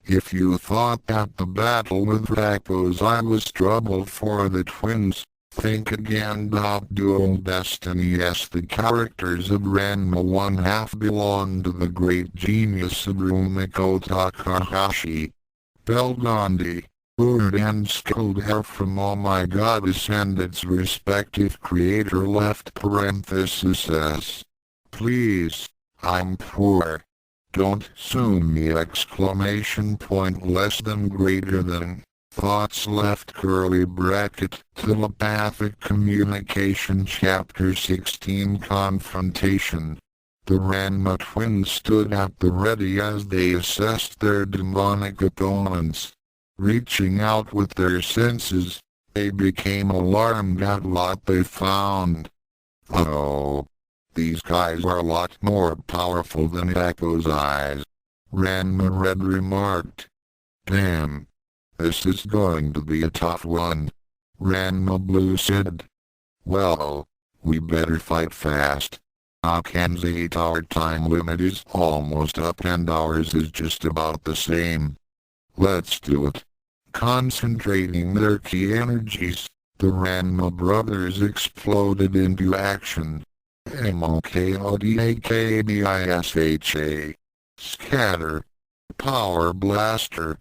If you thought that the battle with Raposa was trouble for the twins, think again. Dual Destinies. The characters of Ranma one half belong to the great genius of Rumiko Takahashi. Belgondi, word and skilled hair from Oh My Goddess and its respective creator left parenthesis s. Please, I'm poor. Don't sue me! Exclamation point less than greater than. Thoughts left curly bracket. Telepathic communication chapter 16 confrontation. The Ranma twins stood at the ready as they assessed their demonic opponents. Reaching out with their senses, they became alarmed at what they found. Oh, these guys are a lot more powerful than Echo's eyes, Ranma Red remarked. Damn. This is going to be a tough one, Ranma Blue said. Well, we better fight fast. Akan's 8-hour time limit is almost up and ours is just about the same. Let's do it. Concentrating their key energies, the Ranma brothers exploded into action. MOKODAKBISHA. Scatter. Power Blaster.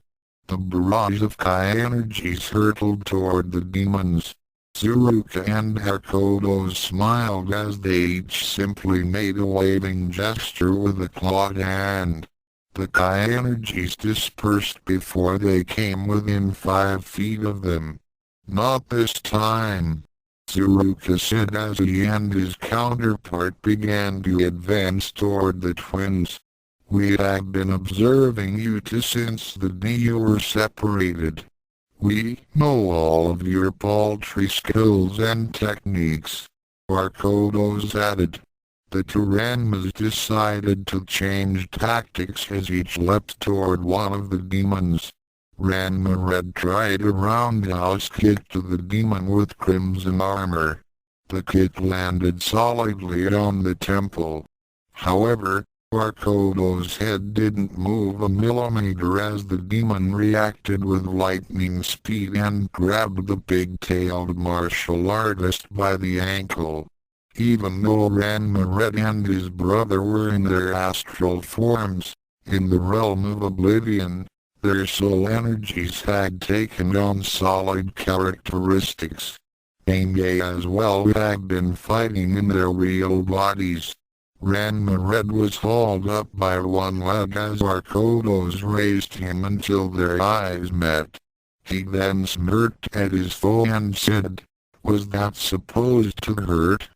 The barrage of Kai energies hurtled toward the demons. Tsuruka and Hakodo smiled as they each simply made a waving gesture with a clawed hand. The Kai energies dispersed before they came within 5 feet of them. Not this time, Tsuruka said as he and his counterpart began to advance toward the twins. We have been observing you since the day you were separated. We know all of your paltry skills and techniques, Hakodo added. The two Ranmas decided to change tactics as each leapt toward one of the demons. Ranma Red tried a roundhouse kick to the demon with crimson armor. The kick landed solidly on the temple. However, Hakodo's head didn't move a millimeter as the demon reacted with lightning speed and grabbed the pig-tailed martial artist by the ankle. Even though Ranma Red and his brother were in their astral forms, in the realm of oblivion, their soul energies had taken on solid characteristics. They may as well have been fighting in their real bodies. Ranma Red was hauled up by one leg as Hakodo's raised him until their eyes met. He then smirked at his foe and said, "Was that supposed to hurt?"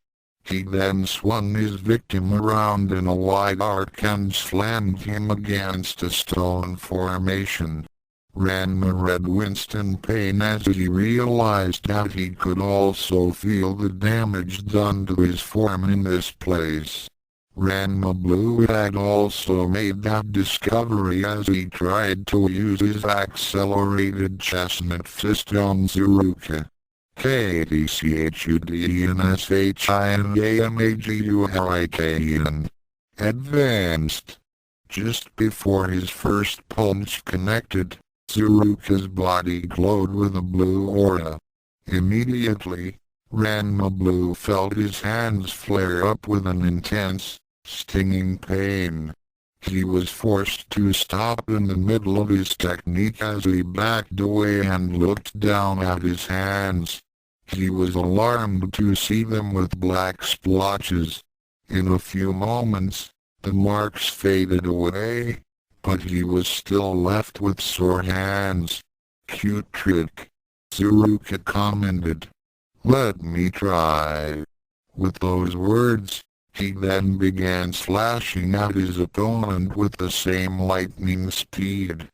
He then swung his victim around in a wide arc and slammed him against a stone formation. Ranma Red winced in pain as he realized that he could also feel the damage done to his form in this place. Ranma Blue had also made that discovery as he tried to use his accelerated chestnut fist on Tsuruka. KDCHUDNSHINAMAGURIKN. Advanced. Just before his first punch connected, Tsuruka's body glowed with a blue aura. Immediately, Ranma Blue felt his hands flare up with an intense, stinging pain. He was forced to stop in the middle of his technique as he backed away and looked down at his hands. He was alarmed to see them with black splotches. In a few moments, the marks faded away, but he was still left with sore hands. "Cute trick," Tsuruka commented. "Let me try." With those words, he then began slashing at his opponent with the same lightning speed.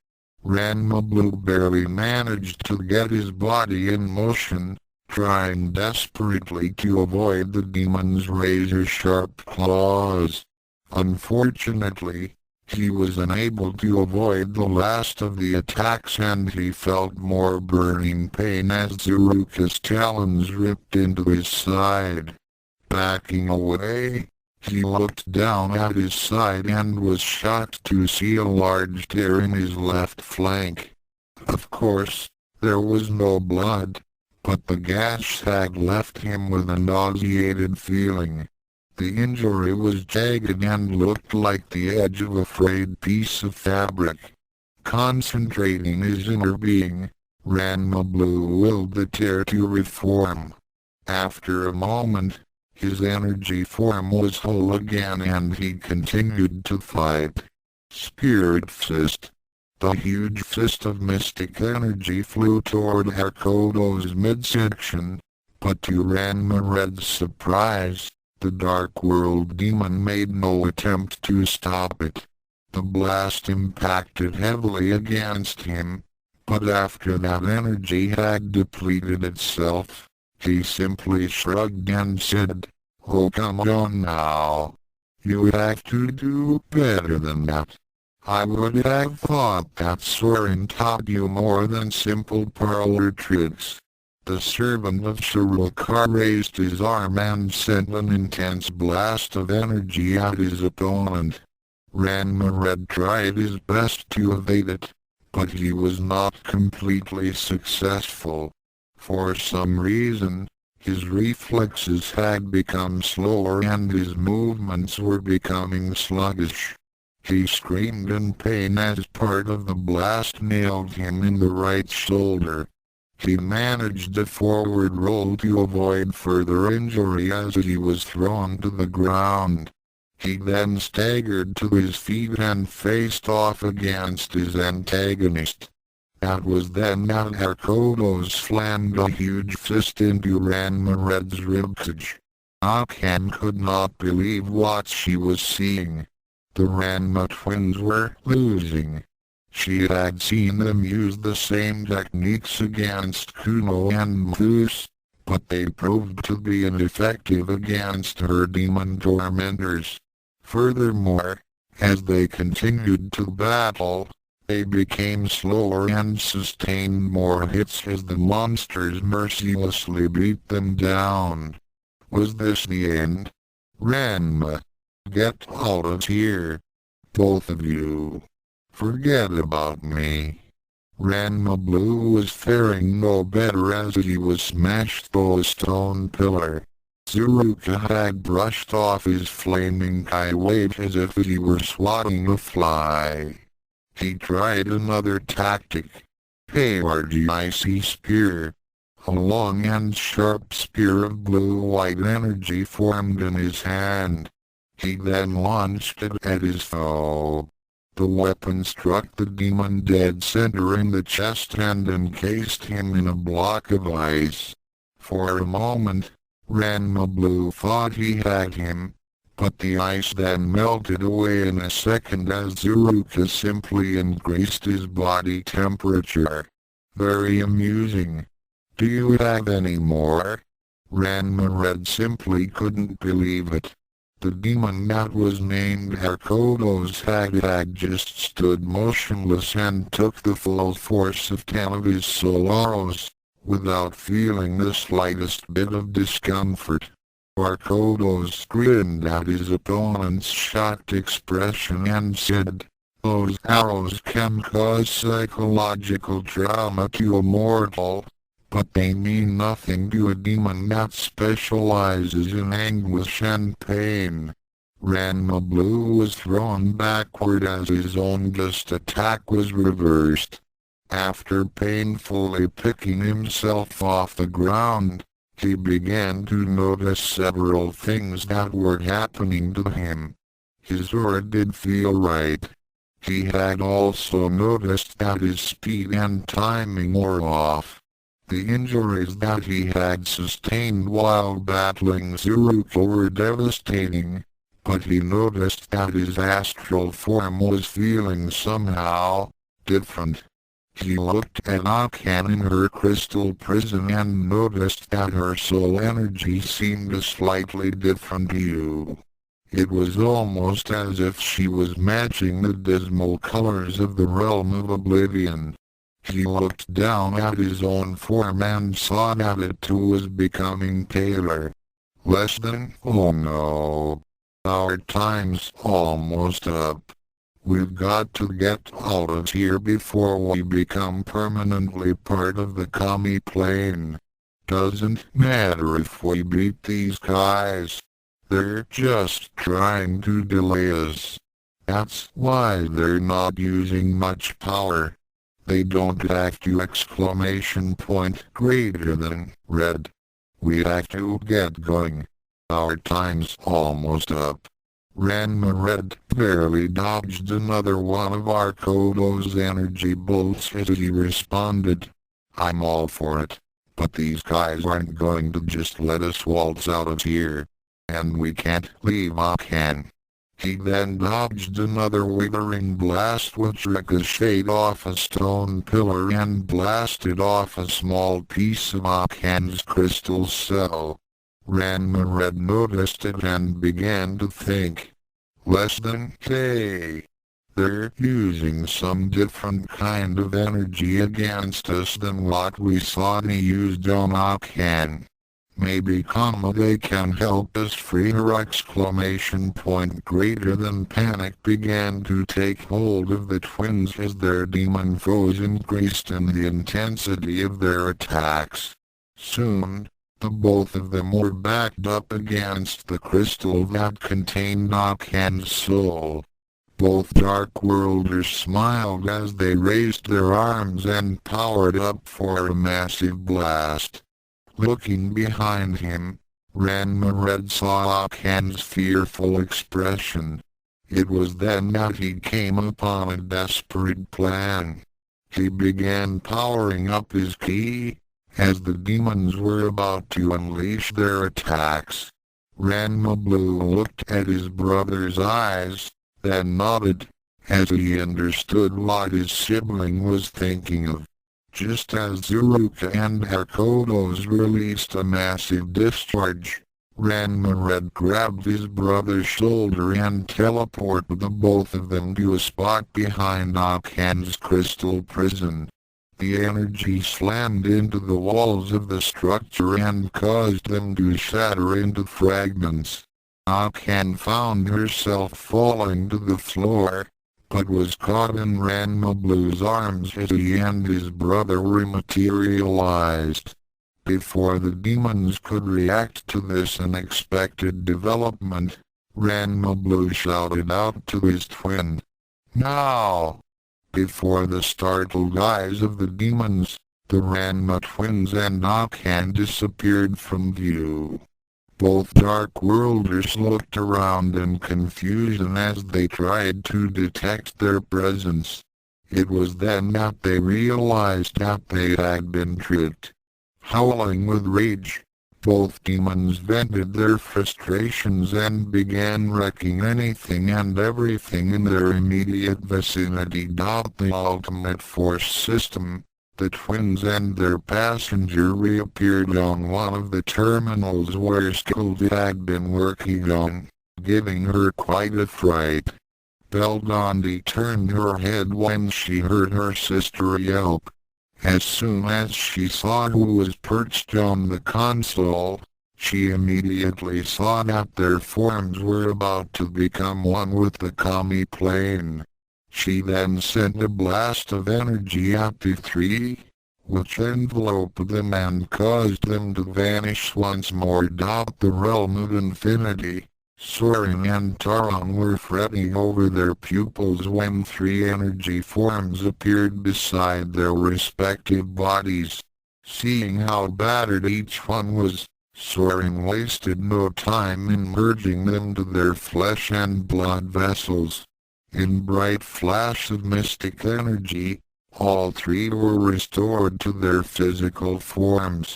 Ranma Blue barely managed to get his body in motion, trying desperately to avoid the demon's razor-sharp claws. Unfortunately, he was unable to avoid the last of the attacks and he felt more burning pain as Tsuruka's talons ripped into his side. Backing away, He looked down at his side and was shocked to see a large tear in his left flank. Of course, there was no blood, but the gash had left him with a nauseated feeling. The injury was jagged and looked like the edge of a frayed piece of fabric. Concentrating his inner being, Ranma willed the tear to reform. After a moment, his energy form was whole again and he continued to fight. Spirit Fist. The huge fist of mystic energy flew toward Hakodo's midsection, but to Ranma's surprise, the Dark World Demon made no attempt to stop it. The blast impacted heavily against him, but after that energy had depleted itself, he simply shrugged and said, "Oh, come on now. You have to do better than that. I would have thought that Soren taught you more than simple parlor tricks." The servant of Shiroka raised his arm and sent an intense blast of energy at his opponent. Ranma tried his best to evade it, but he was not completely successful. For some reason, his reflexes had become slower and his movements were becoming sluggish. He screamed in pain as part of the blast nailed him in the right shoulder. He managed a forward roll to avoid further injury as he was thrown to the ground. He then staggered to his feet and faced off against his antagonist. It was then that Hakodo slammed a huge fist into Ranma's ribcage. Akan could not believe what she was seeing. The Ranma twins were losing. She had seen them use the same techniques against Kuno and Mousse, but they proved to be ineffective against her demon tormentors. Furthermore, as they continued to battle, they became slower and sustained more hits as the monsters mercilessly beat them down. Was this the end? Ranma, get out of here. Both of you. Forget about me. Ranma was faring no better as he was smashed through a stone pillar. Tsuruka had brushed off his flaming kai wave as if he were swatting a fly. He tried another tactic. Hayward icy spear. A long and sharp spear of blue-white energy formed in his hand. He then launched it at his foe. The weapon struck the demon dead center in the chest and encased him in a block of ice. For a moment, Ranma thought he had him, but the ice then melted away in a second as Tsuruka simply increased his body temperature. Very amusing. Do you have any more? Ranma simply couldn't believe it. The demon that was named Hakodo's had just stood motionless and took the full force of 10 of his soul arrows, without feeling the slightest bit of discomfort. Hakodo grinned at his opponent's shocked expression and said, "Those arrows can cause psychological trauma to a mortal, but they mean nothing to a demon that specializes in anguish and pain." Ranma was thrown backward as his own gust attack was reversed. After painfully picking himself off the ground, he began to notice several things that were happening to him. His aura did feel right. He had also noticed that his speed and timing were off. The injuries that he had sustained while battling Tsuruka were devastating, but he noticed that his astral form was feeling somehow different. He looked at Akan in her crystal prison and noticed that her soul energy seemed a slightly different hue. It was almost as if she was matching the dismal colors of the realm of oblivion. He looked down at his own form and saw that it too was becoming paler. Less than, oh no. Our time's almost up. We've got to get out of here before we become permanently part of the Kami plane. Doesn't matter if we beat these guys. They're just trying to delay us. That's why they're not using much power. They don't have to exclamation point greater than red. We have to get going. Our time's almost up. Ranma Red barely dodged another one of Arkodo's energy bolts as he responded. I'm all for it. But these guys aren't going to just let us waltz out of here. And we can't leave Akan. He then dodged another withering blast which ricocheted off a stone pillar and blasted off a small piece of Akan's crystal cell. Ranma Red noticed it and began to think. Less than hey. They're using some different kind of energy against us than what we saw they used on Akan. Maybe Kamade can help us free her exclamation point greater than panic began to take hold of the twins as their demon foes increased in the intensity of their attacks. Soon, the both of them were backed up against the crystal that contained Akan's soul. Both Dark Worlders smiled as they raised their arms and powered up for a massive blast. Looking behind him, Ranma Red saw Akan's fearful expression. It was then that he came upon a desperate plan. He began powering up his ki, as the demons were about to unleash their attacks. Ranma Blue looked at his brother's eyes, then nodded, as he understood what his sibling was thinking of. Just as Zuruka and Hakodos released a massive discharge, Ranma Red grabbed his brother's shoulder and teleported the both of them to a spot behind Akan's crystal prison. The energy slammed into the walls of the structure and caused them to shatter into fragments. Akan found herself falling to the floor, but was caught in Ranma Blue's arms as he and his brother rematerialized. Before the demons could react to this unexpected development, Ranma Blue shouted out to his twin, "Now!" Before the startled eyes of the demons, the Ranma twins and Akan disappeared from view. Both Dark Worlders looked around in confusion as they tried to detect their presence. It was then that they realized that they had been tricked. Howling with rage, both demons vented their frustrations and began wrecking anything and everything in their immediate vicinity. The ultimate force system, the twins and their passenger reappeared on one of the terminals where Skilda had been working on, giving her quite a fright. Beldandi turned her head when she heard her sister yelp. As soon as she saw who was perched on the console, she immediately saw that their forms were about to become one with the Kami plane. She then sent a blast of energy at the three, which enveloped them and caused them to vanish once more. The realm of infinity, Soren and Taron were fretting over their pupils when three energy forms appeared beside their respective bodies. Seeing how battered each one was, Soren wasted no time in merging them to their flesh and blood vessels. In bright flash of mystic energy, all three were restored to their physical forms.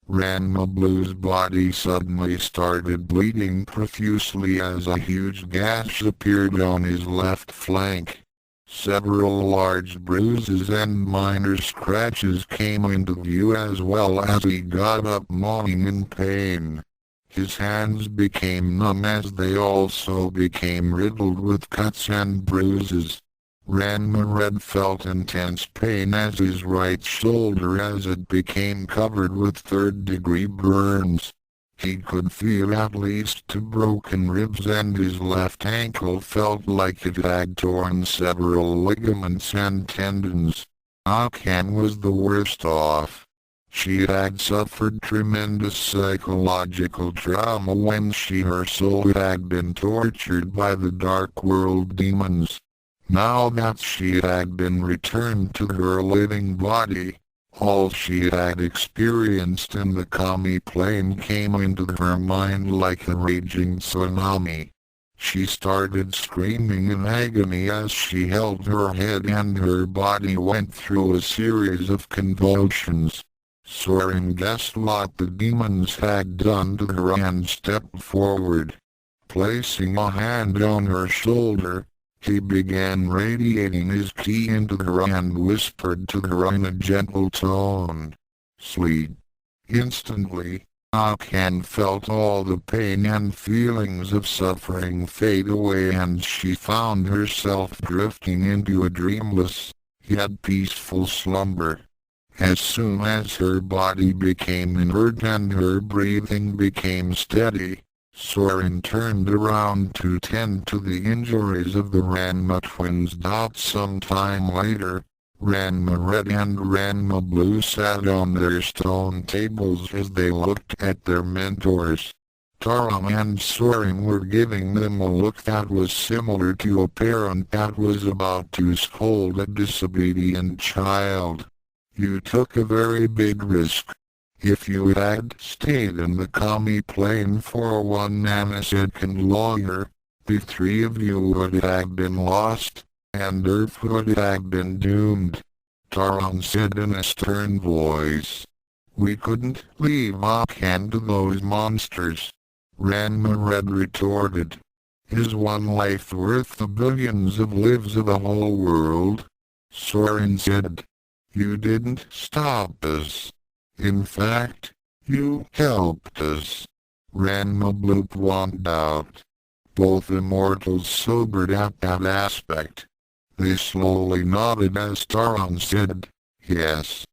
Ranma Blue's body suddenly started bleeding profusely as a huge gash appeared on his left flank. Several large bruises and minor scratches came into view as well as he got up moaning in pain. His hands became numb as they also became riddled with cuts and bruises. Ranma Red felt intense pain as his right shoulder as it became covered with third-degree burns. He could feel at least 2 broken ribs, and his left ankle felt like it had torn several ligaments and tendons. Akan was the worst off. She had suffered tremendous psychological trauma when her soul had been tortured by the dark world demons. Now that she had been returned to her living body, all she had experienced in the Kami plane came into her mind like a raging tsunami. She started screaming in agony as she held her head, and her body went through a series of convulsions. Soren guessed what the demons had done to her and stepped forward. Placing a hand on her shoulder, he began radiating his ki into her and whispered to her in a gentle tone, "Sleep." Instantly, Akan felt all the pain and feelings of suffering fade away, and she found herself drifting into a dreamless, yet peaceful slumber. As soon as her body became inert and her breathing became steady, Soren turned around to tend to the injuries of the Ranma twins. Some time later, Ranma Red and Ranma Blue sat on their stone tables as they looked at their mentors. Taron and Soren were giving them a look that was similar to a parent that was about to scold a disobedient child. "You took a very big risk. If you had stayed in the Kami plane for 1 nanosecond longer, the 3 of you would have been lost, and Earth would have been doomed," Taron said in a stern voice. "We couldn't leave Akan to those monsters," Ranma Red retorted. "Is 1 life worth the billions of lives of the whole world?" Soren said. "You didn't stop us. In fact, you helped us," Ranma Blue pointed out. Both immortals sobered at that aspect. They slowly nodded as Taron said, "Yes.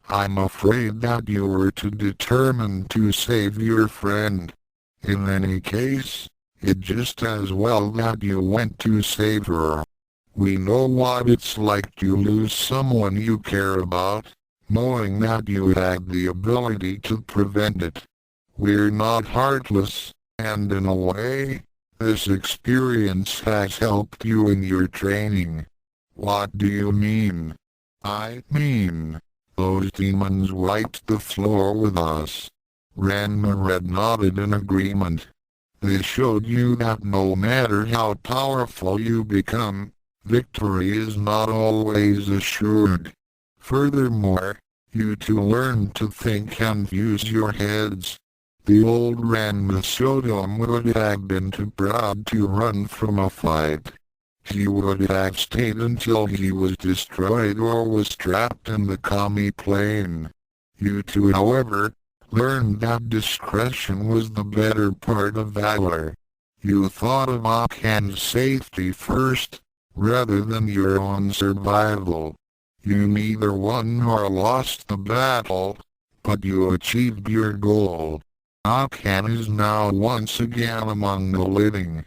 I'm afraid that you were too determined to save your friend. In any case, it's just as well that you went to save her. We know what it's like to lose someone you care about, knowing that you had the ability to prevent it. We're not heartless, and in a way, this experience has helped you in your training." "What do you mean?" "I mean, those demons wiped the floor with us." Ranma Red nodded in agreement. "They showed you that no matter how powerful you become, victory is not always assured. Furthermore, you two learn to think and use your heads. The old Tendo-Saotome would have been too proud to run from a fight. He would have stayed until he was destroyed or was trapped in the Kami plane. You two, however, learned that discretion was the better part of valor. You thought of Akan's safety first, rather than your own survival. You neither won nor lost the battle, but you achieved your goal. Akan is now once again among the living.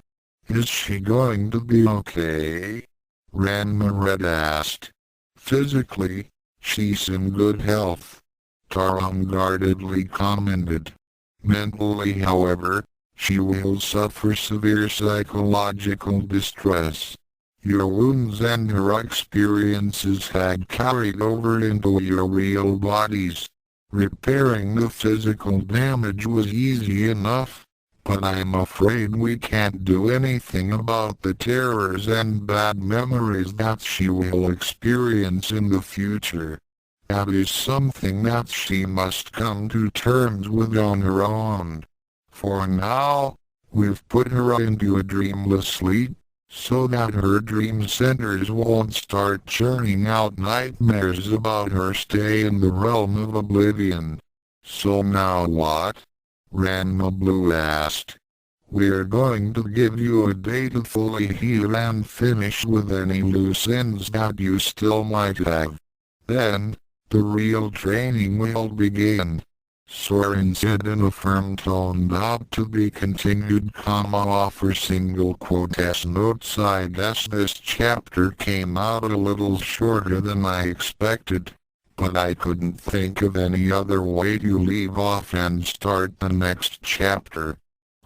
Is she going to be okay?" Ranma Red asked. "Physically, she's in good health," Taron guardedly commented. "Mentally, however, she will suffer severe psychological distress. Your wounds and her experiences had carried over into your real bodies. Repairing the physical damage was easy enough, but I'm afraid we can't do anything about the terrors and bad memories that she will experience in the future. That is something that she must come to terms with on her own. For now, we've put her into a dreamless sleep, so that her dream centers won't start churning out nightmares about her stay in the realm of oblivion." "So now what?" Ranma Blue asked. "We're going to give you a day to fully heal and finish with any loose ends that you still might have. Then, the real training will begin." Soren said in a firm tone. Not to be continued, offer single quote s notes. I guess this chapter came out a little shorter than I expected, but I couldn't think of any other way to leave off and start the next chapter.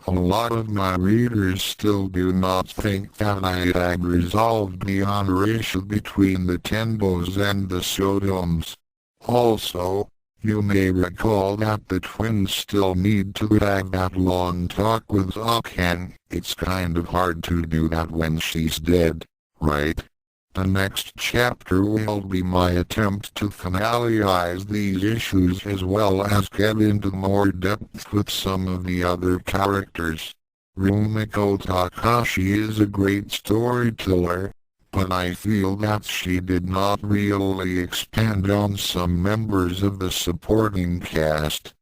A lot of my readers still do not think that I had resolved the honor issue between the Tendos and the Sotomes. Also, you may recall that the twins still need to have that long talk with Akan. It's kind of hard to do that when she's dead, right? The next chapter will be my attempt to finalize these issues as well as get into more depth with some of the other characters. Rumiko Takashi is a great storyteller, but I feel that she did not really expand on some members of the supporting cast.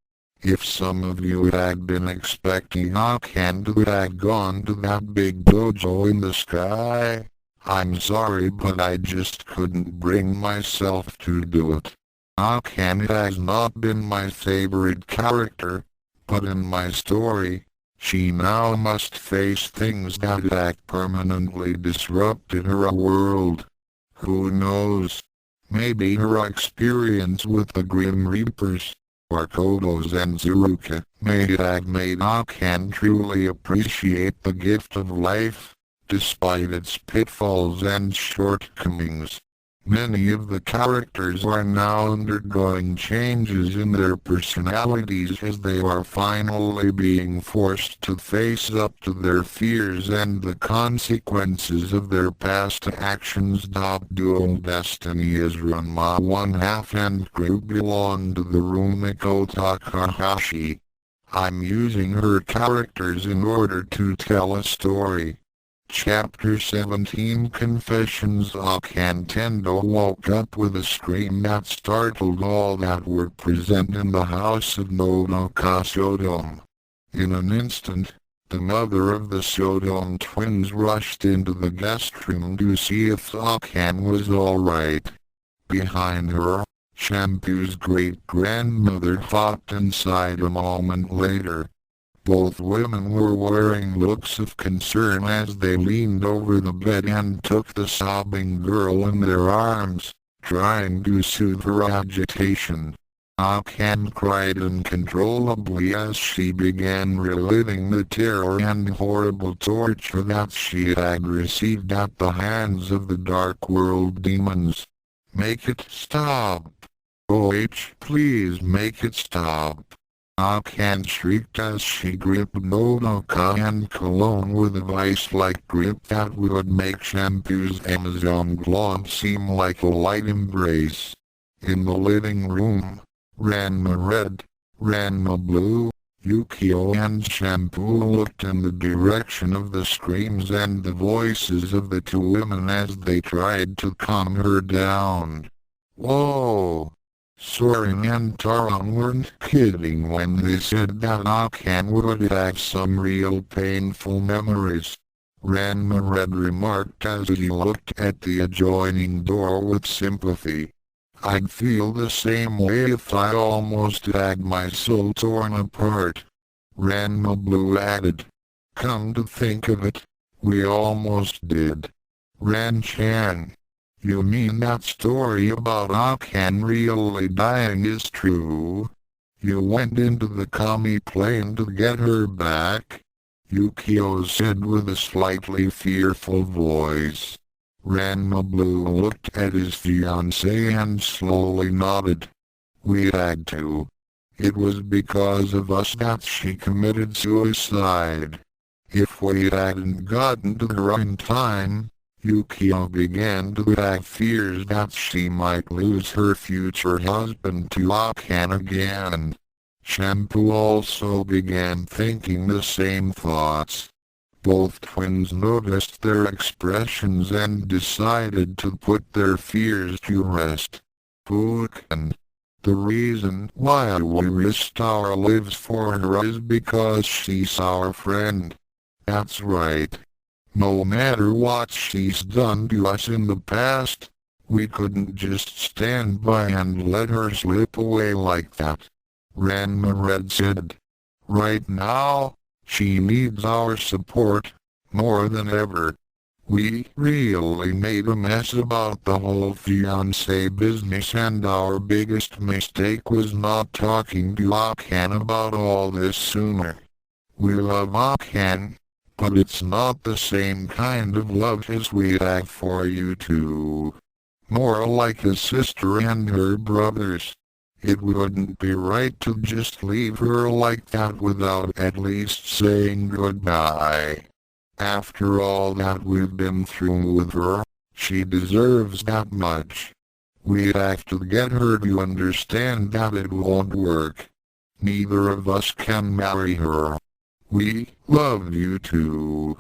If some of you had been expecting Akan to have gone to that big dojo in the sky, I'm sorry, but I just couldn't bring myself to do it. Akan has not been my favorite character, but in my story, she now must face things that have permanently disrupted her world. Who knows? Maybe her experience with the Grim Reapers, or Kodos and Tsuruka, may have made Akan truly appreciate the gift of life, despite its pitfalls and shortcomings. Many of the characters are now undergoing changes in their personalities as they are finally being forced to face up to their fears and the consequences of their past actions. Dual Destiny is Ranma 1/2 and crew belong to the Rumiko Takahashi. I'm using her characters in order to tell a story. Chapter 17 Confessions. Akan Tendo woke up with a scream that startled all that were present in the house of Nodoka Saotome. In an instant, the mother of the Saotome twins rushed into the guest room to see if Akan was alright. Behind her, Shampoo's great-grandmother hopped inside a moment later. Both women were wearing looks of concern as they leaned over the bed and took the sobbing girl in their arms, trying to soothe her agitation. Akan cried uncontrollably as she began reliving the terror and horrible torture that she had received at the hands of the Dark World demons. Make it stop! Please make it stop! Akan shrieked as she gripped Nodoka and Cologne with a vice-like grip that would make Shampoo's Amazon glove seem like a light embrace. In the living room, Ranma Red, Ranma Blue, Ukyo and Shampoo looked in the direction of the screams and the voices of the two women as they tried to calm her down. Whoa! Soren and Taron weren't kidding when they said that Akan would have some real painful memories. Ranma Red remarked as he looked at the adjoining door with sympathy. I'd feel the same way if I almost had my soul torn apart. Ranma Blue added. Come to think of it, we almost did. Ran-chan. You mean that story about Akan really dying is true? You went into the Kami plane to get her back? Ukyo said with a slightly fearful voice. Ranma Blue looked at his fiancée and slowly nodded. We had to. It was because of us that she committed suicide. If we hadn't gotten to her in time, Ukyo began to have fears that she might lose her future husband to Akan again. Shampoo also began thinking the same thoughts. Both twins noticed their expressions and decided to put their fears to rest. Pukan. The reason why we risked our lives for her is because she's our friend. That's right. No matter what she's done to us in the past, we couldn't just stand by and let her slip away like that. Ranma Red said. Right now, she needs our support, more than ever. We really made a mess about the whole fiancé business, and our biggest mistake was not talking to Akan about all this sooner. We love Akan, but it's not the same kind of love as we have for you two. More like a sister and her brothers. It wouldn't be right to just leave her like that without at least saying goodbye. After all that we've been through with her, she deserves that much. We have to get her to understand that it won't work. Neither of us can marry her. We love you too.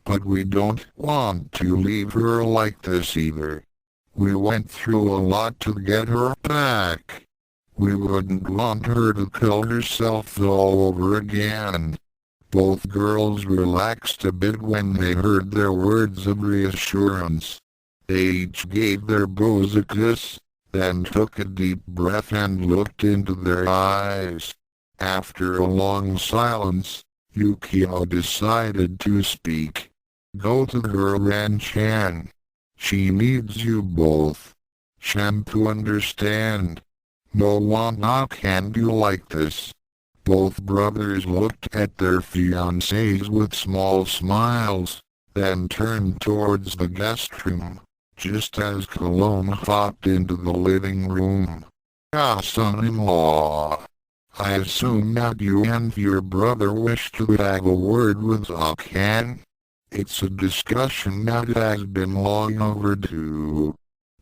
But we don't want to leave her like this either. We went through a lot to get her back. We wouldn't want her to kill herself all over again. Both girls relaxed a bit when they heard their words of reassurance. They each gave their bows a kiss, then took a deep breath and looked into their eyes. After a long silence, Ukyo decided to speak. Go to her, Ran-chan. She needs you both. Shampoo understand. No one can do like this. Both brothers looked at their fiancés with small smiles, then turned towards the guest room, just as Cologne hopped into the living room. Son-in-law, I assume that you and your brother wish to have a word with Akan. It's a discussion that has been long overdue.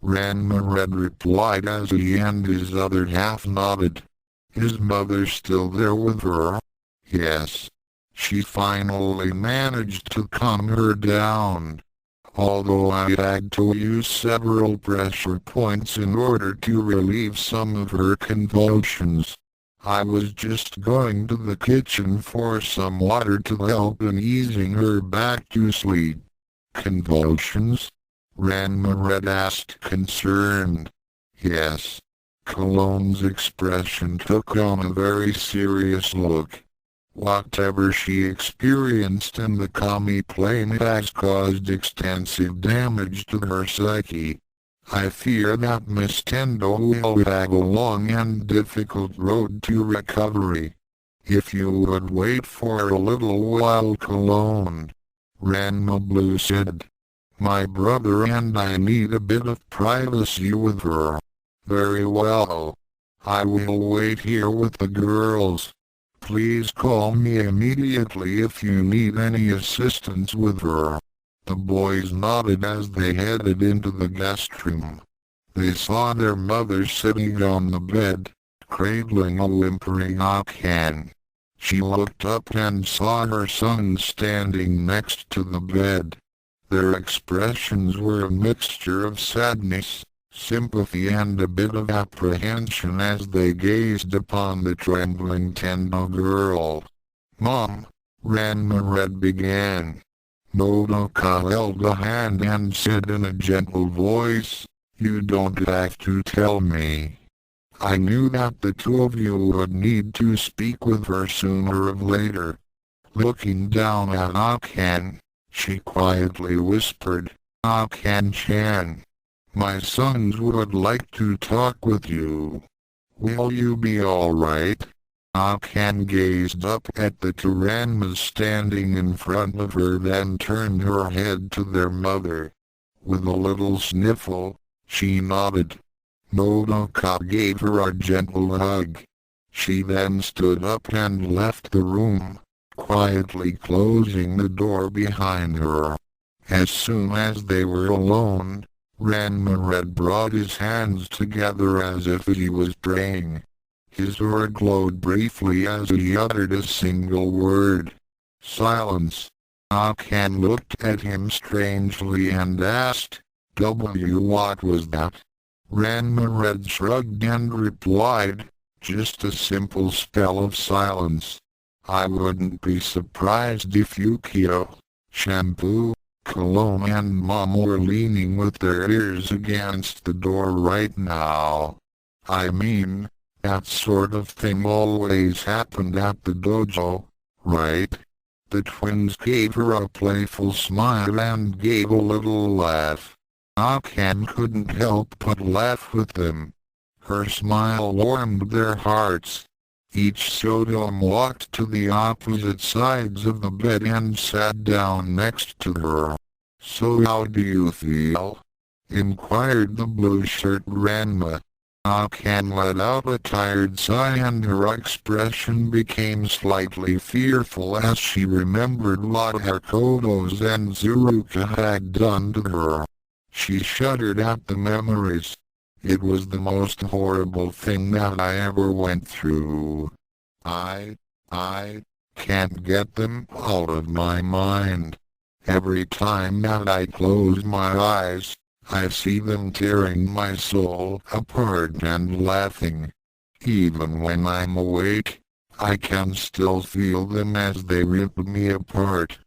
Ranma Red replied as he and his other half nodded. His mother still there with her? Yes. She finally managed to calm her down. Although I had to use several pressure points in order to relieve some of her convulsions. I was just going to the kitchen for some water to help in easing her back to sleep. Convulsions? Ranma Red asked, concerned. Yes. Cologne's expression took on a very serious look. Whatever she experienced in the Kami plane has caused extensive damage to her psyche. I fear that Miss Tendo will have a long and difficult road to recovery. If you would wait for a little while, Cologne, Ranma Blue said. My brother and I need a bit of privacy with her. Very well. I will wait here with the girls. Please call me immediately if you need any assistance with her. The boys nodded as they headed into the guest room. They saw their mother sitting on the bed, cradling a whimpering Akan. She looked up and saw her son standing next to the bed. Their expressions were a mixture of sadness, sympathy and a bit of apprehension as they gazed upon the trembling Tendo girl. Mom, Ranma Red began. Nodoka held a hand and said in a gentle voice, You don't have to tell me. I knew that the two of you would need to speak with her sooner or later. Looking down at Akan, she quietly whispered, Akan-chan. My sons would like to talk with you. Will you be alright? Akan gazed up at the two Ranmas standing in front of her, then turned her head to their mother. With a little sniffle, she nodded. Nodoka gave her a gentle hug. She then stood up and left the room, quietly closing the door behind her. As soon as they were alone, Ranma Red brought his hands together as if he was praying. His aura glowed briefly as he uttered a single word. Silence. Akan looked at him strangely and asked, What was that? Ranma Red shrugged and replied, Just a simple spell of silence. I wouldn't be surprised if Ukyo, Shampoo, Cologne and Mom were leaning with their ears against the door right now. I mean, That sort of thing always happened at the dojo, right? The twins gave her a playful smile and gave a little laugh. Akan couldn't help but laugh with them. Her smile warmed their hearts. Each Saotome walked to the opposite sides of the bed and sat down next to her. "So how do you feel?" inquired the blue-shirt Ranma. Akan let out a tired sigh and her expression became slightly fearful as she remembered what Hakoto's and Zuruka had done to her. She shuddered at the memories. It was the most horrible thing that I ever went through. I can't get them out of my mind. Every time that I close my eyes, I see them tearing my soul apart and laughing. Even when I'm awake, I can still feel them as they rip me apart.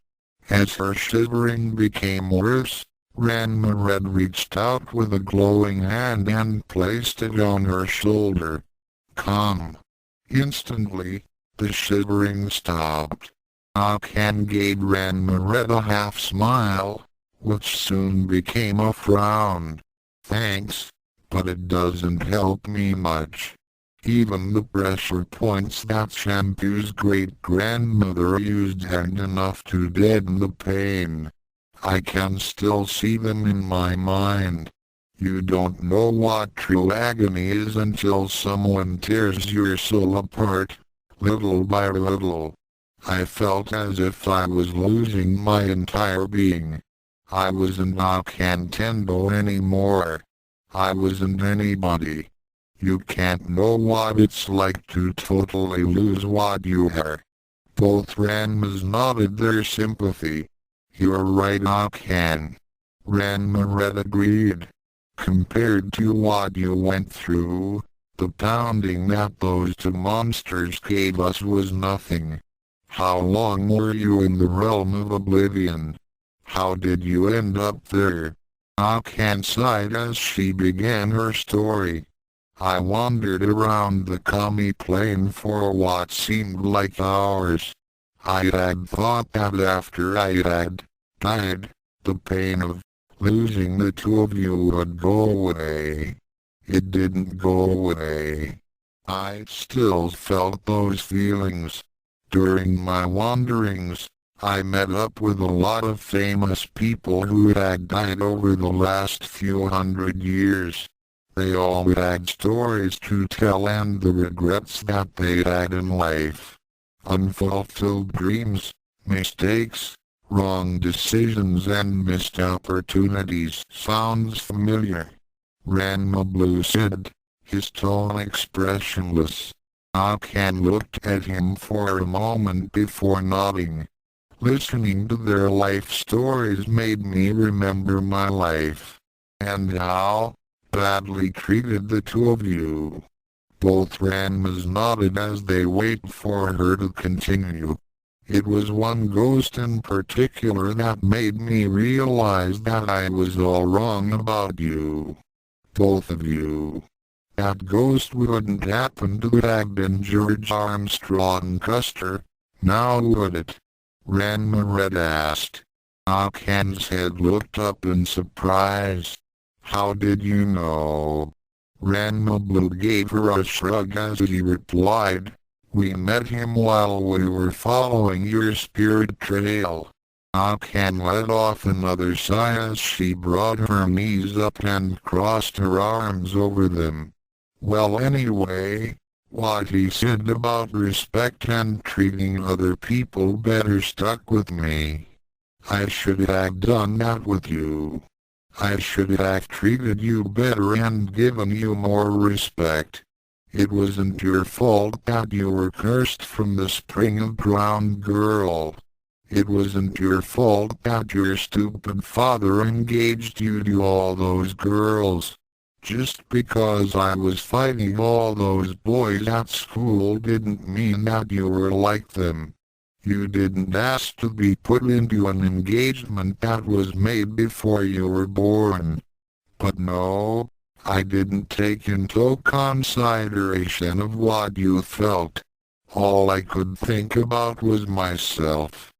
As her shivering became worse, Ranma Red reached out with a glowing hand and placed it on her shoulder. "Come." Instantly, the shivering stopped. Akan gave Ranma Red a half smile, which soon became a frown. "Thanks, but it doesn't help me much. Even the pressure points that Shampoo's great-grandmother used aren't enough to deaden the pain. I can still see them in my mind. You don't know what true agony is until someone tears your soul apart, little by little. I felt as if I was losing my entire being. I wasn't Akan Tendo anymore. I wasn't anybody. You can't know what it's like to totally lose what you are." Both Ranmas nodded their sympathy. "You're right, Akan." Ranma Red agreed. "Compared to what you went through, the pounding that those two monsters gave us was nothing. How long were you in the realm of oblivion? How did you end up there?" Akan sighed as she began her story. "I wandered around the Kami plane for what seemed like hours. I had thought that after I had died, the pain of losing the two of you would go away. It didn't go away. I still felt those feelings. During my wanderings, I met up with a lot of famous people who had died over the last few hundred years. They all had stories to tell and the regrets that they had in life. Unfulfilled dreams, mistakes, wrong decisions and missed opportunities." "Sounds familiar," Ranma Blue said, his tone expressionless. Akan looked at him for a moment before nodding. "Listening to their life stories made me remember my life. And how badly treated the two of you." Both Ranmas nodded as they waited for her to continue. "It was one ghost in particular that made me realize that I was all wrong about you. Both of you. That ghost wouldn't happen to Agden George Armstrong Custer, now would it?" Ranma Red asked. Akan's head looked up in surprise. "How did you know?" Ranma Blue gave her a shrug as he replied, "We met him while we were following your spirit trail." Akan let off another sigh as she brought her knees up and crossed her arms over them. "Well, anyway, what he said about respect and treating other people better stuck with me. I should have done that with you. I should have treated you better and given you more respect. It wasn't your fault that you were cursed from the spring of ground, girl. It wasn't your fault that your stupid father engaged you to all those girls. Just because I was fighting all those boys at school didn't mean that you were like them. You didn't ask to be put into an engagement that was made before you were born. But no, I didn't take into consideration of what you felt. All I could think about was myself.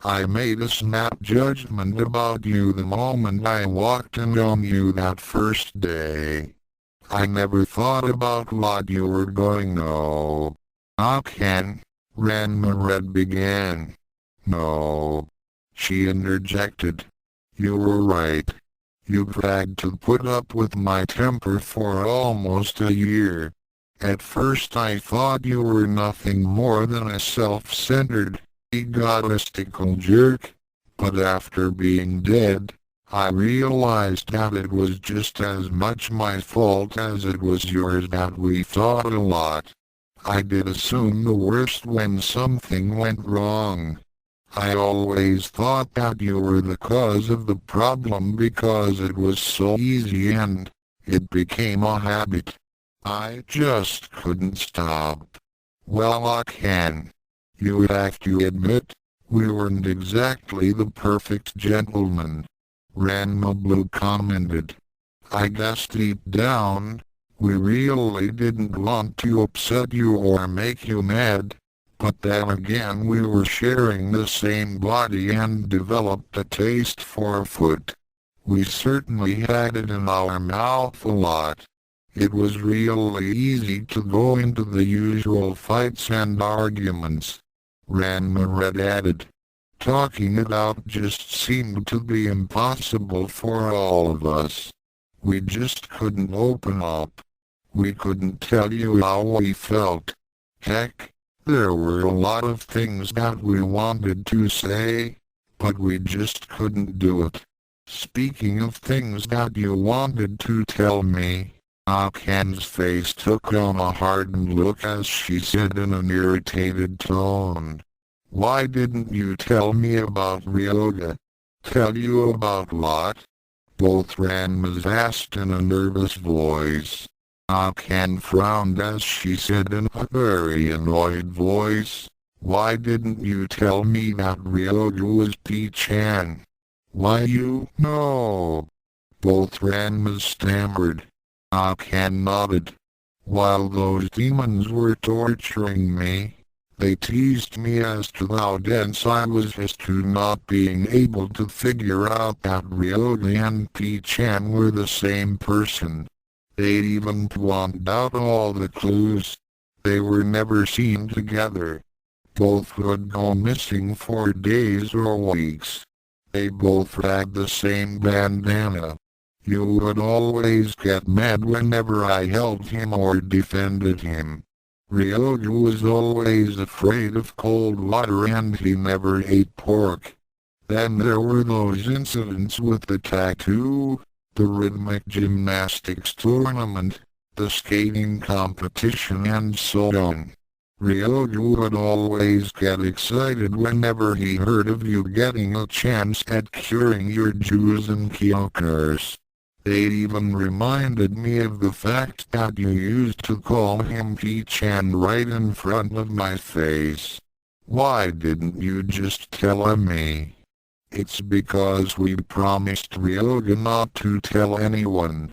I made a snap judgment about you the moment I walked in on you that first day. I never thought about what you were going to. Ken, Ranma Red began. No. She interjected. You were right. You've had to put up with my temper for almost a year. At first I thought you were nothing more than a self-centered, egotistical jerk, but after being dead, I realized that it was just as much my fault as it was yours that we thought a lot. I did assume the worst when something went wrong. I always thought that you were the cause of the problem because it was so easy and it became a habit. I just couldn't stop. Well, I can. You have to admit, we weren't exactly the perfect gentleman. Ranma Blue commented. I guess deep down, we really didn't want to upset you or make you mad. But then again we were sharing the same body and developed a taste for food. We certainly had it in our mouth a lot. It was really easy to go into the usual fights and arguments. Ranma Red added. Talking it out just seemed to be impossible for all of us. We just couldn't open up. We couldn't tell you how we felt. Heck, there were a lot of things that we wanted to say, but we just couldn't do it. Speaking of things that you wanted to tell me, Ken's face took on a hardened look as she said in an irritated tone. Why didn't you tell me about Ryoga? Tell you about what? Both Ranmas asked in a nervous voice. Ken frowned as she said in a very annoyed voice, Why didn't you tell me that Ryoga was P-chan? Why you know? Both Ranmas stammered. Ken nodded. While those demons were torturing me, they teased me as to how dense I was as to not being able to figure out that Ryoga and P-chan were the same person. They even pointed out all the clues. They were never seen together. Both would go missing for days or weeks. They both had the same bandana. You would always get mad whenever I helped him or defended him. Ryoga was always afraid of cold water and he never ate pork. Then there were those incidents with the tattoo, the rhythmic gymnastics tournament, the skating competition and so on. Ryoga would always get excited whenever he heard of you getting a chance at curing your duels and kyokers. They even reminded me of the fact that you used to call him P-chan right in front of my face. Why didn't you just tell me? It's because we promised Ryoga not to tell anyone.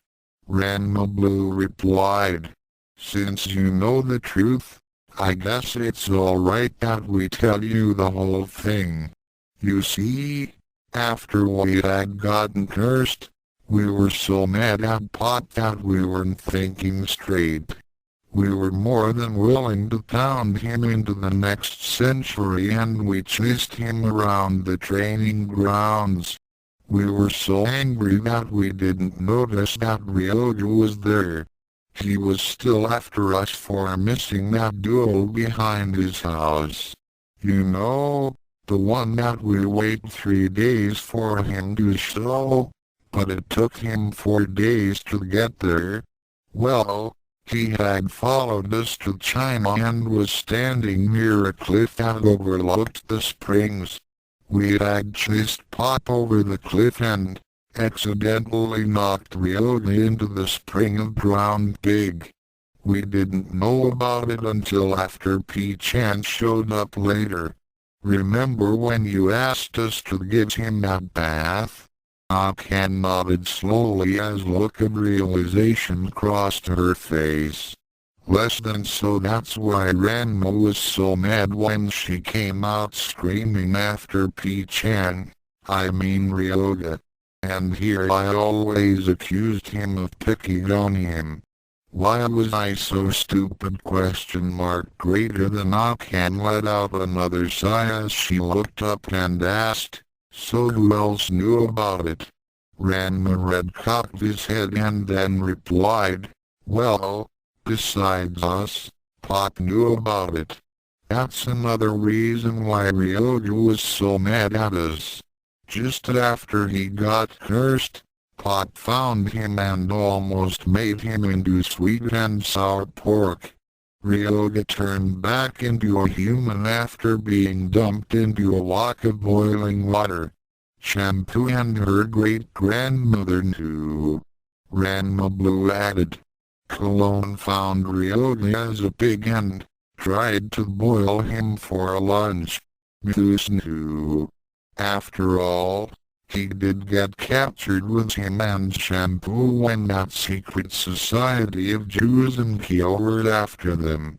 Ranma Blue replied. Since you know the truth, I guess it's alright that we tell you the whole thing. You see, after we had gotten cursed, we were so mad at Pot that we weren't thinking straight. We were more than willing to pound him into the next century and we chased him around the training grounds. We were so angry that we didn't notice that Ryoga was there. He was still after us for missing that duel behind his house. You know, the one that we waited 3 days for him to show, but it took him 4 days to get there. Well, he had followed us to China and was standing near a cliff that overlooked the springs. We had chased Pop over the cliff and accidentally knocked Ryoga into the spring of ground pig. We didn't know about it until after P-chan showed up later. Remember when you asked us to give him that bath? Akan nodded slowly as a look of realization crossed her face. Less than so, that's why Ranma was so mad when she came out screaming after P-chan, I mean Ryoga. And here I always accused him of picking on him. Why was I so stupid? ? Greater than Akan let out another sigh as she looked up and asked, so who else knew about it? Ranma Red cocked his head and then replied, well, besides us, Pot knew about it. That's another reason why Ryoga was so mad at us. Just after he got cursed, Pot found him and almost made him into sweet and sour pork. Ryoga turned back into a human after being dumped into a wok of boiling water. Shampoo and her great-grandmother knew. Ranma Blue added. Cologne found Ryoga as a pig and tried to boil him for a lunch. Mousse knew. After all, he did get captured with him and Shampoo when that secret society of Jews and Kyo were after them.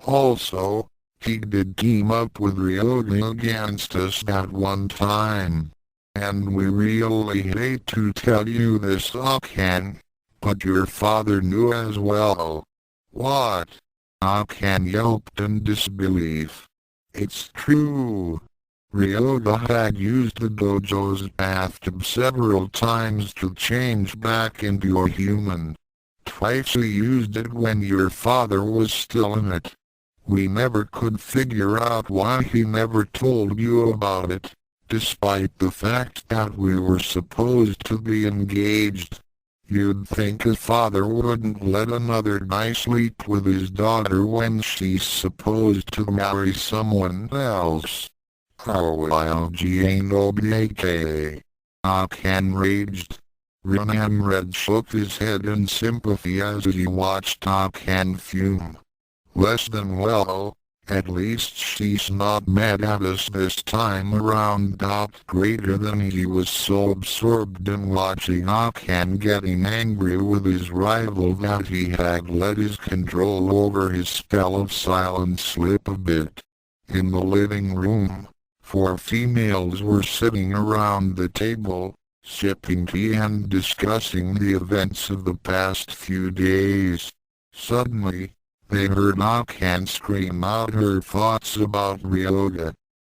Also, he did team up with Ryoga against us that one time. And we really hate to tell you this, Akan, but your father knew as well. What? Akan yelped in disbelief. It's true. Ryoga had used the dojo's bathtub several times to change back into a human. Twice he used it when your father was still in it. We never could figure out why he never told you about it, despite the fact that we were supposed to be engaged. You'd think a father wouldn't let another guy sleep with his daughter when she's supposed to marry someone else. Ryoga Akan raged. Ranma shook his head in sympathy as he watched Akan fume. Less than well, at least she's not mad at us this time around. Greater than he was so absorbed in watching Akan getting angry with his rival that he had let his control over his spell of silence slip a bit. In the living room, 4 females were sitting around the table, sipping tea and discussing the events of the past few days. Suddenly, they heard Akan scream out her thoughts about Ryoga.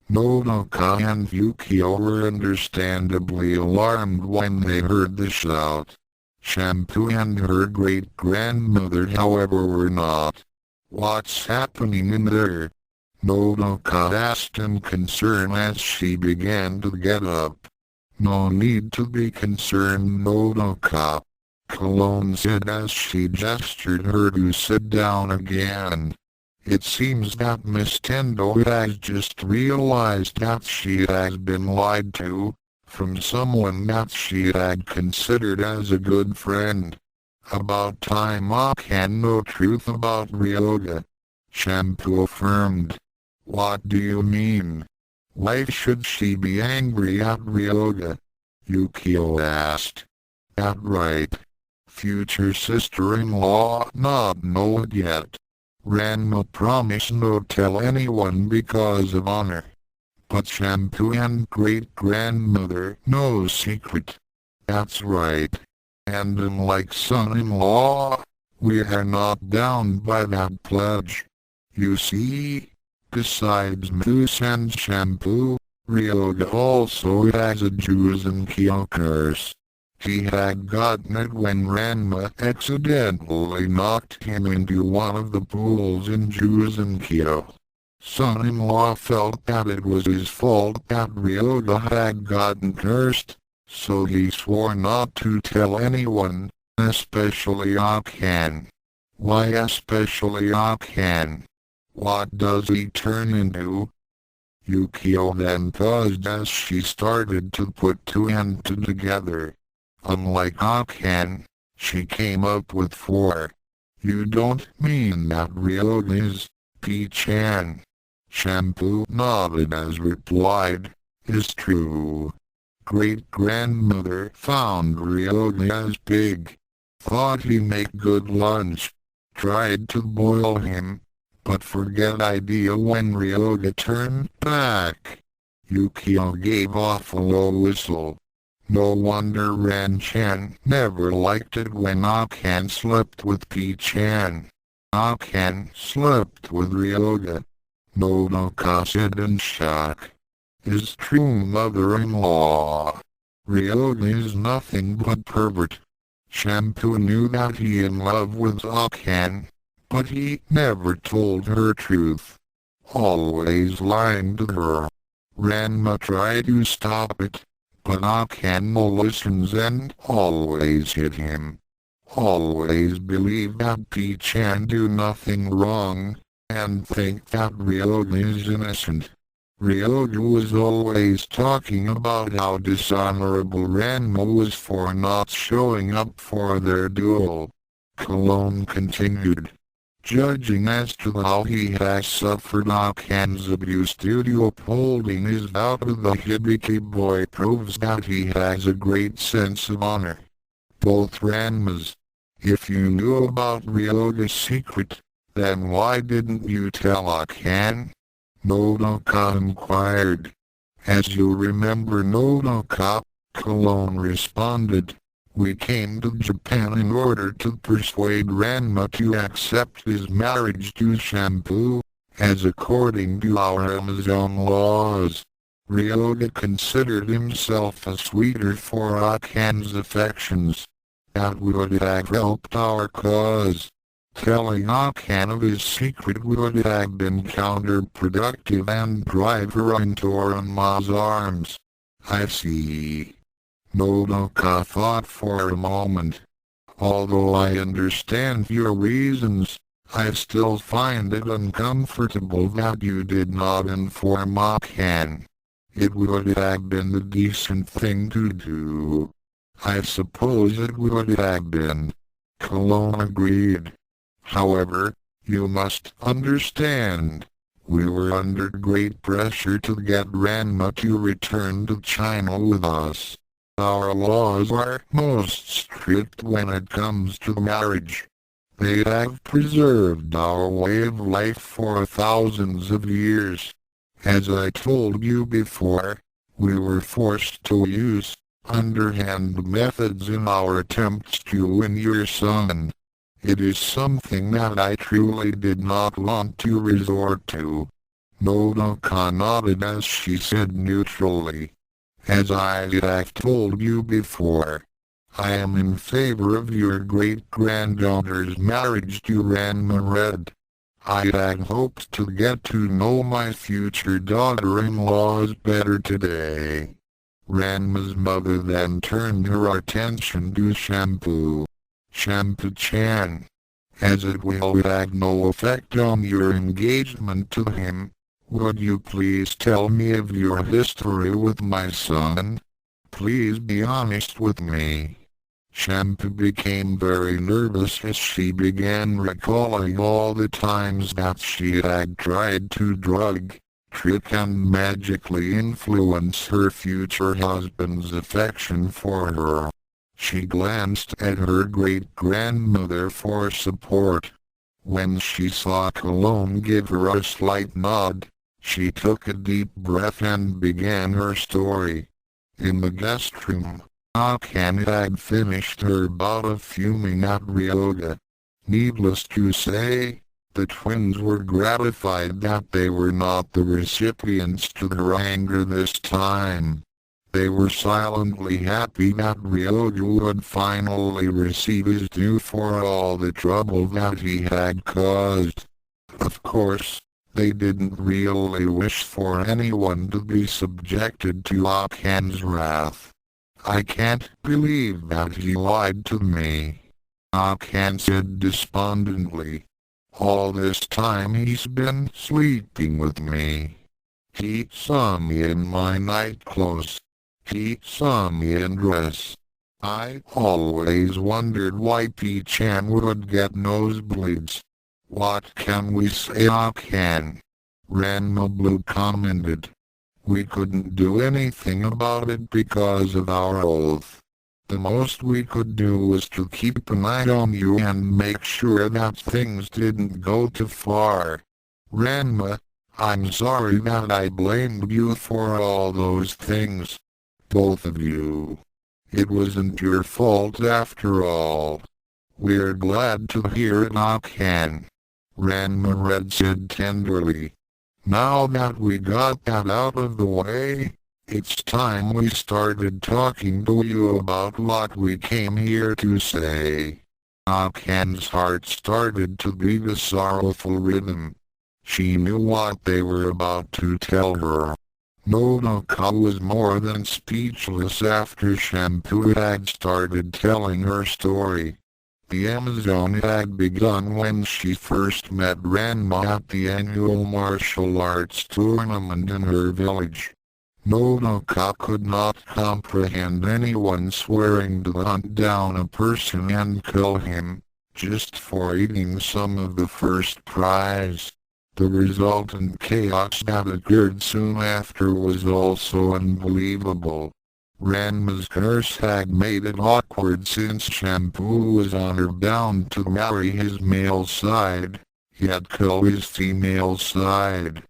Nodoka and Ukyo were understandably alarmed when they heard the shout. Shampoo and her great-grandmother, however, were not. What's happening in there? Nodoka asked in concern as she began to get up. No need to be concerned, Nodoka, Cologne said as she gestured her to sit down again. It seems that Miss Tendo has just realized that she has been lied to, from someone that she had considered as a good friend. About time Akan know truth about Ryoga. Shampoo affirmed. What do you mean? Why should she be angry at Ryoga? Ukyo asked. That right. Future sister-in-law not know it yet. Ranma promised no tell anyone because of honor. But Shampoo and great-grandmother no secret. That's right. And unlike son-in-law, we are not bound by that pledge. You see? Besides Mousse and Shampoo, Ryoga also has a Juzen-kyo curse. He had gotten it when Ranma accidentally knocked him into one of the pools in Juzen-kyo. Son-in-law felt that it was his fault that Ryoga had gotten cursed, so he swore not to tell anyone, especially Akan. Why especially Akan? What does he turn into? Ukyo then paused as she started to put 2 and 2 together. Unlike Akan, she came up with 4. You don't mean that Ryoga is P-chan? Shampoo nodded as replied, is true. great-grandmother found Ryoga as big. Thought he make good lunch. Tried to boil him, but forget idea when Ryoga turned back. Ukyo gave off a low whistle. No wonder Ran-chan never liked it when Akan slept with P-chan. Akan slept with Ryoga. Nodoka said in shock. His true mother-in-law. Ryoga is nothing but pervert. Shampoo knew that he in love with Akan, but he never told her truth. Always lying to her. Ranma tried to stop it, but Akan no listens and always hit him. Always believe that P-chan do nothing wrong, and think that Ryoga is innocent. Ryoga was always talking about how dishonorable Ranma was for not showing up for their duel. Cologne continued. Judging as to how he has suffered Akan's abuse due to upholding his vow to the Hibiki boy proves that he has a great sense of honor. Both Ranmas. If you knew about Ryoga's secret, then why didn't you tell Akan? Nodoka inquired. As you remember Nodoka, Cologne responded. We came to Japan in order to persuade Ranma to accept his marriage to Shampoo, as according to our Amazon laws. Ryoga considered himself a sweeter for Akan's affections. That would have helped our cause. Telling Akan of his secret would have been counterproductive and drive her into Ranma's arms. I see. Nodoka thought for a moment. Although I understand your reasons, I still find it uncomfortable that you did not inform Akan. It would have been the decent thing to do. I suppose it would have been. Cologne agreed. However, you must understand. We were under great pressure to get Ranma to return to China with us. Our laws are most strict when it comes to marriage. They have preserved our way of life for thousands of years. As I told you before, we were forced to use underhand methods in our attempts to win your son. It is something that I truly did not want to resort to. Nodoka nodded as she said neutrally. As I have told you before, I am in favor of your great-granddaughter's marriage to Ranma Red. I had hoped to get to know my future daughter-in-laws better today. Ranma's mother then turned her attention to Shampoo. Shampoo-chan, as it will have no effect on your engagement to him, would you please tell me of your history with my son? Please be honest with me. Shampoo became very nervous as she began recalling all the times that she had tried to drug, trick and magically influence her future husband's affection for her. She glanced at her great-grandmother for support. When she saw Cologne give her a slight nod, she took a deep breath and began her story. In the guest room, Akan had finished her bout of fuming at Ryoga. Needless to say, the twins were gratified that they were not the recipients to their anger this time. They were silently happy that Ryoga would finally receive his due for all the trouble that he had caused. Of course, they didn't really wish for anyone to be subjected to Akan's wrath. I can't believe that he lied to me, Akan said despondently. All this time he's been sleeping with me. He saw me in my night clothes. He saw me in dress. I always wondered why P-chan would get nosebleeds. What can we say, Akan? Ranma Blue commented. We couldn't do anything about it because of our oath. The most we could do was to keep an eye on you and make sure that things didn't go too far. Ranma, I'm sorry that I blamed you for all those things. Both of you. It wasn't your fault after all. We're glad to hear it, Akan. Ranma Red said tenderly. Now that we got that out of the way, it's time we started talking to you about what we came here to say. Akan's heart started to beat a sorrowful rhythm. She knew what they were about to tell her. Nodoka was more than speechless after Shampoo had started telling her story. The Amazon had begun when she first met Ranma at the annual martial arts tournament in her village. Nodoka could not comprehend anyone swearing to hunt down a person and kill him, just for eating some of the first prize. The resultant chaos that occurred soon after was also unbelievable. Ranma's curse had made it awkward since Shampoo was honor-bound to marry his male side, yet kill his female side.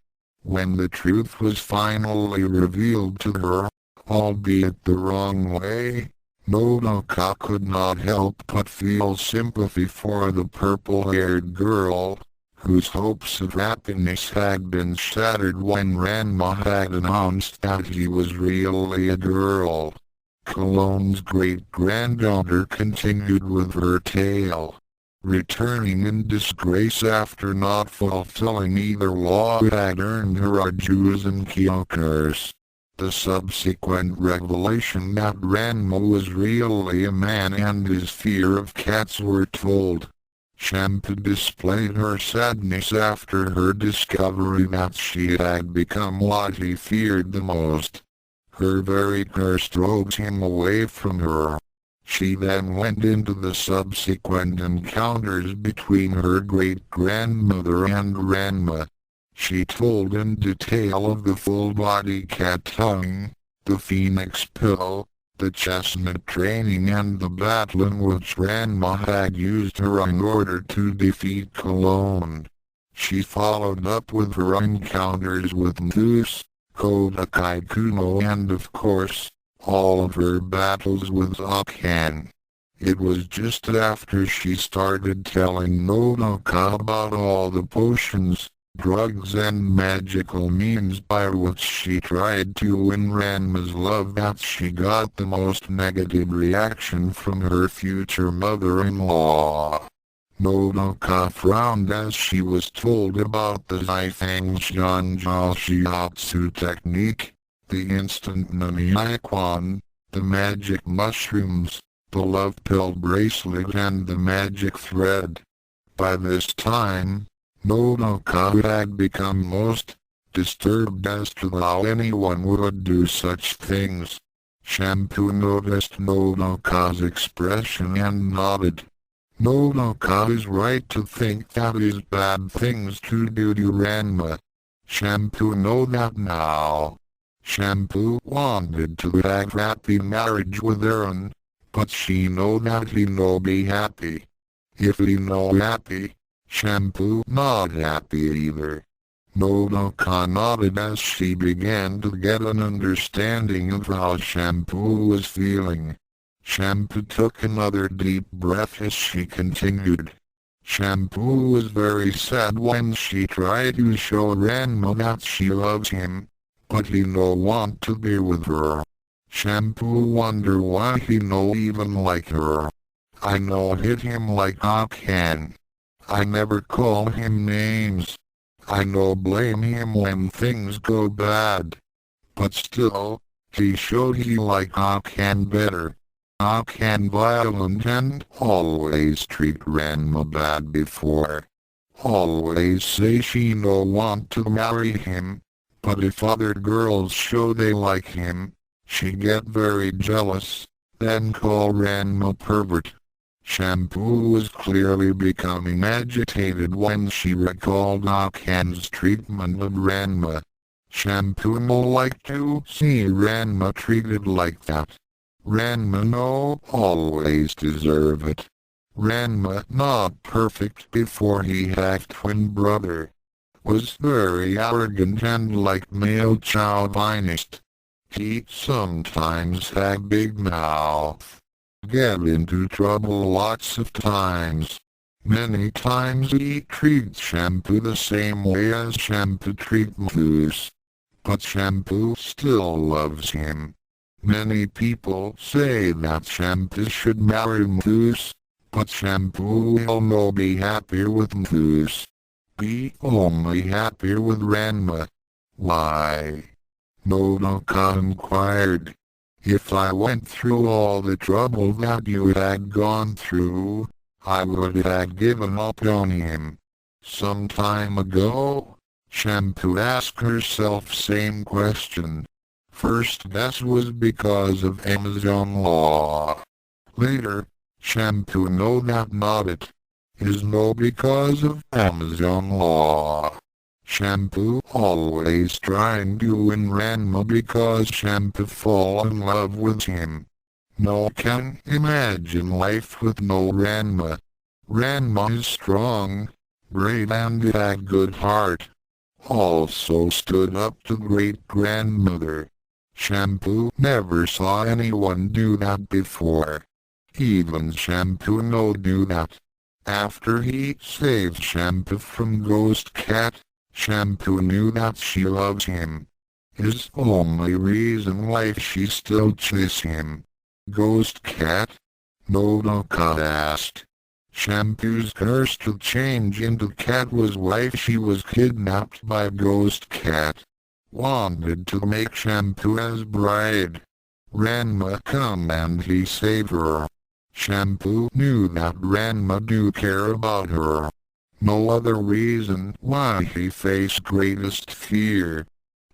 When the truth was finally revealed to her, albeit the wrong way, Nodoka could not help but feel sympathy for the purple-haired girl, whose hopes of happiness had been shattered when Ranma had announced that he was really a girl. Colone's great-granddaughter continued with her tale. Returning in disgrace after not fulfilling either law had earned her a Jews and Kyo curse. The subsequent revelation that Ranma was really a man and his fear of cats were told. Shampoo displayed her sadness after her discovery that she had become what he feared the most. Her very curse drove him away from her. She then went into the subsequent encounters between her great-grandmother and Ranma. She told in detail of the full-body cat tongue, the phoenix pill, the chestnut training and the battle in which Ranma had used her in order to defeat Colone. She followed up with her encounters with Mousse, Kodakai Kumo and of course, all of her battles with Akan. It was just after she started telling Nodoka about all the potions, drugs and magical means by which she tried to win Ranma's love that she got the most negative reaction from her future mother-in-law. Nodoka frowned as she was told about the Zaifang Xianjiao Shiatsu technique, the instant Naniaquan, the magic mushrooms, the love pill bracelet and the magic thread. By this time, Nodoka had become most disturbed as to how anyone would do such things. Shampoo noticed Nodoka's expression and nodded. Nodoka is right to think that is bad things to do to Ranma. Shampoo know that now. Shampoo wanted to have happy marriage with Aaron, but she know that he no be happy. If he no happy, Shampoo not happy either. Nodoka nodded as she began to get an understanding of how Shampoo was feeling. Shampoo took another deep breath as she continued. Shampoo was very sad when she tried to show Ranma that she loves him, but he no want to be with her. Shampoo wonder why he no even like her. I no hit him like I can. I never call him names. I no blame him when things go bad. But still, he showed he like I can better. I can violent and always treat Ranma bad before. Always say she no want to marry him, but if other girls show they like him, she get very jealous, then call Ranma pervert. Shampoo was clearly becoming agitated when she recalled Akan's treatment of Ranma. Shampoo no like to see Ranma treated like that. Ranma no always deserve it. Ranma not perfect before he had twin brother. Was very arrogant and like male chauvinist. He sometimes had big mouth. Get into trouble lots of times. Many times he treats Shampoo the same way as Shampoo treat Mousse. But Shampoo still loves him. Many people say that Shampoo should marry Mousse, but Shampoo will no be happier with Mousse. Be only happier with Ranma. Why? Nodoka inquired. If I went through all the trouble that you had gone through, I would have given up on him. Some time ago, Shampoo asked herself same question. First guess was because of Amazon law. Later, Shampoo know that not it. Is no because of Amazon law. Shampoo always trying to win Ranma because Shampoo fall in love with him. No can imagine life with no Ranma. Ranma is strong, brave and had good heart. Also stood up to great-grandmother. Shampoo never saw anyone do that before. Even Shampoo no do that. After he saved Shampoo from Ghost Cat, Shampoo knew that she loves him. His only reason why she still chase him. Ghost Cat? Nodoka asked. Shampoo's curse to change into cat was why she was kidnapped by Ghost Cat. Wanted to make Shampoo as bride. Ranma come and he saved her. Shampoo knew that Ranma do care about her. No other reason why he faced greatest fear.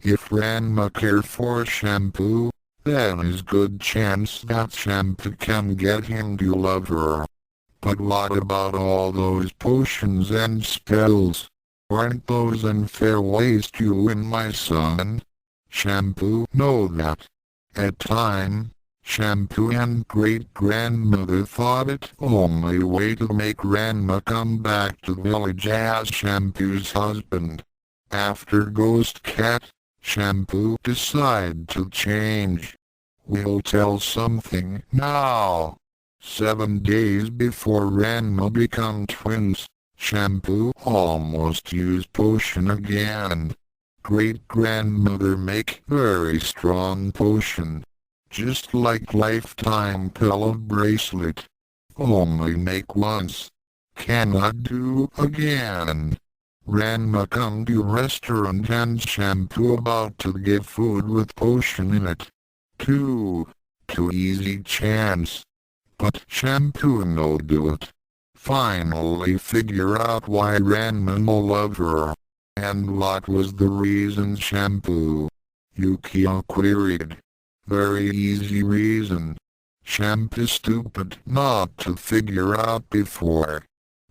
If Ranma care for Shampoo, then is good chance that Shampoo can get him to love her. But what about all those potions and spells? Aren't those unfair ways to win, my son? Shampoo know that. At time, Shampoo and great-grandmother thought it only way to make Ranma come back to village as Shampoo's husband. After Ghost Cat, Shampoo decide to change. We'll tell something now. 7 days before Ranma become twins, Shampoo almost used potion again. Great-grandmother make very strong potion. Just like lifetime pillow bracelet. Only make once. Cannot do again. Ranma come to restaurant and Shampoo about to give food with potion in it. Too easy chance. But Shampoo no do it. Finally figure out why Ranma no love her. And what was the reason, Shampoo? Ukyo queried. Very easy reason. Shampoo stupid not to figure out before.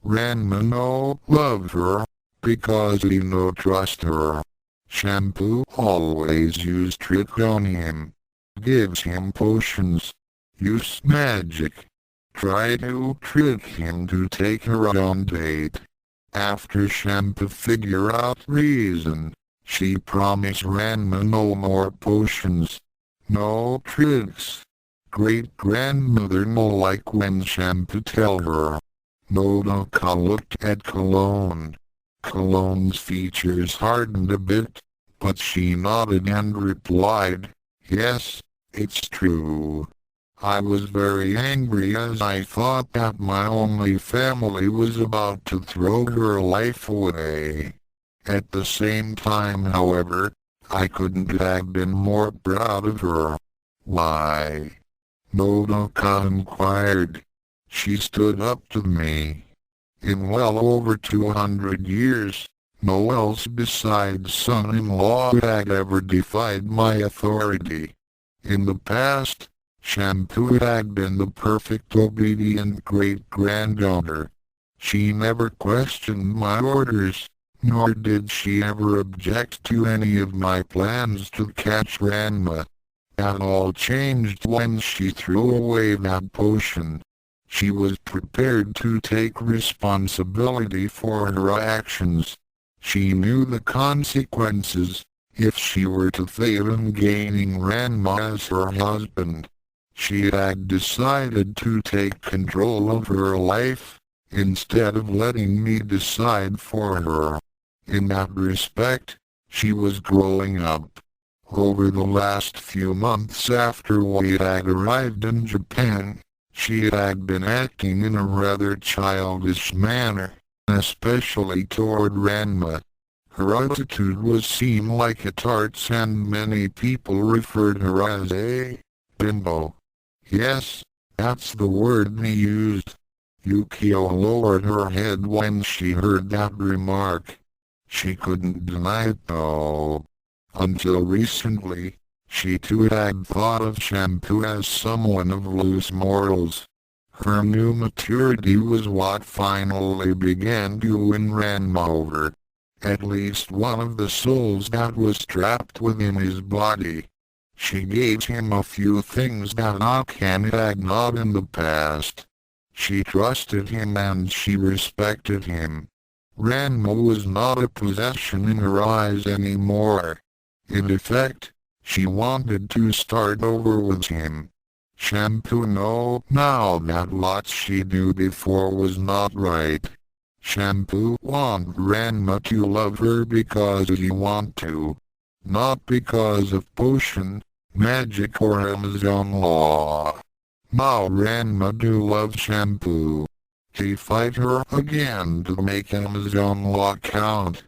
Ranma no love her, because he no trust her. Shampoo always use trick on him. Gives him potions. Use magic. Try to trick him to take her on date. After Shampoo figure out reason, she promise Ranma no more potions. No tricks. Great-grandmother no like when Shampoo tell her. Nodoka looked at Cologne. Cologne's features hardened a bit, but she nodded and replied, yes, it's true. I was very angry as I thought that my only family was about to throw her life away. At the same time, however, I couldn't have been more proud of her. Why? Nodoka inquired. She stood up to me. In well over 200 years, no else besides son-in-law had ever defied my authority. In the past, Shampoo had been the perfect obedient great-granddaughter. She never questioned my orders, nor did she ever object to any of my plans to catch Ranma. That all changed when she threw away that potion. She was prepared to take responsibility for her actions. She knew the consequences if she were to fail in gaining Ranma as her husband. She had decided to take control of her life, instead of letting me decide for her. In that respect, she was growing up. Over the last few months after we had arrived in Japan, she had been acting in a rather childish manner, especially toward Ranma. Her attitude was seem like a tarts, and many people referred her as a bimbo. Yes, that's the word they used. Ukyo lowered her head when she heard that remark. She couldn't deny it though. Until recently, she too had thought of Shampoo as someone of loose morals. Her new maturity was what finally began to win Ranma over. At least one of the souls that was trapped within his body. She gave him a few things that Akane had not in the past. She trusted him and she respected him. Ranma was not a possession in her eyes anymore. In effect, she wanted to start over with him. Shampoo no, now that what she knew before was not right. Shampoo want Ranma to love her because he want to. Not because of potion, magic or Amazon law. Now Ranma do love Shampoo. He fight her again to make Amazon law count.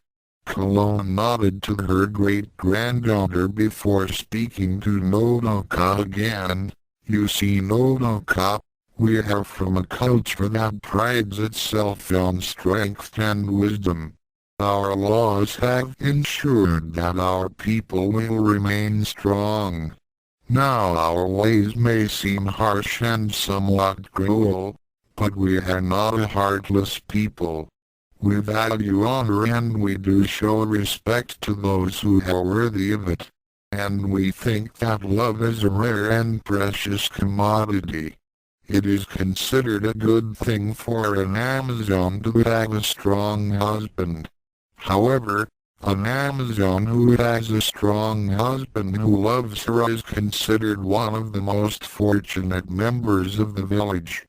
Cologne nodded to her great-granddaughter before speaking to Nodoka again. You see, Nodoka, we are from a culture that prides itself on strength and wisdom. Our laws have ensured that our people will remain strong. Now our ways may seem harsh and somewhat cruel, but we are not a heartless people. We value honor and we do show respect to those who are worthy of it. And we think that love is a rare and precious commodity. It is considered a good thing for an Amazon to have a strong husband. However, an Amazon who has a strong husband who loves her is considered one of the most fortunate members of the village.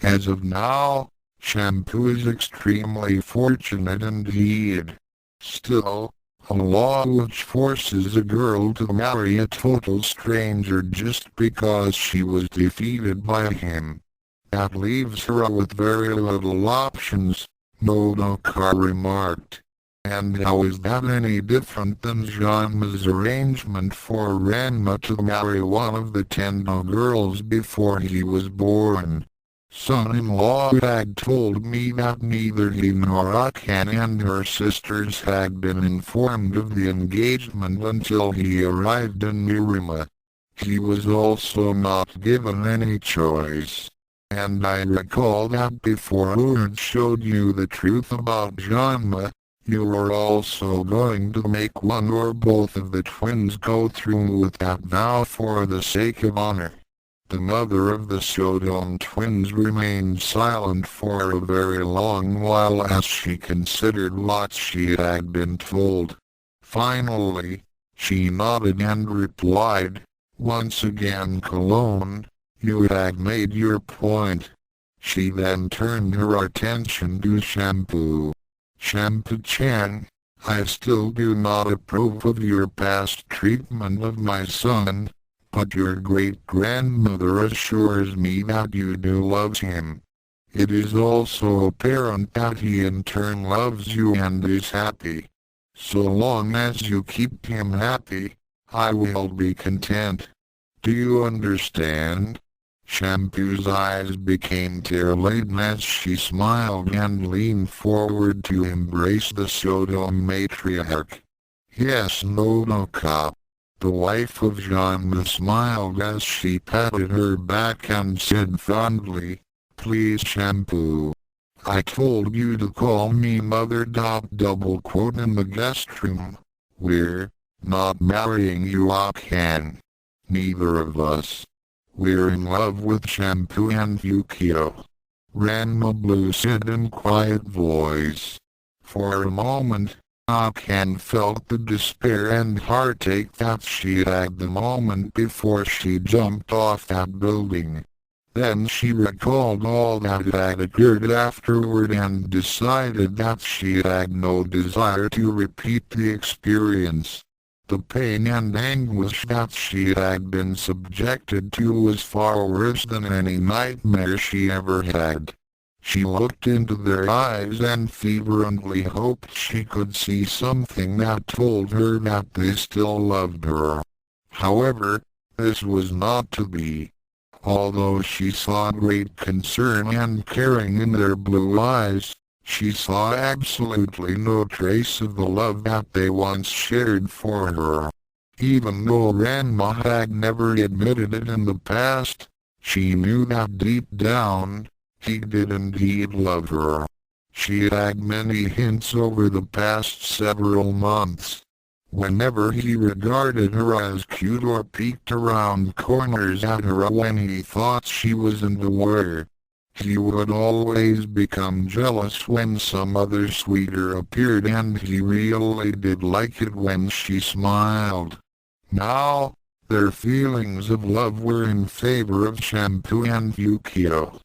As of now, Shampoo is extremely fortunate indeed. Still, a law which forces a girl to marry a total stranger just because she was defeated by him. That leaves her with very little options, Nodoka remarked. And how is that any different than Janma's arrangement for Ranma to marry one of the Tendo girls before he was born? Son-in-law had told me that neither he nor Akane and her sisters had been informed of the engagement until he arrived in Mirima. He was also not given any choice. And I recall that before Urd showed you the truth about Janma, you were also going to make one or both of the twins go through with that vow for the sake of honor. The mother of the Saotome twins remained silent for a very long while as she considered what she had been told. Finally, she nodded and replied, "Once again, Cologne, you have made your point." She then turned her attention to Shampoo. "Shampoo-chan, I still do not approve of your past treatment of my son. But your great-grandmother assures me that you do love him. It is also apparent that he in turn loves you and is happy. So long as you keep him happy, I will be content. Do you understand?" Shampoo's eyes became tear-laden as she smiled and leaned forward to embrace the Saotome matriarch. "Yes, Nodoka." The wife of Janma smiled as she patted her back and said fondly, "Please, Shampoo. I told you to call me mother. Double quote in the guest room. We're not marrying you, Akan. Neither of us. We're in love with Shampoo and Ukyo. Ranma Blue said in quiet voice. For a moment, Akan felt the despair and heartache that she had the moment before she jumped off that building. Then she recalled all that had occurred afterward and decided that she had no desire to repeat the experience. The pain and anguish that she had been subjected to was far worse than any nightmare she ever had. She looked into their eyes and fervently hoped she could see something that told her that they still loved her. However, this was not to be. Although she saw great concern and caring in their blue eyes, she saw absolutely no trace of the love that they once shared for her. Even though Ranma had never admitted it in the past, she knew that deep down, he did indeed love her. She had many hints over the past several months. Whenever he regarded her as cute or peeked around corners at her when he thought she wasn't aware, he would always become jealous when some other sweeter appeared, and he really did like it when she smiled. Now, their feelings of love were in favor of Shampoo and Ukyo.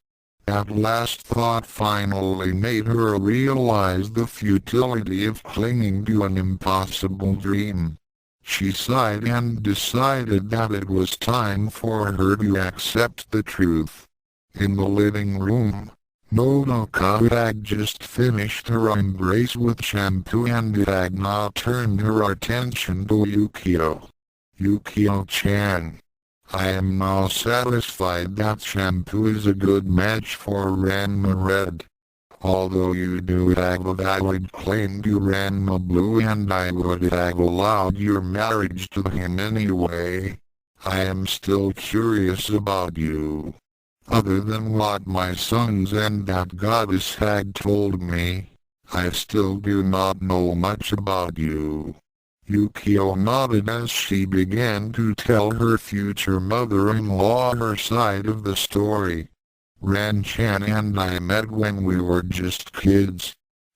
That last thought finally made her realize the futility of clinging to an impossible dream. She sighed and decided that it was time for her to accept the truth. In the living room, Nodoka had just finished her embrace with Shampoo and had now turned her attention to Ukyo. Ukyo-chan. I am now satisfied that Shampoo is a good match for Ranma Red. Although you do have a valid claim to Ranma Blue and I would have allowed your marriage to him anyway, I am still curious about you. Other than what my sons and that goddess had told me, I still do not know much about you. Ukyo nodded as she began to tell her future mother-in-law her side of the story. Ran-chan and I met when we were just kids.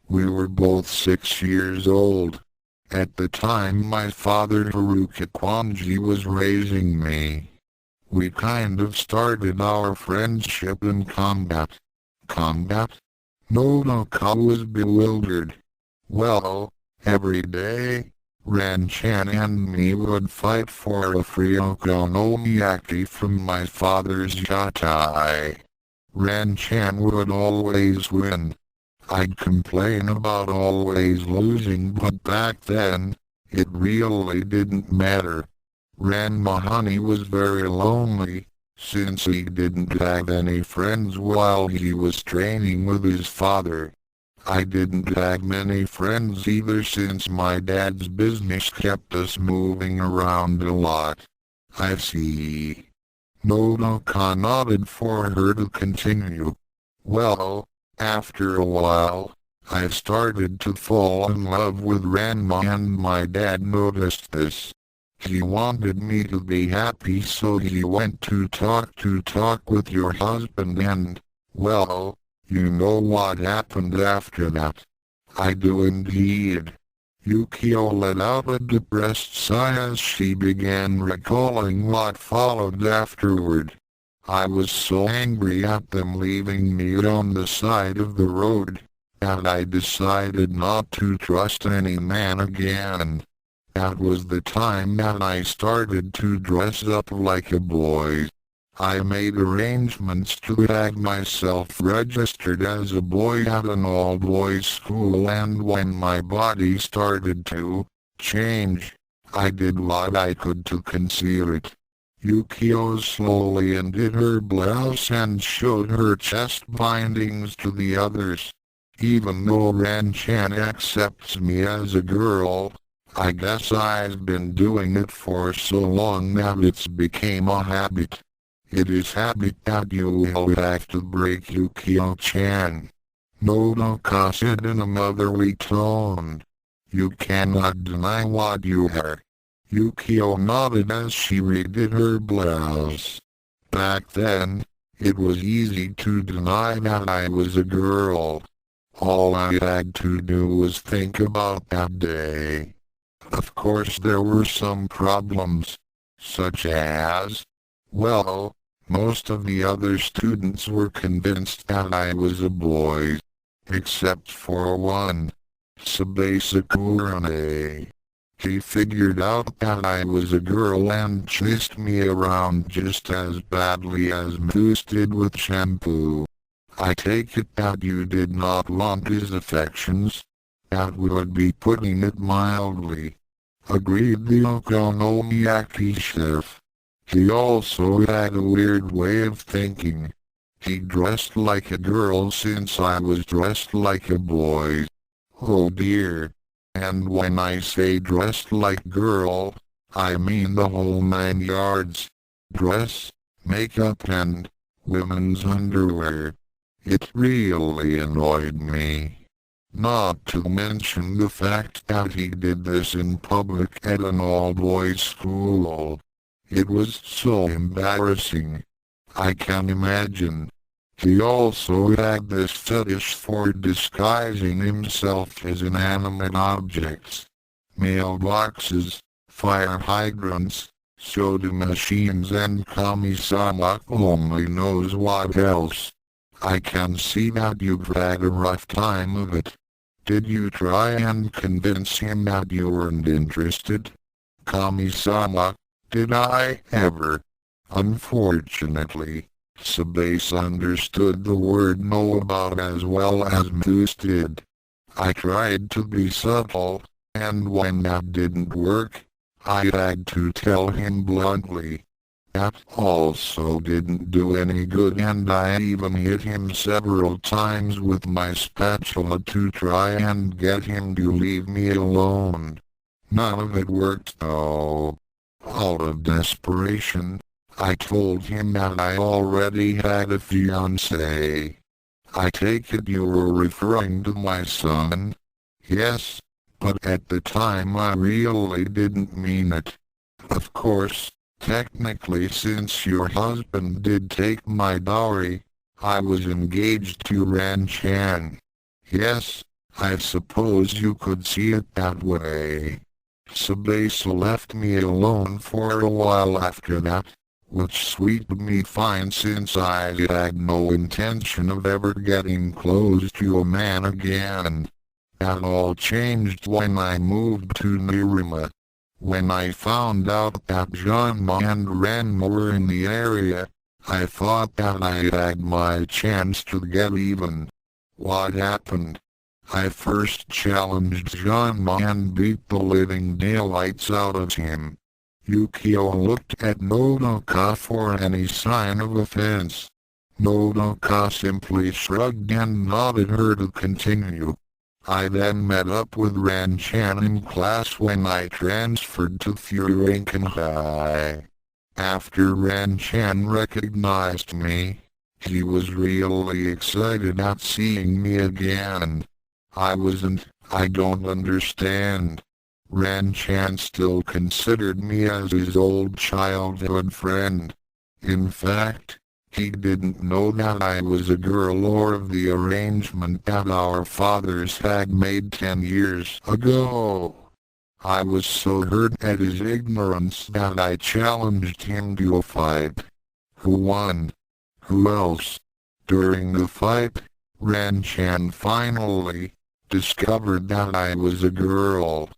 We were both 6 years old. At the time my father Haruka Kwanji was raising me. We kind of started our friendship in combat. Combat? Nodoka was bewildered. Well, every day, Ran-chan and me would fight for a free okonomiyaki from my father's yatai. Ran-chan would always win. I'd complain about always losing, but back then, it really didn't matter. Ranma was very lonely, since he didn't have any friends while he was training with his father. I didn't have many friends either since my dad's business kept us moving around a lot. I see. Nodoka nodded for her to continue. Well, after a while, I started to fall in love with Ranma and my dad noticed this. He wanted me to be happy, so he went to talk with your husband and, well, you know what happened after that. I do indeed. Ukyo let out a depressed sigh as she began recalling what followed afterward. I was so angry at them leaving me on the side of the road, that I decided not to trust any man again. That was the time that I started to dress up like a boy. I made arrangements to have myself registered as a boy at an all-boys school, and when my body started to change, I did what I could to conceal it. Ukyo slowly undid her blouse and showed her chest bindings to the others. Even though Ran-chan accepts me as a girl, I guess I've been doing it for so long that it's became a habit. It is habit that you will have to break, Ukyo-chan. Nodoka said in a motherly tone. You cannot deny what you are. Ukyo nodded as she redid her blouse. Back then, it was easy to deny that I was a girl. All I had to do was think about that day. Of course there were some problems, such as, well, most of the other students were convinced that I was a boy, except for one, Sakurane. He figured out that I was a girl and chased me around just as badly as Mousse did with Shampoo. I take it that you did not want his affections? That would be putting it mildly. Agreed the Okonomiyaki chef. He also had a weird way of thinking. He dressed like a girl since I was dressed like a boy. Oh dear. And when I say dressed like girl, I mean the whole 9 yards. Dress, makeup and women's underwear. It really annoyed me. Not to mention the fact that he did this in public at an all-boys school. It was so embarrassing. I can imagine. He also had this fetish for disguising himself as inanimate objects. Mailboxes, fire hydrants, soda machines and Kami-sama only knows what else. I can see that you've had a rough time of it. Did you try and convince him that you weren't interested? Kami-sama, did I ever? Unfortunately, Sabase understood the word no about as well as Mousse did. I tried to be subtle, and when that didn't work, I had to tell him bluntly. That also didn't do any good and I even hit him several times with my spatula to try and get him to leave me alone. None of it worked though. Out of desperation, I told him that I already had a fiancé. I take it you were referring to my son? Yes, but at the time I really didn't mean it. Of course, technically since your husband did take my dowry, I was engaged to Ran-chan. Yes, I suppose you could see it that way. Sabase left me alone for a while after that, which suited me fine since I had no intention of ever getting close to a man again. That all changed when I moved to Nirima. When I found out that Ranma and Ranma were in the area, I thought that I had my chance to get even. What happened? I first challenged Ranma and beat the living daylights out of him. Ukyo looked at Nodoka for any sign of offense. Nodoka simply shrugged and nodded her to continue. I then met up with Ran-chan in class when I transferred to Furinkan High. After Ran-chan recognized me, he was really excited at seeing me again. I don't understand. Ran-chan still considered me as his old childhood friend. In fact, he didn't know that I was a girl or of the arrangement that our fathers had made 10 years ago. I was so hurt at his ignorance that I challenged him to a fight. Who won? Who else? During the fight, Ran-chan finally discovered that I was a girl.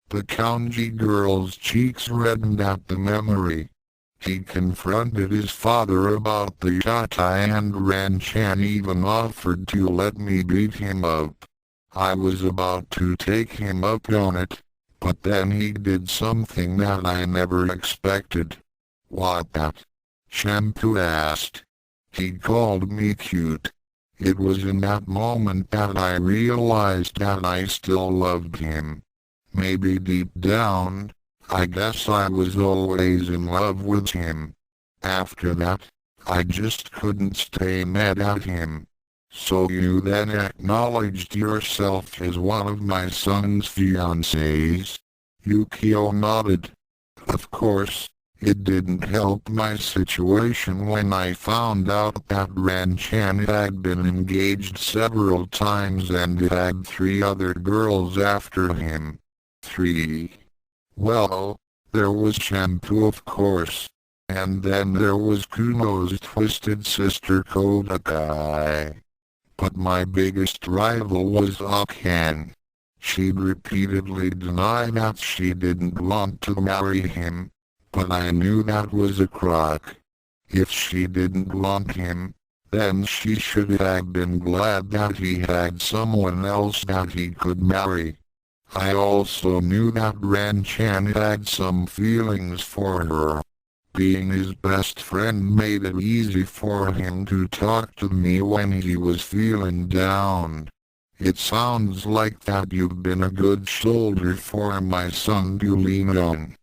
The kanji girl's cheeks reddened at the memory. He confronted his father about the yatai and Ran-chan even offered to let me beat him up. I was about to take him up on it, but then he did something that I never expected. What that? Shampoo asked. He called me cute. It was in that moment that I realized that I still loved him. Maybe deep down, I guess I was always in love with him. After that, I just couldn't stay mad at him. So you then acknowledged yourself as one of my son's fiancés? Ukyo nodded. Of course, it didn't help my situation when I found out that Ran-chan had been engaged several times and had 3 other girls after him. 3. Well, there was Shampoo of course. And then there was Kuno's twisted sister Kodakai. But my biggest rival was Akan. She'd repeatedly denied that she didn't want to marry him, but I knew that was a crock. If she didn't want him, then she should have been glad that he had someone else that he could marry. I also knew that Ran-chan had some feelings for her. Being his best friend made it easy for him to talk to me when he was feeling down. It sounds like that you've been a good shoulder for my son to lean on.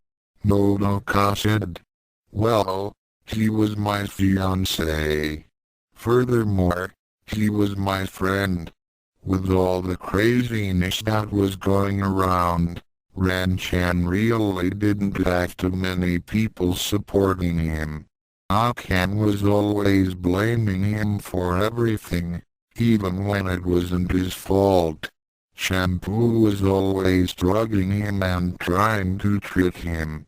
Nodoka said. Well, he was my fiancé. Furthermore, he was my friend. With all the craziness that was going around, Ran-chan really didn't have too many people supporting him. Akan was always blaming him for everything, even when it wasn't his fault. Shampoo was always drugging him and trying to trick him.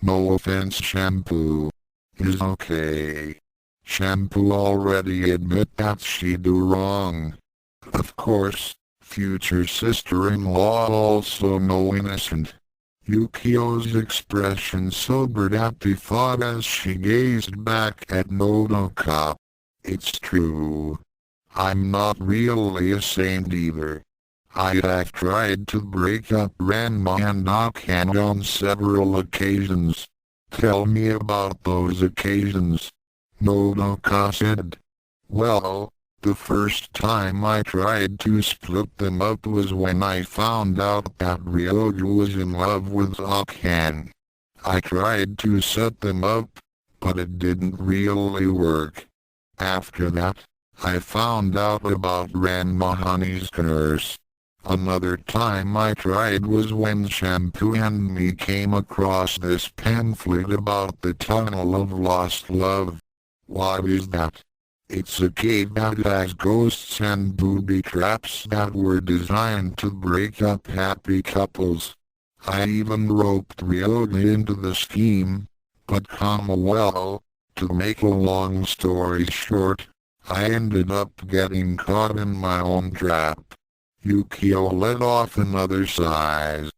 No offense, Shampoo. Is okay. Shampoo already admit that she do wrong. Of course, future sister-in-law also no innocent. Ukyo's expression sobered at the thought as she gazed back at Nodoka. It's true. I'm not really a saint either. I have tried to break up Ranma and Akan on several occasions. Tell me about those occasions. Nodoka said. Well, the first time I tried to split them up was when I found out that Ryoga was in love with Akan. I tried to set them up, but it didn't really work. After that, I found out about Ranma Honey's curse. Another time I tried was when Shampoo and me came across this pamphlet about the Tunnel of Lost Love. What is that? It's a cave that has ghosts and booby traps that were designed to break up happy couples. I even roped Ryoga into the scheme, but well, to make a long story short, I ended up getting caught in my own trap. Ukyo let off another sigh.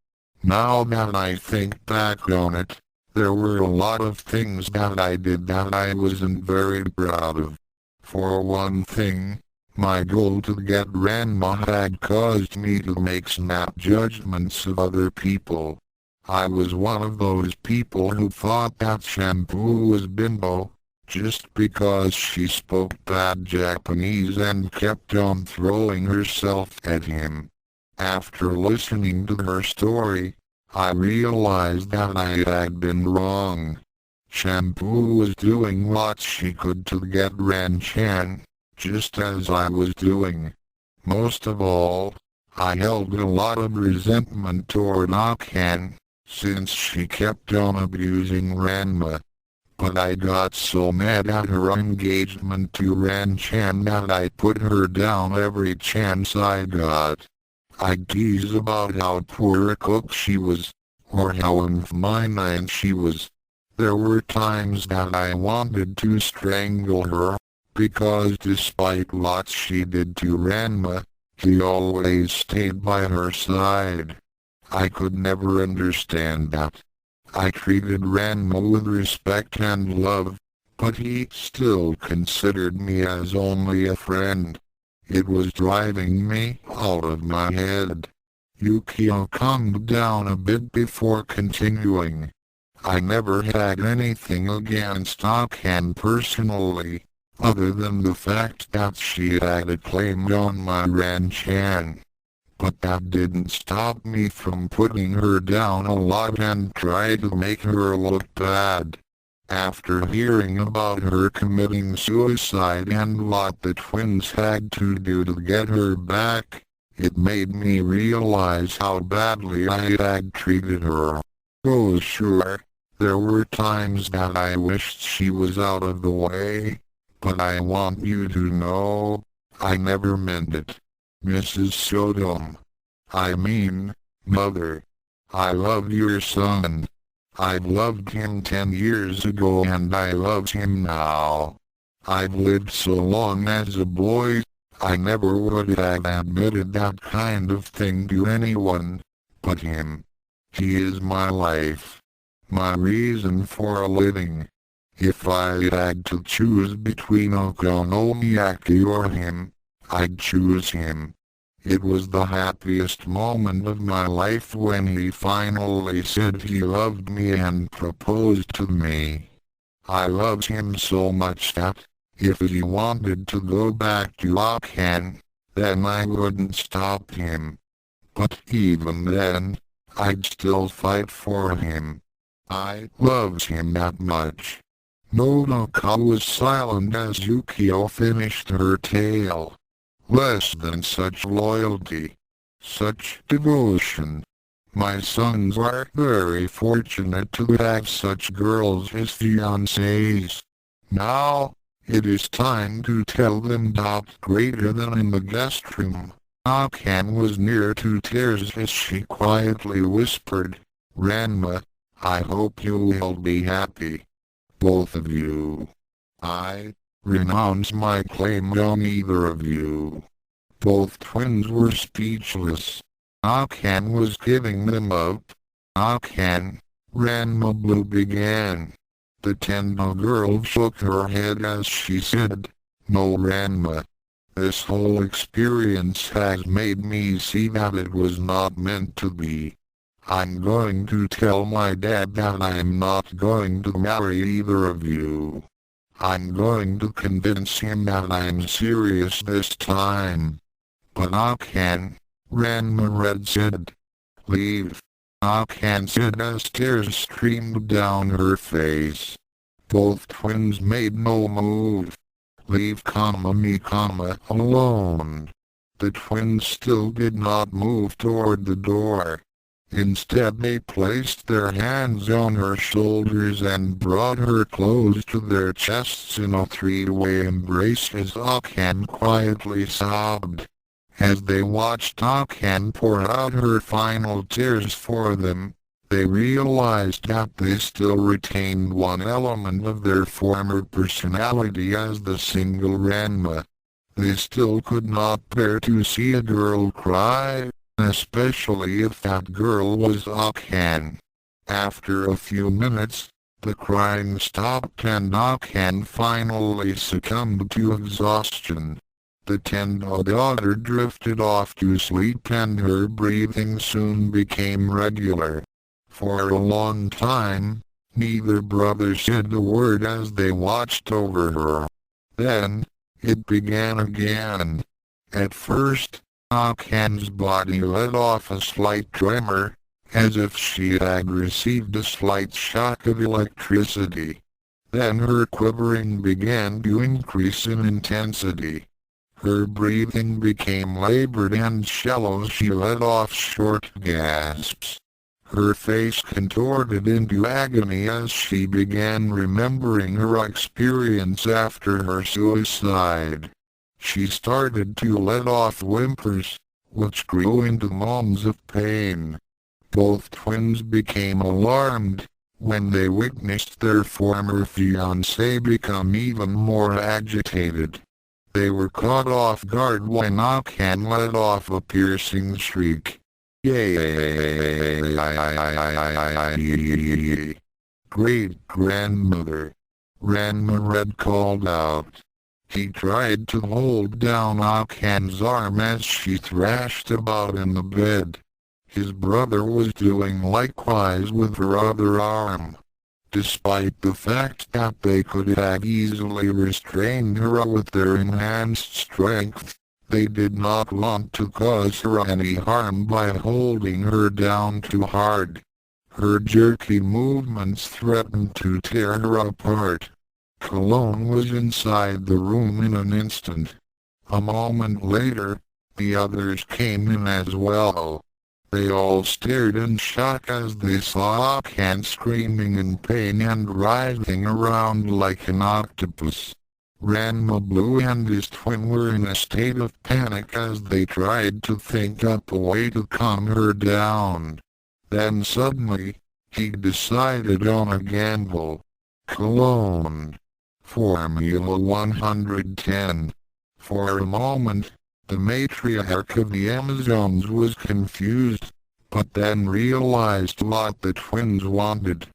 Now that I think back on it, there were a lot of things that I did that I wasn't very proud of. For one thing, my goal to get Ranma had caused me to make snap judgments of other people. I was one of those people who thought that Shampoo was bimbo, just because she spoke bad Japanese and kept on throwing herself at him. After listening to her story, I realized that I had been wrong. Shampoo was doing what she could to get Ran-chan, just as I was doing. Most of all, I held a lot of resentment toward Akan, since she kept on abusing Ranma. But I got so mad at her engagement to Ran-chan that I put her down every chance I got. I'd tease about how poor a cook she was, or how unfeminine she was. There were times that I wanted to strangle her, because despite what she did to Ranma, he always stayed by her side. I could never understand that. I treated Ranma with respect and love, but he still considered me as only a friend. It was driving me out of my head. Ukyo calmed down a bit before continuing. I never had anything against Akan personally, other than the fact that she had a claim on my Ran-chan. But that didn't stop me from putting her down a lot and try to make her look bad. After hearing about her committing suicide and what the twins had to do to get her back, it made me realize how badly I had treated her. Oh sure, there were times that I wished she was out of the way, but I want you to know, I never meant it. Mrs. Saotome. I mean, Mother. I love your son. I've loved him 10 years ago and I love him now. I've lived so long as a boy, I never would have admitted that kind of thing to anyone but him. He is my life, my reason for living. If I had to choose between Okonomiyaki or him, I'd choose him. It was the happiest moment of my life when he finally said he loved me and proposed to me. I loved him so much that, if he wanted to go back to Akan, then I wouldn't stop him. But even then, I'd still fight for him. I loved him that much. Nodoka was silent as Ukyo finished her tale. Less than such loyalty, such devotion. My sons are very fortunate to have such girls as fiancées. Now, it is time to tell them that greater than in the guest room. Akan was near to tears as she quietly whispered, Ranma, I hope you will be happy. Both of you. I renounce my claim on either of you. Both twins were speechless. Akan was giving them up. Akan, Ranma Blue began. The Tendo girl shook her head as she said, No Ranma. This whole experience has made me see that it was not meant to be. I'm going to tell my dad that I'm not going to marry either of you. I'm going to convince him that I'm serious this time. But Akan, Ranma Red said. Leave. Akan said as tears streamed down her face. Both twins made no move. Leave me, alone. The twins still did not move toward the door. Instead they placed their hands on her shoulders and brought her close to their chests in a three-way embrace as Akan quietly sobbed. As they watched Akan pour out her final tears for them, they realized that they still retained one element of their former personality as the single Ranma. They still could not bear to see a girl cry, especially if that girl was Akan. After a few minutes, the crying stopped and Akan finally succumbed to exhaustion. The Tendo daughter drifted off to sleep and her breathing soon became regular. For a long time, neither brother said a word as they watched over her. Then, it began again. At first, Akan's body let off a slight tremor, as if she had received a slight shock of electricity. Then her quivering began to increase in intensity. Her breathing became labored and shallow. She let off short gasps. Her face contorted into agony as she began remembering her experience after her suicide. She started to let off whimpers, which grew into moans of pain. Both twins became alarmed when they witnessed their former fiancé become even more agitated. They were caught off guard when Akan let off a piercing shriek. Great-grandmother, Ranma Red called out. He tried to hold down Akan's arm as she thrashed about in the bed. His brother was doing likewise with her other arm. Despite the fact that they could have easily restrained her with their enhanced strength, they did not want to cause her any harm by holding her down too hard. Her jerky movements threatened to tear her apart. Cologne was inside the room in an instant. A moment later, the others came in as well. They all stared in shock as they saw Akan screaming in pain and writhing around like an octopus. Ranma Blue and his twin were in a state of panic as they tried to think up a way to calm her down. Then suddenly, he decided on a gamble. Cologne. Formula 110. For a moment, the matriarch of the Amazons was confused, but then realized what the twins wanted.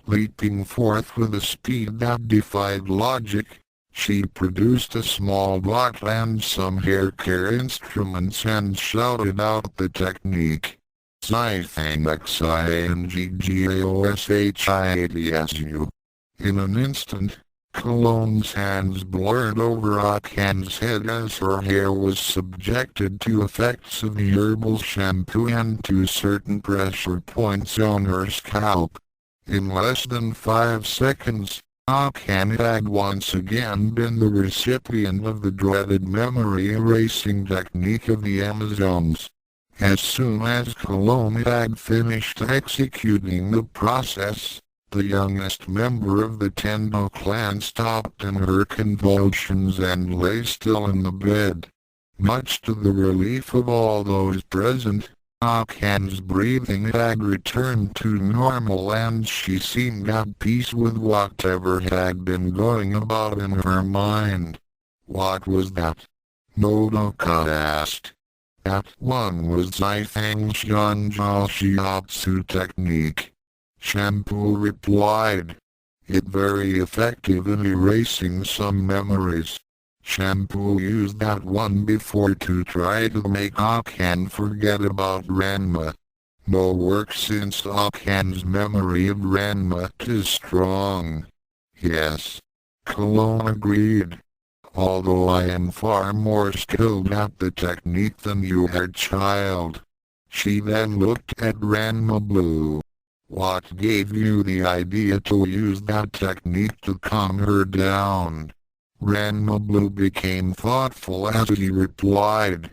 Leaping forth with a speed that defied logic, she produced a small bottle and some hair care instruments and shouted out the technique. Xingxinggaoshiatsu. In an instant, Cologne's hands blurred over Akan's head as her hair was subjected to effects of the herbal shampoo and to certain pressure points on her scalp. In less than 5 seconds, Akan had once again been the recipient of the dreaded memory erasing technique of the Amazons. As soon as Cologne had finished executing the process, the youngest member of the Tendo clan stopped in her convulsions and lay still in the bed. Much to the relief of all those present, Akan's breathing had returned to normal and she seemed at peace with whatever had been going about in her mind. What was that? Nodoka asked. That one was Xingxinggaoshiatsu technique. Shampoo replied. It very effective in erasing some memories. Shampoo used that one before to try to make Akan forget about Ranma. No work since Akan's memory of Ranma is strong. Yes. Cologne agreed. Although I am far more skilled at the technique than you are, child. She then looked at Ranma Blue. What gave you the idea to use that technique to calm her down? Ranma Blue became thoughtful as he replied.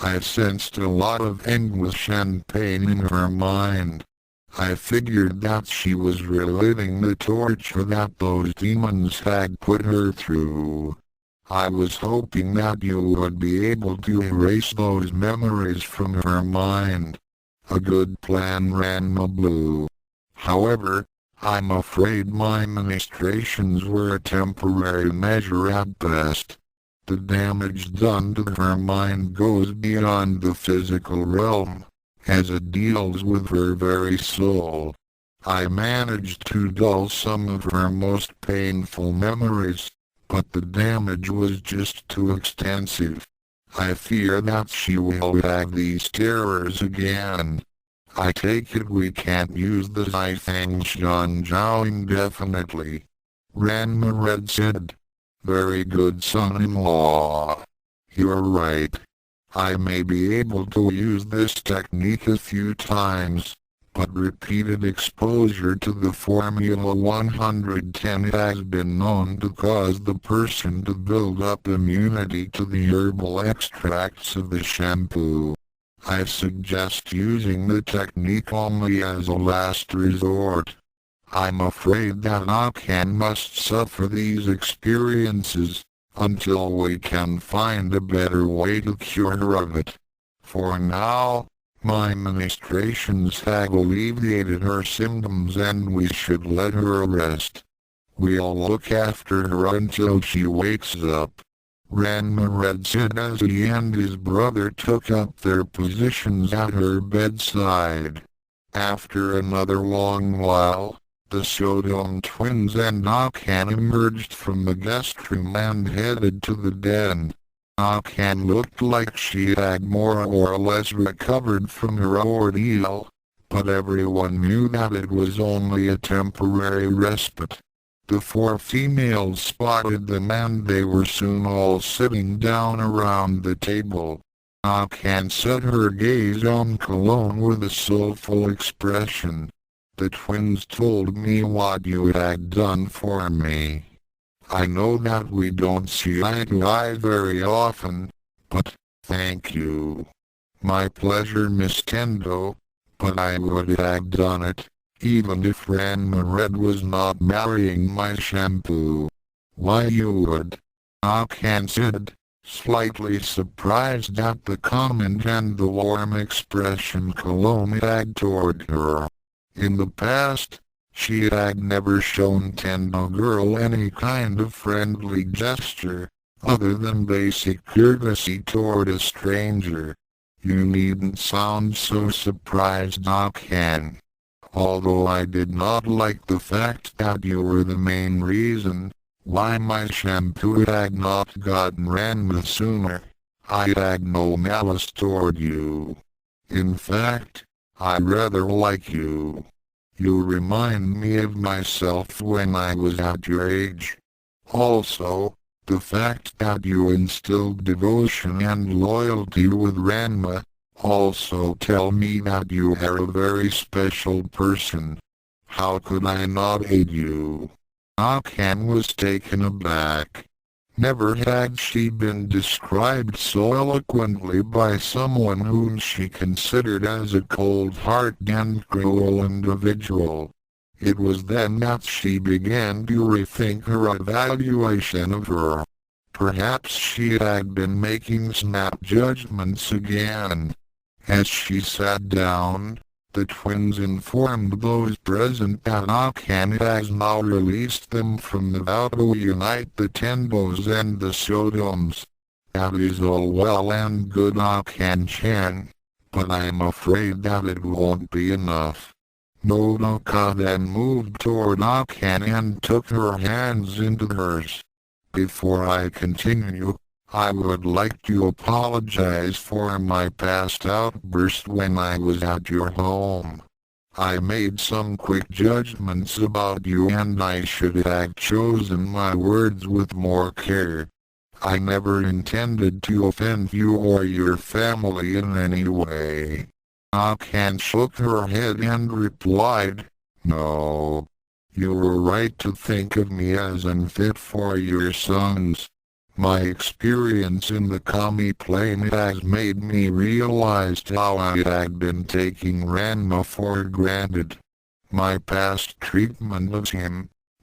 I sensed a lot of anguish and pain in her mind. I figured that she was reliving the torture that those demons had put her through. I was hoping that you would be able to erase those memories from her mind. A good plan, Ranma Blue. However, I'm afraid my ministrations were a temporary measure at best. The damage done to her mind goes beyond the physical realm, as it deals with her very soul. I managed to dull some of her most painful memories, but the damage was just too extensive. I fear that she will have these terrors again. I take it we can't use the Xingxingjiao indefinitely. Ranma Red said. Very good, son-in-law. You're right. I may be able to use this technique a few times, but repeated exposure to the Formula 110 has been known to cause the person to build up immunity to the herbal extracts of the shampoo. I suggest using the technique only as a last resort. I'm afraid that Akan must suffer these experiences, until we can find a better way to cure her of it. For now, my ministrations have alleviated her symptoms and we should let her rest. We'll look after her until she wakes up. Ranma Red said as he and his brother took up their positions at her bedside. After another long while, the Saotome twins and Akan emerged from the guest room and headed to the den. Akan looked like she had more or less recovered from her ordeal, but everyone knew that it was only a temporary respite. The 4 females spotted them and they were soon all sitting down around the table. Akan set her gaze on Cologne with a soulful expression. The twins told me what you had done for me. I know that we don't see eye to eye very often, but thank you. My pleasure, Miss Tendo, but I would have done it, even if Ranma Red was not marrying my Shampoo. Why you would? Akan said, slightly surprised at the comment and the warm expression Cologne had toward her. In the past, she had never shown Tendo Girl any kind of friendly gesture, other than basic courtesy toward a stranger. You needn't sound so surprised, Akan. Although I did not like the fact that you were the main reason why my Shampoo had not gotten Ranma sooner, I had no malice toward you. In fact, I rather like you. You remind me of myself when I was at your age. Also, the fact that you instilled devotion and loyalty with Ranma also tell me that you are a very special person. How could I not aid you? Akan was taken aback. Never had she been described so eloquently by someone whom she considered as a cold-hearted and cruel individual. It was then that she began to rethink her evaluation of her. Perhaps she had been making snap judgments again. As she sat down, the twins informed those present that Akan has now released them from the vow to reunite the Tendos and the Sotomes. That is all well and good, Akan-chan, but I'm afraid that it won't be enough. Nodoka then moved toward Akan and took her hands into hers. Before I continue, I would like to apologize for my past outburst when I was at your home. I made some quick judgments about you and I should have chosen my words with more care. I never intended to offend you or your family in any way. Akan shook her head and replied, no. You were right to think of me as unfit for your sons. My experience in the Kami plane has made me realize how I had been taking Ranma for granted. My past treatment of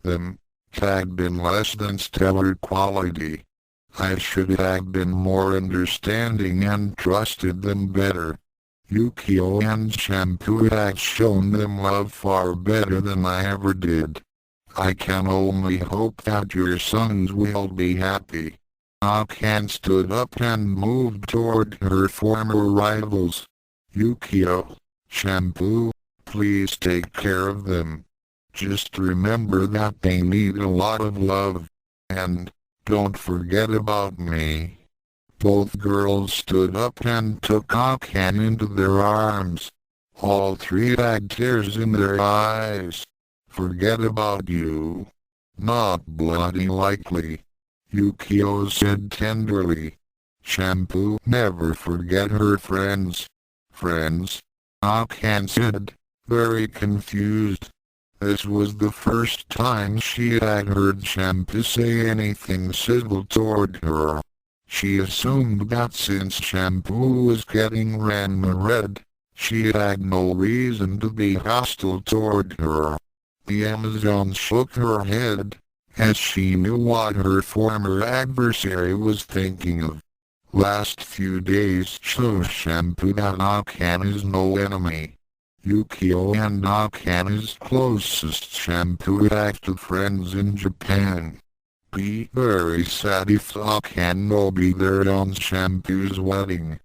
them, had been less than stellar quality. I should have been more understanding and trusted them better. Ukyo and Shampoo had shown them love far better than I ever did. I can only hope that your sons will be happy. Akan stood up and moved toward her former rivals. Ukyo, Shampoo, please take care of them. Just remember that they need a lot of love. And, don't forget about me. Both girls stood up and took Akan into their arms. All three had tears in their eyes. Forget about you. Not bloody likely. Ukyo said tenderly. Shampoo, never forget her friends. Friends? Akan said, very confused. This was the first time she had heard Shampoo say anything civil toward her. She assumed that since Shampoo was getting Ranma Red, she had no reason to be hostile toward her. The Amazon shook her head, as she knew what her former adversary was thinking of. Last few days show Shampoo that Akan is no enemy. Ukyo and Akan's closest Shampoo active friends in Japan. Be very sad if Akan no be there on Shampoo's wedding.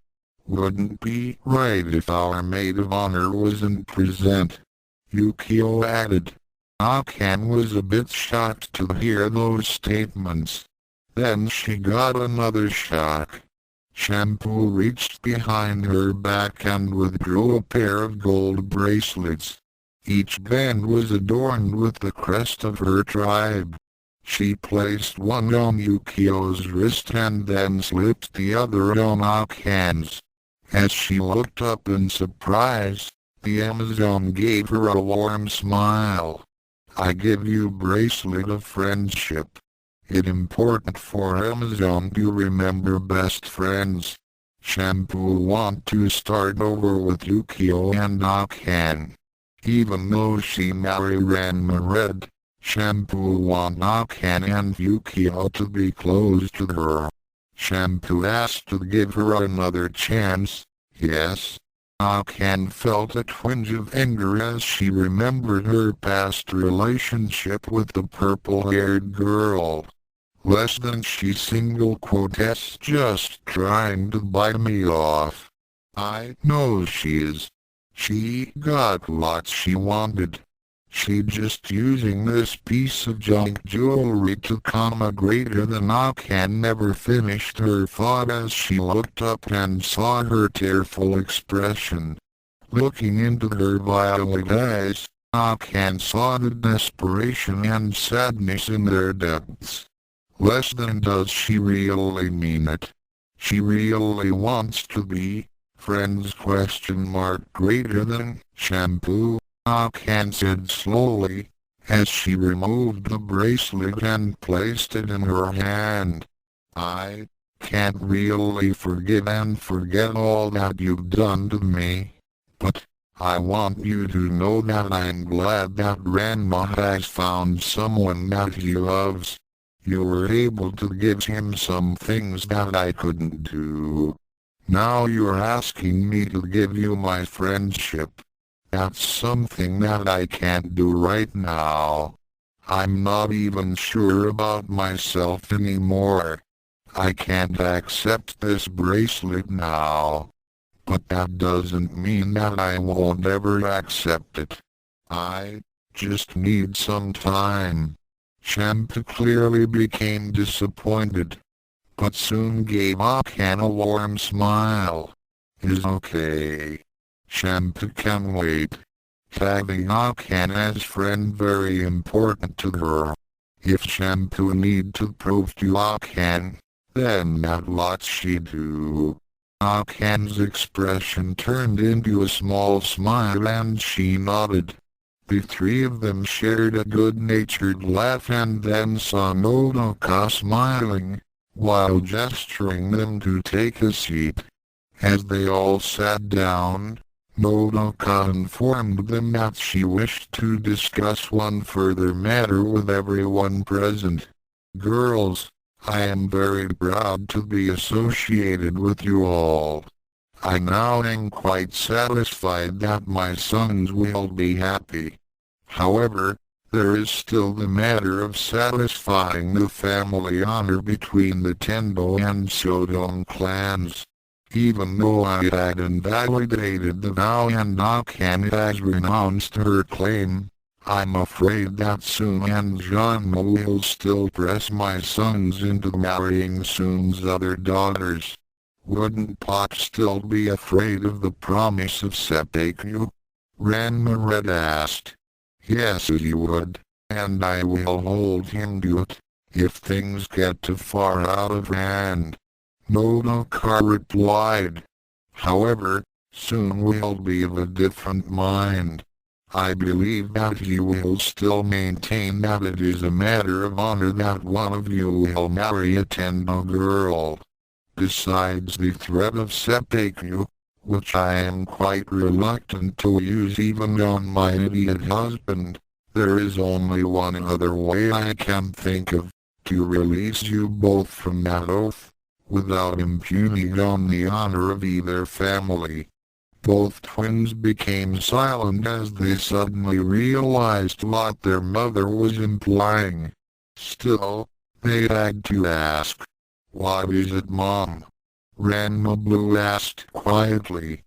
Wouldn't be right if our maid of honor wasn't present. Ukyo added. Akan was a bit shocked to hear those statements. Then she got another shock. Shampoo reached behind her back and withdrew a pair of gold bracelets. Each band was adorned with the crest of her tribe. She placed one on Ukyo's wrist and then slipped the other on Akan's. As she looked up in surprise, The Amazon gave her a warm smile. I give you bracelet of friendship. It's important for Amazon to remember best friends. Shampoo want to start over with Ukyo and Akan. Even though she married Ranma Red, Shampoo want Akan and Ukyo to be close to her. Shampoo asked to give her another chance. Yes. Akan felt a twinge of anger as she remembered her past relationship with the purple-haired girl. Less than she single quotes just trying to bite me off. I know she is. She got what she wanted. She just using this piece of junk jewelry to comma greater than Akan never finished her thought as she looked up and saw her tearful expression. Looking into her violet eyes, Akan saw the desperation and sadness in their depths. Less than does she really mean it. She really wants to be friends ? Greater than Shampoo, Akan said slowly, as she removed the bracelet and placed it in her hand. I can't really forgive and forget all that you've done to me, but I want you to know that I'm glad that Ranma has found someone that he loves. You were able to give him some things that I couldn't do. Now you're asking me to give you my friendship. That's something that I can't do right now. I'm not even sure about myself anymore. I can't accept this bracelet now. But that doesn't mean that I won't ever accept it. I just need some time. Shampoo clearly became disappointed, but soon gave Akan a warm smile. It's okay. Shampoo can wait. Having Akan as friend very important to her. If Shampoo need to prove to Akan, then that what she do. Akan's expression turned into a small smile and she nodded. The three of them shared a good-natured laugh and then saw Nodoka smiling, while gesturing them to take a seat. As they all sat down, Nodoka informed them that she wished to discuss one further matter with everyone present. Girls, I am very proud to be associated with you all. I now am quite satisfied that my sons will be happy. However, there is still the matter of satisfying the family honor between the Tendo and Saotome clans. Even though I had invalidated the vow and Akan has renounced her claim, I'm afraid that Soon and Ranma will still press my sons into marrying Soon's other daughters. Wouldn't Pop still be afraid of the promise of seppuku? Ranma Red asked. Yes, he would, and I will hold him to it, if things get too far out of hand. Nodoka replied. However, Soon will be of a different mind. I believe that he will still maintain that it is a matter of honor that one of you will marry a Tendo girl. Besides the threat of seppuku, which I am quite reluctant to use even on my idiot husband, there is only one other way I can think of, to release you both from that oath, without impugning on the honor of either family. Both twins became silent as they suddenly realized what their mother was implying. Still, they had to ask. What is it, Mom? Ranma Blue asked quietly.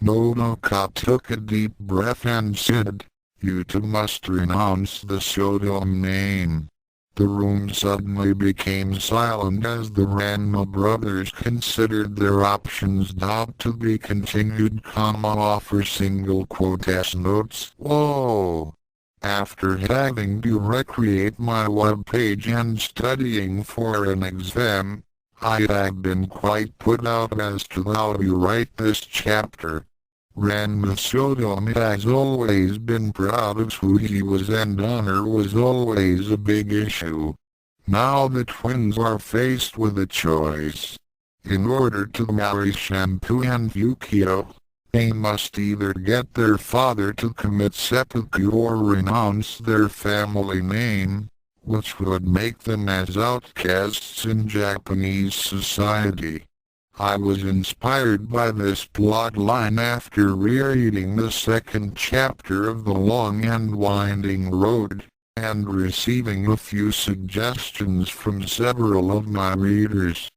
Nodoka took a deep breath and said, You two must renounce the Saotome name. The room suddenly became silent as the Ranma brothers considered their options. Not to be continued, offer single quotes notes. Whoa! After having to recreate my webpage and studying for an exam, I have been quite put out as to how to write this chapter. Ranma Saotome has always been proud of who he was, and honor was always a big issue. Now the twins are faced with a choice. In order to marry Shampoo and Ukyo, they must either get their father to commit seppuku or renounce their family name, which would make them as outcasts in Japanese society. I was inspired by this plotline after rereading the second chapter of The Long and Winding Road, and receiving a few suggestions from several of my readers.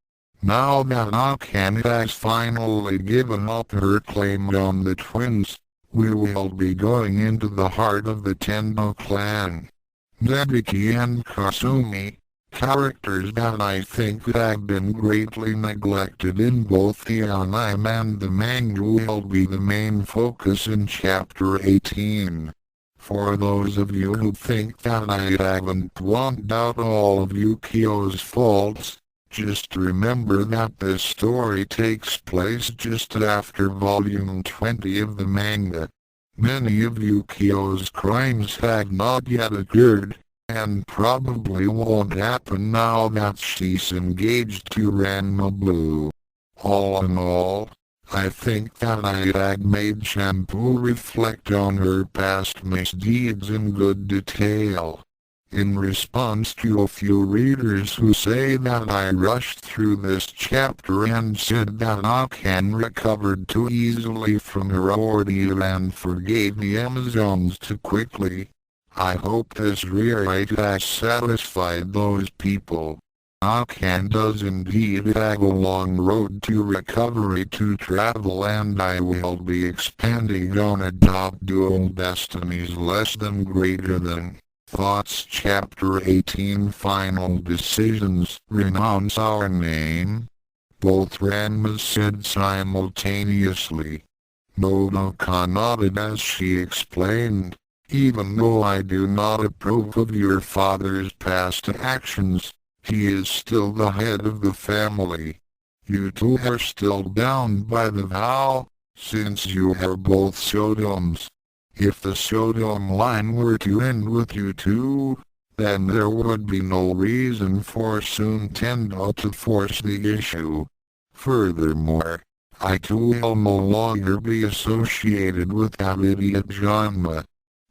Now that Akane has finally given up her claim on the twins, we will be going into the heart of the Tendo clan. Nebiki and Kasumi, characters that I think have been greatly neglected in both the anime and the manga, will be the main focus in Chapter 18. For those of you who think that I haven't pointed out all of Ukyo's faults, just remember that this story takes place just after Volume 20 of the manga. Many of Ukyo's crimes have not yet occurred, and probably won't happen now that she's engaged to Ranma Blue. All in all, I think that I had made Shampoo reflect on her past misdeeds in good detail. In response to a few readers who say that I rushed through this chapter and said that Akane recovered too easily from her ordeal and forgave the Amazons too quickly, I hope this rewrite has satisfied those people. Akane does indeed have a long road to recovery to travel, and I will be expanding on a top dual destinies less than greater than. Thoughts Chapter 18 Final Decisions. Renounce our name? Both Ranmas said simultaneously. Nodoka nodded as she explained. Even though I do not approve of your father's past actions, he is still the head of the family. You two are still bound by the vow, since you are both Saotomes. If the Saotome line were to end with you two, then there would be no reason for Tendo to force the issue. Furthermore, I too will no longer be associated with that idiot Ranma.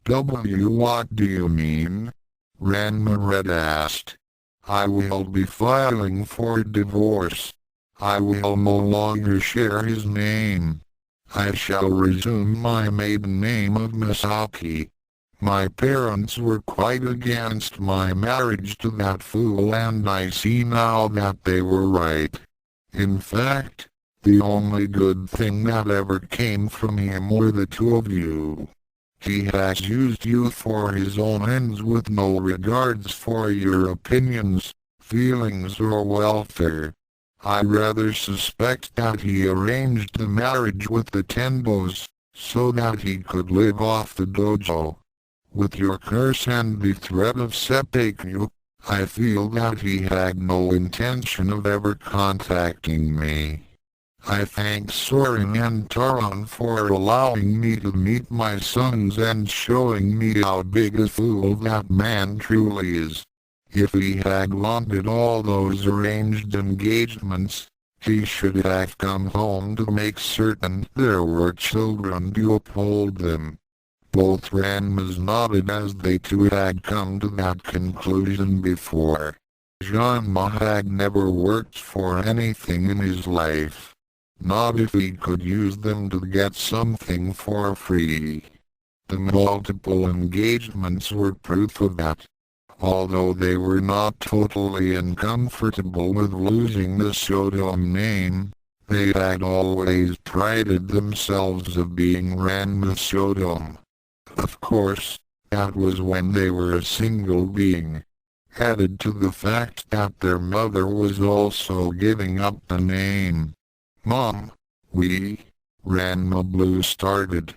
What do you mean? Ranma Red asked. I will be filing for divorce. I will no longer share his name. I shall resume my maiden name of Misaki. My parents were quite against my marriage to that fool, and I see now that they were right. In fact, the only good thing that ever came from him were the two of you. He has used you for his own ends with no regards for your opinions, feelings or welfare. I rather suspect that he arranged the marriage with the Tendos, so that he could live off the dojo. With your curse and the threat of seppuku, I feel that he had no intention of ever contacting me. I thank Soren and Taron for allowing me to meet my sons and showing me how big a fool that man truly is. If he had wanted all those arranged engagements, he should have come home to make certain there were children to uphold them. Both Ranmas nodded as they too had come to that conclusion before. Ranma had never worked for anything in his life. Not if he could use them to get something for free. The multiple engagements were proof of that. Although they were not totally uncomfortable with losing the Saotome name, they had always prided themselves of being Ranma Saotome. Of course, that was when they were a single being. Added to the fact that their mother was also giving up the name. Mom, Ranma Blue started.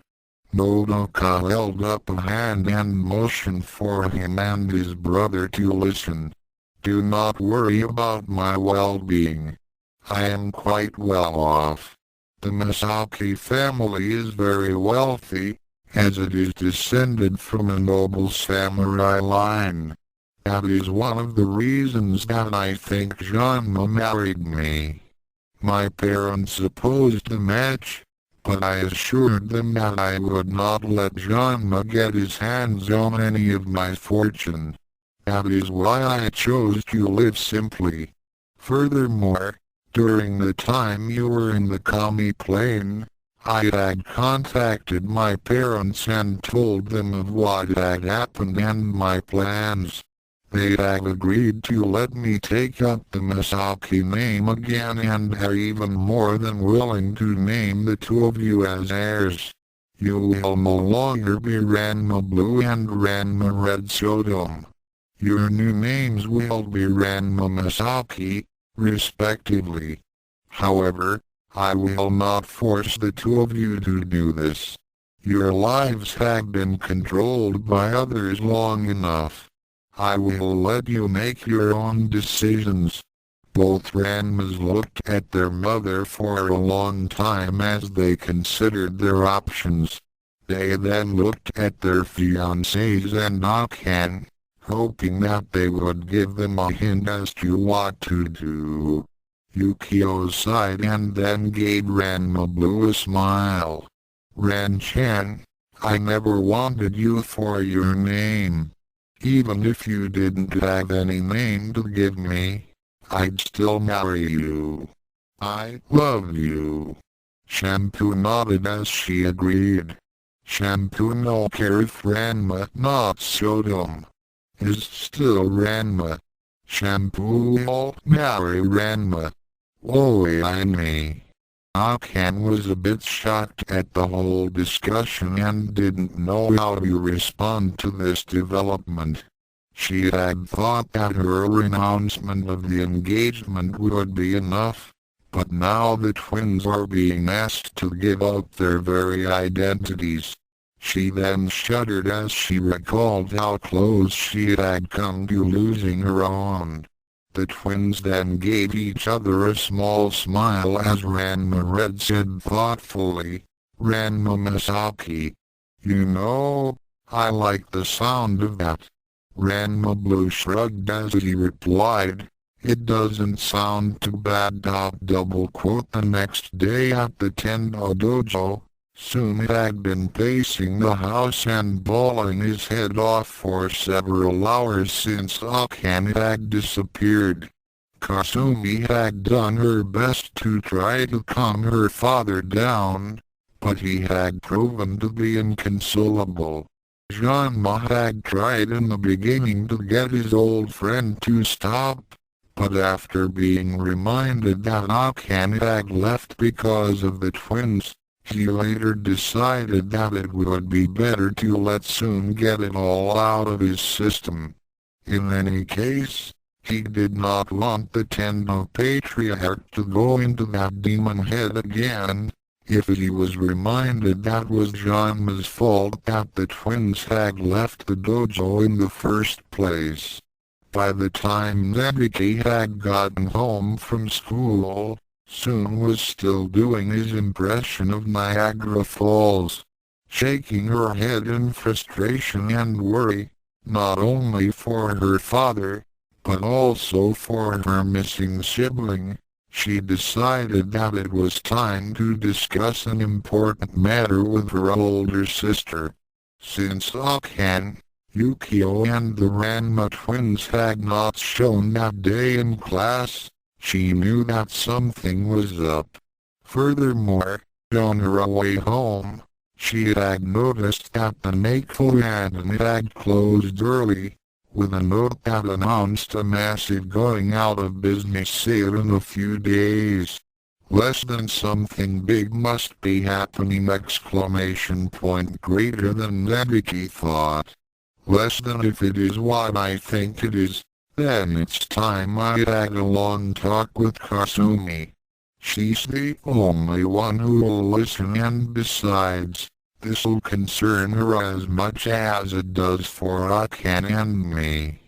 Nodoka held up a hand and motioned for him and his brother to listen. Do not worry about my well-being. I am quite well off. The Misaki family is very wealthy, as it is descended from a noble samurai line. That is one of the reasons that I think Ranma married me. My parents opposed the match, but I assured them that I would not let Ranma get his hands on any of my fortune. That is why I chose to live simply. Furthermore, during the time you were in the Kami Plain, I had contacted my parents and told them of what had happened and my plans. They had agreed to let me take up the Misaki name again and are even more than willing to name the two of you as heirs. You will no longer be Ranma Blue and Ranma Red Sodom. Your new names will be Ranma Misaki, respectively. However, I will not force the two of you to do this. Your lives have been controlled by others long enough. I will let you make your own decisions. Both Ranmas looked at their mother for a long time as they considered their options. They then looked at their fiancés and Akan, hoping that they would give them a hint as to what to do. Ukyo sighed and then gave Ranma Blue a smile. Ran-chan, I never wanted you for your name. Even if you didn't have any name to give me, I'd still marry you. I love you. Shampoo nodded as she agreed. Shampoo no care if Ranma not Sodom is still Ranma. Shampoo will marry Ranma. I mean. Akan was a bit shocked at the whole discussion and didn't know how to respond to this development. She had thought that her renouncement of the engagement would be enough, but now the twins are being asked to give up their very identities. She then shuddered as she recalled how close she had come to losing her own. The twins then gave each other a small smile as Ranma Red said thoughtfully, Ranma Misaki. You know, I like the sound of that. Ranma Blue shrugged as he replied, it doesn't sound too bad. Double quote. The next day at the Tendo dojo, Sum had been pacing the house and bawling his head off for several hours since Akan had disappeared. Kasumi had done her best to try to calm her father down, but he had proven to be inconsolable. Ranma had tried in the beginning to get his old friend to stop, but after being reminded that Akan had left because of the twins, he later decided that it would be better to let Sum get it all out of his system. In any case, he did not want the Tendo Patriarch to go into that demon head again. If he was reminded that was Ranma's fault that the twins had left the dojo in the first place. By the time Nebiki had gotten home from school, Sum was still doing his impression of Niagara Falls, shaking her head in frustration and worry, not only for her father, but also for her missing sibling. She decided that it was time to discuss an important matter with her older sister. Since Akan, Ukyo and the Ranma twins had not shown that day in class, she knew that something was up. Furthermore, on her way home, she had noticed that the Neko Anime had closed early, with a note that announced a massive going out of business sale in a few days. Less than something big must be happening! Greater than Nebiki thought. Less than if it is what I think it is. Then it's time I had a long talk with Kasumi. She's the only one who will listen, and besides, this'll concern her as much as it does for Akan and me.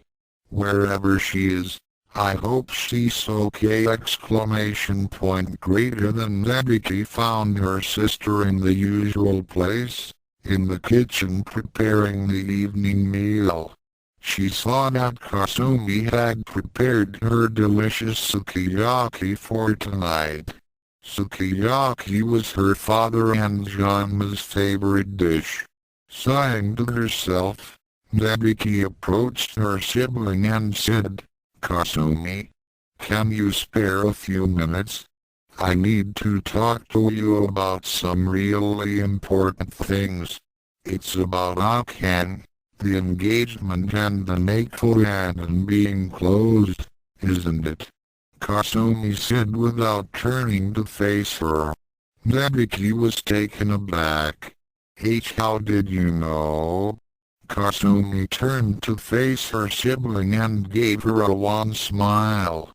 Wherever she is, I hope she's okay! Exclamation point greater than Nebiki found her sister in the usual place, in the kitchen preparing the evening meal. She saw that Kasumi had prepared her delicious sukiyaki for tonight. Sukiyaki was her father and Janma's favorite dish. Sighing to herself, Nebiki approached her sibling and said, "Kasumi, can you spare a few minutes? I need to talk to you about some really important things. It's about Akan, the engagement and the Neko being closed, isn't it?" Kasumi said without turning to face her. Nebiki was taken aback. How did you know?" Kasumi turned to face her sibling and gave her a wan smile.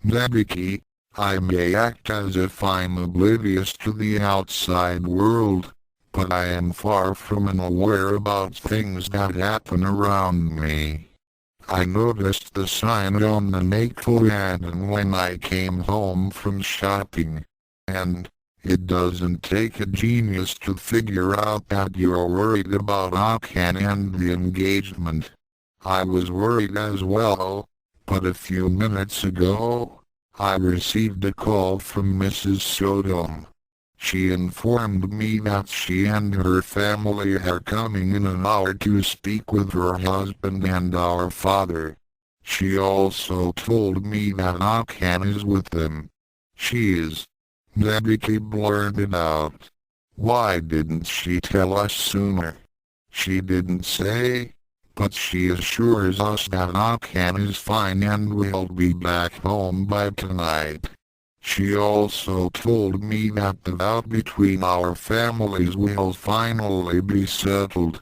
"Nebiki, I may act as if I'm oblivious to the outside world, but I am far from unaware about things that happen around me. I noticed the sign on the Neko when I came home from shopping, and it doesn't take a genius to figure out that you're worried about Akan and the engagement. I was worried as well, but a few minutes ago, I received a call from Mrs. Saotome. She informed me that she and her family are coming in an hour to speak with her husband and our father. She also told me that Akan is with them." "She is?" Nebiki blurted out. "Why didn't she tell us sooner?" "She didn't say, but she assures us that Akan is fine and will be back home by tonight. She also told me that the doubt between our families will finally be settled."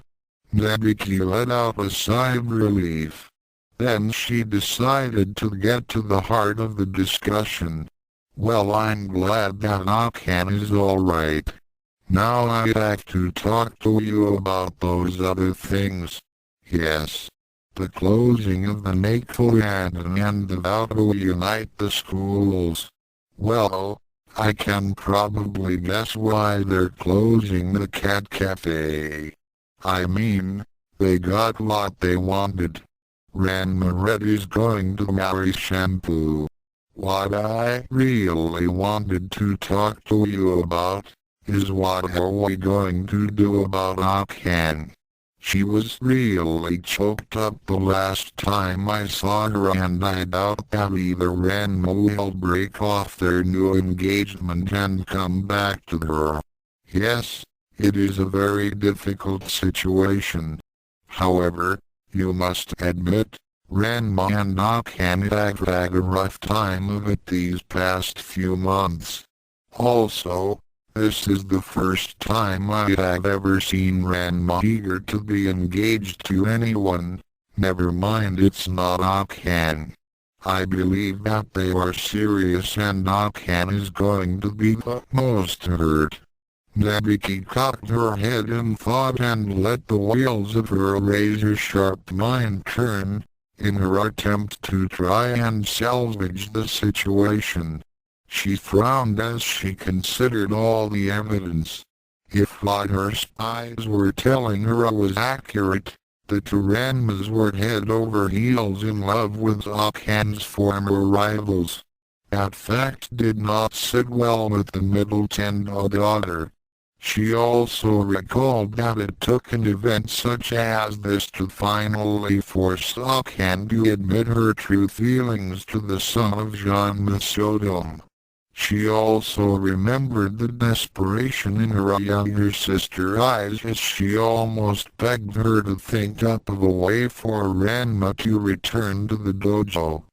Nebiki let out a sigh of relief. Then she decided to get to the heart of the discussion. "Well, I'm glad that Akan is alright. Now I have to talk to you about those other things. Yes, the closing of the Neko and the vow to reunite the schools. Well, I can probably guess why they're closing the cat cafe. I mean, they got what they wanted. Ranma Red is going to marry Shampoo. What I really wanted to talk to you about is what are we going to do about Akan? She was really choked up the last time I saw her, and I doubt that either Ranma will break off their new engagement and come back to her. Yes, it is a very difficult situation. However, you must admit, Ranma and Akan have had a rough time of it these past few months. Also, this is the first time I have ever seen Ranma eager to be engaged to anyone. Never mind, it's not Akan. I believe that they are serious and Akan is going to be the most hurt." Nebiki cocked her head in thought and let the wheels of her razor-sharp mind turn, in her attempt to try and salvage the situation. She frowned as she considered all the evidence. If what her spies were telling her was accurate, the two Ranmas were head over heels in love with Akan's former rivals. That fact did not sit well with the middle Tendo daughter. She also recalled that it took an event such as this to finally force Akan to admit her true feelings to the son of Janma Saotome. She also remembered the desperation in her younger sister's eyes as she almost begged her to think up of a way for Ranma to return to the dojo.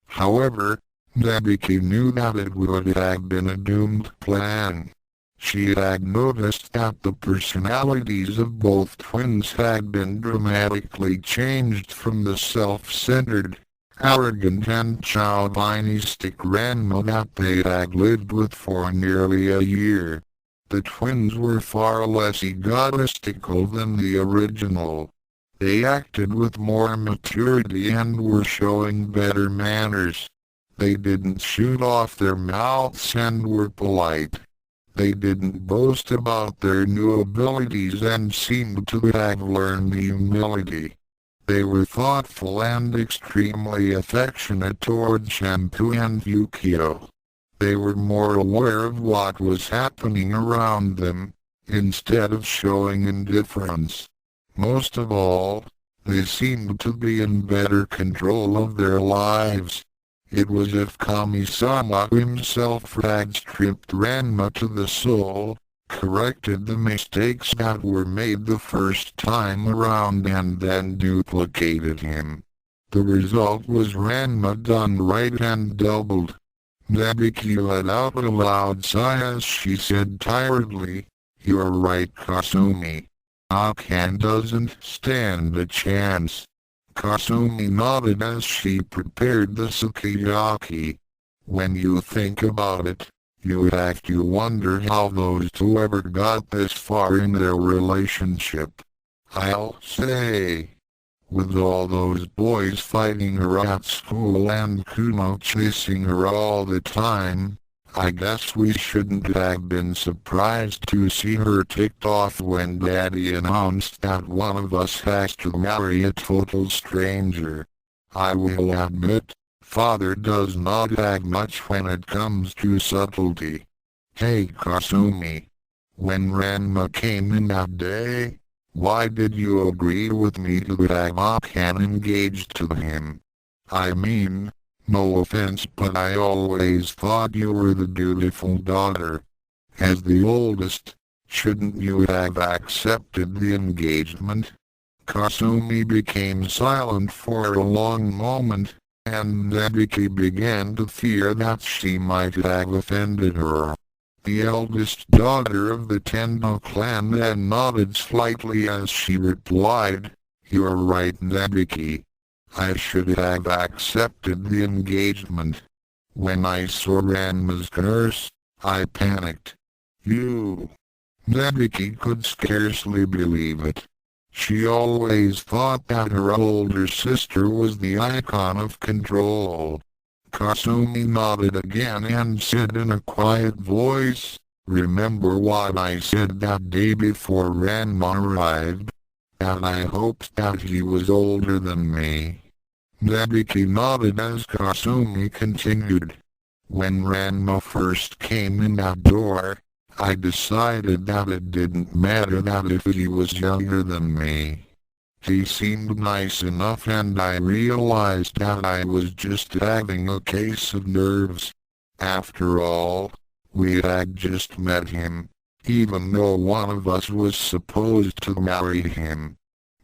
However, Nebiki knew that it would have been a doomed plan. She had noticed that the personalities of both twins had been dramatically changed from the self-centered, arrogant and chauvinistic Ranma that they had lived with for nearly a year. The twins were far less egotistical than the original. They acted with more maturity and were showing better manners. They didn't shoot off their mouths and were polite. They didn't boast about their new abilities and seemed to have learned humility. They were thoughtful and extremely affectionate toward Shampoo and Ukyo. They were more aware of what was happening around them, instead of showing indifference. Most of all, they seemed to be in better control of their lives. It was as if Kami-sama himself had stripped Ranma to the soul, corrected the mistakes that were made the first time around and then duplicated him. The result was Ranma done right and doubled. Nabuki let out a loud sigh as she said tiredly, "You're right, Kasumi. Akan doesn't stand a chance." Kasumi nodded as she prepared the sukiyaki. When you think about it, you have to wonder how those two ever got this far in their relationship. I'll say. With all those boys fighting her at school and Kumo chasing her all the time, I guess we shouldn't have been surprised to see her ticked off when Daddy announced that one of us has to marry a total stranger. I will admit, Father does not have much when it comes to subtlety. Hey Kasumi. When Ranma came in that day, why did you agree with me to have Akan engaged to him? I mean, no offense, but I always thought you were the dutiful daughter. As the oldest, shouldn't you have accepted the engagement? Kasumi became silent for a long moment, and Nabuki began to fear that she might have offended her. The eldest daughter of the Tendo clan then nodded slightly as she replied, "You're right, Nabuki. I should have accepted the engagement. When I saw Ranma's curse, I panicked." You. Nabuki could scarcely believe it. She always thought that her older sister was the icon of control. Kasumi nodded again and said in a quiet voice, "Remember what I said that day before Ranma arrived? That I hoped that he was older than me." Nabuki nodded as Kasumi continued. "When Ranma first came in that door, I decided that it didn't matter that if he was younger than me. He seemed nice enough and I realized that I was just having a case of nerves. After all, we had just met him, even though one of us was supposed to marry him.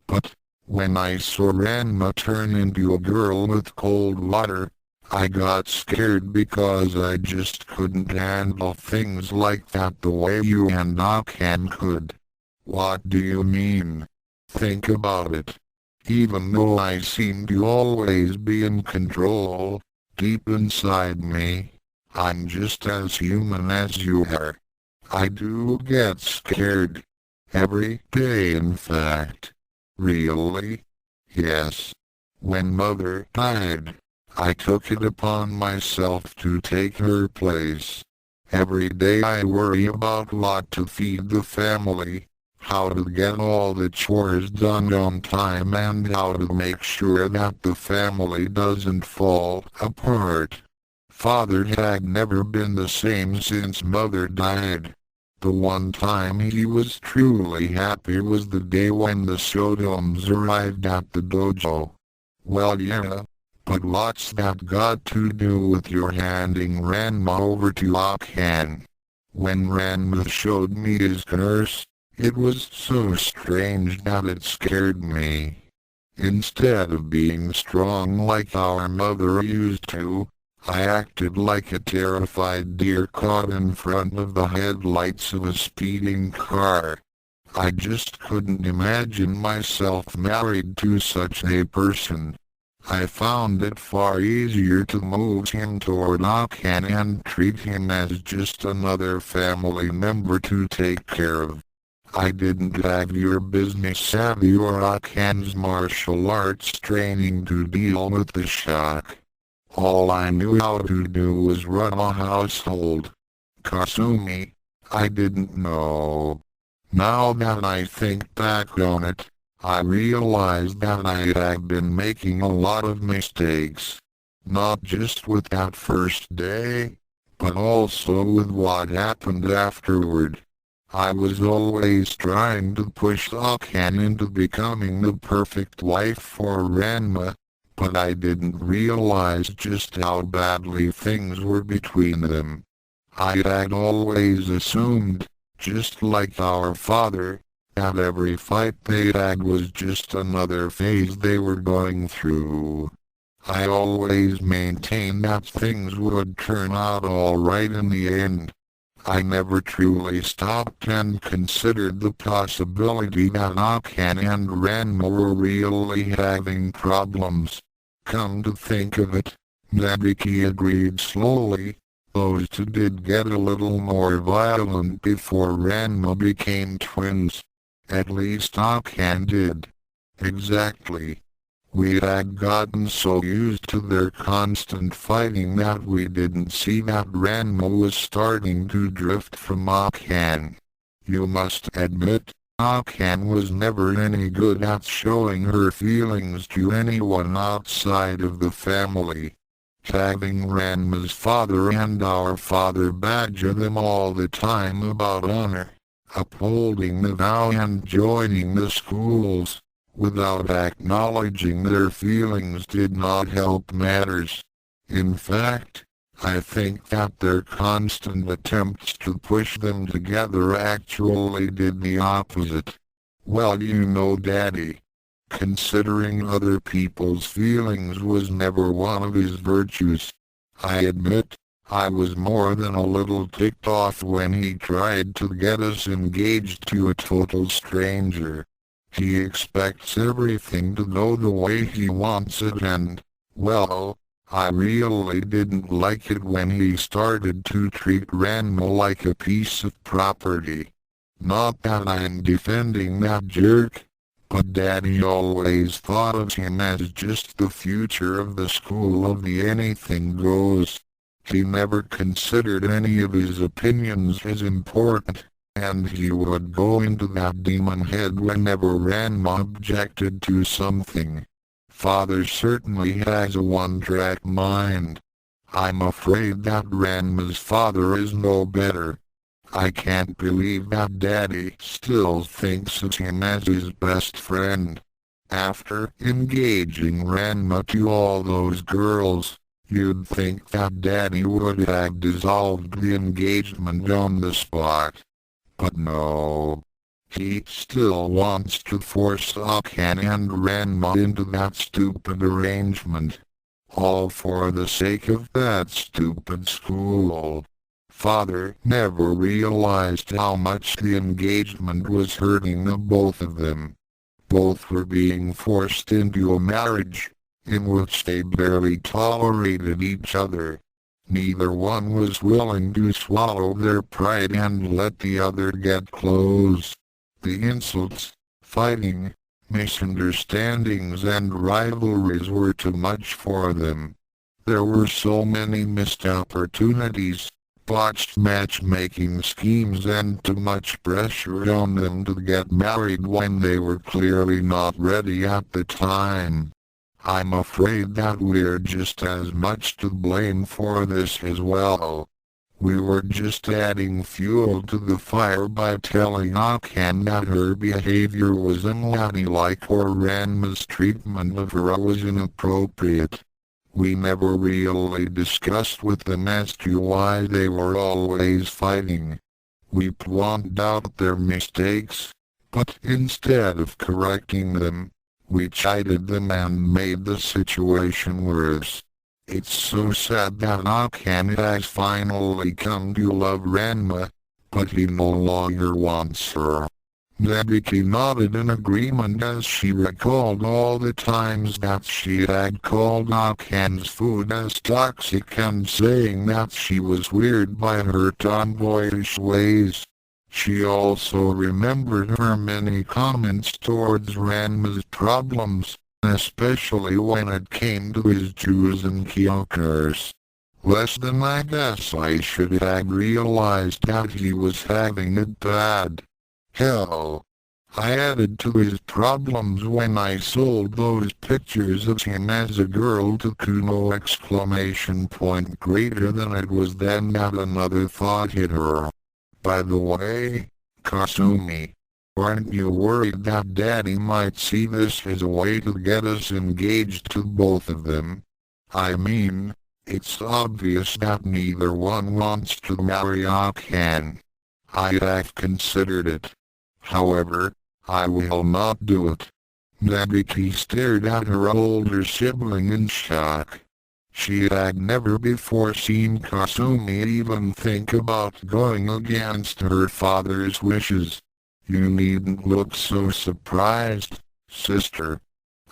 But, when I saw Ranma turn into a girl with cold water, I got scared because I just couldn't handle things like that the way you and Akan could." "What do you mean?" "Think about it. Even though I seem to always be in control, deep inside me, I'm just as human as you are. I do get scared. Every day in fact." "Really?" "Yes. When Mother died, I took it upon myself to take her place. Every day I worry about what to feed the family, how to get all the chores done on time and how to make sure that the family doesn't fall apart. Father had never been the same since Mother died. The one time he was truly happy was the day when the Saotomes arrived at the dojo." "Well yeah, but what's that got to do with your handing Ranma over to Akan? When Ranma showed me his curse, it was so strange that it scared me. Instead of being strong like our mother used to, I acted like a terrified deer caught in front of the headlights of a speeding car. I just couldn't imagine myself married to such a person. I found it far easier to move him toward Akan and treat him as just another family member to take care of. I didn't have your business savvy or Akan's martial arts training to deal with the shock." All I knew how to do was run a household. Kasumi, I didn't know. Now that I think back on it, I realize that I had been making a lot of mistakes. Not just with that first day, but also with what happened afterward. I was always trying to push Akan into becoming the perfect wife for Ranma, but I didn't realize just how badly things were between them. I had always assumed, just like our father, that every fight they had was just another phase they were going through. I always maintained that things would turn out alright in the end. I never truly stopped and considered the possibility that Akan and Ranma were really having problems. Come to think of it, Naruki agreed slowly. Those two did get a little more violent before Ranma became twins. At least Akan did. Exactly. We had gotten so used to their constant fighting that we didn't see that Ranma was starting to drift from Akan. You must admit, Akan was never any good at showing her feelings to anyone outside of the family. Having Ranma's father and our father badger them all the time about honor, upholding the vow and joining the schools, without acknowledging their feelings did not help matters. In fact, I think that their constant attempts to push them together actually did the opposite. Well, you know, Daddy. Considering other people's feelings was never one of his virtues. I admit, I was more than a little ticked off when he tried to get us engaged to a total stranger. He expects everything to go the way he wants it and, well, I really didn't like it when he started to treat Ranma like a piece of property. Not that I'm defending that jerk, but Daddy always thought of him as just the future of the school of the anything goes. He never considered any of his opinions as important, and he would go into that demon head whenever Ranma objected to something. Father certainly has a one-track mind. I'm afraid that Ranma's father is no better. I can't believe that Daddy still thinks of him as his best friend. After engaging Ranma to all those girls, you'd think that Daddy would have dissolved the engagement on the spot. But no. He still wants to force Akan and Ranma into that stupid arrangement. All for the sake of that stupid school. Father never realized how much the engagement was hurting the both of them. Both were being forced into a marriage, in which they barely tolerated each other. Neither one was willing to swallow their pride and let the other get close. The insults, fighting, misunderstandings and rivalries were too much for them. There were so many missed opportunities, botched matchmaking schemes and too much pressure on them to get married when they were clearly not ready at the time. I'm afraid that we're just as much to blame for this as well. We were just adding fuel to the fire by telling Akan that her behavior was unladylike or Ranma's treatment of her was inappropriate. We never really discussed with them as to why they were always fighting. We pointed out their mistakes, but instead of correcting them, we chided them and made the situation worse. It's so sad that Akan has finally come to love Ranma, but he no longer wants her. Naruki nodded in agreement as she recalled all the times that she had called Akan's food as toxic and saying that she was weird by her tomboyish ways. She also remembered her many comments towards Ranma's problems, especially when it came to his Jews and Kyokers. Less than I guess I should have realized that he was having it bad. Hell, I added to his problems when I sold those pictures of him as a girl to Kuno exclamation point greater than it was then that another thought hit her. By the way, Kasumi, aren't you worried that Daddy might see this as a way to get us engaged to both of them? I mean, it's obvious that neither one wants to marry Akan. I have considered it. However, I will not do it. Naruki stared at her older sibling in shock. She had never before seen Kasumi even think about going against her father's wishes. You needn't look so surprised, sister.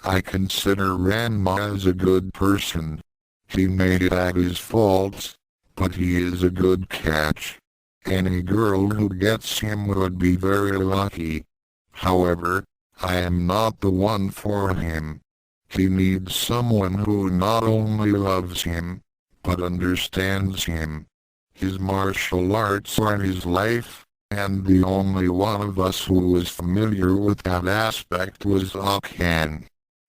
I consider Ranma as a good person. He may have his faults, but he is a good catch. Any girl who gets him would be very lucky. However, I am not the one for him. He needs someone who not only loves him, but understands him. His martial arts are his life, and the only one of us who was familiar with that aspect was Akan.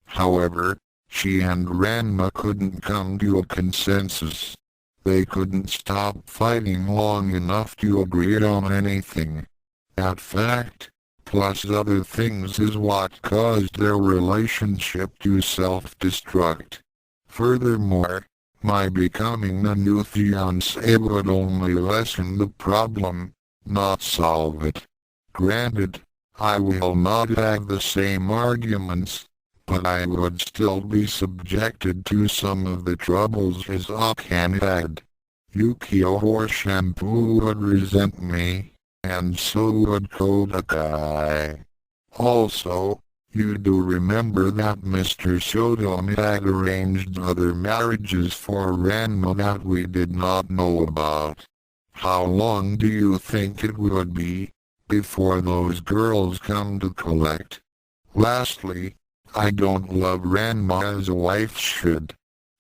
However, she and Ranma couldn't come to a consensus. They couldn't stop fighting long enough to agree on anything. That fact, plus other things, is what caused their relationship to self-destruct. Furthermore, my becoming the new fiancé would only lessen the problem, not solve it. Granted, I will not have the same arguments, but I would still be subjected to some of the troubles his Akan had. Ukyo or Shampoo would resent me, and so would Kodakai. Also, you do remember that Mr. Saotome had arranged other marriages for Ranma that we did not know about. How long do you think it would be before those girls come to collect? Lastly, I don't love Ranma as a wife should.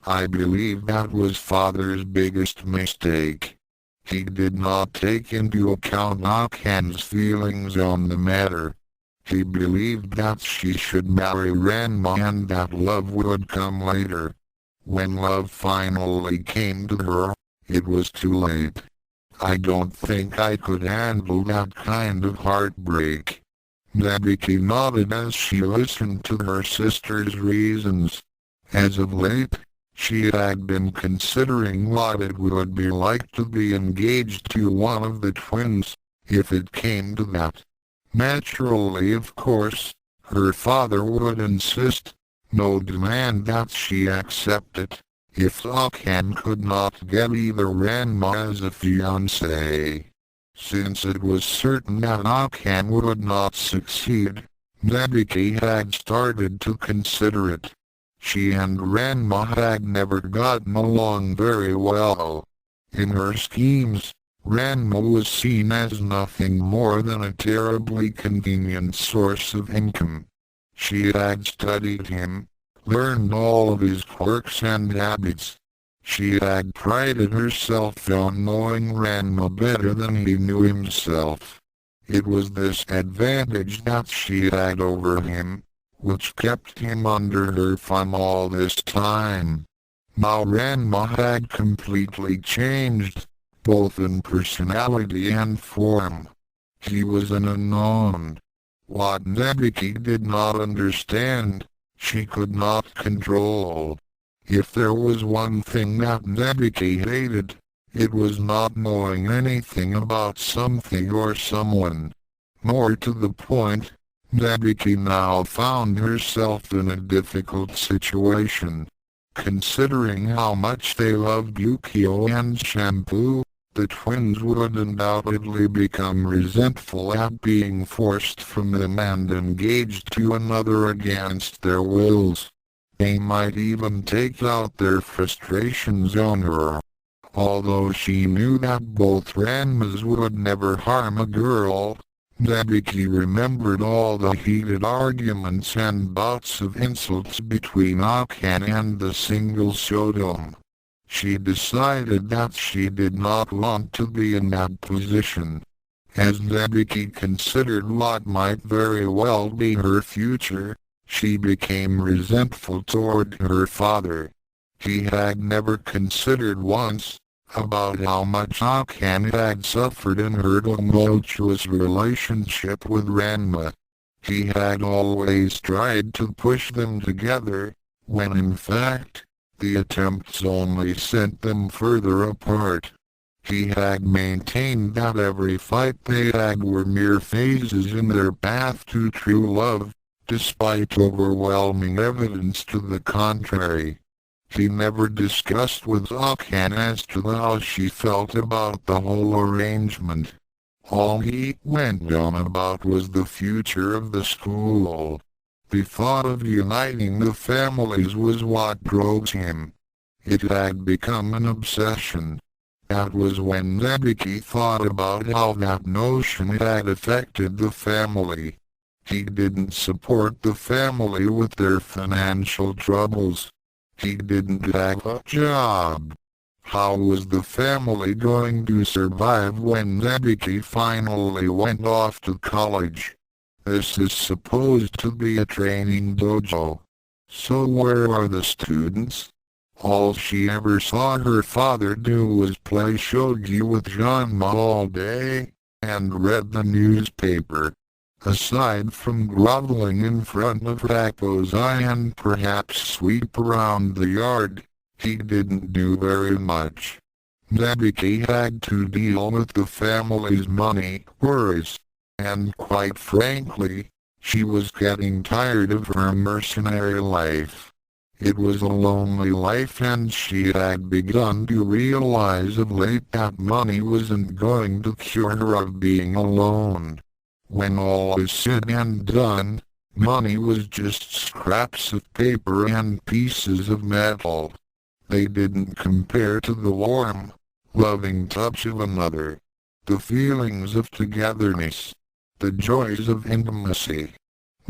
I believe that was father's biggest mistake. He did not take into account Akan's feelings on the matter. He believed that she should marry Ranma and that love would come later. When love finally came to her, it was too late. I don't think I could handle that kind of heartbreak. Naruki nodded as she listened to her sister's reasons. As of late, she had been considering what it would be like to be engaged to one of the twins, if it came to that. Naturally, of course, her father would insist, no demand that she accept it, if Akan could not get either Ranma as a fiancé. Since it was certain that Akan would not succeed, Naruki had started to consider it. She and Ranma had never gotten along very well. In her schemes, Ranma was seen as nothing more than a terribly convenient source of income. She had studied him, learned all of his quirks and habits. She had prided herself on knowing Ranma better than he knew himself. It was this advantage that she had over him, which kept him under her thumb all this time. Now Ranma had completely changed, both in personality and form. He was an unknown. What Naruki did not understand, she could not control. If there was one thing that Naruki hated, it was not knowing anything about something or someone. More to the point, Naruki now found herself in a difficult situation. Considering how much they loved Ukyo and Shampoo, the twins would undoubtedly become resentful at being forced from them and engaged to another against their wills. They might even take out their frustrations on her. Although she knew that both Ranmas would never harm a girl, Nabuki remembered all the heated arguments and bouts of insults between Akan and the single Saotome. She decided that she did not want to be in that position. As Nabuki considered what might very well be her future, she became resentful toward her father. He had never considered once about how much Akan had suffered in her tumultuous relationship with Ranma. He had always tried to push them together, when in fact, the attempts only sent them further apart. He had maintained that every fight they had were mere phases in their path to true love, despite overwhelming evidence to the contrary. He never discussed with Akan as to how she felt about the whole arrangement. All he went on about was the future of the school. The thought of uniting the families was what drove him. It had become an obsession. That was when Nabuki thought about how that notion had affected the family. He didn't support the family with their financial troubles. He didn't have a job. How was the family going to survive when Nabuki finally went off to college? This is supposed to be a training dojo. So where are the students? All she ever saw her father do was play shogi with Ranma all day, and read the newspaper. Aside from groveling in front of Rapo's eye and perhaps sweep around the yard, he didn't do very much. Nabuki had to deal with the family's money worries, and quite frankly, she was getting tired of her mercenary life. It was a lonely life, and she had begun to realize of late that money wasn't going to cure her of being alone. When all is said and done, money was just scraps of paper and pieces of metal. They didn't compare to the warm, loving touch of another, the feelings of togetherness, the joys of intimacy.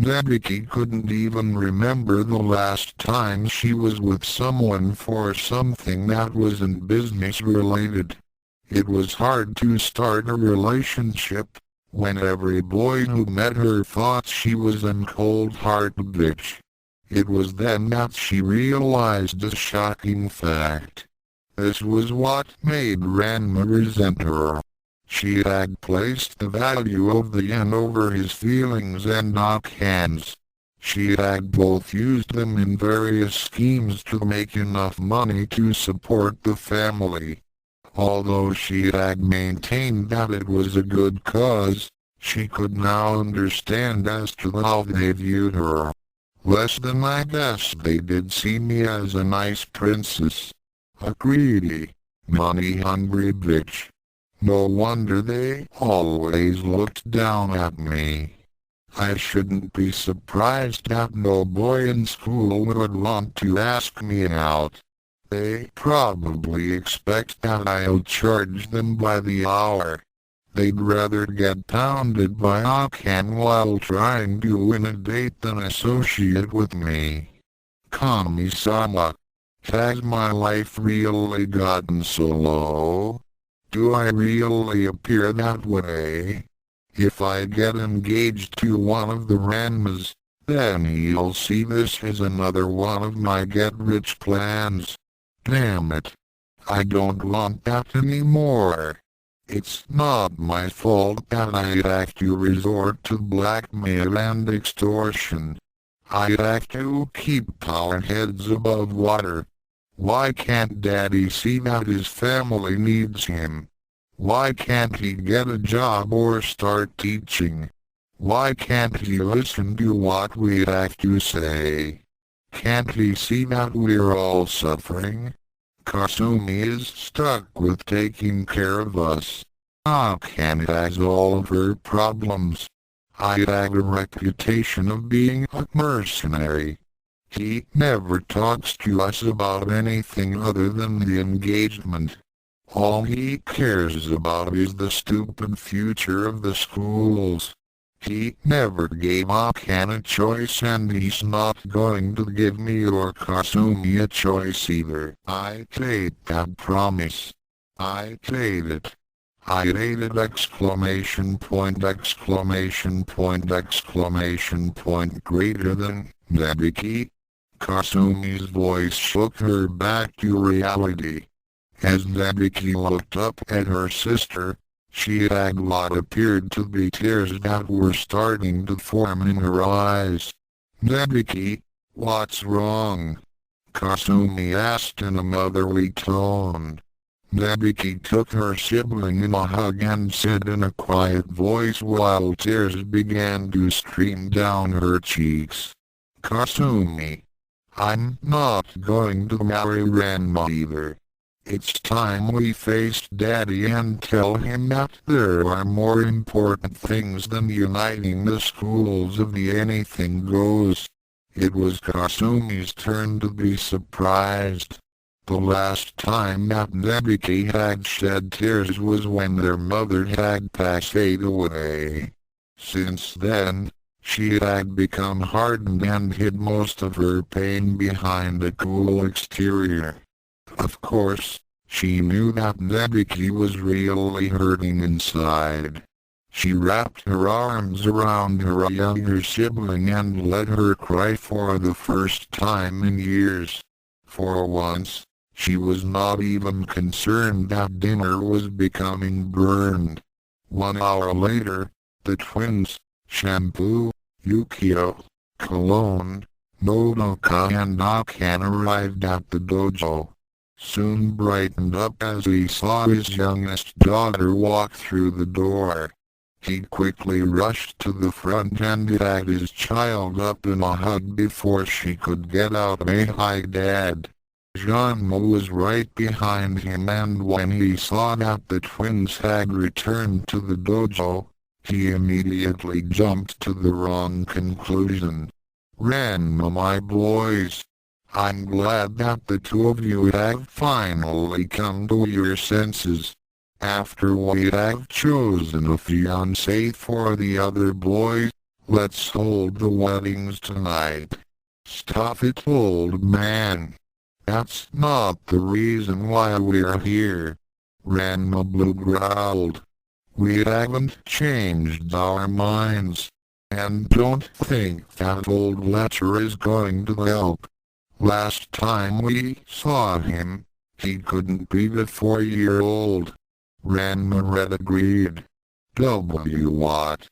Nabuki couldn't even remember the last time she was with someone for something that wasn't business related. It was hard to start a relationship when every boy who met her thought she was a cold-hearted bitch. It was then that she realized a shocking fact. This was what made Ranma resent her. She had placed the value of the yen over his feelings and Akan's. She had both used them in various schemes to make enough money to support the family. Although she had maintained that it was a good cause, she could now understand as to how they viewed her. Less than I guess they did see me as a nice princess. A greedy, money-hungry bitch. No wonder they always looked down at me. I shouldn't be surprised that no boy in school would want to ask me out. They probably expect that I'll charge them by the hour. They'd rather get pounded by Akan while trying to win a date than associate with me. Kami-sama, has my life really gotten so low? Do I really appear that way? If I get engaged to one of the Ranmas, then he'll see this as another one of my get-rich plans. Damn it. I don't want that anymore. It's not my fault that I have to resort to blackmail and extortion. I have to keep our heads above water. Why can't Daddy see that his family needs him? Why can't he get a job or start teaching? Why can't he listen to what we have to say? Can't he see that we're all suffering? Kasumi is stuck with taking care of us. Akan has all of her problems. I have a reputation of being a mercenary. He never talks to us about anything other than the engagement. All he cares about is the stupid future of the schools. He never gave Akane a choice, and he's not going to give me or Kasumi a choice either. I made that promise. I made it. I ate it! Exclamation point, exclamation point, exclamation point. Greater than Nebiki. Kasumi's voice shook her back to reality. As Nebiki looked up at her sister, she had what appeared to be tears that were starting to form in her eyes. Nebiki, what's wrong? Kasumi asked in a motherly tone. Nebiki took her sibling in a hug and said in a quiet voice while tears began to stream down her cheeks. Kasumi, I'm not going to marry Ranma either. It's time we face Daddy and tell him that there are more important things than uniting the schools of the anything goes. It was Kasumi's turn to be surprised. The last time that Nebiki had shed tears was when their mother had passed away. Since then, she had become hardened and hid most of her pain behind a cool exterior. Of course, she knew that Nebiki was really hurting inside. She wrapped her arms around her younger sibling and let her cry for the first time in years. For once, she was not even concerned that dinner was becoming burned. 1 hour later, the twins, Shampoo, Ukyo, Cologne, Nodoka and Akane arrived at the dojo. Soon brightened up as he saw his youngest daughter walk through the door. He quickly rushed to the front and had his child up in a hug before she could get out a "Hi Dad." Ranma was right behind him, and when he saw that the twins had returned to the dojo, he immediately jumped to the wrong conclusion. "Ranma, my boys, I'm glad that the two of you have finally come to your senses. After we have chosen a fiancé for the other boys, let's hold the weddings tonight." "Stop it, old man. That's not the reason why we're here," Ranma Blue growled. "We haven't changed our minds. And don't think that old lecher is going to help. Last time we saw him, he couldn't beat a 4-year-old. Ranma Red agreed. What?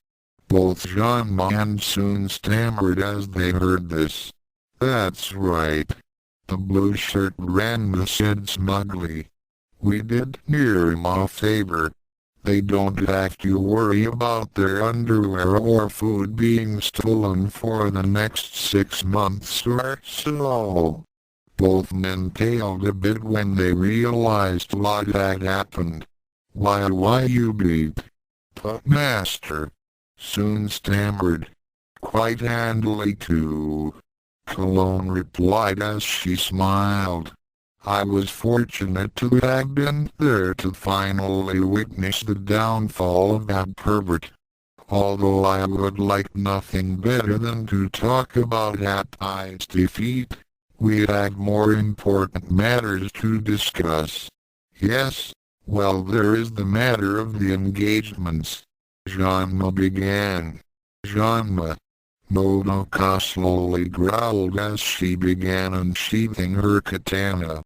Both Ranma and Soon stammered as they heard this. "That's right," the blue shirt Ranma said smugly. "We did Nirima a favor. They don't have to worry about their underwear or food being stolen for the next 6 months or so." Both men paled a bit when they realized what had happened. Why you beat?" "But master," Soon stammered. "Quite handily too," Cologne replied as she smiled. "I was fortunate to have been there to finally witness the downfall of that pervert. Although I would like nothing better than to talk about Happai's defeat, we have more important matters to discuss." "Yes, well, there is the matter of the engagements," Ranma began. "Ranma," Nodoka slowly growled as she began unsheathing her katana.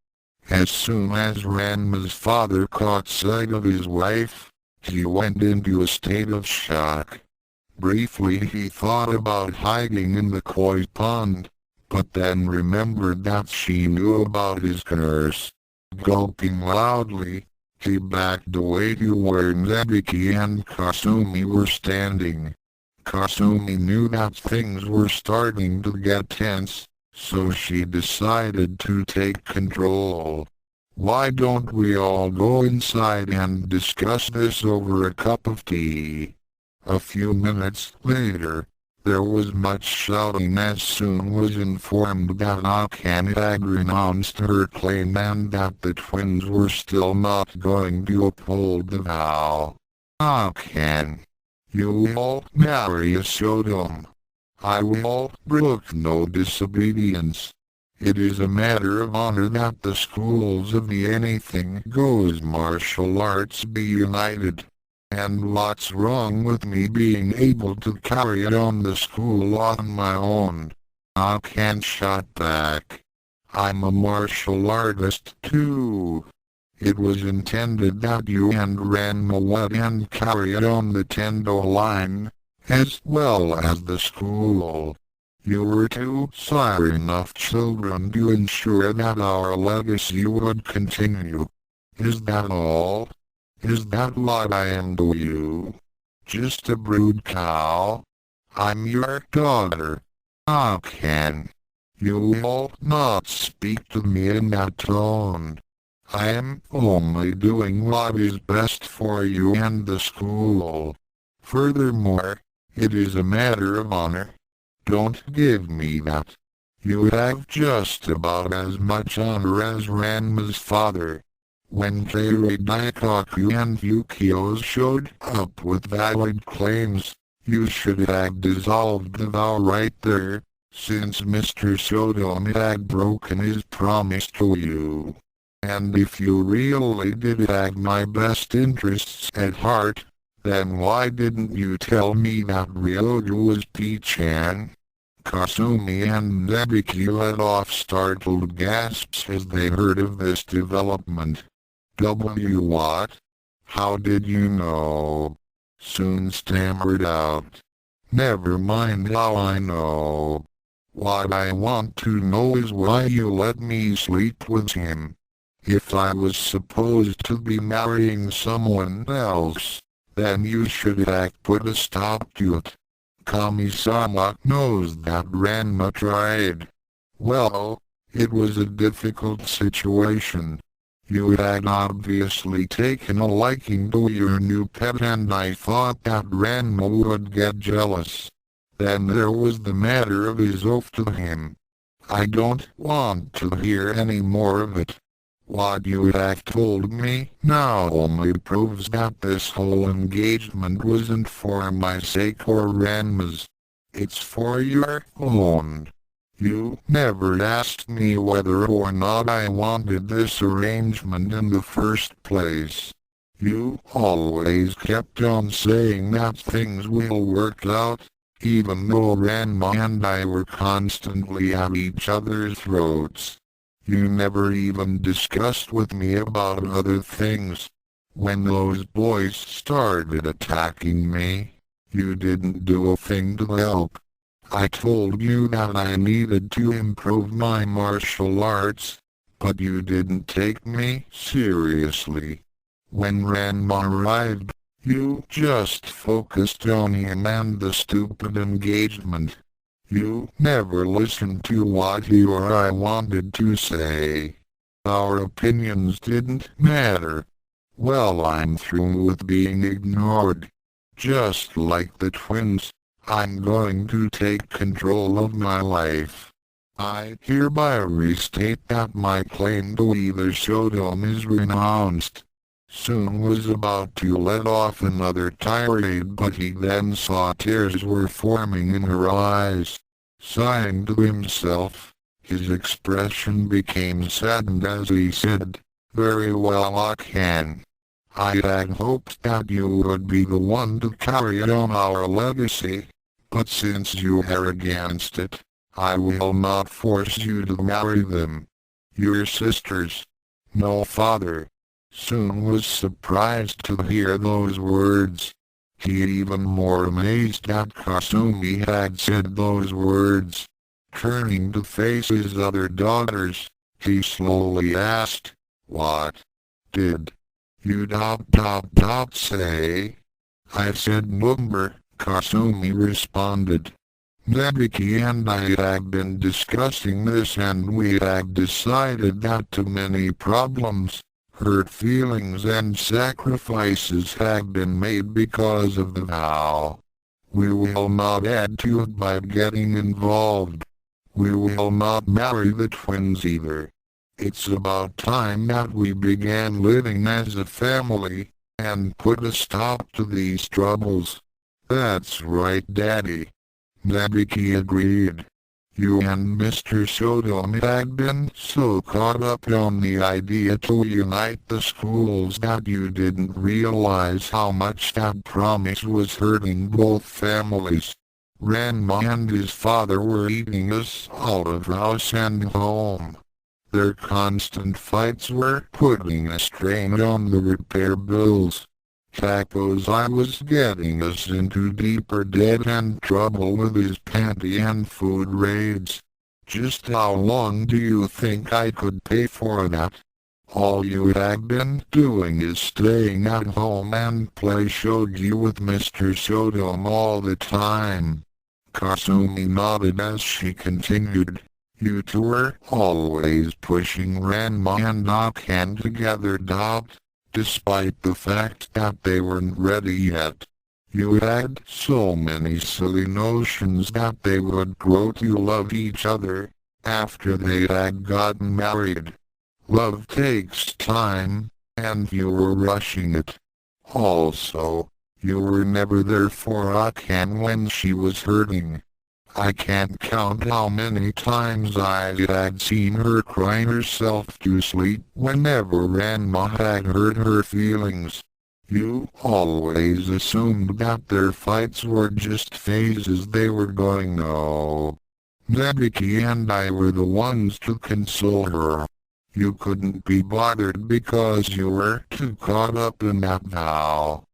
As soon as Ranma's father caught sight of his wife, he went into a state of shock. Briefly he thought about hiding in the koi pond, but then remembered that she knew about his curse. Gulping loudly, he backed away to where Nebiki and Kasumi were standing. Kasumi knew that things were starting to get tense, so she decided to take control. "Why don't we all go inside and discuss this over a cup of tea?" A few minutes later, there was much shouting as Soon was informed that Akane had renounced her claim and that the twins were still not going to uphold the vow. "Akane, You will marry a Sotome. I will brook no disobedience. It is a matter of honor that the schools of the anything goes martial arts be united. And what's wrong with me being able to carry on the school on my own? I can't shut back. I'm a martial artist too. It was intended that you and Ranma would and carry on the Tendo line, as well as the school. You were two sire enough children to ensure that our legacy would continue. Is that all? Is that what I am to you? Just a brood cow? I'm your daughter. How can? You will not speak to me in that tone. I am only doing what is best for you and the school. Furthermore, it is a matter of honor. Don't give me that. You have just about as much honor as Ranma's father. When Daikoku and Ukyo showed up with valid claims, you should have dissolved the vow right there, since Mr. Saotome had broken his promise to you. And if you really did have my best interests at heart, then why didn't you tell me that Ryoga was P-chan? Kasumi and Nebiki let off startled gasps as they heard of this development. What? How did you know? Soon stammered out. Never mind how I know. What I want to know is why you let me sleep with him. If I was supposed to be marrying someone else, then you should have put a stop to it. Kami-sama knows that Ranma tried. Well, it was a difficult situation. You had obviously taken a liking to your new pet and I thought that Ranma would get jealous. Then there was the matter of his oath to him. I don't want to hear any more of it. What you have told me now only proves that this whole engagement wasn't for my sake or Ranma's. It's for your own. You never asked me whether or not I wanted this arrangement in the first place. You always kept on saying that things will work out, even though Ranma and I were constantly at each other's throats. You never even discussed with me about other things. When those boys started attacking me, you didn't do a thing to help. I told you that I needed to improve my martial arts, but you didn't take me seriously. When Ranma arrived, you just focused on him and the stupid engagement. You never listened to what he or I wanted to say. Our opinions didn't matter. Well, I'm through with being ignored. Just like the twins, I'm going to take control of my life. I hereby restate that my claim to either Saotome is renounced. Soon was about to let off another tirade, but he then saw tears were forming in her eyes. Sighing to himself, his expression became saddened as he said, "Very well, I can. I had hoped that you would be the one to carry on our legacy, but since you are against it, I will not force you to marry them. Your sisters." No father. Soon was surprised to hear those words. He even more amazed that Kasumi had said those words. Turning to face his other daughters, he slowly asked, "What did you say?" "I said number," Kasumi responded. "Nebiki and I had been discussing this and we had decided that too many problems, hurt feelings and sacrifices have been made because of the vow. We will not add to it by getting involved. We will not marry the twins either. It's about time that we began living as a family, and put a stop to these troubles." That's right, Daddy. Nabiki agreed. You and Mr. Saotome had been so caught up on the idea to unite the schools that you didn't realize how much that promise was hurting both families. Ranma and his father were eating us out of house and home. Their constant fights were putting a strain on the repair bills. Tako's was getting us into deeper debt and trouble with his panty and food raids. Just how long do you think I could pay for that? All you had been doing is staying at home and play shogi with Mr. Saotome all the time. Kasumi nodded as she continued. You two were always pushing Ranma and Akan together. Despite the fact that they weren't ready yet. You had so many silly notions that they would grow to love each other after they had gotten married. Love takes time, and you were rushing it. Also, you were never there for Akan when she was hurting. I can't count how many times I had seen her cry herself to sleep whenever Ranma had hurt her feelings. You always assumed that their fights were just phases they were going through. Nabiki and I were the ones to console her. You couldn't be bothered because you were too caught up in that now.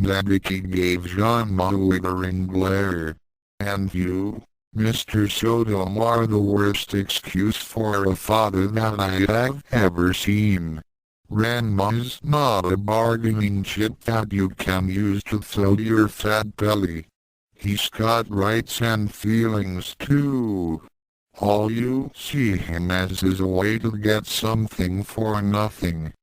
Nabiki gave Ranma a withering glare. And you, Mr. Saotome, are the worst excuse for a father that I have ever seen. Ranma's not a bargaining chip that you can use to fill your fat belly. He's got rights and feelings too. All you see him as is a way to get something for nothing.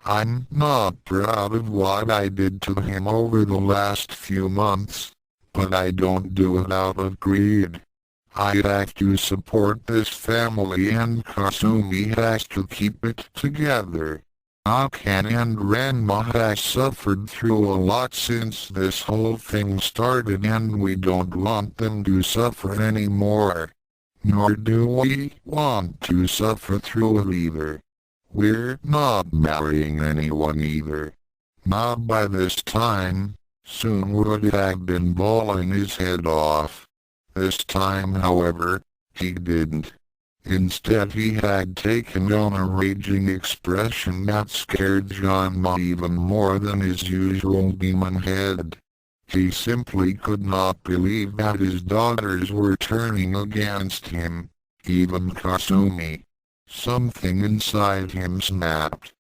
I'm not proud of what I did to him over the last few months, but I don't do it out of greed. I have to support this family and Kasumi has to keep it together. Akan and Ranma has suffered through a lot since this whole thing started and we don't want them to suffer anymore. Nor do we want to suffer through it either. We're not marrying anyone either. Not by this time. Soon would have been bawling his head off. This time, however, he didn't. Instead he had taken on a raging expression that scared Ranma even more than his usual demon head. He simply could not believe that his daughters were turning against him, even Kasumi. Something inside him snapped.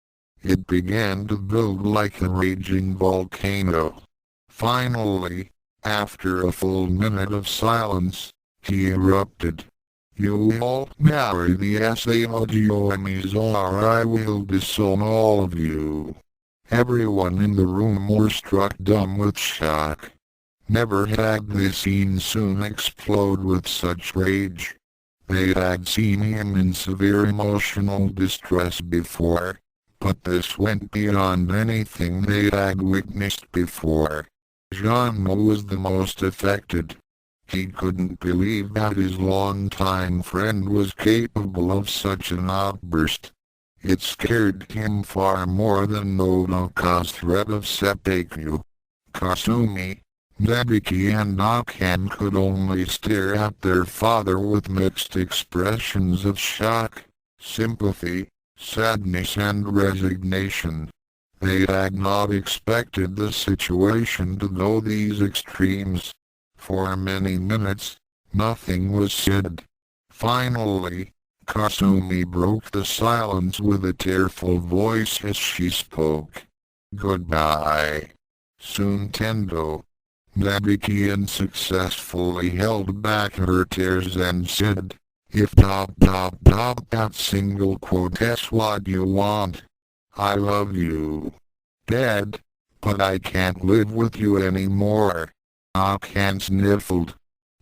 It began to build like a raging volcano. Finally, after a full minute of silence, he erupted. You will marry the Saotome or I will disown all of you. Everyone in the room were struck dumb with shock. Never had they seen Soon explode with such rage. They had seen him in severe emotional distress before, but this went beyond anything they had witnessed before. Ranma was the most affected. He couldn't believe that his longtime friend was capable of such an outburst. It scared him far more than Nodoka's threat of seppuku. Kasumi, Nabiki and Akan could only stare at their father with mixed expressions of shock, sympathy, sadness and resignation. They had not expected the situation to go these extremes. For many minutes, nothing was said. Finally, Kasumi broke the silence with a tearful voice as she spoke. Goodbye. Soon Tendo. Nabiki unsuccessfully held back her tears and said, if that single quote is what you want. I love you, Dad, but I can't live with you anymore. Akan sniffled.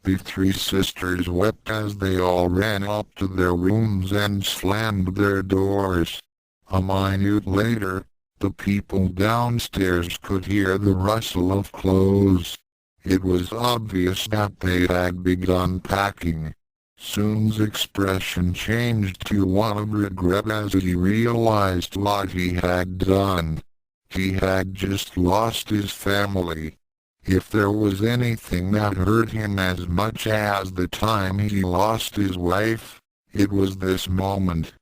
The three sisters wept as they all ran up to their rooms and slammed their doors. A minute later, the people downstairs could hear the rustle of clothes. It was obvious that they had begun packing. Soon's expression changed to one of regret as he realized what he had done. He had just lost his family. If there was anything that hurt him as much as the time he lost his wife, it was this moment.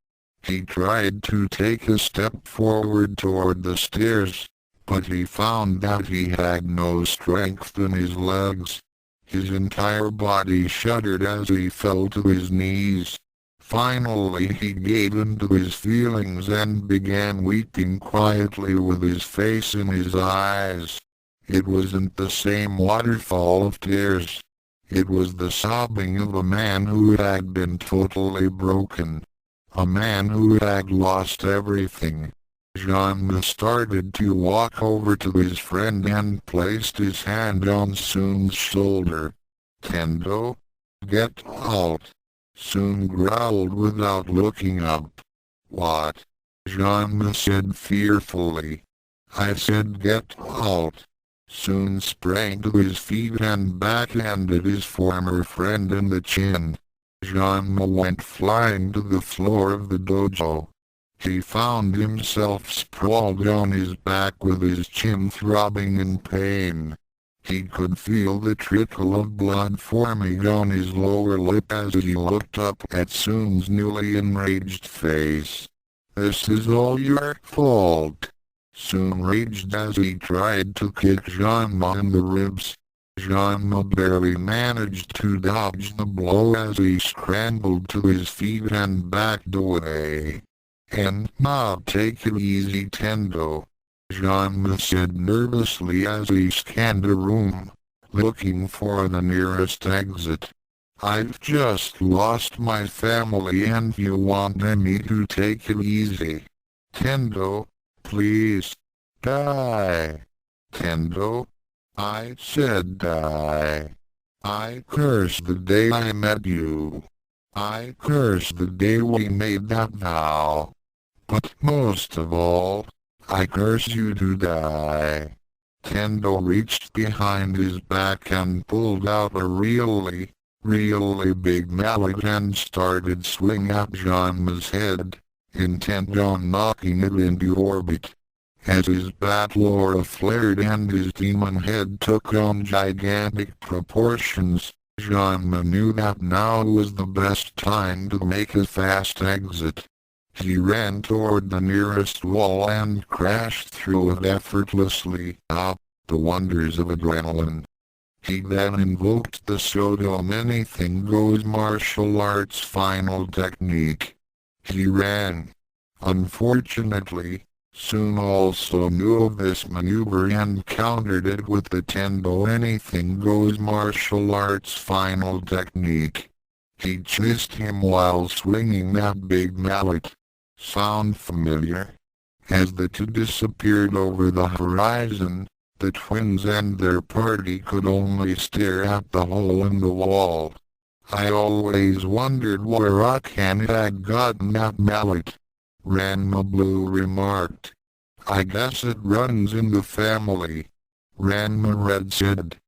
He tried to take a step forward toward the stairs, but he found that he had no strength in his legs. His entire body shuddered as he fell to his knees. Finally he gave in to his feelings and began weeping quietly with his face in his eyes. It wasn't the same waterfall of tears. It was the sobbing of a man who had been totally broken. A man who had lost everything. Ranma started to walk over to his friend and placed his hand on Soon's shoulder. "Tendo? Get out!" Soon growled without looking up. "What?" Ranma said fearfully. "I said get out." Soon sprang to his feet and backhanded his former friend in the chin. Ranma went flying to the floor of the dojo. He found himself sprawled on his back with his chin throbbing in pain. He could feel the trickle of blood forming on his lower lip as he looked up at Soon's newly enraged face. "This is all your fault." Soon raged as he tried to kick Ranma in the ribs. Ranma barely managed to dodge the blow as he scrambled to his feet and backed away. "And now take it easy, Tendo," Ranma said nervously as he scanned the room, looking for the nearest exit. "I've just lost my family and you want me to take it easy. Tendo, please, die. Tendo, I said die. I curse the day I met you. I curse the day we made that vow. But most of all, I curse you to die." Tendo reached behind his back and pulled out a really big mallet and started swinging at Ranma's head, intent on knocking it into orbit. As his battle aura flared and his demon head took on gigantic proportions, Ranma knew that now was the best time to make a fast exit. He ran toward the nearest wall and crashed through it effortlessly. The wonders of adrenaline. He then invoked the Tendo-Saotome anything goes martial arts final technique. He ran. Unfortunately, Soon also knew of this maneuver and countered it with the Tendo anything goes martial arts final technique. He chased him while swinging that big mallet. Sound familiar? As the two disappeared over the horizon, the twins and their party could only stare at the hole in the wall. "I always wondered where Akane had gotten that mallet," Ranma Blue remarked. "I guess it runs in the family," Ranma Red said.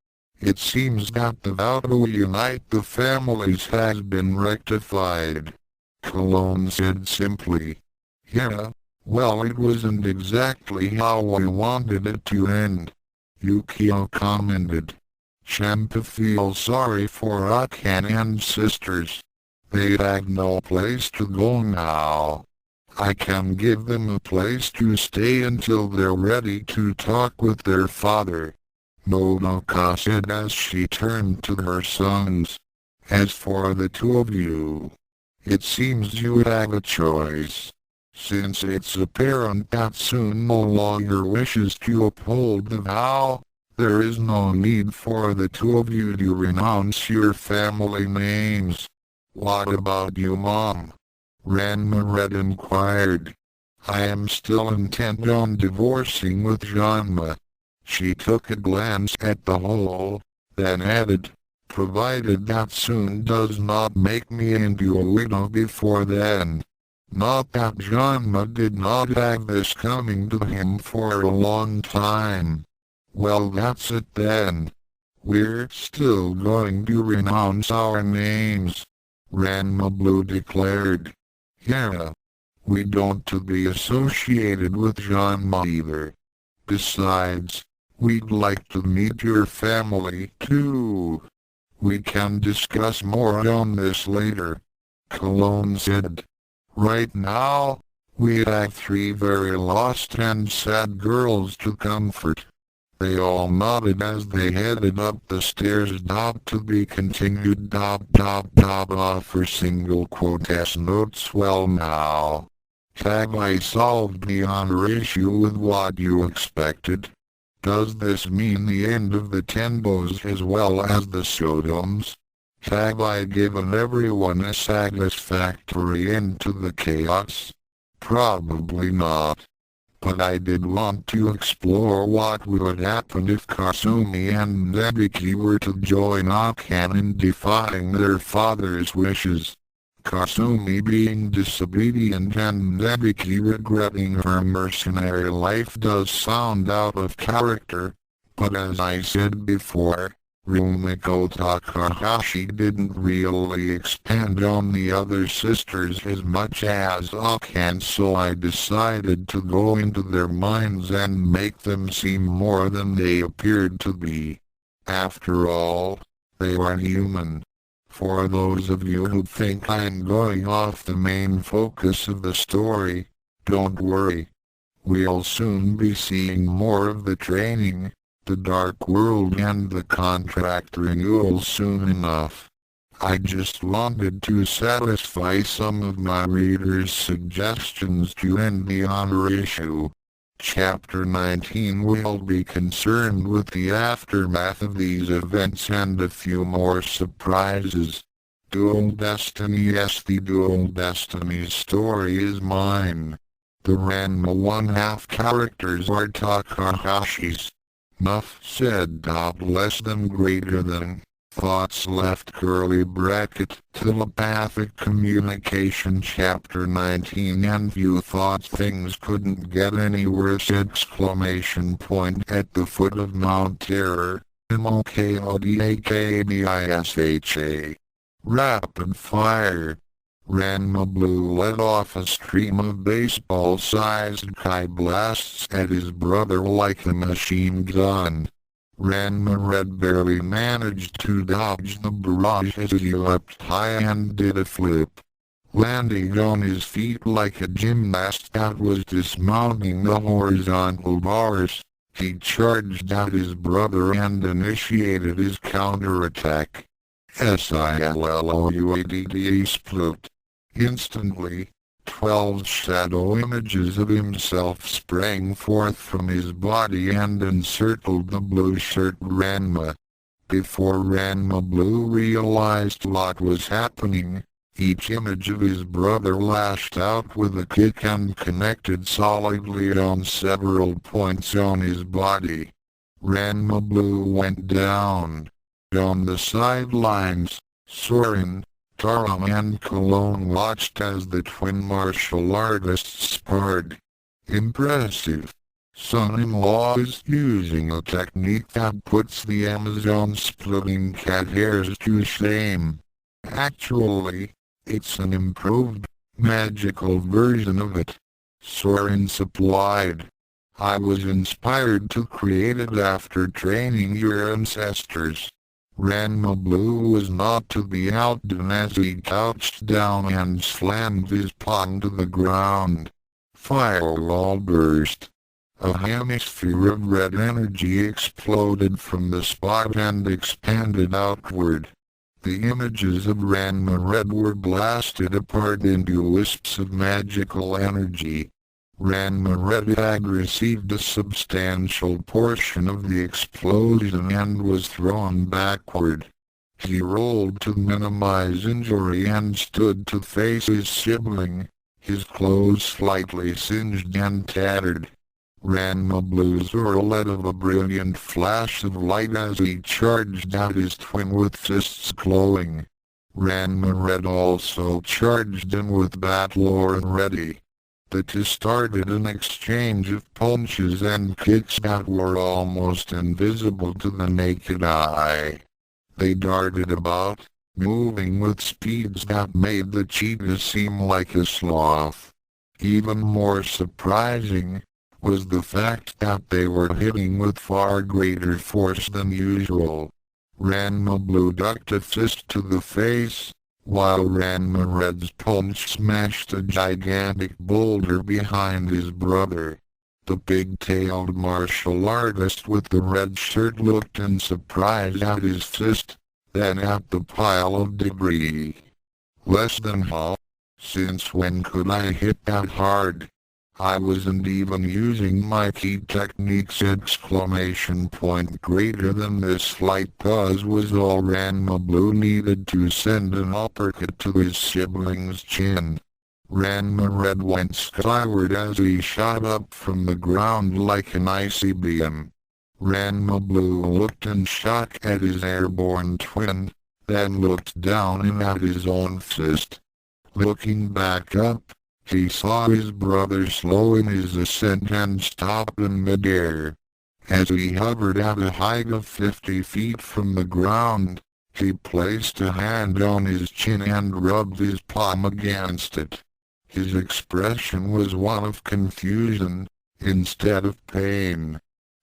"It seems that the vow to unite the families has been rectified," Cologne said simply. "Yeah, well, it wasn't exactly how we wanted it to end," Ukyo commented. "Shampoo feels sorry for Akane and sisters. They have no place to go now. I can give them a place to stay until they're ready to talk with their father," Nodoka said as she turned to her sons. "As for the two of you, it seems you have a choice. Since it's apparent that Soon no longer wishes to uphold the vow, there is no need for the two of you to renounce your family names. What about you, Mom?" Ranma Red inquired. "I am still intent on divorcing with Ranma." She took a glance at the hole, then added, "Provided that Soon does not make me into a widow before then." Not that Ranma did not have this coming to him for a long time. "Well, that's it then. We're still going to renounce our names, Ranma Blue declared. Yeah. We don't to be associated with Ranma either. Besides, we'd like to meet your family too. We can discuss more on this later, Cologne said. Right now, we have 3 very lost and sad girls to comfort. They all nodded as they headed up the stairs. To be continued. Offer single quote S notes. Well now. Have I solved the honor issue with what you expected? Does this mean the end of the Tendos as well as the Sodoms? Have I given everyone a satisfactory end to the chaos? Probably not. But I did want to explore what would happen if Kasumi and Nebiki were to join Akan in defying their father's wishes. Kasumi being disobedient and Nebiki regretting her mercenary life does sound out of character, but as I said before, Rumiko Takahashi didn't really expand on the other sisters as much as Akan, so I decided to go into their minds and make them seem more than they appeared to be. After all, they are human. For those of you who think I'm going off the main focus of the story, don't worry. We'll soon be seeing more of the training, the Dark World and the contract renewal soon enough. I just wanted to satisfy some of my readers' suggestions to end the honor issue. Chapter 19 will be concerned with the aftermath of these events and a few more surprises. Dual Destiny. Yes, the Dual Destinies story is mine. The Ranma 1/2 characters are Takahashi's. Nuff said. Less than greater than. Thoughts left curly bracket. Telepathic communication. Chapter 19. And you thought things couldn't get any worse! Exclamation point. At the foot of Mount Terror, Mokodakabisha. Rapid fire. Ranma Blue let off a stream of baseball-sized Kai blasts at his brother like a machine gun. Ranma Red barely managed to dodge the barrage as he leapt high and did a flip. Landing on his feet like a gymnast that was dismounting the horizontal bars, he charged at his brother and initiated his counterattack. Sillouadd split. Instantly, 12 shadow images of himself sprang forth from his body and encircled the blue-shirt Ranma. Before Ranma Blue realized what was happening, each image of his brother lashed out with a kick and connected solidly on several points on his body. Ranma Blue went down. On the sidelines, Soren, Taron and Cologne watched as the twin martial artists sparred. Impressive. Son-in-law is using a technique that puts the Amazon-splitting cat hairs to shame. Actually, it's an improved, magical version of it. Soren supplied. I was inspired to create it after training your ancestors. Ranma Blue was not to be outdone as he couched down and slammed his palm to the ground. Firewall burst. A hemisphere of red energy exploded from the spot and expanded outward. The images of Ranma Red were blasted apart into wisps of magical energy. Ranma Red had received a substantial portion of the explosion and was thrown backward. He rolled to minimize injury and stood to face his sibling, his clothes slightly singed and tattered. Ranma Blue's aura let of a brilliant flash of light as he charged at his twin with fists glowing. Ranma Red also charged in with battle aura ready. The two started an exchange of punches and kicks that were almost invisible to the naked eye. They darted about, moving with speeds that made the cheetah seem like a sloth. Even more surprising was the fact that they were hitting with far greater force than usual. Ranma Blue ducked a fist to the face, while Ranma Red's punch smashed a gigantic boulder behind his brother. The big-tailed martial artist with the red shirt looked in surprise at his fist, then at the pile of debris. Less than how? Since when could I hit that hard? I wasn't even using my key techniques! Greater than this slight pause was all Ranma Blue needed to send an uppercut to his sibling's chin. Ranma Red went skyward as he shot up from the ground like an icy beam. Ranma Blue looked in shock at his airborne twin, then looked down and at his own fist. Looking back up, he saw his brother slowing his ascent and stop in midair. As he hovered at a height of 50 feet from the ground, he placed a hand on his chin and rubbed his palm against it. His expression was one of confusion, instead of pain.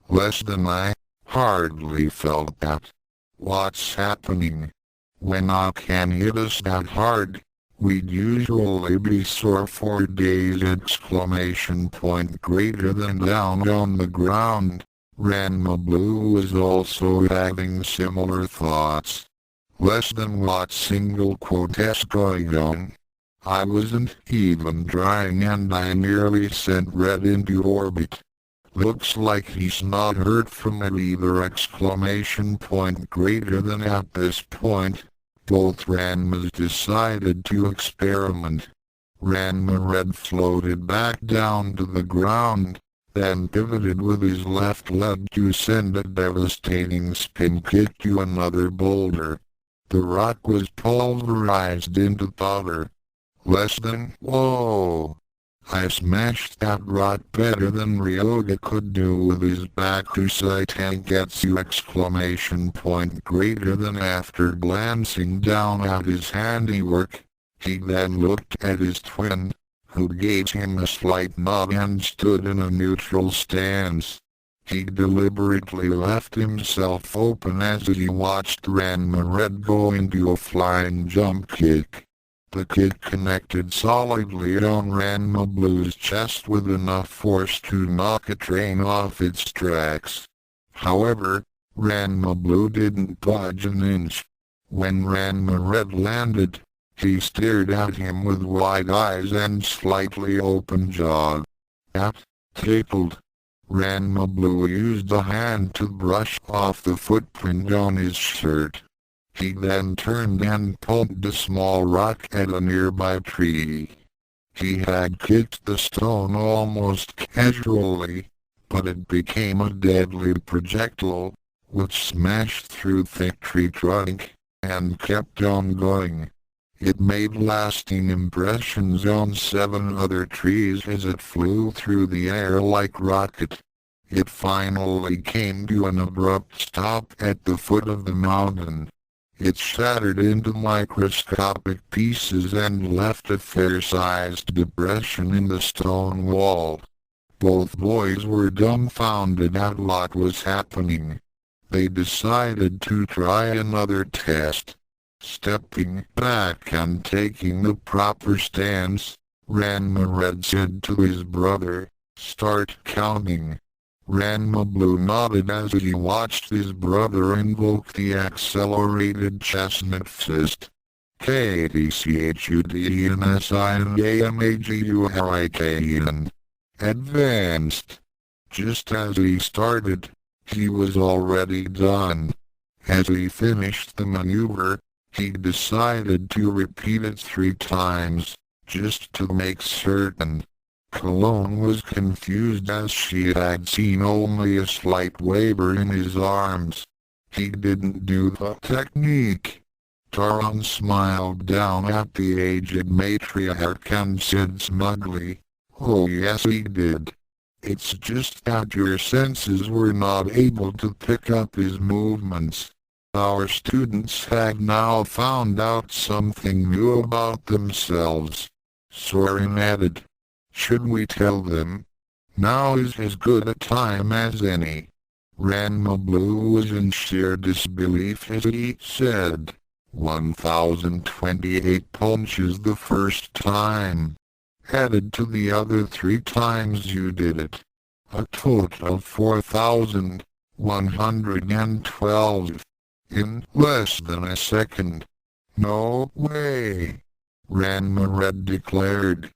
Less than I hardly felt that. What's happening? When I can hit us that hard, we'd usually be sore for days! Greater than down on the ground, Ranma Blue was also having similar thoughts. Less than what single quote's going on? I wasn't even trying and I nearly sent Red into orbit. Looks like he's not hurt from it either! Greater than at this point, both Ranmas decided to experiment. Ranma Red floated back down to the ground, then pivoted with his left leg to send a devastating spin kick to another boulder. The rock was pulverized into powder. Less than, whoa! I smashed that rock better than Ryoga could do with his Baku Neko! Greater than after glancing down at his handiwork, he then looked at his twin, who gave him a slight nod and stood in a neutral stance. He deliberately left himself open as he watched Ranma Red go into a flying jump kick. The kick connected solidly on Ranma Blue's chest with enough force to knock a train off its tracks. However, Ranma Blue didn't budge an inch. When Ranma Red landed, he stared at him with wide eyes and slightly open jaw. That tickled. Ranma Blue used a hand to brush off the footprint on his shirt. He then turned and pulled a small rock at a nearby tree. He had kicked the stone almost casually, but it became a deadly projectile, which smashed through thick tree trunk, and kept on going. It made lasting impressions on 7 other trees as it flew through the air like rocket. It finally came to an abrupt stop at the foot of the mountain. It shattered into microscopic pieces and left a fair-sized depression in the stone wall. Both boys were dumbfounded at what was happening. They decided to try another test. Stepping back and taking the proper stance, Ranma Red said to his brother, "Start counting." Ranma Blue nodded as he watched his brother invoke the accelerated chestnut fist. KDCHUDNSINAMAGURIKN. Advanced. Just as he started, he was already done. As he finished the maneuver, he decided to repeat it 3 times, just to make certain. Cologne was confused as she had seen only a slight waver in his arms. He didn't do the technique. Taron smiled down at the aged matriarch and said smugly, Oh yes he did. It's just that your senses were not able to pick up his movements. Our students had now found out something new about themselves. Soren added. Should we tell them? Now is as good a time as any. Ranma Blue was in sheer disbelief as he said, 1028 punches the first time. Added to the other 3 times you did it. A total of 4112. In less than a second. No way. Ranma Red declared.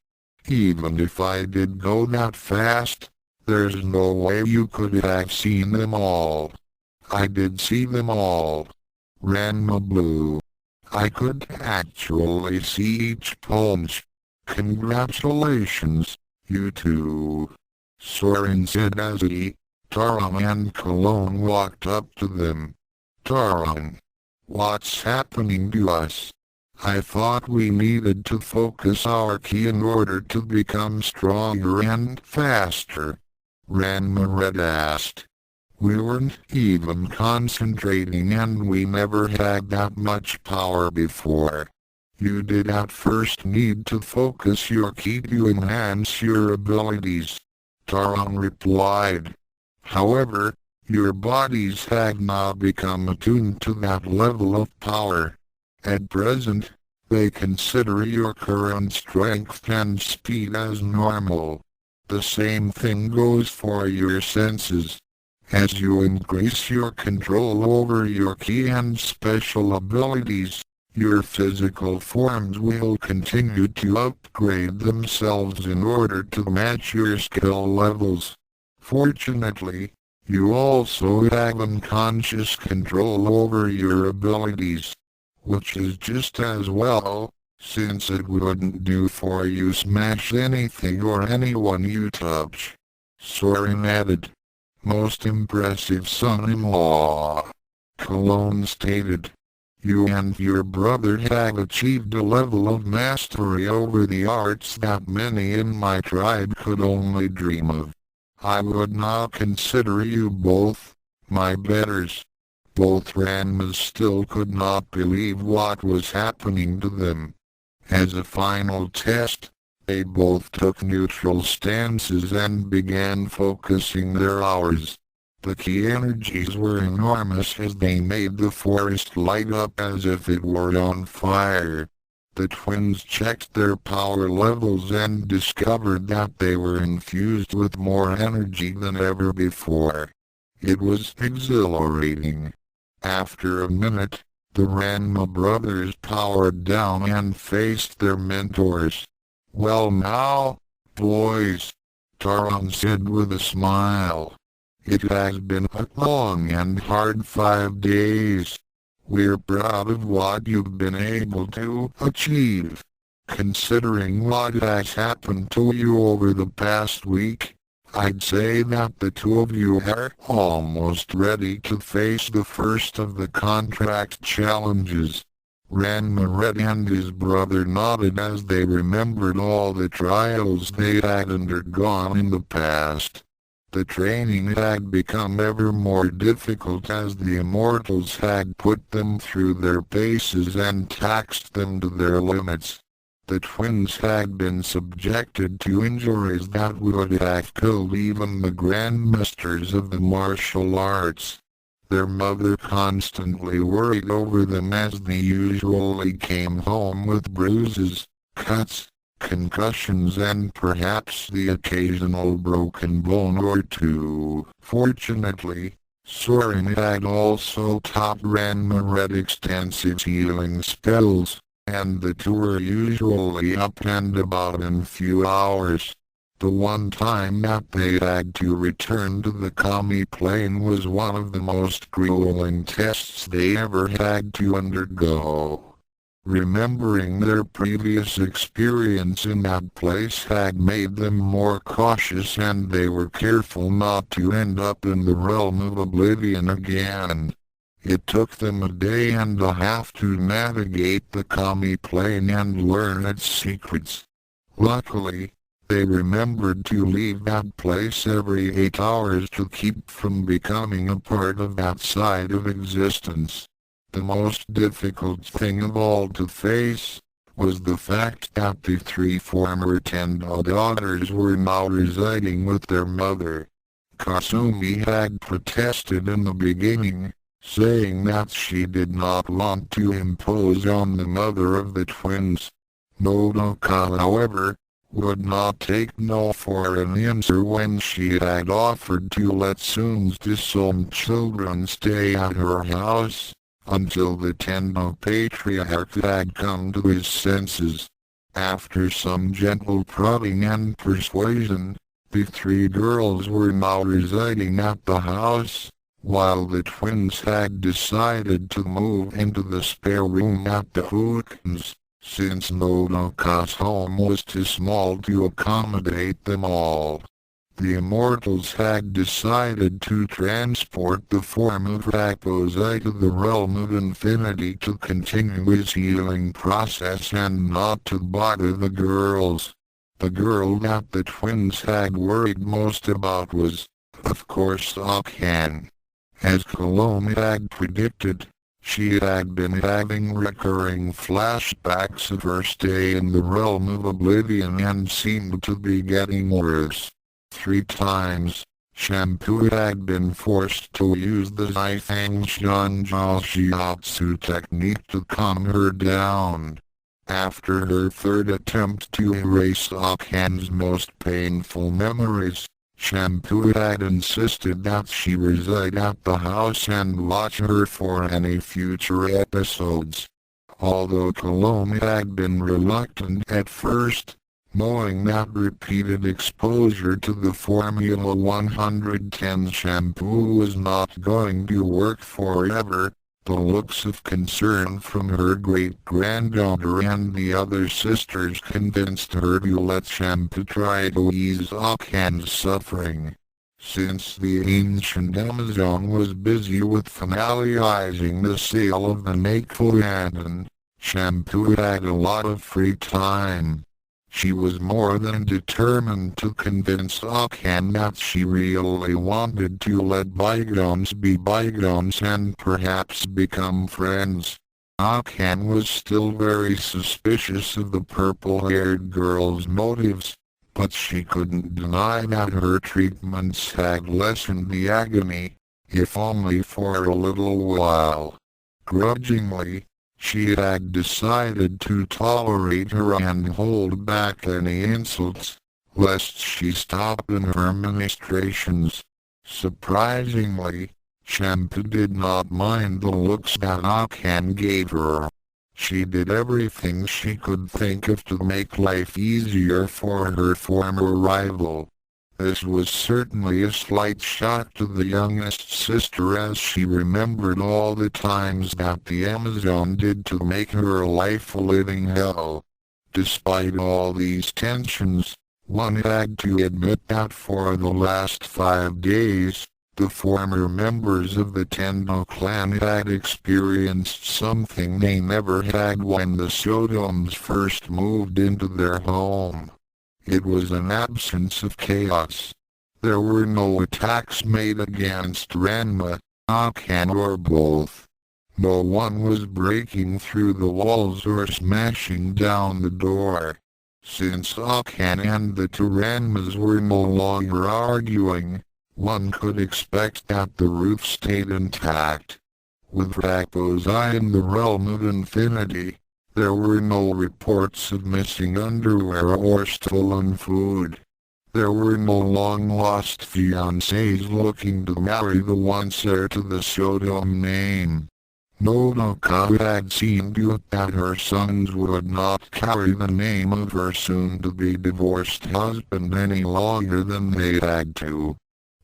Even if I did go that fast, there's no way you could have seen them all. I did see them all. Ranma Blue. I could actually see each punch. Congratulations, you two. Soren said as he, Taron and Cologne walked up to them. Taron. What's happening to us? I thought we needed to focus our ki in order to become stronger and faster. Ranma Red asked. We weren't even concentrating and we never had that much power before. You did at first need to focus your ki to enhance your abilities. Taron replied. However, your bodies had not become attuned to that level of power. At present, they consider your current strength and speed as normal. The same thing goes for your senses. As you increase your control over your ki and special abilities, your physical forms will continue to upgrade themselves in order to match your skill levels. Fortunately, you also have unconscious control over your abilities, which is just as well, since it wouldn't do for you smash anything or anyone you touch. Soren added. Most impressive son-in-law. Cologne stated. You and your brother have achieved a level of mastery over the arts that many in my tribe could only dream of. I would now consider you both my betters. Both Ranmas still could not believe what was happening to them. As a final test, they both took neutral stances and began focusing their hours. The ki energies were enormous as they made the forest light up as if it were on fire. The twins checked their power levels and discovered that they were infused with more energy than ever before. It was exhilarating. After a minute, the Ranma brothers powered down and faced their mentors. Well now, boys, Taron said with a smile. It has been a long and hard 5 days. We're proud of what you've been able to achieve. Considering what has happened to you over the past week, I'd say that the two of you are almost ready to face the first of the contract challenges. Ranma Red and his brother nodded as they remembered all the trials they had undergone in the past. The training had become ever more difficult as the immortals had put them through their paces and taxed them to their limits. The twins had been subjected to injuries that would have killed even the grandmasters of the martial arts. Their mother constantly worried over them as they usually came home with bruises, cuts, concussions and perhaps the occasional broken bone or two. Fortunately, Soren had also taught Ranma Red extensive healing spells, and the two were usually up and about in few hours. The one time that they had to return to the Kami plane was one of the most grueling tests they ever had to undergo. Remembering their previous experience in that place had made them more cautious and they were careful not to end up in the realm of oblivion again. It took them a day and a half to navigate the Kami plane and learn its secrets. Luckily, They remembered to leave that place every 8 hours to keep from becoming a part of that side of existence. The most difficult thing of all to face was the fact that the 3 former Tendo daughters were now residing with their mother. Kasumi had protested in the beginning, saying that she did not want to impose on the mother of the twins. Nodoka, however, would not take no for an answer when she had offered to let Tsun's disowned children stay at her house, until the Tendo patriarch had come to his senses. After some gentle prodding and persuasion, the 3 girls were now residing at the house, while the twins had decided to move into the spare room at the Hookins, since Nodoka's home was too small to accommodate them all. The immortals had decided to transport the form of Raposi to the realm of infinity to continue his healing process and not to bother the girls. The girl that the twins had worried most about was, of course, Akan. As Kalome had predicted, she had been having recurring flashbacks of her stay in the realm of oblivion and seemed to be getting worse. 3 times, Shampoo had been forced to use the Zaifang Shanjal Shiatsu technique to calm her down. After her 3rd attempt to erase Akan's most painful memories, Shampoo had insisted that she reside at the house and watch her for any future episodes. Although Kalome had been reluctant at first, knowing that repeated exposure to the Formula 110 shampoo was not going to work forever, the looks of concern from her great-granddaughter and the other sisters convinced her to let Shampoo try to ease Akan's suffering. Since the ancient Amazon was busy with finalizing the sale of the Neko, Shampoo had a lot of free time. She was more than determined to convince Akan that she really wanted to let bygones be bygones and perhaps become friends. Akan was still very suspicious of the purple-haired girl's motives, but she couldn't deny that her treatments had lessened the agony, if only for a little while. Grudgingly, she had decided to tolerate her and hold back any insults, lest she stop in her ministrations. Surprisingly, Shampoo did not mind the looks that Akan gave her. She did everything she could think of to make life easier for her former rival. This was certainly a slight shock to the youngest sister as she remembered all the times that the Amazon did to make her life a living hell. Despite all these tensions, one had to admit that for the last 5 days, the former members of the Tendo clan had experienced something they never had when the Sotomes first moved into their home. It was an absence of chaos. There were no attacks made against Ranma, Akan or both. No one was breaking through the walls or smashing down the door. Since Akan and the 2 Ranmas were no longer arguing, one could expect that the roof stayed intact. With Raposi in the realm of infinity, there were no reports of missing underwear or stolen food. There were no long-lost fiancés looking to marry the once heir to the Sodom name. Nodoka had seen to it that her sons would not carry the name of her soon-to-be divorced husband any longer than they had to.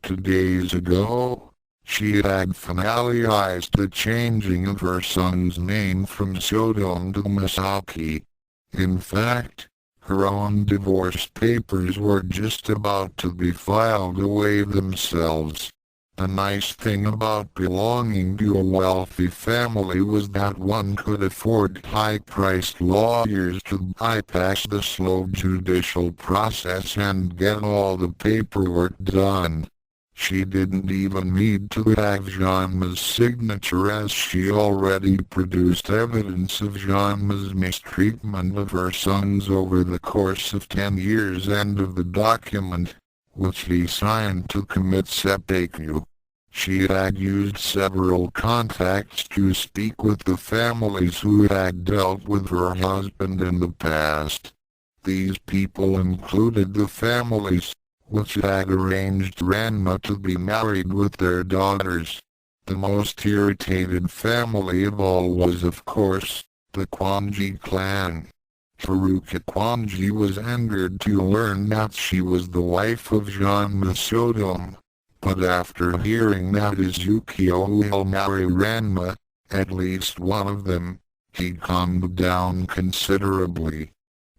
2 days ago, she had finalized the changing of her son's name from Sodom to Masaki. In fact, her own divorce papers were just about to be filed away themselves. The nice thing about belonging to a wealthy family was that one could afford high-priced lawyers to bypass the slow judicial process and get all the paperwork done. She didn't even need to have Ranma's signature, as she already produced evidence of Ranma's mistreatment of her sons over the course of 10 years and of the document, which he signed to commit seppuku. She had used several contacts to speak with the families who had dealt with her husband in the past. These people included the families which had arranged Ranma to be married with their daughters. The most irritated family of all was, of course, the Kwanji clan. Haruka Kwanji was angered to learn that she was the wife of Tendo-Saotome, but after hearing that Ukyo will marry Ranma, at least one of them, he calmed down considerably.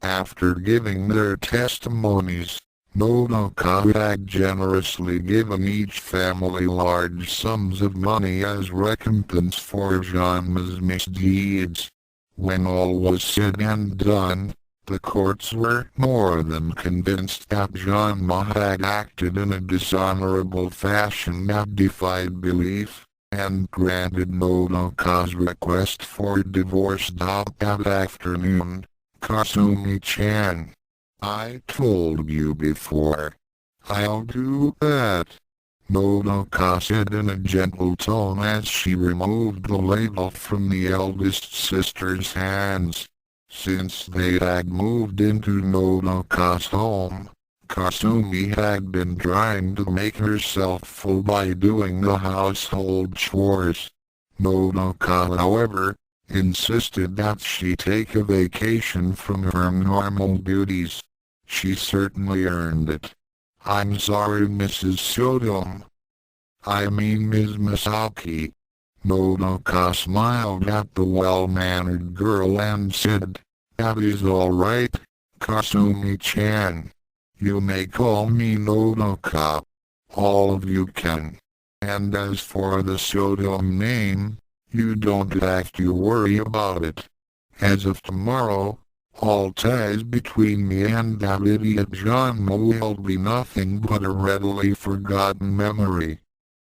After giving their testimonies, Nodoka had generously given each family large sums of money as recompense for Ranma's misdeeds. When all was said and done, the courts were more than convinced that Ranma had acted in a dishonorable fashion that defied belief, and granted Nodoka's request for divorce that afternoon. Kasumi-chan, I told you before. I'll do that, Nodoka said in a gentle tone as she removed the ladle from the eldest sister's hands. Since they had moved into Nodoka's home, Kasumi had been trying to make herself full by doing the household chores. Nodoka, however, insisted that she take a vacation from her normal duties. She certainly earned it. I'm sorry, Mrs. Saotome. I mean Ms. Misaki. Nodoka smiled at the well-mannered girl and said, That is all right, Kasumi-chan. You may call me Nodoka. All of you can. And as for the Saotome name, you don't have to worry about it. As of tomorrow, all ties between me and that idiot Ranma will be nothing but a readily forgotten memory.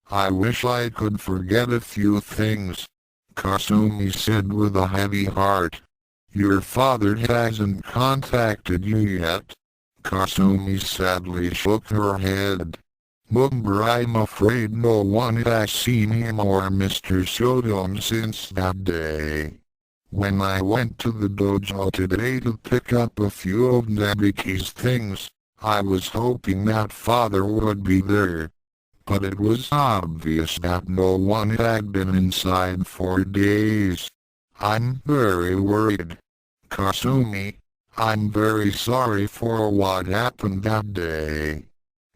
I wish I could forget a few things, Kasumi said with a heavy heart. Your father hasn't contacted you yet? Kasumi sadly shook her head. I'm afraid no one has seen him or Mr. Saotome since that day. When I went to the dojo today to pick up a few of Nabiki's things, I was hoping that father would be there. But it was obvious that no one had been inside for days. I'm very worried. Kasumi, I'm very sorry for what happened that day.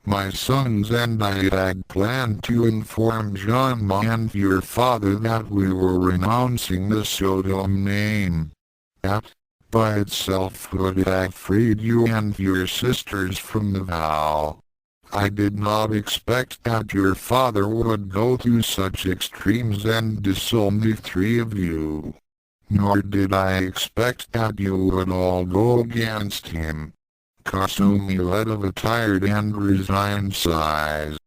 My sons and I had planned to inform Ranma and your father that we were renouncing the Saotome name. That, by itself, would have freed you and your sisters from the vow. I did not expect that your father would go to such extremes and disown the three of you. Nor did I expect that you would all go against him. Kasumi let out a tired and resigned sigh.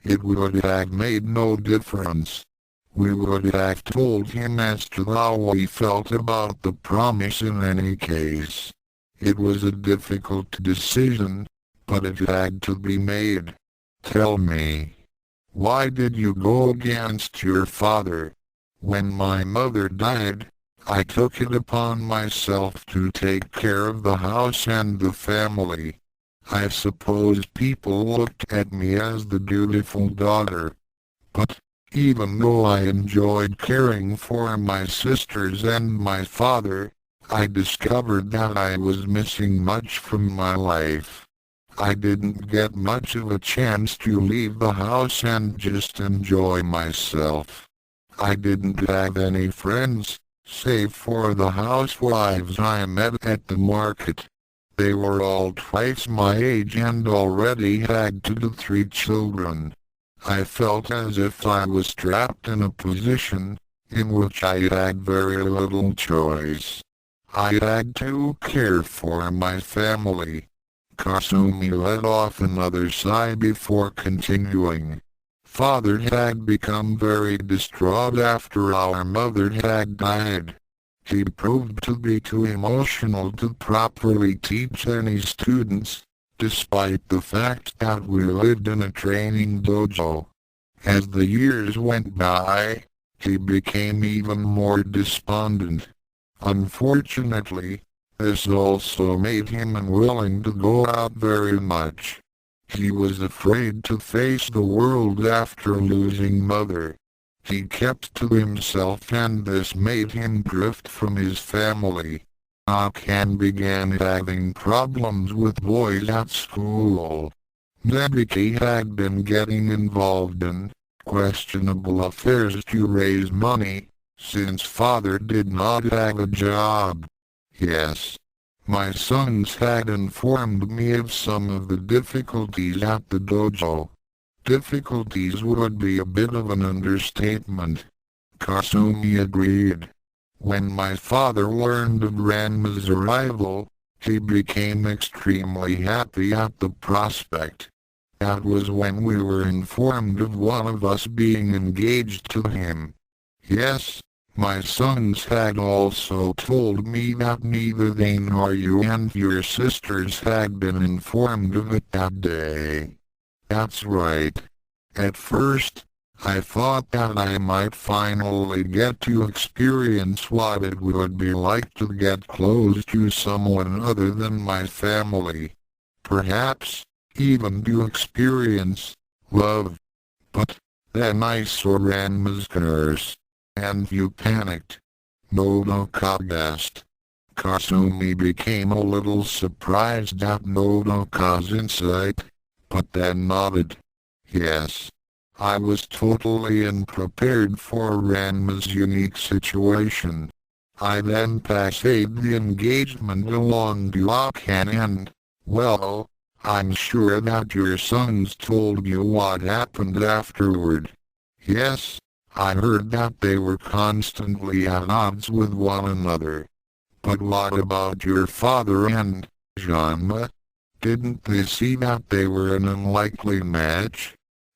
It would have made no difference. We would have told him as to how we felt about the promise in any case. It was a difficult decision, but it had to be made. Tell me, why did you go against your father? When my mother died, I took it upon myself to take care of the house and the family. I suppose people looked at me as the dutiful daughter. But, even though I enjoyed caring for my sisters and my father, I discovered that I was missing much from my life. I didn't get much of a chance to leave the house and just enjoy myself. I didn't have any friends, save for the housewives I met at the market. They were all twice my age and already had 2 to 3 children. I felt as if I was trapped in a position in which I had very little choice. I had to care for my family. Kasumi let off another sigh before continuing. Father had become very distraught after our mother had died. He proved to be too emotional to properly teach any students, despite the fact that we lived in a training dojo. As the years went by, he became even more despondent. Unfortunately, this also made him unwilling to go out very much. He was afraid to face the world after losing Mother. He kept to himself and this made him drift from his family. Akan began having problems with boys at school. Nebiki had been getting involved in questionable affairs to raise money, since father did not have a job. Yes. My sons had informed me of some of the difficulties at the dojo. Difficulties would be a bit of an understatement. Kasumi agreed. When my father learned of Ranma's arrival, he became extremely happy at the prospect. That was when we were informed of one of us being engaged to him. Yes, my sons had also told me that neither they nor you and your sisters had been informed of it that day. That's right. At first, I thought that I might finally get to experience what it would be like to get close to someone other than my family. Perhaps, even to experience love. But then I saw Ranma's curse, and you panicked. Nodoka gasped. Kasumi became a little surprised at Nodoka's insight, but then nodded. Yes. I was totally unprepared for Ranma's unique situation. I then passed the engagement along to Akan and, well, I'm sure that your sons told you what happened afterward. Yes, I heard that they were constantly at odds with one another. But what about your father and Ranma? Didn't they see that they were an unlikely match?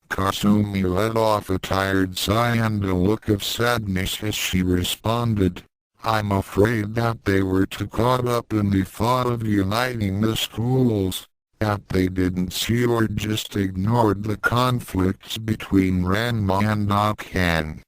Kasumi let off a tired sigh and a look of sadness as she responded. I'm afraid that they were too caught up in the thought of uniting the schools, that they didn't see or just ignored the conflicts between Ranma and Akan.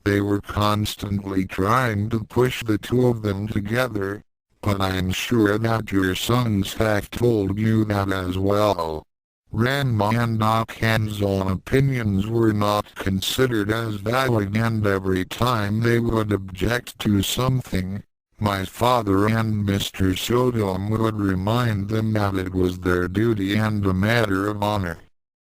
They were constantly trying to push the two of them together, but I'm sure that your sons have told you that as well. Ranma and Akan's own opinions were not considered as valid, and every time they would object to something, my father and Mr. Saotome would remind them that it was their duty and a matter of honor.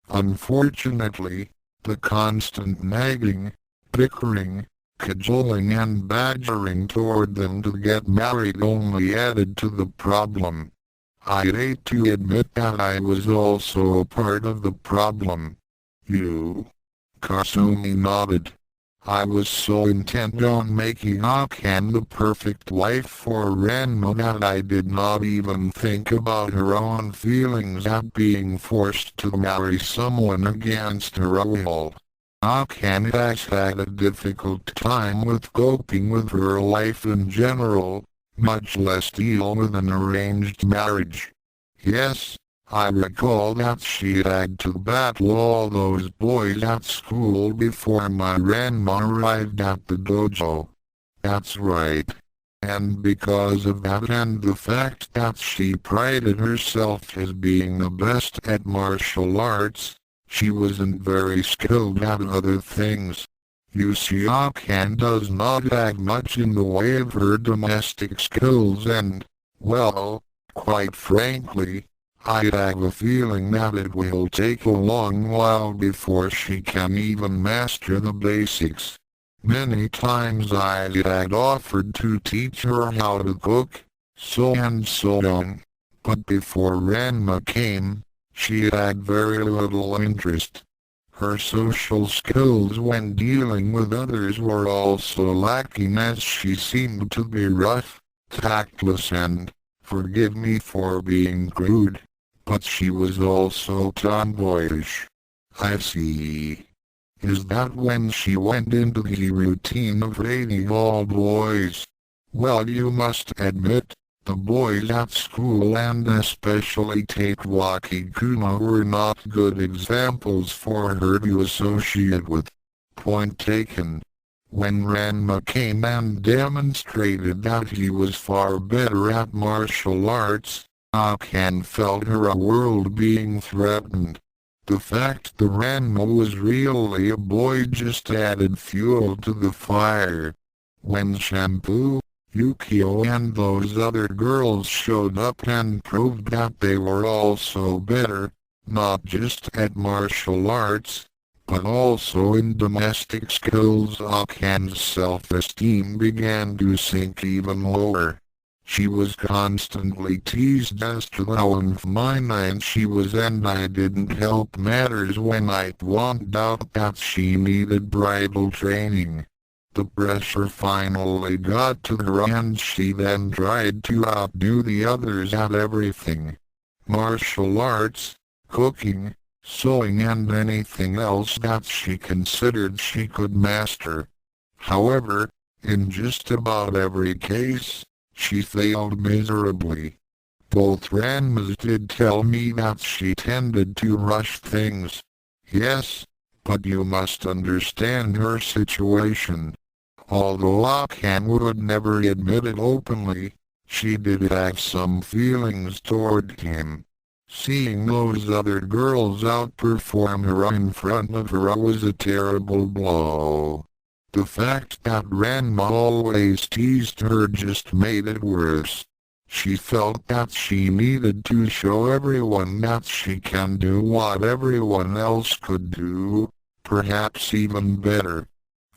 Unfortunately, the constant nagging, bickering, cajoling and badgering toward them to get married only added to the problem. I'd hate to admit that I was also a part of the problem. You? Kasumi nodded. I was so intent on making Akan the perfect wife for Ranma that I did not even think about her own feelings at being forced to marry someone against her will. Akan has had a difficult time with coping with her life in general, much less deal with an arranged marriage. Yes, I recall that she had to battle all those boys at school before my Ranma arrived at the dojo. That's right. And because of that and the fact that she prided herself as being the best at martial arts, she wasn't very skilled at other things. You see, Akan does not have much in the way of her domestic skills and, well, quite frankly, I have a feeling that it will take a long while before she can even master the basics. Many times I had offered to teach her how to cook, so and so on, but before Ranma came, she had very little interest. Her social skills when dealing with others were also lacking, as she seemed to be rough, tactless and, forgive me for being crude, but she was also tomboyish. I see. Is that when she went into the routine of rating all boys? Well, you must admit, the boys at school and especially Tatewaki-kuma were not good examples for her to associate with. Point taken. When Ranma came and demonstrated that he was far better at martial arts, Akan felt her world being threatened. The fact that Ranma was really a boy just added fuel to the fire. When Shampoo, Ukyo and those other girls showed up and proved that they were also better, not just at martial arts, but also in domestic skills, Akan's self-esteem began to sink even lower. She was constantly teased as to how unfeminine she was, and I didn't help matters when I pointed out that she needed bridal training. The pressure finally got to her and she then tried to outdo the others at everything. Martial arts, cooking, sewing and anything else that she considered she could master. However, in just about every case, she failed miserably. Both Ranmas did tell me that she tended to rush things. Yes, but you must understand her situation. Although Akan would never admit it openly, she did have some feelings toward him. Seeing those other girls outperform her in front of her was a terrible blow. The fact that Ranma always teased her just made it worse. She felt that she needed to show everyone that she can do what everyone else could do, perhaps even better.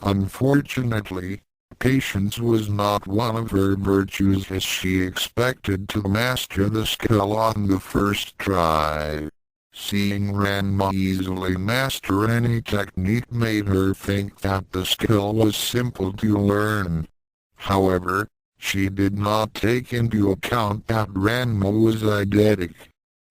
Unfortunately, patience was not one of her virtues, as she expected to master the skill on the first try. Seeing Ranma easily master any technique made her think that the skill was simple to learn. However, she did not take into account that Ranma was eidetic.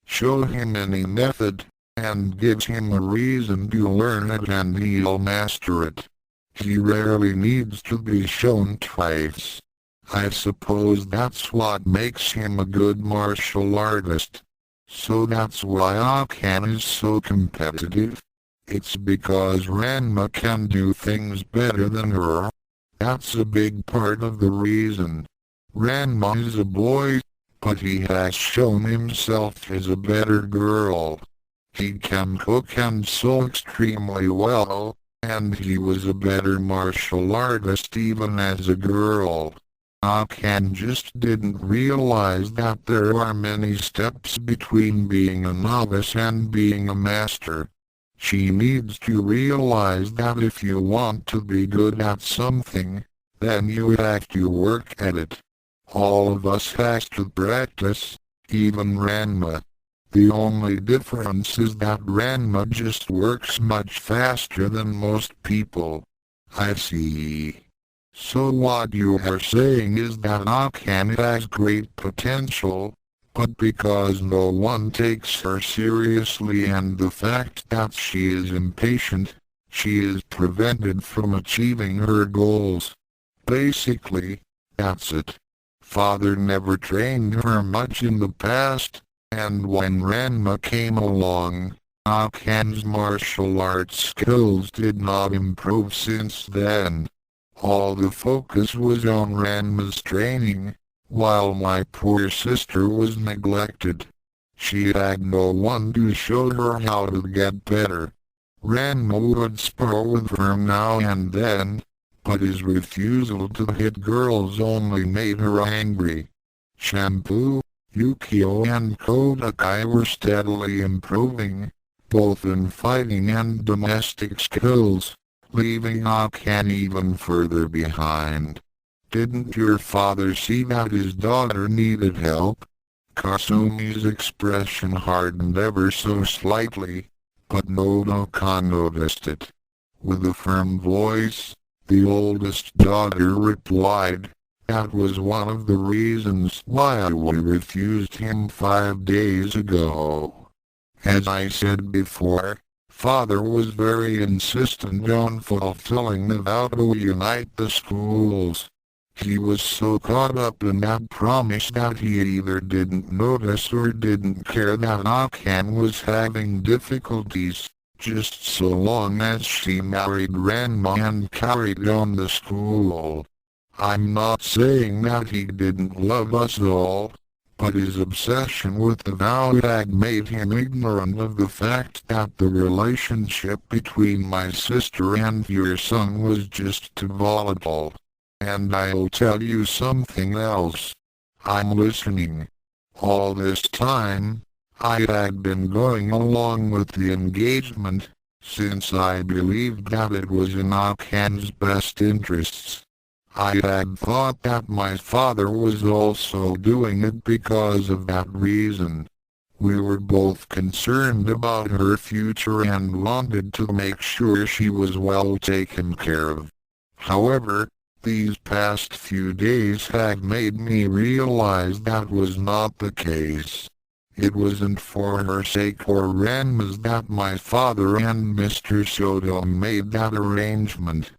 Show him any method, and gives him a reason to learn it, and he'll master it. He rarely needs to be shown twice. I suppose that's what makes him a good martial artist. So that's why Akan is so competitive. It's because Ranma can do things better than her. That's a big part of the reason. Ranma is a boy, but he has shown himself as a better girl. He can cook and sew extremely well, and he was a better martial artist even as a girl. Akan just didn't realize that there are many steps between being a novice and being a master. She needs to realize that if you want to be good at something, then you have to work at it. All of us has to practice, even Ranma. The only difference is that Ranma just works much faster than most people. I see. So what you are saying is that Akan has great potential, but because no one takes her seriously and the fact that she is impatient, she is prevented from achieving her goals. Basically, that's it. Father never trained her much in the past, and when Ranma came along, Akan's martial arts skills did not improve since then. All the focus was on Ranma's training, while my poor sister was neglected. She had no one to show her how to get better. Ranma would spar with her now and then, but his refusal to hit girls only made her angry. Shampoo, Ukyo and Godlike were steadily improving, both in fighting and domestic skills, leaving Akan even further behind. Didn't your father see that his daughter needed help? Kasumi's expression hardened ever so slightly, But Nodoka noticed it. With a firm voice, the oldest daughter replied, "That was one of the reasons why we refused him 5 days ago. As I said before, Father was very insistent on fulfilling the vow to reunite the schools. He was so caught up in that promise that he either didn't notice or didn't care that Akan was having difficulties, just so long as she married Ranma and carried on the school. I'm not saying that he didn't love us all, but his obsession with the vow had made him ignorant of the fact that the relationship between my sister and your son was just too volatile. And I'll tell you something else. I'm listening. All this time, I had been going along with the engagement, since I believed that it was in Akan's best interests. I had thought that my father was also doing it because of that reason. We were both concerned about her future and wanted to make sure she was well taken care of. However, these past few days had made me realize that was not the case. It wasn't for her sake or Ranma's that my father and Mr. Soto made that arrangement.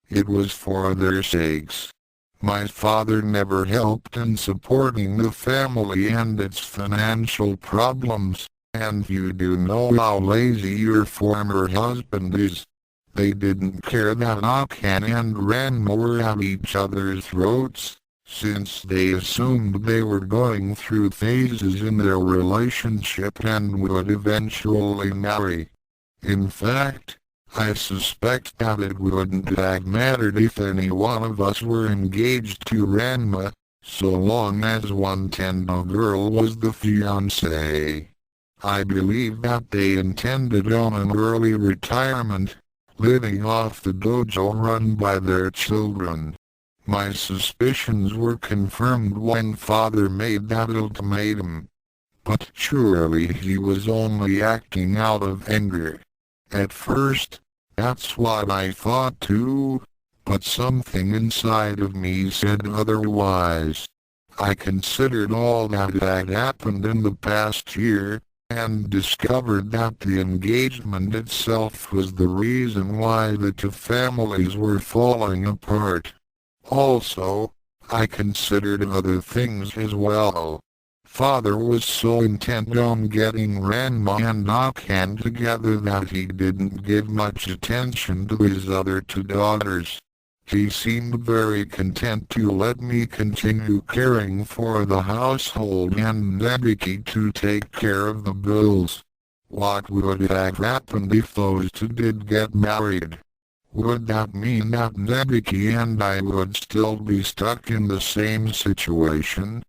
It was for their sakes. My father never helped in supporting the family and its financial problems, and you do know how lazy your former husband is. They didn't care that Akan and Ranma were at each other's throats, since they assumed they were going through phases in their relationship and would eventually marry. In fact, I suspect that it wouldn't have mattered if any one of us were engaged to Ranma, so long as one Tendo girl was the fiancé. I believe that they intended on an early retirement, living off the dojo run by their children. My suspicions were confirmed when Father made that ultimatum. But surely he was only acting out of anger. At first, that's what I thought too, but something inside of me said otherwise. I considered all that had happened in the past year, and discovered that the engagement itself was the reason why the two families were falling apart. Also, I considered other things as well. Father was so intent on getting Ranma and Akan together that he didn't give much attention to his other two daughters. He seemed very content to let me continue caring for the household and Nebiki to take care of the bills. What would have happened if those two did get married? Would that mean that Nebiki and I would still be stuck in the same situation?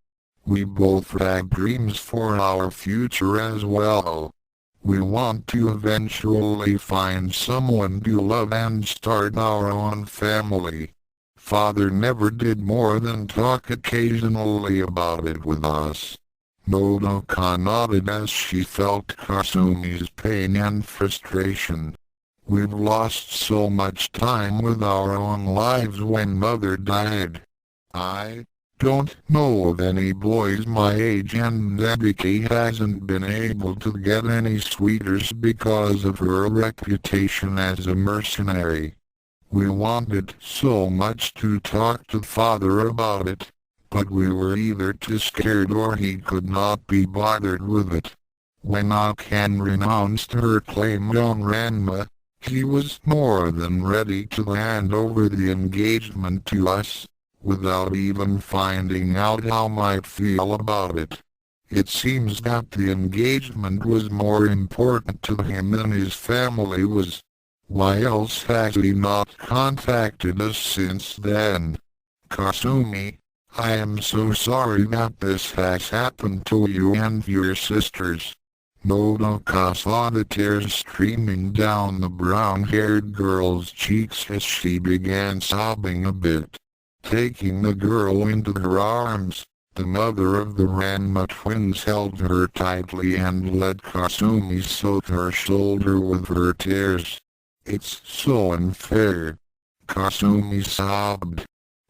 We both had dreams for our future as well. We want to eventually find someone to love and start our own family. Father never did more than talk occasionally about it with us. Nodoka nodded as she felt Kasumi's pain and frustration. We've lost so much time with our own lives when Mother died. I don't know of any boys my age, and Nebiki hasn't been able to get any suitors because of her reputation as a mercenary. We wanted so much to talk to Father about it, but we were either too scared or he could not be bothered with it. When Akan renounced her claim on Ranma, he was more than ready to hand over the engagement to us, without even finding out how I might feel about it. It seems that the engagement was more important to him than his family was. Why else has he not contacted us since then? Kasumi, I am so sorry that this has happened to you and your sisters. Nodoka saw the tears streaming down the brown-haired girl's cheeks as she began sobbing a bit. Taking the girl into her arms, The mother of the Ranma twins held her tightly and let Kasumi soak her shoulder with her tears. "It's so unfair," Kasumi sobbed.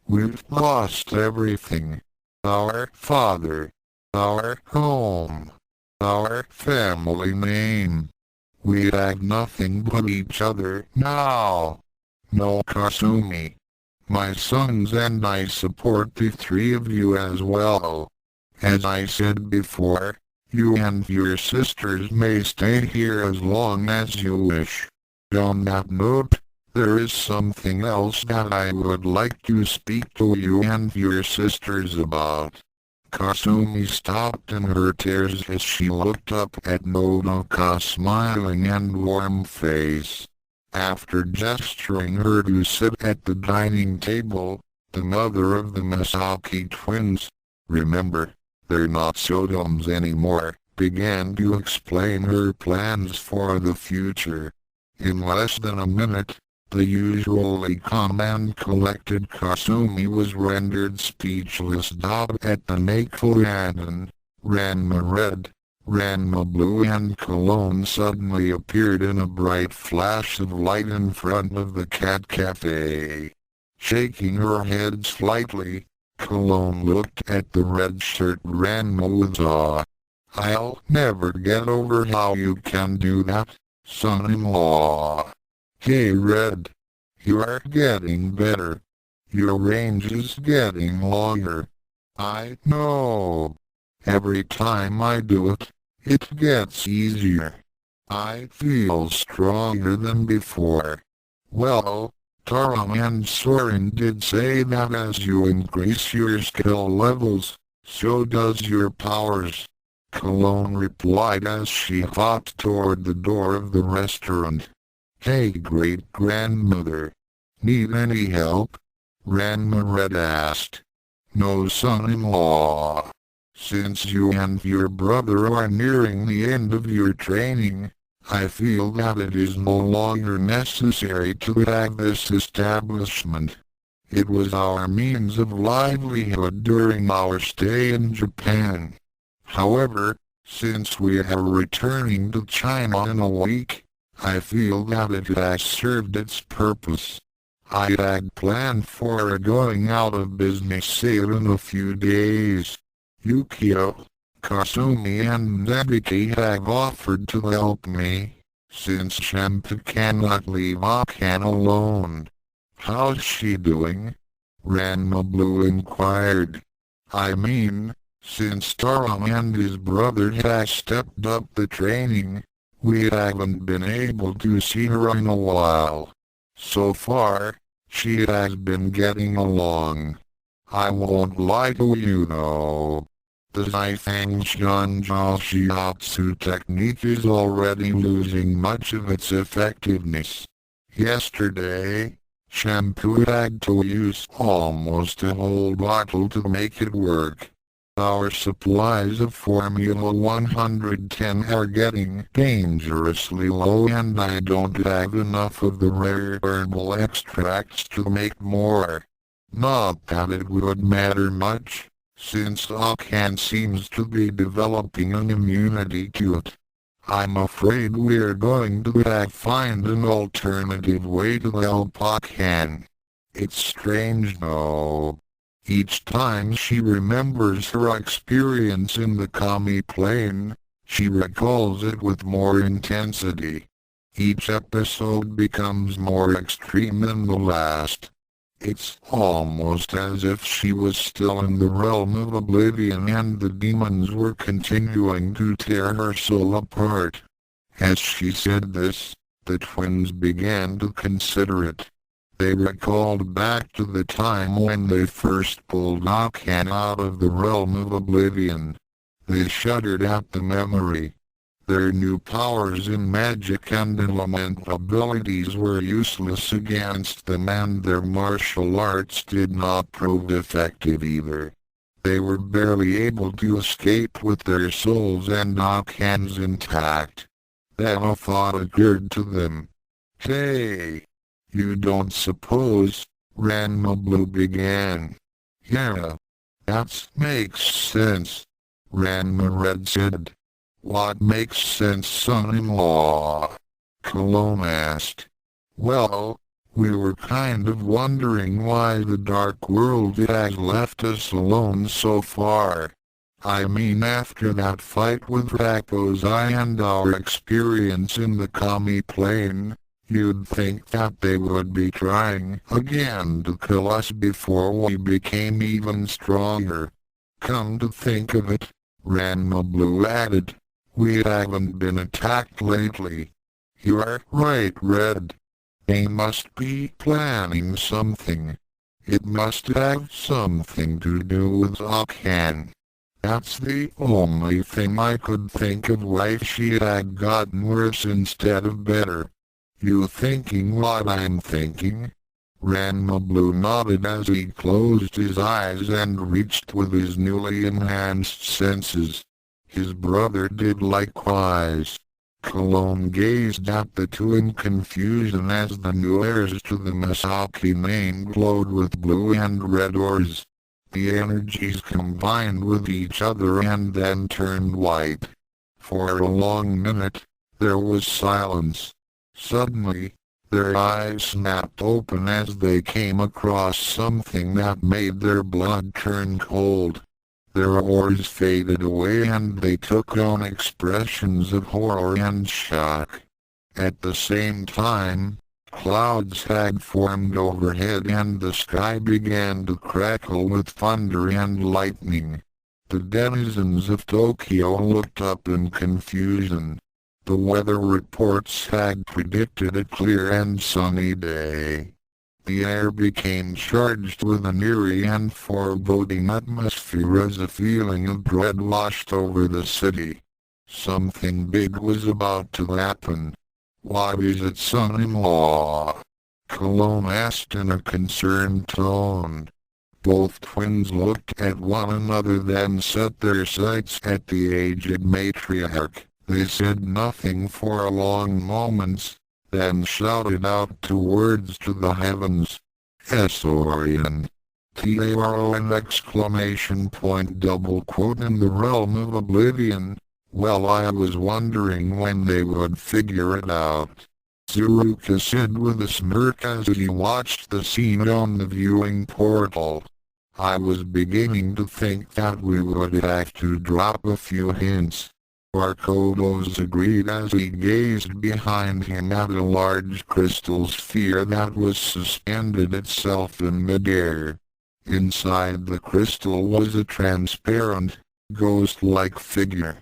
"We've lost everything. Our father, our home, our family name. We have nothing but each other now." "No, Kasumi. My sons and I support the three of you as well. As I said before, you and your sisters may stay here as long as you wish. On that note, there is something else that I would like to speak to you and your sisters about." Kasumi stopped in her tears as she looked up at Nodoka's smiling and warm face. After gesturing her to sit at the dining table, the mother of the Masaki twins, remember, they're not Sotomes anymore, began to explain her plans for the future. In less than a minute, the usually calm and collected Kasumi was rendered speechless. At the Neko Ranma Red, Ranma Blue and Cologne suddenly appeared in a bright flash of light in front of the cat cafe. Shaking her head slightly, Cologne looked at the red-shirt Ranma with awe. "I'll never get over how you can do that, son-in-law. Hey Red, you're getting better. Your range is getting longer. I know. Every time I do it, it gets easier. I feel stronger than before." Well, Taron and Soren did say that as you increase your skill levels, so does your powers, Cologne replied as she hopped toward the door of the restaurant. "Hey great-grandmother, need any help?" Ranma Red asked. "No, son-in-law. Since you and your brother are nearing the end of your training, I feel that it is no longer necessary to have this establishment. It was our means of livelihood during our stay in Japan. However, since we are returning to China in a week, I feel that it has served its purpose. I had planned for a going out of business sale in a few days. Ukyo, Kasumi and Nebiki have offered to help me, since Shampoo cannot leave Akan alone." "How's she doing?" Ranma Blue inquired. "I mean, since Taron and his brother has stepped up the training, we haven't been able to see her in a while. So far, she has been getting along. I won't lie to you though. The Zaifang Shanjia Shiatsu technique is already losing much of its effectiveness. Yesterday, Shampoo had to use almost a whole bottle to make it work. Our supplies of Formula 110 are getting dangerously low and I don't have enough of the rare herbal extracts to make more. Not that it would matter much, since Akan seems to be developing an immunity to it. I'm afraid we're going to have to find an alternative way to help Akan. It's strange though. Each time she remembers her experience in the Kami plane, she recalls it with more intensity. Each episode becomes more extreme than the last. It's almost as if she was still in the realm of oblivion and the demons were continuing to tear her soul apart. As she said this, the twins began to consider it. They recalled back to the time when they first pulled Akan out of the realm of oblivion. They shuddered at the memory. Their new powers in magic and element abilities were useless against them and their martial arts did not prove effective either. They were barely able to escape with their souls and Akans intact. Then a thought occurred to them. "Hey! You don't suppose," Ranma Blue began. "Yeah. That makes sense. Ranma Red said. What makes sense, son-in-law? Cologne asked. Well, we were kind of wondering why the Dark World has left us alone so far. I mean, after that fight with Rakozai and our experience in the Kami plane, you'd think that they would be trying again to kill us before we became even stronger. Come to think of it, Ranma Blue added, we haven't been attacked lately. You're right, Red. They must be planning something. It must have something to do with Akan. That's the only thing I could think of why she had gotten worse instead of better. You thinking what I'm thinking? Ranma Blue nodded as he closed his eyes and reached with his newly enhanced senses. His brother did likewise. Cologne gazed at the two in confusion as the new heirs to the Masaki name glowed with blue and red ores. The energies combined with each other and then turned white. For a long minute, there was silence. Suddenly, their eyes snapped open as they came across something that made their blood turn cold. Their ores faded away and they took on expressions of horror and shock. At the same time, clouds had formed overhead and the sky began to crackle with thunder and lightning. The denizens of Tokyo looked up in confusion. The weather reports had predicted a clear and sunny day. The air became charged with an eerie and foreboding atmosphere as a feeling of dread washed over the city. Something big was about to happen. What is it, son-in-law? Cologne asked in a concerned tone. Both twins looked at one another then set their sights at the aged matriarch. They said nothing for a long moment, then shouted out two words to the heavens. Soren. Taron exclamation point double quote in the realm of oblivion. Well, I was wondering when they would figure it out. Tsuruka said with a smirk as he watched the scene on the viewing portal. I was beginning to think that we would have to drop a few hints. Barkodos agreed as he gazed behind him at a large crystal sphere that was suspended itself in midair. Inside the crystal was a transparent, ghost-like figure.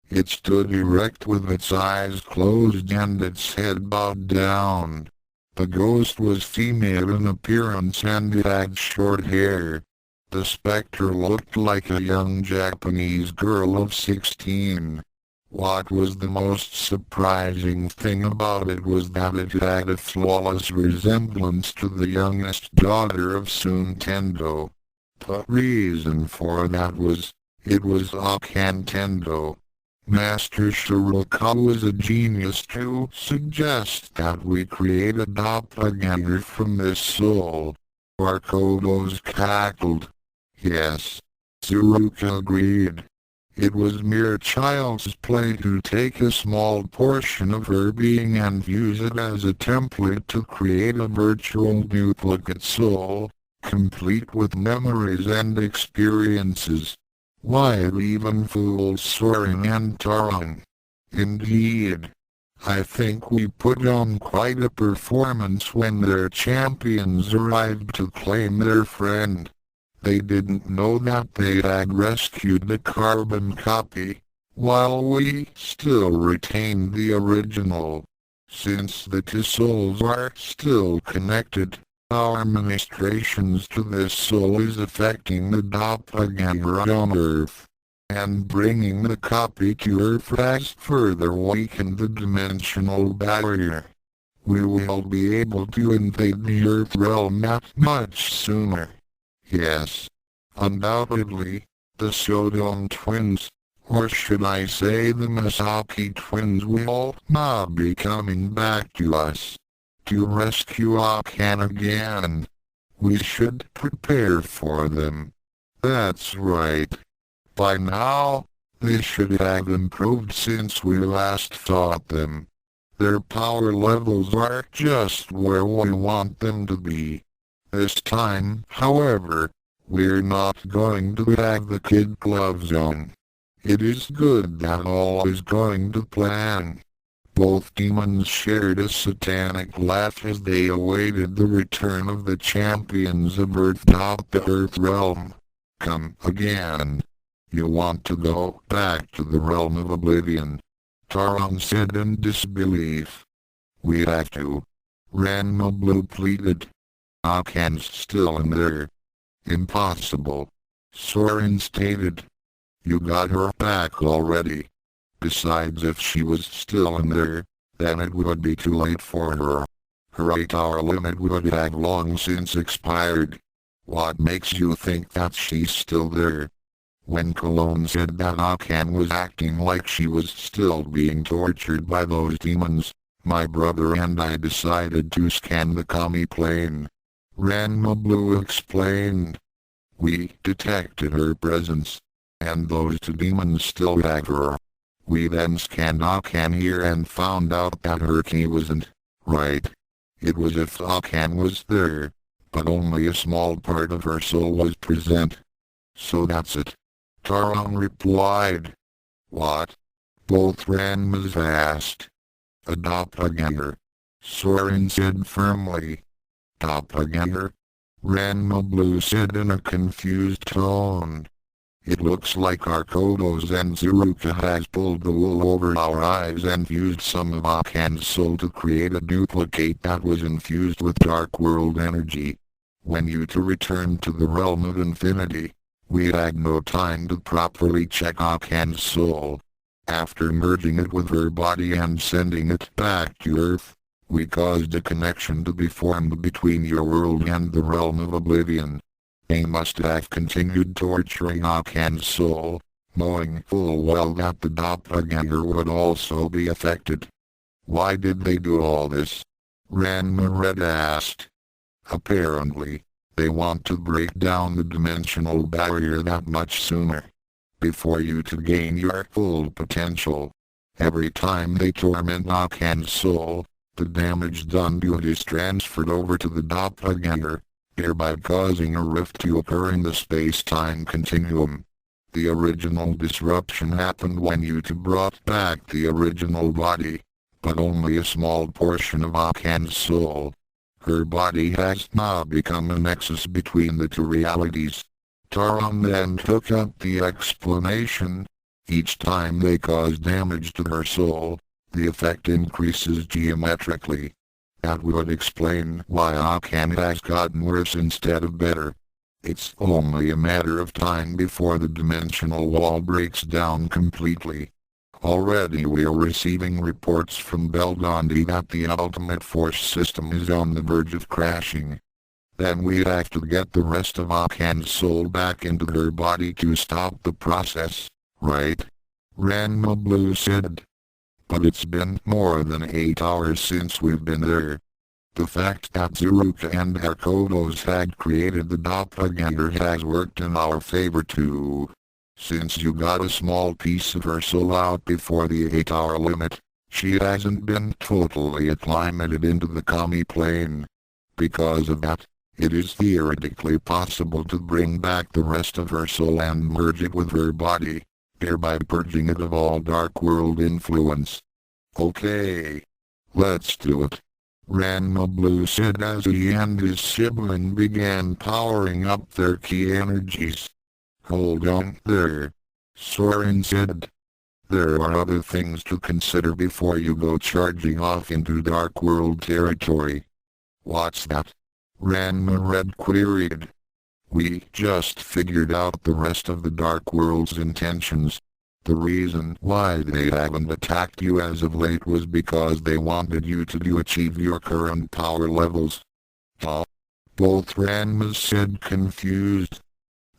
It stood erect with its eyes closed and its head bowed down. The ghost was female in appearance and it had short hair. The specter looked like a young Japanese girl of 16. What was the most surprising thing about it was that it had a flawless resemblance to the youngest daughter of Sun Tendo. The reason for that was, it was Akan Tendo. Master Shiroka was a genius to suggest that we create a doppelganger from this soul. Barkodos cackled. Yes. Tsuruka agreed. It was mere child's play to take a small portion of her being and use it as a template to create a virtual duplicate soul, complete with memories and experiences. Why it even fooled Soren and Taron. Indeed. I think we put on quite a performance when their champions arrived to claim their friend. They didn't know that they had rescued the carbon copy, while we still retained the original. Since the two souls are still connected, our ministrations to this soul is affecting the doppelganger on Earth, and bringing the copy to Earth has further weakened the dimensional barrier. We will be able to invade the Earth realm much sooner. Yes. Undoubtedly, the Saotome twins, or should I say the Masaki twins, will not be coming back to us to rescue Akan again. We should prepare for them. That's right. By now, they should have improved since we last fought them. Their power levels are just where we want them to be. This time, however, we're not going to have the kid gloves on. It is good that all is going to plan. Both demons shared a satanic laugh as they awaited the return of the champions of Earth. The Earth realm. Come again. You want to go back to the realm of oblivion? Taron said in disbelief. We have to. Ranma Blue pleaded. Akan's still in there. Impossible. Soren stated. You got her back already. Besides, if she was still in there, then it would be too late for her. Her 8-hour limit would have long since expired. What makes you think that she's still there? When Cologne said that Akan was acting like she was still being tortured by those demons, my brother and I decided to scan the Kami plane. Ranma Blue explained. We detected her presence, and those two demons still have her. We then scanned Akan here and found out that her key wasn't right. It was if Akan was there, but only a small part of her soul was present. So that's it. Taron replied. What? Both Ranmas asked. A doppelganger. Soren said firmly. Doppelganger? Ranma Blue said in a confused tone. It looks like our Kodos and Zuruka has pulled the wool over our eyes and used some of Akan's soul to create a duplicate that was infused with Dark World energy. When you two returned to the realm of infinity, we had no time to properly check Akan's soul. After merging it with her body and sending it back to Earth, we caused a connection to be formed between your world and the realm of oblivion. They must have continued torturing Akan's soul, knowing full well that the doppelganger would also be affected. Why did they do all this? Ranma Red asked. Apparently, they want to break down the dimensional barrier that much sooner. Before you to gain your full potential. Every time they torment Akan's soul, the damage done to it is transferred over to the doppelganger, thereby causing a rift to occur in the space-time continuum. The original disruption happened when you two brought back the original body, but only a small portion of Akan's soul. Her body has now become a nexus between the two realities. Taron then took up the explanation. Each time they cause damage to her soul, the effect increases geometrically. That would explain why Akan has gotten worse instead of better. It's only a matter of time before the dimensional wall breaks down completely. Already we are receiving reports from Belgondi that the ultimate force system is on the verge of crashing. Then we have to get the rest of Akan's soul back into her body to stop the process, right? Ranma Blue said. But it's been more than 8 hours since we've been there. The fact that Zuruka and her Kodos had created the doppelganger has worked in our favor too. Since you got a small piece of her soul out before the 8-hour limit, she hasn't been totally acclimated into the Kami plane. Because of that, it is theoretically possible to bring back the rest of her soul and merge it with her body, thereby purging it of all Dark World influence. Okay. Let's do it. Ranma Blue said as he and his sibling began powering up their key energies. Hold on there. Soren said. There are other things to consider before you go charging off into Dark World territory. What's that? Ranma Red queried. We just figured out the rest of the Dark World's intentions. The reason why they haven't attacked you as of late was because they wanted you to achieve your current power levels. Huh? Both Ranmas said confused.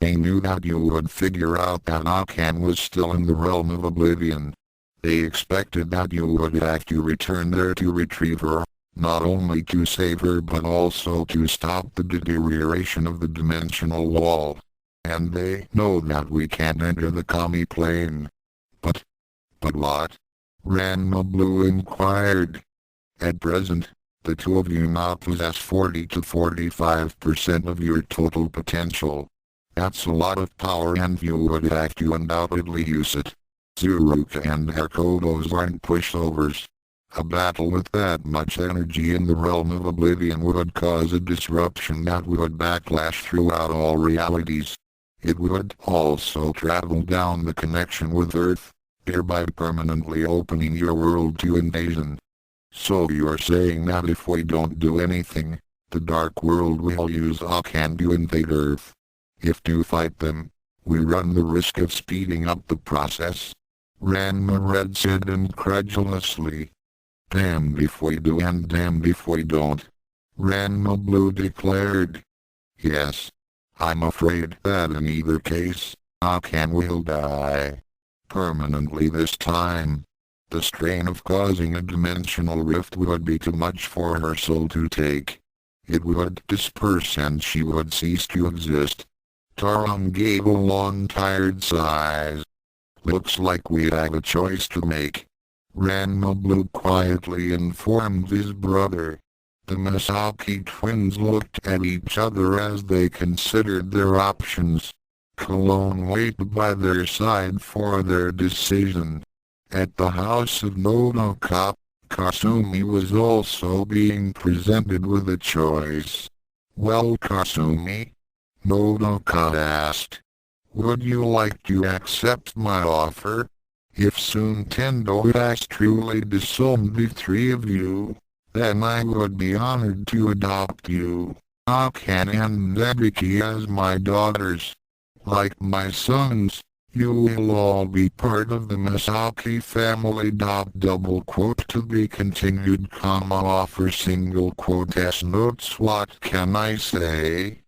They knew that you would figure out that Akan was still in the realm of oblivion. They expected that you would have to return there to retrieve her, not only to save her but also to stop the deterioration of the dimensional wall. and they know that we can't enter the Kami plane. But what? Ranma Blue inquired. At present, the two of you now possess 40 to 45% of your total potential. That's a lot of power and you would have to undoubtedly use it. Tsuruka and Hakodos aren't pushovers. A battle with that much energy in the realm of oblivion would cause a disruption that would backlash throughout all realities. It would also travel down the connection with Earth, thereby permanently opening your world to invasion. So you're saying that if we don't do anything, the Dark World will use Akan to invade Earth. If to fight them, we run the risk of speeding up the process? Ranma Red said incredulously. Damned if we do and damned if we don't. Ranma Blue declared. Yes. I'm afraid that in either case, Akan will die. Permanently this time. The strain of causing a dimensional rift would be too much for her soul to take. It would disperse and she would cease to exist. Taron gave a long tired sigh. Looks like we have a choice to make. Ranma Blue quietly informed his brother. The Masaki twins looked at each other as they considered their options. Cologne waited by their side for their decision. At the house of Nodoka, Kasumi was also being presented with a choice. Well, Kasumi? Nodoka asked. Would you like to accept my offer? If soon Tendo has truly disowned the three of you, then I would be honored to adopt you, Akan and Nebiki as my daughters. Like my sons, you will all be part of the Masaki family. Double quote to be continued, offer single quote s notes. What can I say?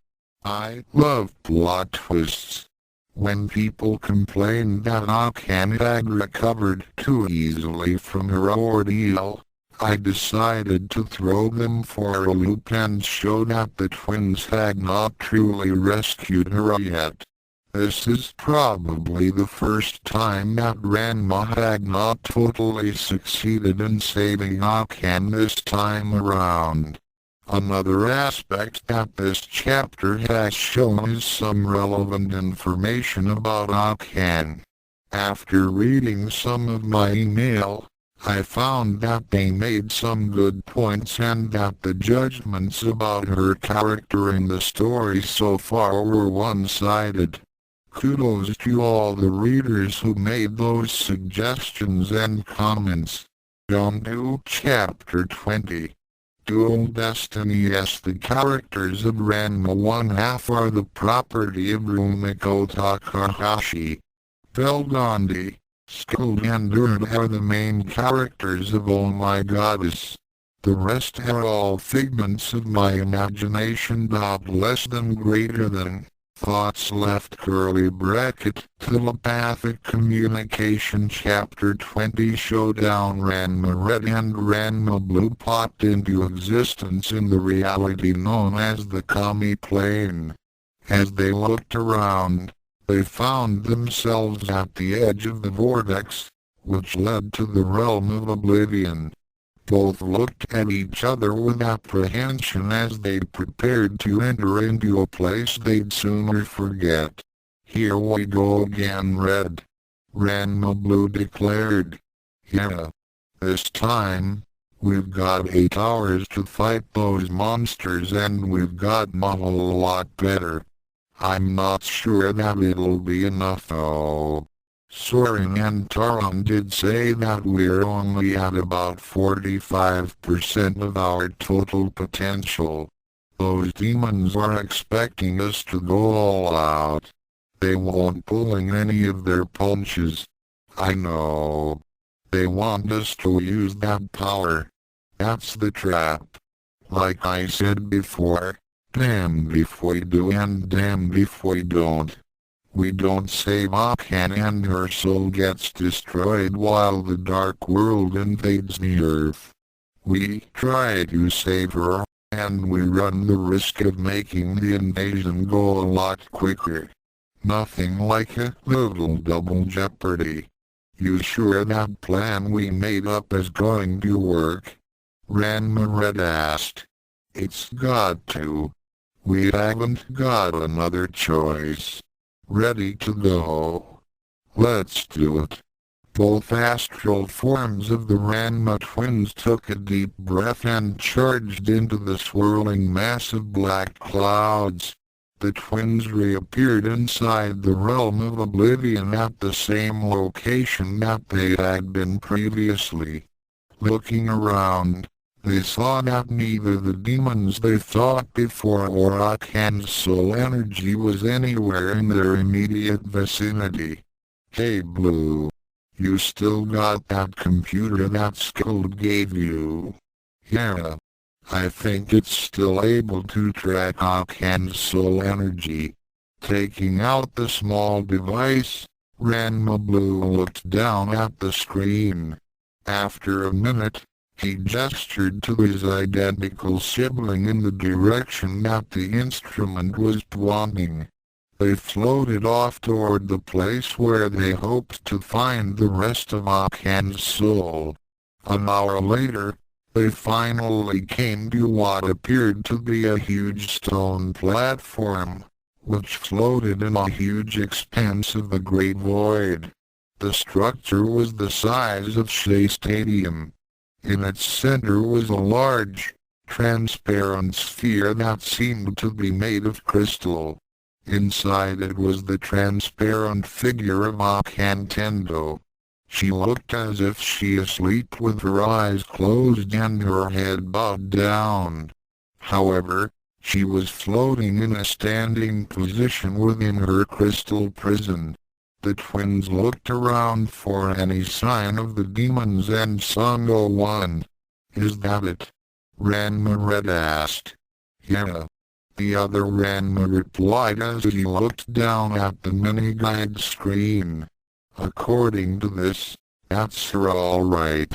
I love plot twists. When people complained that Akan had recovered too easily from her ordeal, I decided to throw them for a loop and show that the twins had not truly rescued her yet. This is probably the first time that Ranma had not totally succeeded in saving Akan this time around. Another aspect that this chapter has shown is some relevant information about Akan. After reading some of my email, I found that they made some good points and that the judgments about her character in the story so far were one-sided. Kudos to all the readers who made those suggestions and comments. On to Chapter 20. Dual Destinies. The characters of Ranma 1/2 are the property of Rumiko Takahashi. Belgondi, Skull and Urd are the main characters of Oh My Goddess. The rest are all figments of my imagination. Less than greater than. Thoughts left curly bracket. Telepathic communication. Chapter 20. Showdown. Ranma Red and Ranma Blue popped into existence in the reality known as the Kami plane. As they looked around, they found themselves at the edge of the vortex, which led to the realm of oblivion. Both looked at each other with apprehension as they prepared to enter into a place they'd sooner forget. Here we go again, Red. Ranma Blue declared. Yeah. This time, we've got 8 hours to fight those monsters and we've gotten a whole lot better. I'm not sure that it'll be enough though. Soren and Taron did say that we're only at about 45% of our total potential. Those demons are expecting us to go all out. They won't pulling any of their punches. I know. They want us to use that power. That's the trap. Like I said before, damned if we do and damned if we don't. We don't save Akan and her soul gets destroyed while the Dark World invades the Earth. We try to save her, and we run the risk of making the invasion go a lot quicker. Nothing like a little double jeopardy. You sure that plan we made up is going to work? Ranma Red asked. It's got to. We haven't got another choice. Ready to go? Let's do it. Both astral forms of the Ranma twins took a deep breath and charged into the swirling mass of black clouds. The twins reappeared inside the realm of oblivion at the same location that they had been previously. Looking around, they saw that neither the demons they fought before or Akan's soul energy was anywhere in their immediate vicinity. Hey Blue, you still got that computer that Skuld gave you? Yeah. I think it's still able to track Akan's soul energy. Taking out the small device, Ranma Blue looked down at the screen. After a minute, he gestured to his identical sibling in the direction that the instrument was pointing. They floated off toward the place where they hoped to find the rest of Akan's soul. An hour later, they finally came to what appeared to be a huge stone platform, which floated in a huge expanse of the great void. The structure was the size of Shea Stadium. In its center was a large, transparent sphere that seemed to be made of crystal. Inside it was the transparent figure of Akan Tendo. She looked as if she asleep with her eyes closed and her head bowed down. However, she was floating in a standing position within her crystal prison. The twins looked around for any sign of the demons and saw no one. Is that it? Ranma Red asked. Yeah. The other Ranma replied as he looked down at the mini-guide screen. According to this, that's her all right.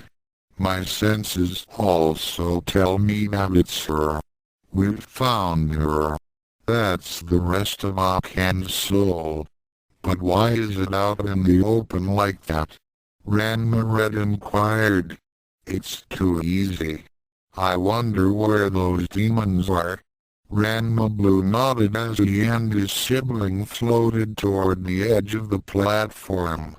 My senses also tell me that it's her. We've found her. That's the rest of Akan's soul. But why is it out in the open like that? Ranma Red inquired. It's too easy. I wonder where those demons are. Ranma Blue nodded as he and his sibling floated toward the edge of the platform.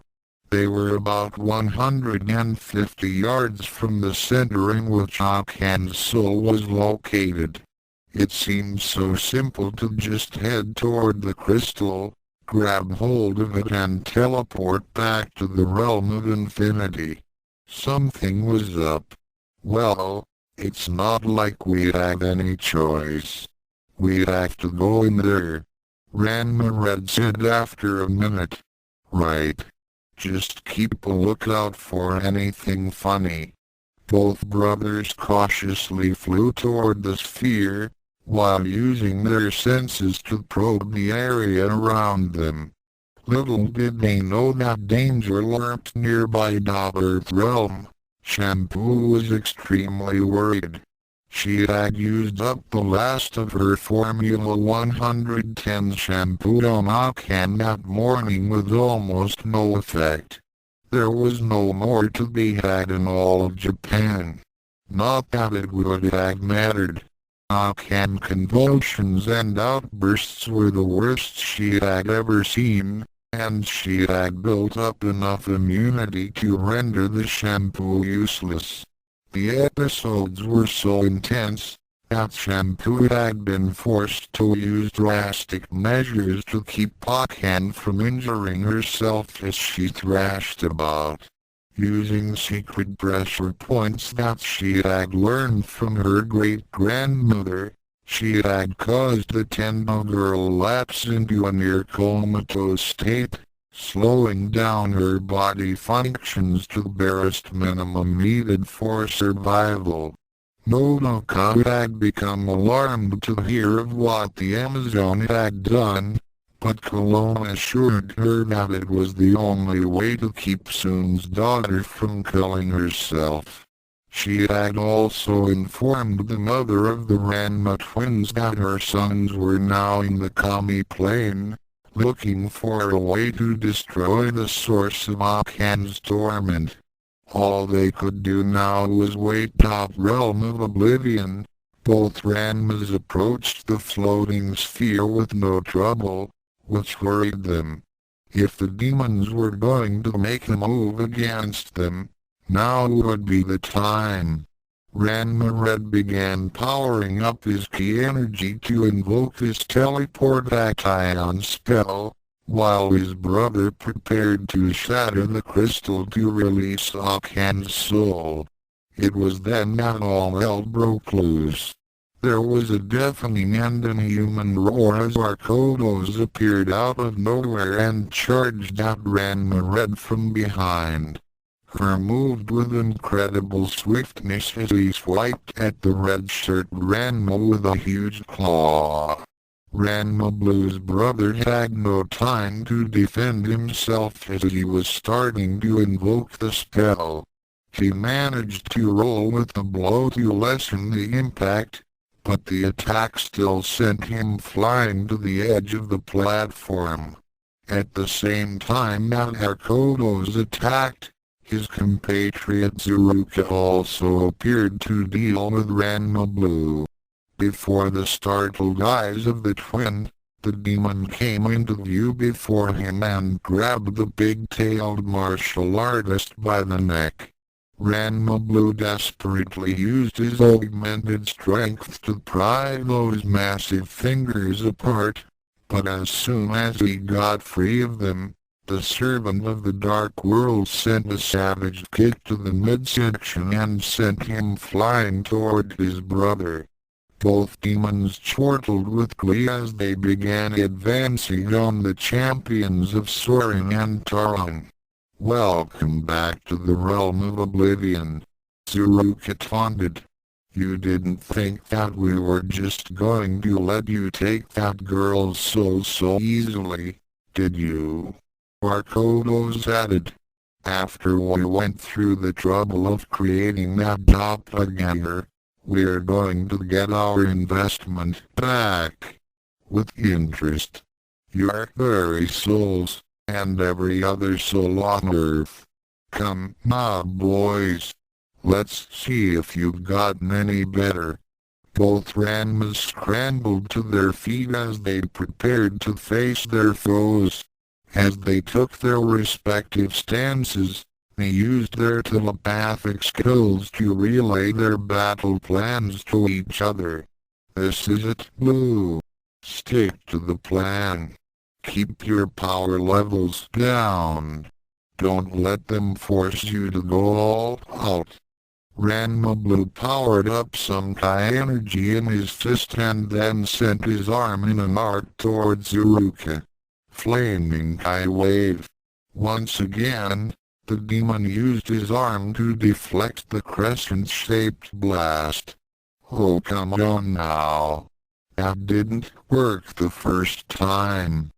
They were about 150 yards from the center in which Akan's soul was located. It seemed so simple to just head toward the crystal, grab hold of it and teleport back to the realm of infinity. Something was up. Well, it's not like we had any choice. We'd have to go in there. Ranma Red said after a minute. Right. Just keep a lookout for anything funny. Both brothers cautiously flew toward the sphere, while using their senses to probe the area around them. Little did they know that danger lurked nearby the Earth realm. Shampoo was extremely worried. She had used up the last of her Formula 110 shampoo on Akan that morning with almost no effect. There was no more to be had in all of Japan. Not that it would have mattered. Akan convulsions and outbursts were the worst she had ever seen, and she had built up enough immunity to render the shampoo useless. The episodes were so intense that Shampoo had been forced to use drastic measures to keep Akan from injuring herself as she thrashed about. Using secret pressure points that she had learned from her great-grandmother, she had caused the Tendo girl lapse into a near comatose state, slowing down her body functions to the barest minimum needed for survival. Nodoka had become alarmed to hear of what the Amazon had done, but Cologne assured her that it was the only way to keep Soon's daughter from killing herself. She had also informed the mother of the Ranma twins that her sons were now in the Kami plane, looking for a way to destroy the source of Akan's torment. All they could do now was wait top realm of oblivion. Both Ranmas approached the floating sphere with no trouble, which worried them. If the demons were going to make a move against them, now would be the time. Ranma Red began powering up his ki energy to invoke his teleport action spell, while his brother prepared to shatter the crystal to release Akan's soul. It was then that all hell broke loose. There was a deafening and inhuman roar as Arkodos appeared out of nowhere and charged at Ranma Red from behind. Her moved with incredible swiftness as he swiped at the red-shirted Ranma with a huge claw. Ranma Blue's brother had no time to defend himself as he was starting to invoke the spell. He managed to roll with the blow to lessen the impact, but the attack still sent him flying to the edge of the platform. At the same time that Arkodos attacked, his compatriot Zuruka also appeared to deal with Ranma Blue. Before the startled eyes of the twin, the demon came into view before him and grabbed the big-tailed martial artist by the neck. Ranma Blue desperately used his augmented strength to pry those massive fingers apart, but as soon as he got free of them, the servant of the dark world sent a savage kick to the midsection and sent him flying toward his brother. Both demons chortled with glee as they began advancing on the champions of Soren and Taron. "Welcome back to the realm of oblivion," Zuruka taunted. "You didn't think that we were just going to let you take that girl's soul so easily, did you?" Arkodos added. "After we went through the trouble of creating that doppelganger, we're going to get our investment back. With interest. Your very souls, and every other soul on Earth. Come now, boys. Let's see if you've gotten any better." Both Ranmas scrambled to their feet as they prepared to face their foes. As they took their respective stances, they used their telepathic skills to relay their battle plans to each other. "This is it, Blue. Stick to the plan. Keep your power levels down. Don't let them force you to go all out." Ranma Blue powered up some Kai energy in his fist and then sent his arm in an arc towards Zuruka. Flaming Kai wave. Once again, the demon used his arm to deflect the crescent-shaped blast. "Oh, come on now. That didn't work the first time."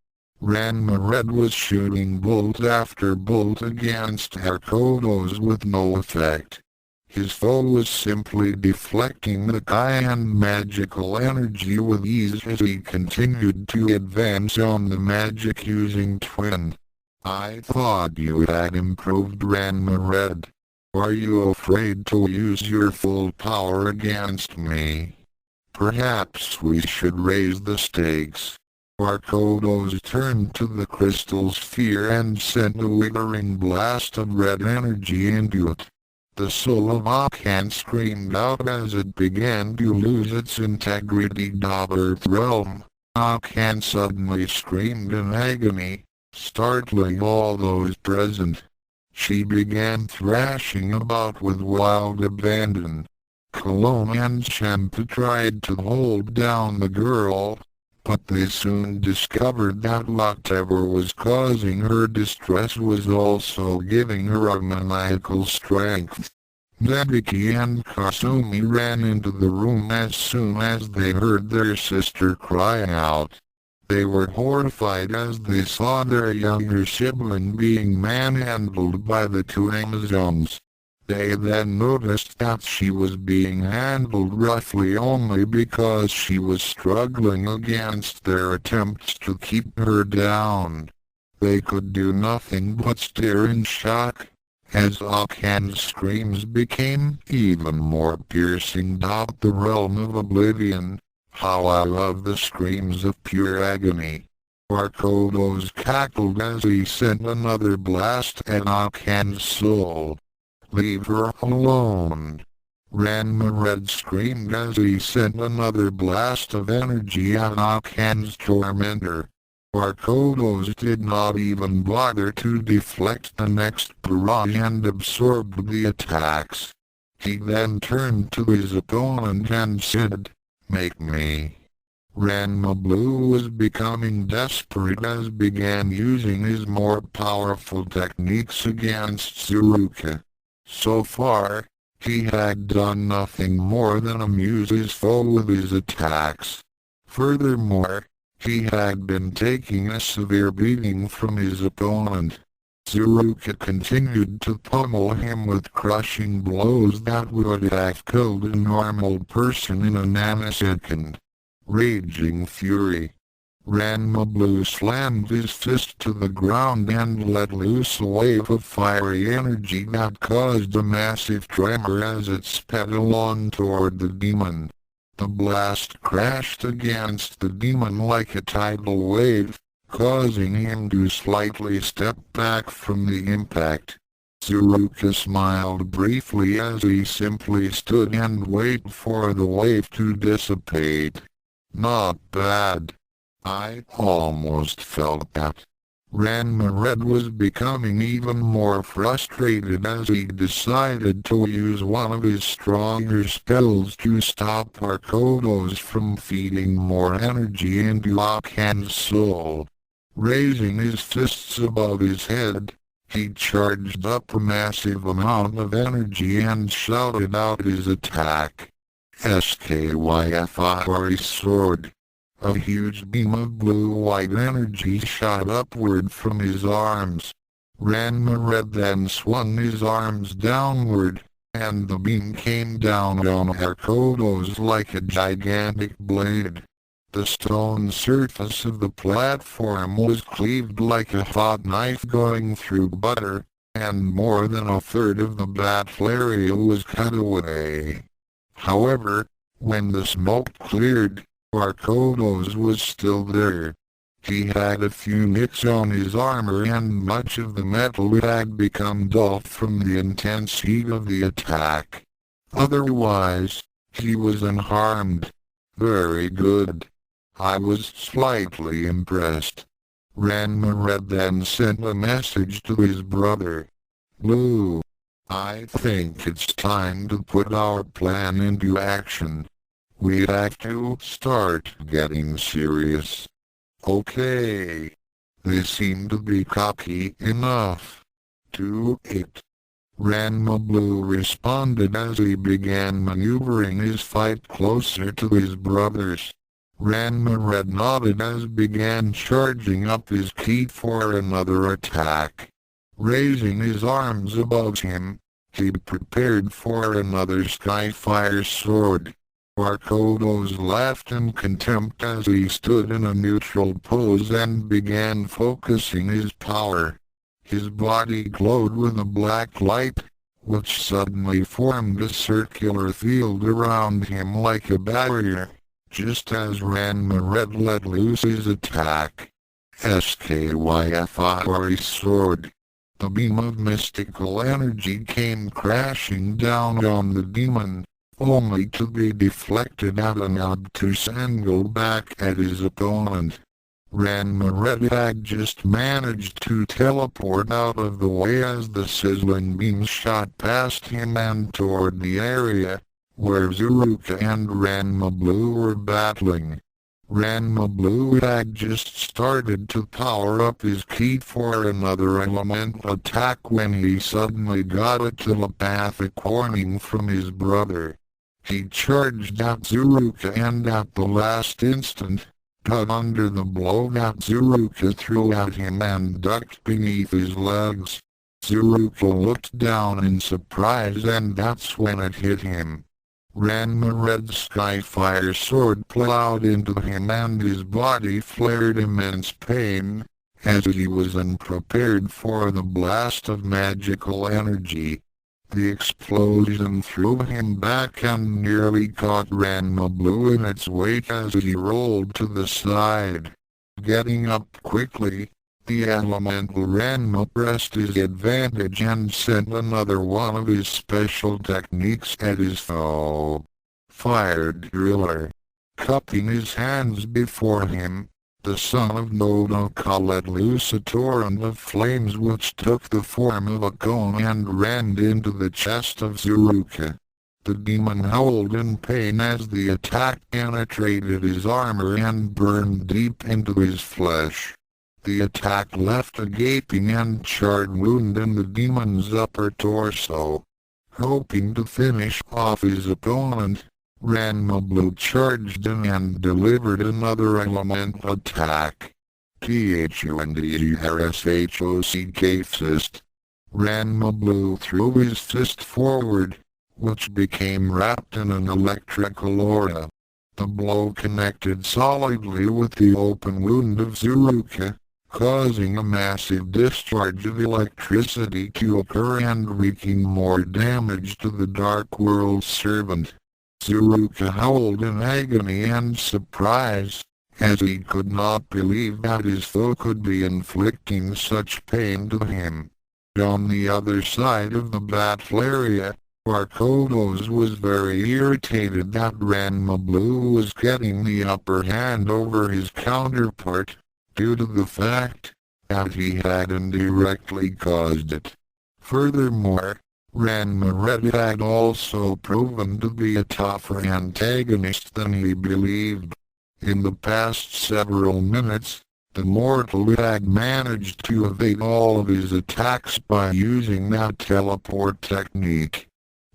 Ranma Red was shooting bolt after bolt against Arkodos with no effect. His foe was simply deflecting the Kai and magical energy with ease as he continued to advance on the magic-using twin. "I thought you had improved, Ranma Red. Are you afraid to use your full power against me? Perhaps we should raise the stakes." Arkodos turned to the crystal sphere and sent a withering blast of red energy into it. The soul of Akan screamed out as it began to lose its integrity. Earth realm. Akan suddenly screamed in agony, startling all those present. She began thrashing about with wild abandon. Cologne and Shampoo tried to hold down the girl, but they soon discovered that whatever was causing her distress was also giving her a maniacal strength. Nebiki and Kasumi ran into the room as soon as they heard their sister cry out. They were horrified as they saw their younger sibling being manhandled by the two Amazons. They then noticed that she was being handled roughly only because she was struggling against their attempts to keep her down. They could do nothing but stare in shock, as Akan's screams became even more piercing. The realm of oblivion. How I love the screams of pure agony. Barkodos cackled as he sent another blast at Akan's soul. Leave her alone. Ranma Red screamed as he sent another blast of energy at Akan's tormentor. Barkodos did not even bother to deflect the next barrage and absorbed the attacks. He then turned to his opponent and said, "Make me." Ranma Blue was becoming desperate as began using his more powerful techniques against Tsuruka. So far, he had done nothing more than amuse his foe with his attacks. Furthermore, he had been taking a severe beating from his opponent. Tsuruka continued to pummel him with crushing blows that would have killed a normal person in a nanosecond. Raging fury. Ranma Blue slammed his fist to the ground and let loose a wave of fiery energy that caused a massive tremor as it sped along toward the demon. The blast crashed against the demon like a tidal wave, causing him to slightly step back from the impact. Tsuruka smiled briefly as he simply stood and waited for the wave to dissipate. Not bad. I almost felt that. Ranma Red was becoming even more frustrated as he decided to use one of his stronger spells to stop Barkodos from feeding more energy into Akan's soul. Raising his fists above his head, he charged up a massive amount of energy and shouted out his attack. Skyfire Sword. A huge beam of blue-white energy shot upward from his arms. Ranma Red then swung his arms downward, and the beam came down on Barkodos like a gigantic blade. The stone surface of the platform was cleaved like a hot knife going through butter, and more than a third of the battle area was cut away. However, when the smoke cleared, Barkodos was still there. He had a few nicks on his armor and much of the metal had become dull from the intense heat of the attack. Otherwise, he was unharmed. Very good. I was slightly impressed. Ranma Red then sent a message to his brother. Blue. I think it's time to put our plan into action. We have to start getting serious. Okay. They seem to be cocky enough. Do it. Ranma Blue responded as he began maneuvering his fight closer to his brothers. Ranma Red nodded as began charging up his ki for another attack. Raising his arms above him, he prepared for another Skyfire Sword. Barkodos laughed in contempt as he stood in a neutral pose and began focusing his power. His body glowed with a black light, which suddenly formed a circular field around him like a barrier, just as Ranma Red let loose his attack. Skyfire Sword. The beam of mystical energy came crashing down on the demon, only to be deflected at an obtuse angle back at his opponent. Ranma Red had just managed to teleport out of the way as the sizzling beam shot past him and toward the area where Tsuruka and Ranma Blue were battling. Ranma Blue had just started to power up his ki for another elemental attack when he suddenly got a telepathic warning from his brother. He charged at Tsuruka and at the last instant, got under the blow that Tsuruka threw at him and ducked beneath his legs. Tsuruka looked down in surprise, and that's when it hit him. Ranma Red Skyfire sword plowed into him, and his body flared immense pain, as he was unprepared for the blast of magical energy. The explosion threw him back and nearly caught Ranma Blue in its wake as he rolled to the side. Getting up quickly, the elemental Ranma pressed his advantage and sent another one of his special techniques at his foe. Fire Driller. Cupping his hands before him, the son of Nodoka let loose a torrent of flames which took the form of a cone and ran into the chest of Tsuruka. The demon howled in pain as the attack penetrated his armor and burned deep into his flesh. The attack left a gaping and charred wound in the demon's upper torso. Hoping to finish off his opponent, Ranma Blue charged in and delivered another elemental attack. Thundershock Fist. Ranma Blue threw his fist forward, which became wrapped in an electrical aura. The blow connected solidly with the open wound of Tsuruka, causing a massive discharge of electricity to occur and wreaking more damage to the Dark World's servant. Tsuruka howled in agony and surprise, as he could not believe that his foe could be inflicting such pain to him. On the other side of the battle area, Barkodos was very irritated that Ranma Blue was getting the upper hand over his counterpart, due to the fact that he had indirectly caused it. Furthermore, Ranma Red had also proven to be a tougher antagonist than he believed. In the past several minutes, the mortal had managed to evade all of his attacks by using that teleport technique.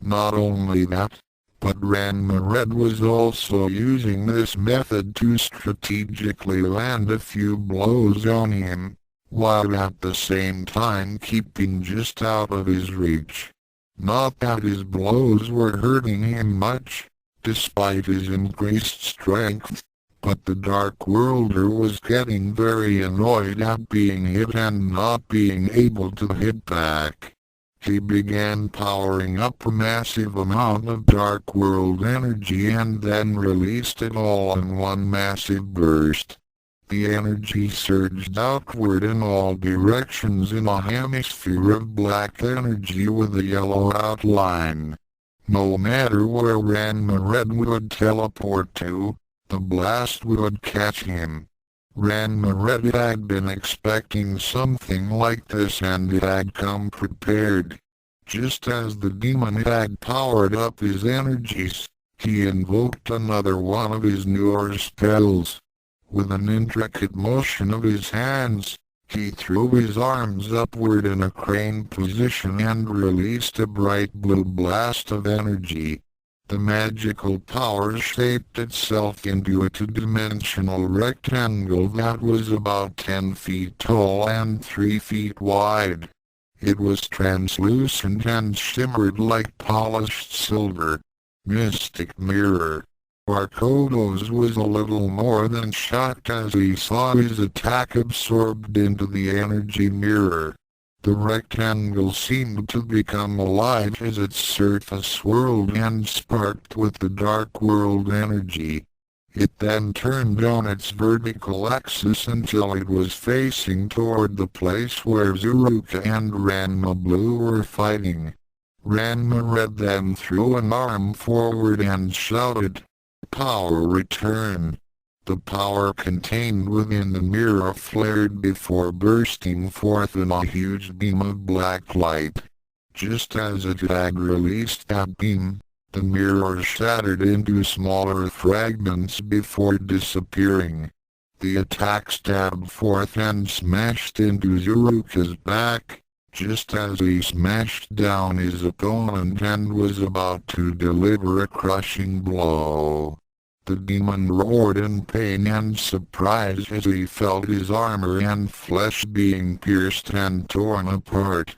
Not only that, but Ranma Red was also using this method to strategically land a few blows on him, while at the same time keeping just out of his reach. Not that his blows were hurting him much, despite his increased strength, but the Dark Worlder was getting very annoyed at being hit and not being able to hit back. He began powering up a massive amount of Dark World energy and then released it all in one massive burst. The energy surged outward in all directions in a hemisphere of black energy with a yellow outline. No matter where Ranma Red would teleport to, the blast would catch him. Ranma Red had been expecting something like this and had come prepared. Just as the demon had powered up his energies, he invoked another one of his newer spells. With an intricate motion of his hands, he threw his arms upward in a crane position and released a bright blue blast of energy. The magical power shaped itself into a two-dimensional rectangle that was about 10 feet tall and 3 feet wide. It was translucent and shimmered like polished silver. Mystic Mirror. Barkodos was a little more than shocked as he saw his attack absorbed into the energy mirror. The rectangle seemed to become alive as its surface swirled and sparked with the Dark World energy. It then turned on its vertical axis until it was facing toward the place where Tsuruka and Ranma Blue were fighting. Ranma Red then threw an arm forward and shouted, "Power return!" The power contained within the mirror flared before bursting forth in a huge beam of black light. Just as it had released that beam, the mirror shattered into smaller fragments before disappearing. The attack stabbed forth and smashed into Tsuruka's back, just as he smashed down his opponent and was about to deliver a crushing blow. The demon roared in pain and surprise as he felt his armor and flesh being pierced and torn apart.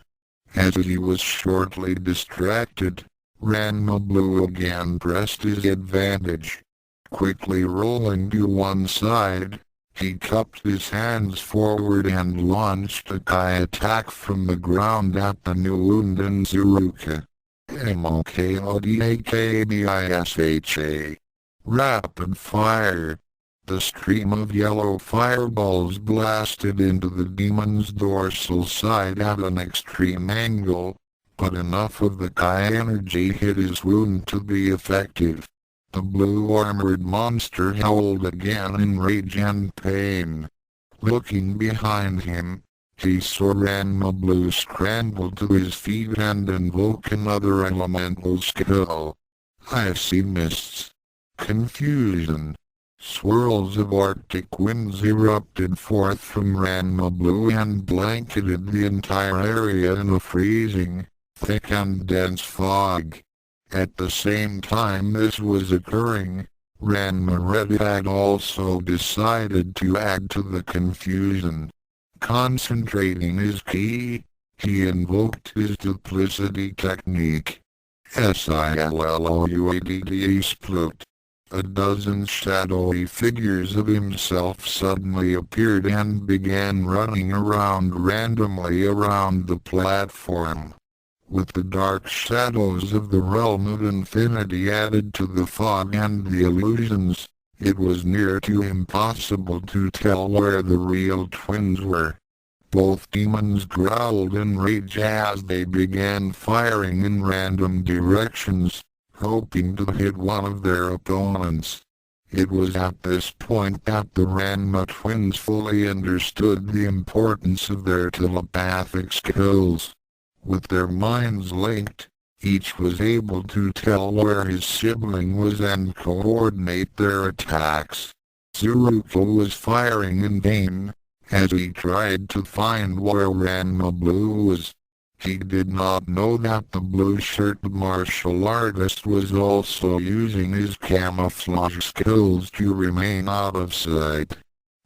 As he was shortly distracted, Ranma Blue again pressed his advantage. Quickly rolling to one side, he cupped his hands forward and launched a Kai attack from the ground at the new Unden Zuruka. Mokodakabisha. Rapid fire. The stream of yellow fireballs blasted into the demon's dorsal side at an extreme angle, but enough of the Kai energy hit his wound to be effective. The blue-armored monster howled again in rage and pain. Looking behind him, he saw Ranma Blue scramble to his feet and invoke another elemental skill. Icy mists. Confusion. Swirls of arctic winds erupted forth from Ranma Blue and blanketed the entire area in a freezing, thick and dense fog. At the same time this was occurring, Ranma Red had also decided to add to the confusion. Concentrating his ki, he invoked his duplicity technique. Sillouadd split. A dozen shadowy figures of himself suddenly appeared and began running around randomly around the platform. With the dark shadows of the realm of infinity added to the fog and the illusions, it was near to impossible to tell where the real twins were. Both demons growled in rage as they began firing in random directions, hoping to hit one of their opponents. It was at this point that the Ranma twins fully understood the importance of their telepathic skills. With their minds linked, each was able to tell where his sibling was and coordinate their attacks. Zuruka was firing in vain, as he tried to find where Ranma Blue was. He did not know that the blue-shirted martial artist was also using his camouflage skills to remain out of sight.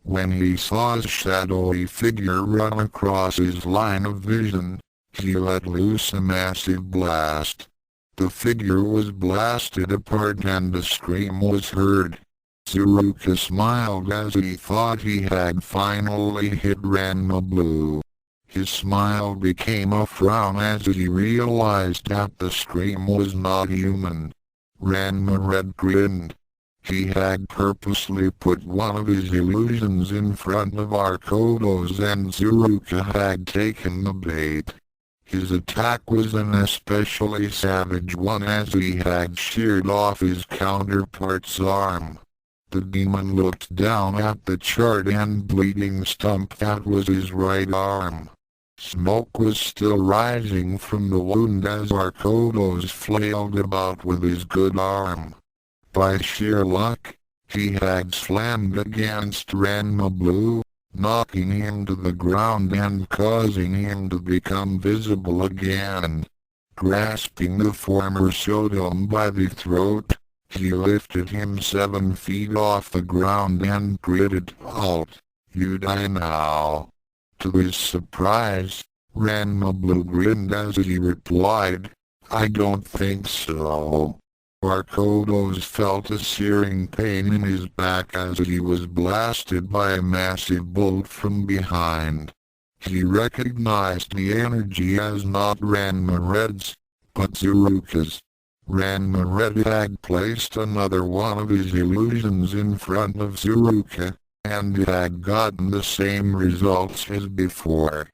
When he saw a shadowy figure run across his line of vision, he let loose a massive blast. The figure was blasted apart and a scream was heard. Zuruka smiled as he thought he had finally hit Ranma Blue. His smile became a frown as he realized that the scream was not human. Ranma Red grinned. He had purposely put one of his illusions in front of Arkodo's and Zuruka had taken the bait. His attack was an especially savage one as he had sheared off his counterpart's arm. The demon looked down at the charred and bleeding stump that was his right arm. Smoke was still rising from the wound as Arkodos flailed about with his good arm. By sheer luck, he had slammed against Ranma Blue, knocking him to the ground and causing him to become visible again. Grasping the former Sodom by the throat, he lifted him 7 feet off the ground and gritted, "Halt, you die now." To his surprise, Ranma Blue grinned as he replied, "I don't think so." Arkodos felt a searing pain in his back as he was blasted by a massive bolt from behind. He recognized the energy as not Ranma Red's, but Zuruka's. Ranma Red had placed another one of his illusions in front of Zuruka, and it had gotten the same results as before.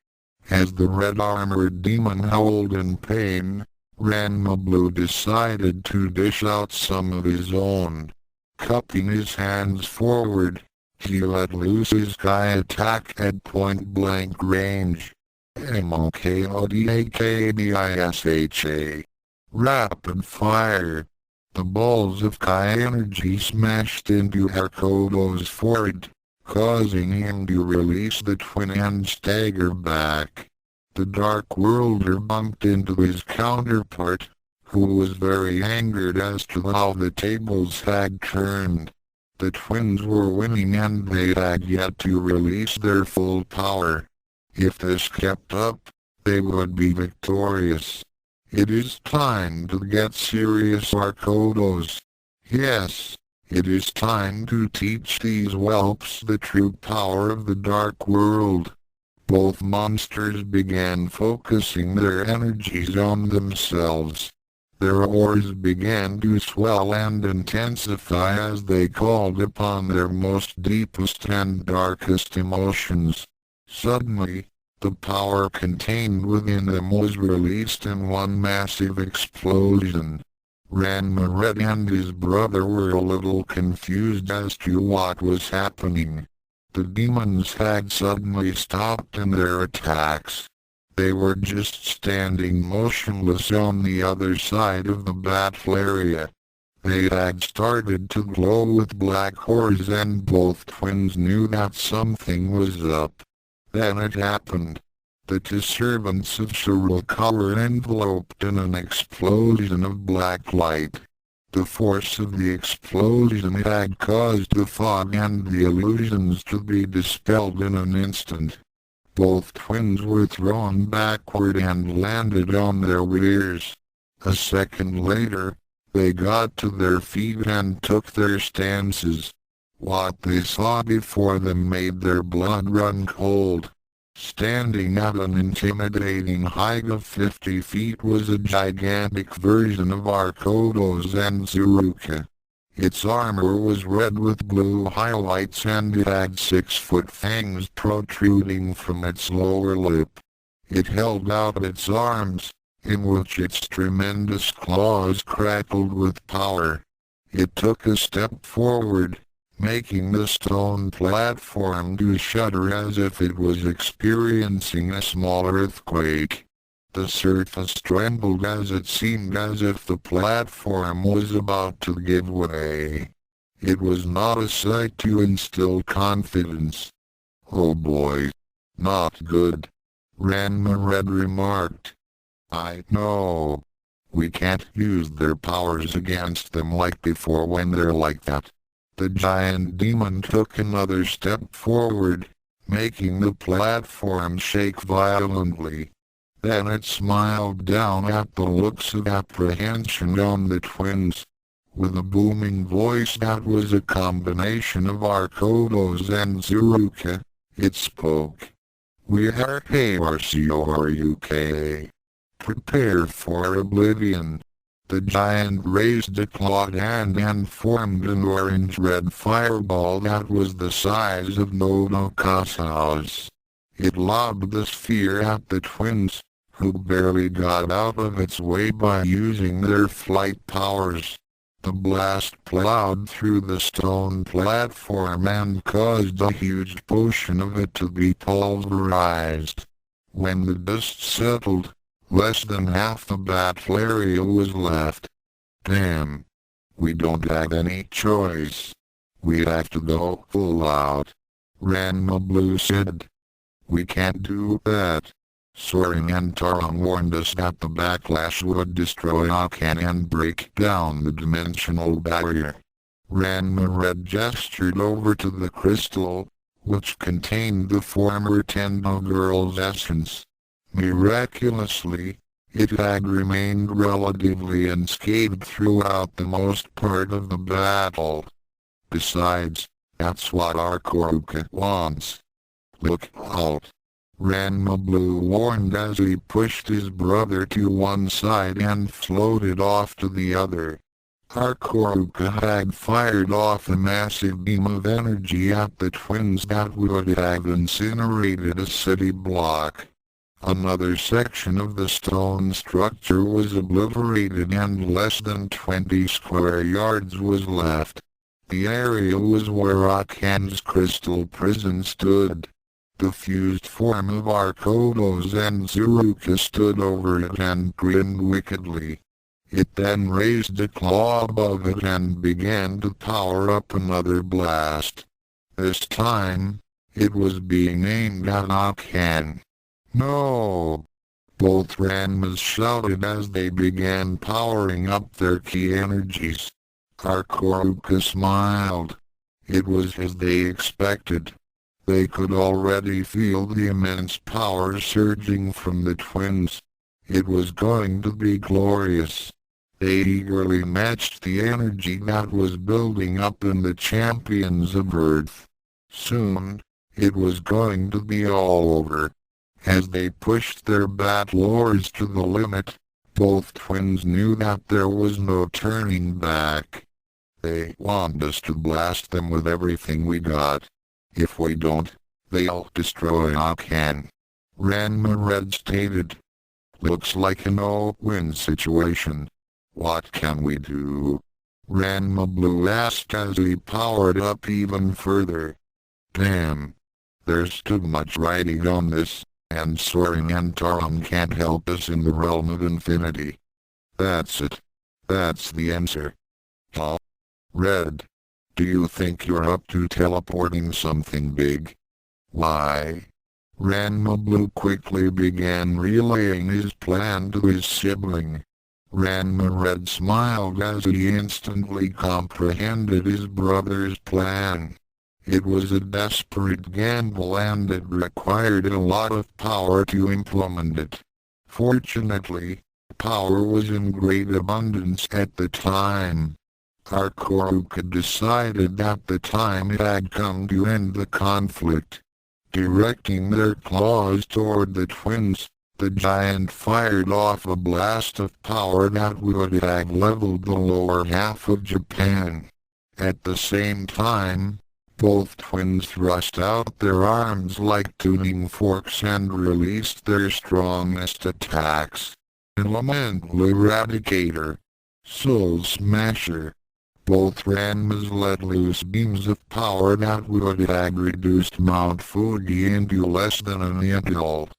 As the red-armored demon howled in pain, Ranma Blue decided to dish out some of his own. Cupping his hands forward, he let loose his Kai attack at point-blank range. Mokodakabisha. Rapid fire. The balls of Kai energy smashed into Arkodo's forehead, causing him to release the twin and stagger back. The Dark Worlder bumped into his counterpart, who was very angered as to how the tables had turned. The twins were winning and they had yet to release their full power. If this kept up, they would be victorious. It is time to get serious, Arkodos. Yes, it is time to teach these whelps the true power of the dark world. Both monsters began focusing their energies on themselves. Their auras began to swell and intensify as they called upon their most deepest and darkest emotions. Suddenly, the power contained within them was released in one massive explosion. Ranma and his brother were a little confused as to what was happening. The demons had suddenly stopped in their attacks. They were just standing motionless on the other side of the battle area. They had started to glow with black horrors, and both twins knew that something was up. Then it happened. The two servants of Shiroka were enveloped in an explosion of black light. The force of the explosion had caused the fog and the illusions to be dispelled in an instant. Both twins were thrown backward and landed on their rears. A second later, they got to their feet and took their stances. What they saw before them made their blood run cold. Standing at an intimidating height of 50 feet was a gigantic version of Arkodos and Tsuruka. Its armor was red with blue highlights, and it had 6-foot fangs protruding from its lower lip. It held out its arms, in which its tremendous claws crackled with power. It took a step forward, making the stone platform to shudder as if it was experiencing a small earthquake. The surface trembled as it seemed as if the platform was about to give way. It was not a sight to instill confidence. "Oh boy. Not good," Ranma remarked. "I know. We can't use their powers against them like before when they're like that." The giant demon took another step forward, making the platform shake violently. Then it smiled down at the looks of apprehension on the twins. With a booming voice that was a combination of Arkodos and Tsuruka, it spoke. "We are KRCORUKA. Prepare for oblivion." The giant raised a clawed hand and formed an orange-red fireball that was the size of Nodoka's house. It lobbed the sphere at the twins, who barely got out of its way by using their flight powers. The blast plowed through the stone platform and caused a huge portion of it to be pulverized. When the dust settled, less than half the battle area was left. "Damn. We don't have any choice. We have to go full out," Ranma Blue said. "We can't do that. Soren and Taron warned us that the backlash would destroy Akan and break down the dimensional barrier." Ranma gestured over to the crystal, which contained the former Tendo girl's essence. Miraculously, it had remained relatively unscathed throughout the most part of the battle. Besides, that's what our Koruka wants. "Look out," Ranma Blue warned as he pushed his brother to one side and floated off to the other. Our Koruka had fired off a massive beam of energy at the twins that would have incinerated a city block. Another section of the stone structure was obliterated and less than 20 square yards was left. The area was where Akan's crystal prison stood. The fused form of Arkodos and Tsuruka stood over it and grinned wickedly. It then raised a claw above it and began to power up another blast. This time, it was being aimed at Akan. "No!" Both Ranmas shouted as they began powering up their key energies. Koruka smiled. It was as they expected. They could already feel the immense power surging from the twins. It was going to be glorious. They eagerly matched the energy that was building up in the champions of Earth. Soon, it was going to be all over. As they pushed their battle oars to the limit, both twins knew that there was no turning back. They want us to blast them with everything we got. If we don't, they'll destroy Akan. Ranma Red stated. Looks like a no-win situation. What can we do? Ranma Blue asked as he powered up even further. Damn. There's too much riding on this, and Soren and Taron can't help us in the realm of infinity. That's it. That's the answer. Huh? Red. Do you think you're up to teleporting something big? Why? Ranma Blue quickly began relaying his plan to his sibling. Ranma Red smiled as he instantly comprehended his brother's plan. It was a desperate gamble and it required a lot of power to implement it. Fortunately, power was in great abundance at the time. Arkoruka decided that the time had come to end the conflict. Directing their claws toward the twins, the giant fired off a blast of power that would have leveled the lower half of Japan. At the same time, both twins thrust out their arms like tuning forks and released their strongest attacks. Elemental Eradicator, Soul Smasher. Both Ranmas let loose beams of power that would have reduced Mount Fuji into less than an adult.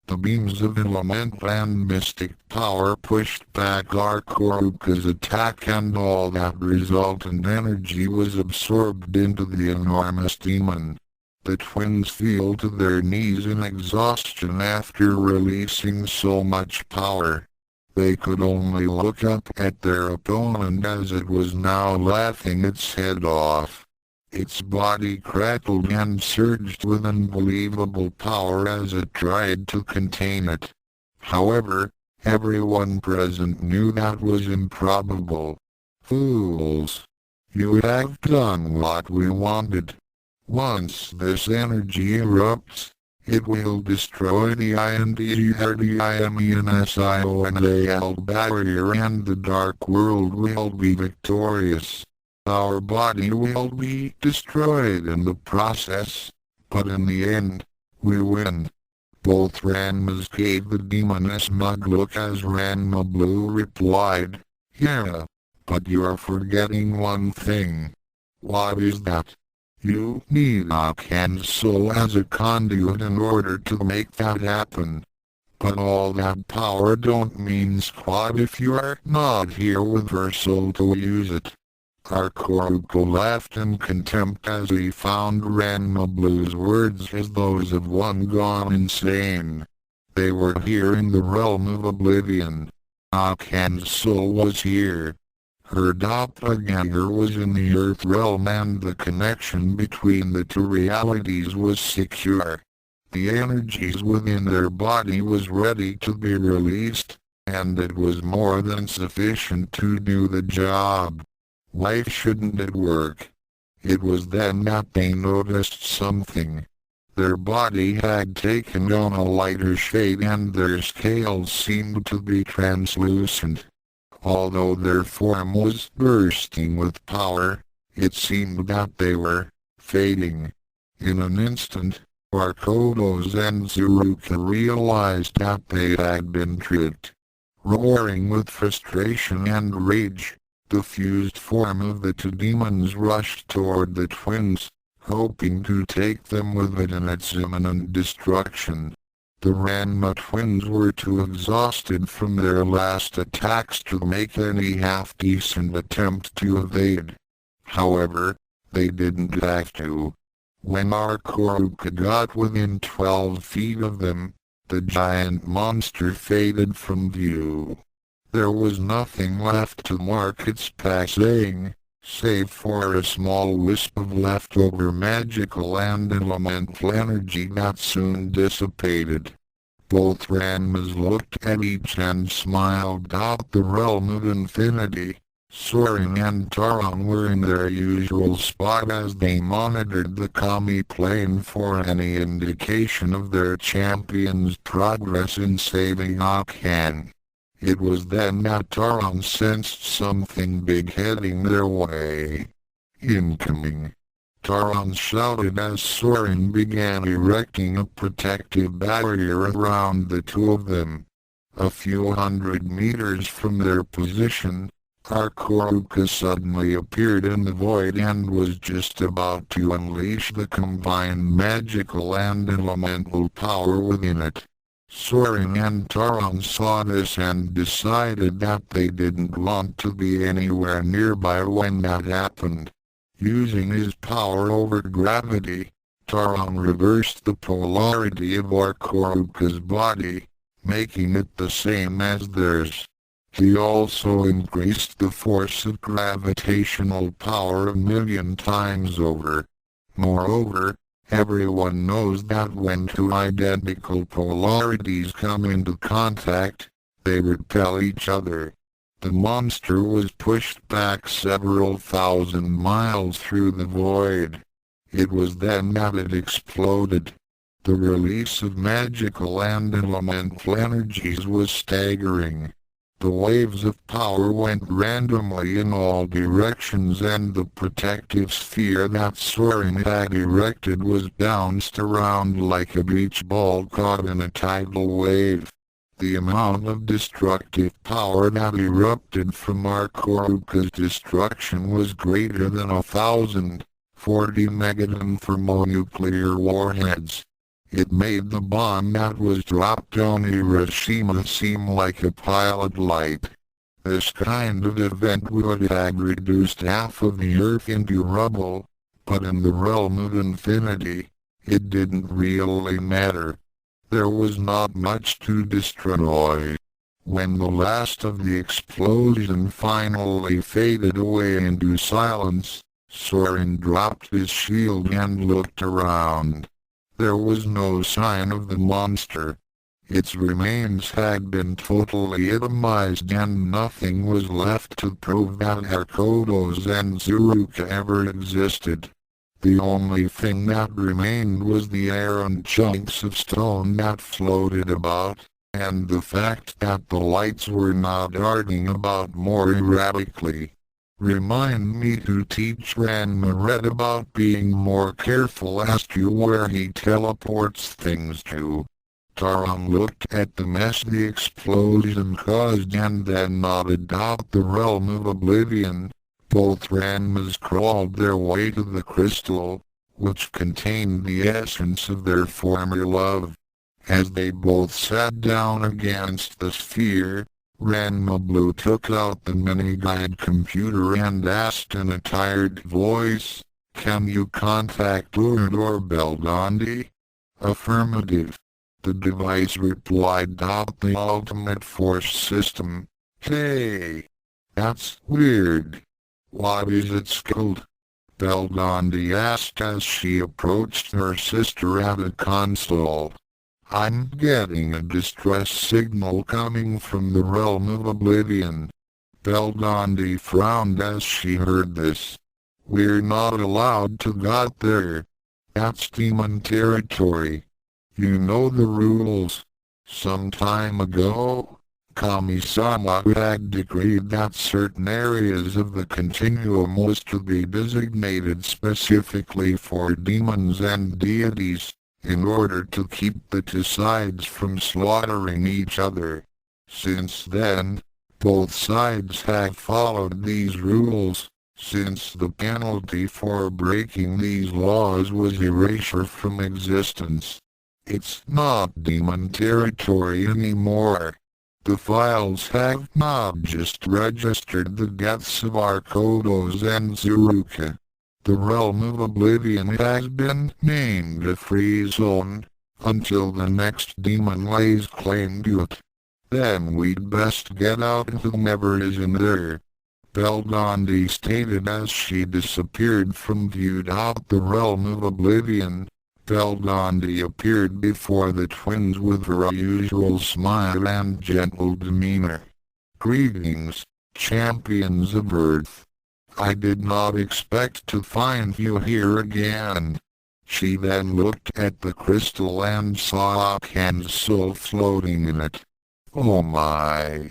The beams of elemental and mystic power pushed back Arkoruka's attack and all that resultant energy was absorbed into the enormous demon. The twins fell to their knees in exhaustion after releasing so much power. They could only look up at their opponent as it was now laughing its head off. Its body crackled and surged with unbelievable power as it tried to contain it. However, everyone present knew that was improbable. Fools! You have done what we wanted. Once this energy erupts, it will destroy the INDRDIMENSIONAL barrier and the dark world will be victorious. Our body will be destroyed in the process, but in the end, we win. Both Ranmas gave the demon a smug look as Ranma Blue replied, Yeah, but you're forgetting one thing. What is that? You need Akan's soul as a conduit in order to make that happen. But all that power don't mean squat if you're not here with her soul to use it. Arkoruka laughed in contempt as he found Ranma Blue's words as those of one gone insane. They were here in the realm of oblivion. Akan's soul was here. Her doppelganger was in the Earth realm and the connection between the two realities was secure. The energies within their body was ready to be released, and it was more than sufficient to do the job. Why shouldn't it work? It was then that they noticed something. Their body had taken on a lighter shade and their scales seemed to be translucent. Although their form was bursting with power, it seemed that they were fading. In an instant, Barkodos and Tsuruka realized that they had been tricked. Roaring with frustration and rage, the fused form of the two demons rushed toward the twins, hoping to take them with it in its imminent destruction. The Ranma twins were too exhausted from their last attacks to make any half-decent attempt to evade. However, they didn't have to. When Arkoruka got within 12 feet of them, the giant monster faded from view. There was nothing left to mark its passing, save for a small wisp of leftover magical and elemental energy that soon dissipated. Both Ranmas looked at each and smiled out the realm of infinity. Soren and Taron were in their usual spot as they monitored the Kami plane for any indication of their champion's progress in saving Akan. It was then that Taron sensed something big heading their way. Incoming! Taron shouted as Soren began erecting a protective barrier around the two of them. A few hundred meters from their position, Arkuruka suddenly appeared in the void and was just about to unleash the combined magical and elemental power within it. Soren and Taron saw this and decided that they didn't want to be anywhere nearby when that happened. Using his power over gravity, Taron reversed the polarity of Arkuruka's body, making it the same as theirs. He also increased the force of gravitational power 1,000,000 times over. Moreover, everyone knows that when two identical polarities come into contact, they repel each other. The monster was pushed back several thousand miles through the void. It was then that it exploded. The release of magical and elemental energies was staggering. The waves of power went randomly in all directions and the protective sphere that Soren had erected was bounced around like a beach ball caught in a tidal wave. The amount of destructive power that erupted from Arkuruka's destruction was greater than 1,040 megaton thermonuclear warheads. It made the bomb that was dropped on Hiroshima seem like a pile of light. This kind of event would have reduced half of the Earth into rubble, but in the realm of infinity, it didn't really matter. There was not much to destroy. When the last of the explosion finally faded away into silence, Soren dropped his shield and looked around. There was no sign of the monster. Its remains had been totally atomized and nothing was left to prove that Hakodos and Tsuruka ever existed. The only thing that remained was the air and chunks of stone that floated about, and the fact that the lights were now darting about more erratically. Remind me to teach Ranma Red about being more careful as to where he teleports things to. Taron looked at the mess the explosion caused and then nodded out the realm of oblivion. Both Ranmas crawled their way to the crystal, which contained the essence of their former love. As they both sat down against the sphere, Ranma Blue took out the mini-guide computer and asked in a tired voice, "Can you contact Urd or Beldandi?" "Affirmative." The device replied out the ultimate force system. "Hey! That's weird. What is it called?" Beldandi asked as she approached her sister at a console. "I'm getting a distress signal coming from the realm of oblivion." Beldandi frowned as she heard this. "We're not allowed to go there. That's demon territory. You know the rules. Some time ago, Kami-sama had decreed that certain areas of the continuum was to be designated specifically for demons and deities, in order to keep the two sides from slaughtering each other. Since then, both sides have followed these rules, since the penalty for breaking these laws was erasure from existence. It's not demon territory anymore. The files have not just registered the deaths of Arkodos and Tsuruka. The realm of oblivion has been named a free zone, until the next demon lays claim to it. Then we'd best get out whomever is in there." Beldandi stated as she disappeared from view. The realm of oblivion. Beldandi appeared before the twins with her usual smile and gentle demeanor. Greetings, champions of Earth. I did not expect to find you here again. She then looked at the crystal and saw Akan's soul floating in it. Oh my!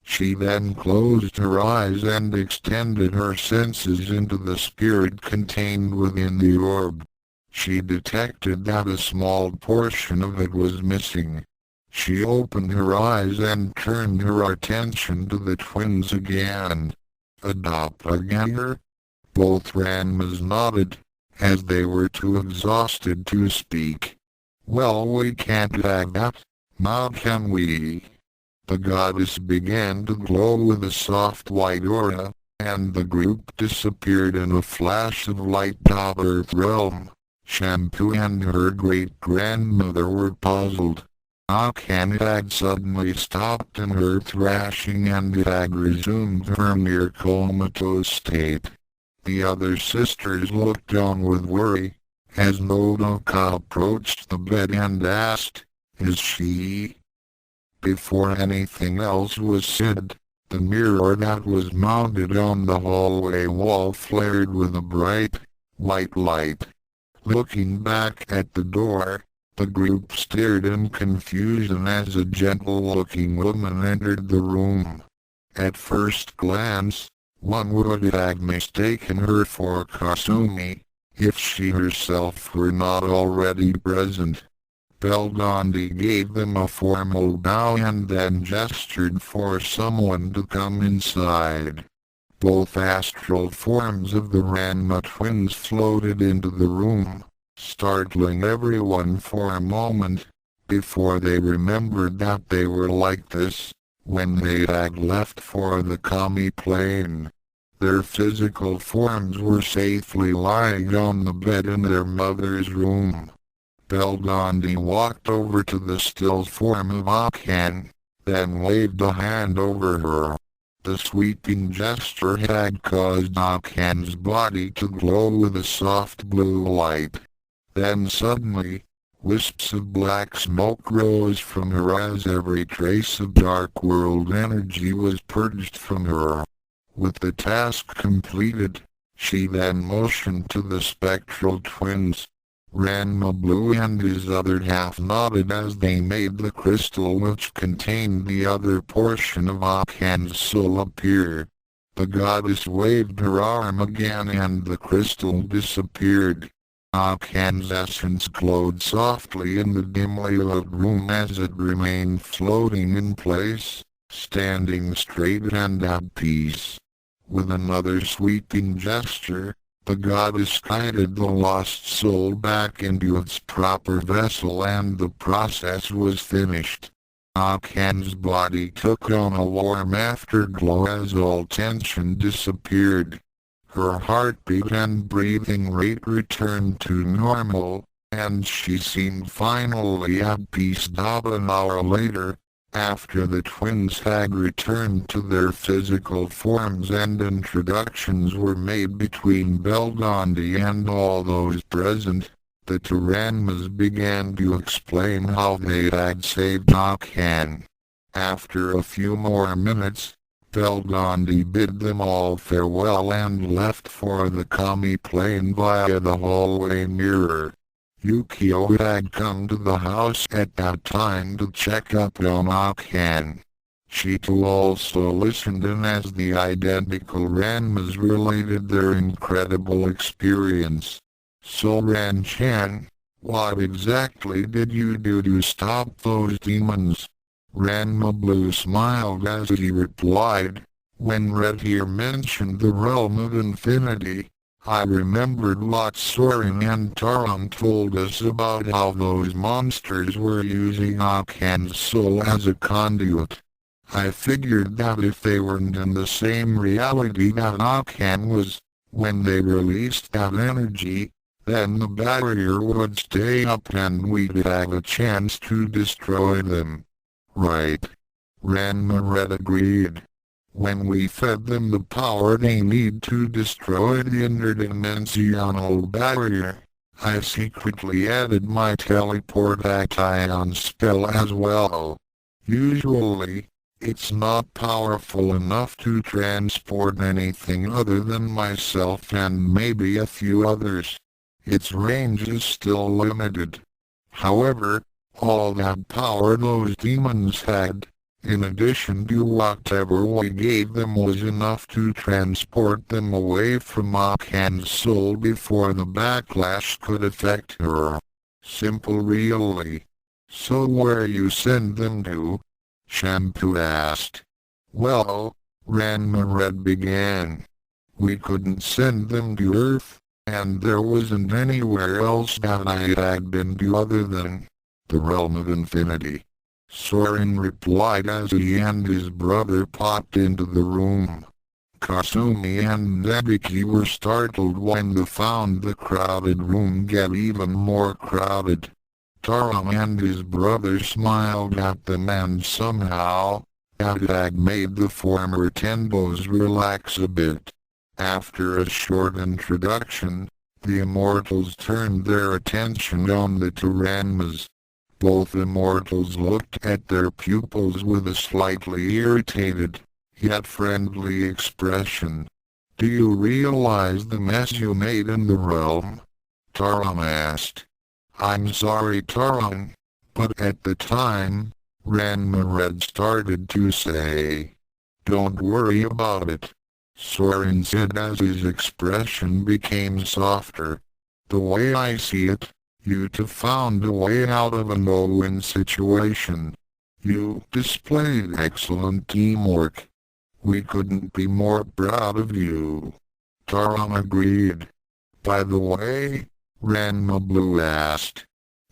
She then closed her eyes and extended her senses into the spirit contained within the orb. She detected that a small portion of it was missing. She opened her eyes and turned her attention to the twins again. A doppelganger? Both Ranmas nodded, as they were too exhausted to speak. Well, we can't have that, now can we? The goddess began to glow with a soft white aura, and the group disappeared in a flash of light. Earth realm. Shampoo and her great-grandmother were puzzled. Akan had suddenly stopped in her thrashing and had resumed her near comatose state. The other sisters looked on with worry, as Nodoka approached the bed and asked, "Is she?" Before anything else was said, the mirror that was mounted on the hallway wall flared with a bright, white light. Looking back at the door, the group stared in confusion as a gentle-looking woman entered the room. At first glance, one would have mistaken her for Kasumi, if she herself were not already present. Beldandi gave them a formal bow and then gestured for someone to come inside. Both astral forms of the Ranma twins floated into the room, startling everyone for a moment, before they remembered that they were like this, when they had left for the Kami plane. Their physical forms were safely lying on the bed in their mother's room. Beldandi walked over to the still form of Akan, then waved a hand over her. The sweeping gesture had caused Akan's body to glow with a soft blue light. Then suddenly, wisps of black smoke rose from her as every trace of dark world energy was purged from her. With the task completed, she then motioned to the spectral twins. Ranma Blue and his other half nodded as they made the crystal which contained the other portion of Akan's soul appear. The goddess waved her arm again and the crystal disappeared. Akan's essence glowed softly in the dimly lit room as it remained floating in place, standing straight and at peace. With another sweeping gesture, the goddess guided the lost soul back into its proper vessel and the process was finished. Akan's body took on a warm afterglow as all tension disappeared. Her heartbeat and breathing rate returned to normal, and she seemed finally at peace. An hour later, after the twins had returned to their physical forms and introductions were made between Beldandi and all those present, the Ranmas began to explain how they had saved Akan. After a few more minutes, Beldandi bid them all farewell and left for the Kami plane via the hallway mirror. Ukyo had come to the house at that time to check up on Akan. She too also listened in as the identical Ranmas related their incredible experience. Soren-chan, what exactly did you do to stop those demons? Ranma Blue smiled as he replied, when Red here mentioned the realm of infinity. I remembered what Soren and Taron told us about how those monsters were using Akan's soul as a conduit. I figured that if they weren't in the same reality that Akan was, when they released that energy, then the barrier would stay up and we'd have a chance to destroy them. Right. Ranma Red agreed. When we fed them the power they need to destroy the interdimensional barrier, I secretly added my teleport action spell as well. Usually, it's not powerful enough to transport anything other than myself and maybe a few others. Its range is still limited. However, all that power those demons had, in addition to whatever we gave them, was enough to transport them away from Akan's soul before the backlash could affect her. Simple really. So where you send them to? Shampoo asked. Well, Ranma began. We couldn't send them to Earth, and there wasn't anywhere else that I had been to other than the realm of infinity. Soren replied as he and his brother popped into the room. Kasumi and Nebiki were startled when they found the crowded room get even more crowded. Taron and his brother smiled at them and somehow, that had made the former Tendos relax a bit. After a short introduction, the immortals turned their attention on the two Ranmas. Both immortals looked at their pupils with a slightly irritated, yet friendly expression. Do you realize the mess you made in the realm? Taron asked. I'm sorry, Taron, but at the time, Ranma started to say. Don't worry about it, Soren said as his expression became softer. The way I see it, you two found a way out of a no-win situation. You displayed excellent teamwork. We couldn't be more proud of you. Taron agreed. By the way, Ranma asked,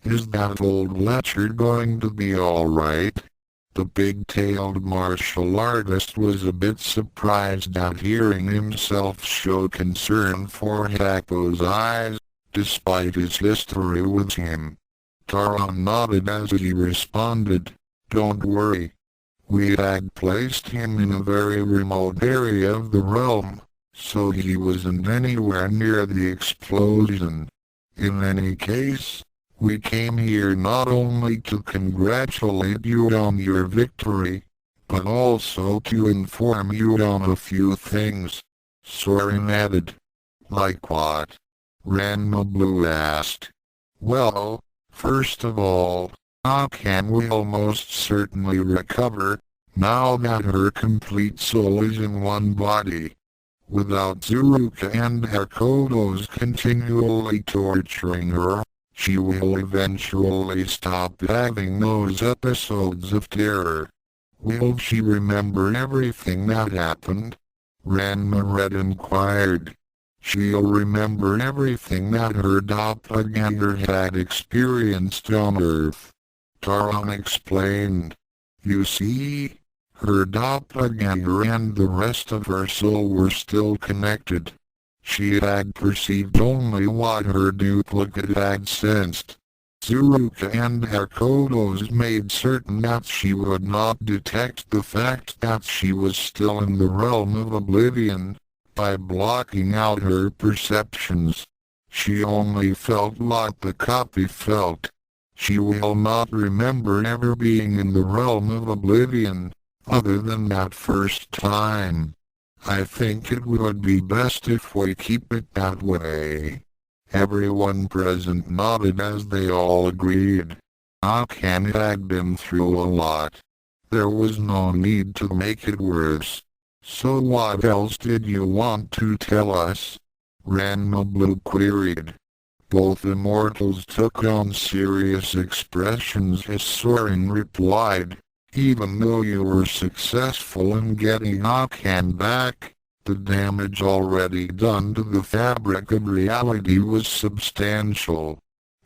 is that old lecher going to be alright? The big-tailed martial artist was a bit surprised at hearing himself show concern for Hako's eyes, despite his history with him. Taron nodded as he responded, don't worry. We had placed him in a very remote area of the realm, so he wasn't anywhere near the explosion. In any case, we came here not only to congratulate you on your victory, but also to inform you on a few things. Soren added. Like what? Ranma asked. Well, first of all, Akan will most certainly recover, now that her complete soul is in one body. Without Tsuruka and Hakoto's continually torturing her, she will eventually stop having those episodes of terror. Will she remember everything that happened? Ranma inquired. She'll remember everything that her doppelganger had experienced on Earth. Taron explained. You see, her doppelganger and the rest of her soul were still connected. She had perceived only what her duplicate had sensed. Tsuruka and Hakoto's made certain that she would not detect the fact that she was still in the realm of oblivion, by blocking out her perceptions. She only felt like the copy felt. She will not remember ever being in the realm of oblivion, other than that first time. I think it would be best if we keep it that way. Everyone present nodded as they all agreed. Akan had been through a lot. There was no need to make it worse. So what else did you want to tell us? Ranma queried. Both immortals took on serious expressions as Soren replied. Even though you were successful in getting Akan back, the damage already done to the fabric of reality was substantial.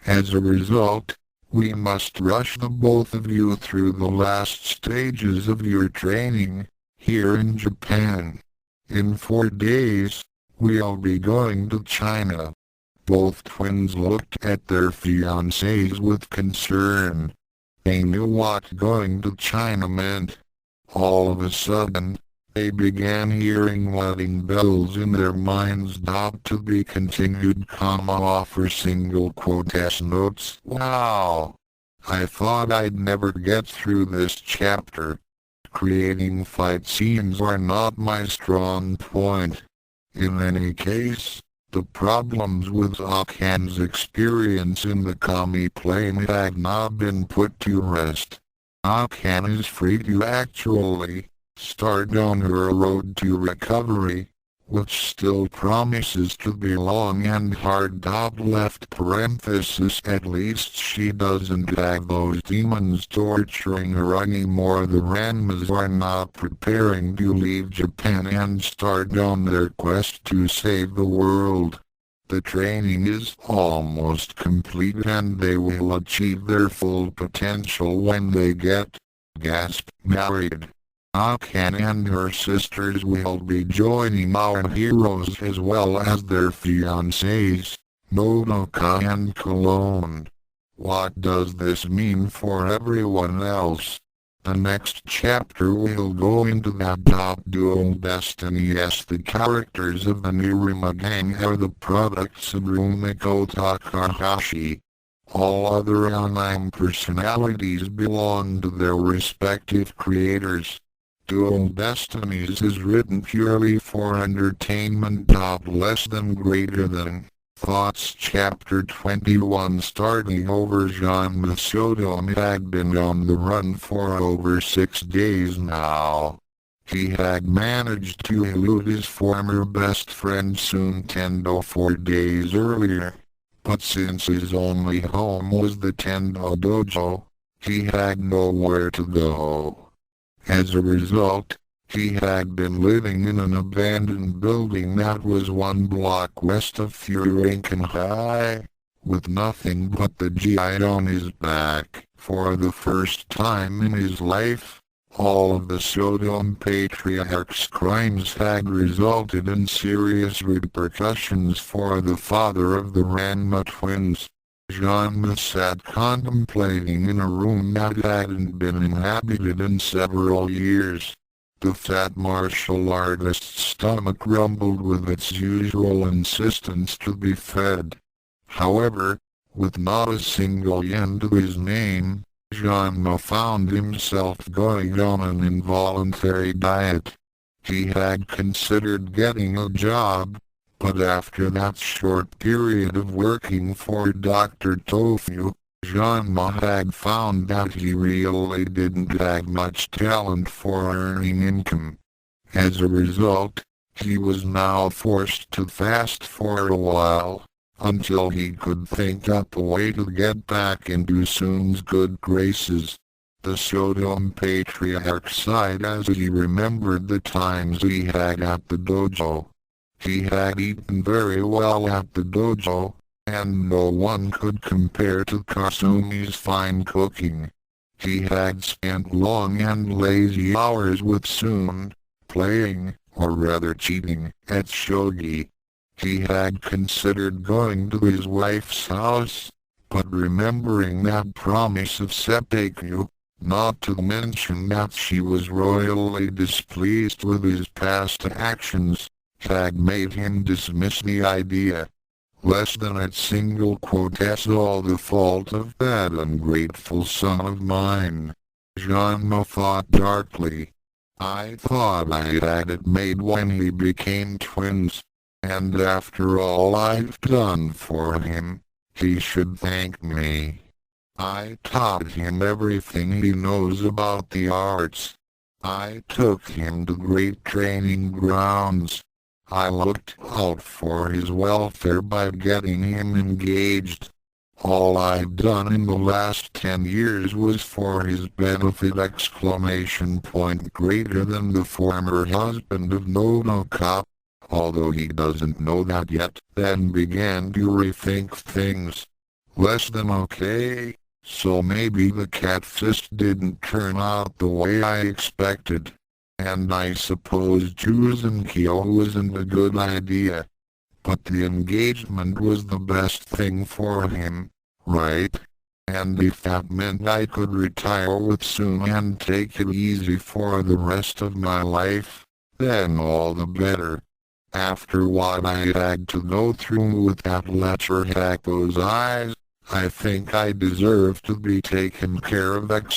As a result, we must rush the both of you through the last stages of your training, here in Japan. In 4 days, we'll be going to China. Both twins looked at their fiancés with concern. They knew what going to China meant. All of a sudden, They began hearing wedding bells in their minds. To be continued, offer single quotes notes. Wow! I thought I'd never get through this chapter. Creating fight scenes are not my strong point. In any case, the problems with Akan's experience in the Kami plane had not been put to rest. Akan is free to actually start on her road to recovery, which still promises to be long and hard. Left parenthesis, at least she doesn't have those demons torturing her anymore. The Ranmas are not preparing to leave Japan and start on their quest to save the world. The training is almost complete and they will achieve their full potential when they get, married. Akan and her sisters will be joining our heroes as well as their fiancés, Nodoka and Cologne. What does this mean for everyone else? The next chapter will go into that. Dual Destinies. The characters of the Nirima gang are the products of Rumiko Takahashi. All other anime personalities belong to their respective creators. Dual Destinies is written purely for entertainment. Less than greater than. Thoughts Chapter 21. Starting over. Tendo-Saotome had been on the run for over 6 days now. He had managed to elude his former best friend Tendo 4 days earlier. But since his only home was the Tendo dojo, he had nowhere to go. As a result, he had been living in an abandoned building that was 1 block west of Furinkan, with nothing but the GI on his back. For the first time in his life, all of the Saotome patriarch's crimes had resulted in serious repercussions for the father of the Ranma twins. Ranma sat contemplating in a room that hadn't been inhabited in several years. The fat martial artist's stomach rumbled with its usual insistence to be fed. However, with not a single yen to his name, Ranma found himself going on an involuntary diet. He had considered getting a job, but after that short period of working for Dr. Tofu, Ranma had found that he really didn't have much talent for earning income. As a result, he was now forced to fast for a while, until he could think up a way to get back into Sun's good graces. The Saotome patriarch sighed as he remembered the times he had at the dojo. He had eaten very well at the dojo, and no one could compare to Kasumi's fine cooking. He had spent long and lazy hours with Sun, playing, or rather cheating, at shogi. He had considered going to his wife's house, but remembering that promise of seppuku, not to mention that she was royally displeased with his past actions, had made him dismiss the idea. Less than a single quote is all the fault of that ungrateful son of mine. Ranma thought darkly. I thought I had it made when he became twins, and after all I've done for him, he should thank me. I taught him everything he knows about the arts. I took him to great training grounds. I looked out for his welfare by getting him engaged. All I've done in the last 10 years was for his benefit! Greater than the former husband of Nodoka, although he doesn't know that yet, then began to rethink things. Less than okay, so maybe the catfist didn't turn out the way I expected. And I suppose choosing Kyo wasn't a good idea. But the engagement was the best thing for him, right? And if that meant I could retire with Sun and take it easy for the rest of my life, then all the better. After what I had to go through with that lecher Hako's eyes, I think I deserve to be taken care of! Greater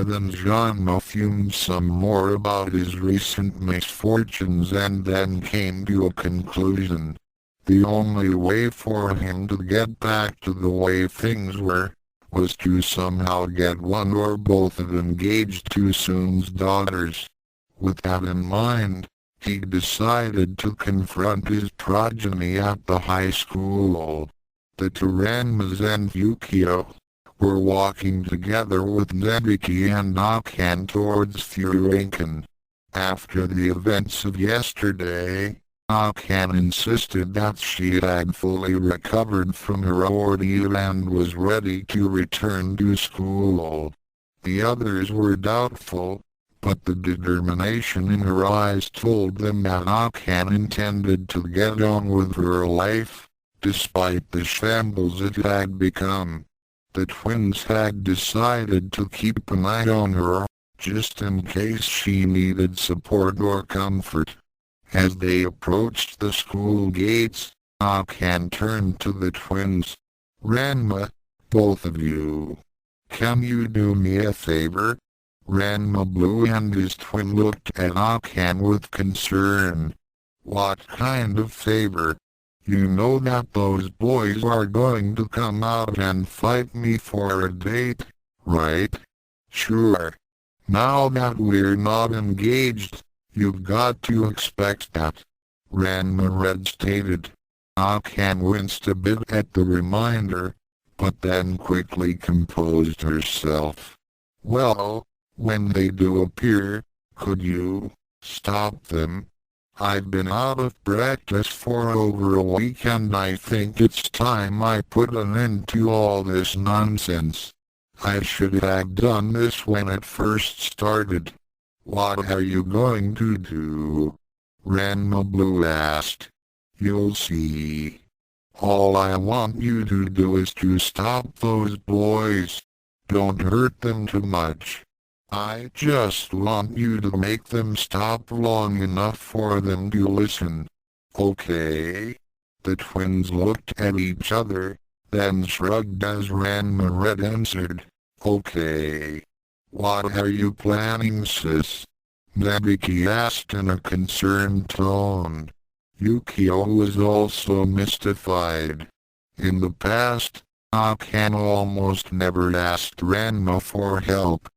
than Ranma fumed some more about his recent misfortunes and then came to a conclusion. The only way for him to get back to the way things were, was to somehow get one or both of engaged to Soon's daughters. With that in mind, he decided to confront his progeny at the high school. The Ranmas and Ukyo were walking together with Nebiki and Akan towards Furinkan. After the events of yesterday, Akan insisted that she had fully recovered from her ordeal and was ready to return to school. The others were doubtful, but the determination in her eyes told them that Akan intended to get on with her life, despite the shambles it had become. The twins had decided to keep an eye on her, just in case she needed support or comfort. As they approached the school gates, Akan turned to the twins. "Ranma, both of you. Can you do me a favor?" Ranma Blue and his twin looked at Akan with concern. "What kind of favor?" "You know that those boys are going to come out and fight me for a date, right?" "Sure. Now that we're not engaged, you've got to expect that," Ranma Red stated. Akan winced a bit at the reminder, but then quickly composed herself. "Well, when they do appear, could you stop them? I've been out of practice for over a week and I think it's time I put an end to all this nonsense. I should have done this when it first started." "What are you going to do?" Ranma Blue asked. "You'll see. All I want you to do is to stop those boys. Don't hurt them too much. I just want you to make them stop long enough for them to listen." "Okay." The twins looked at each other, then shrugged as Ranma Red answered, "Okay. "What are you planning, sis?" Nebiki asked in a concerned tone. Ukyo was also mystified. In the past, Akan almost never asked Ranma for help.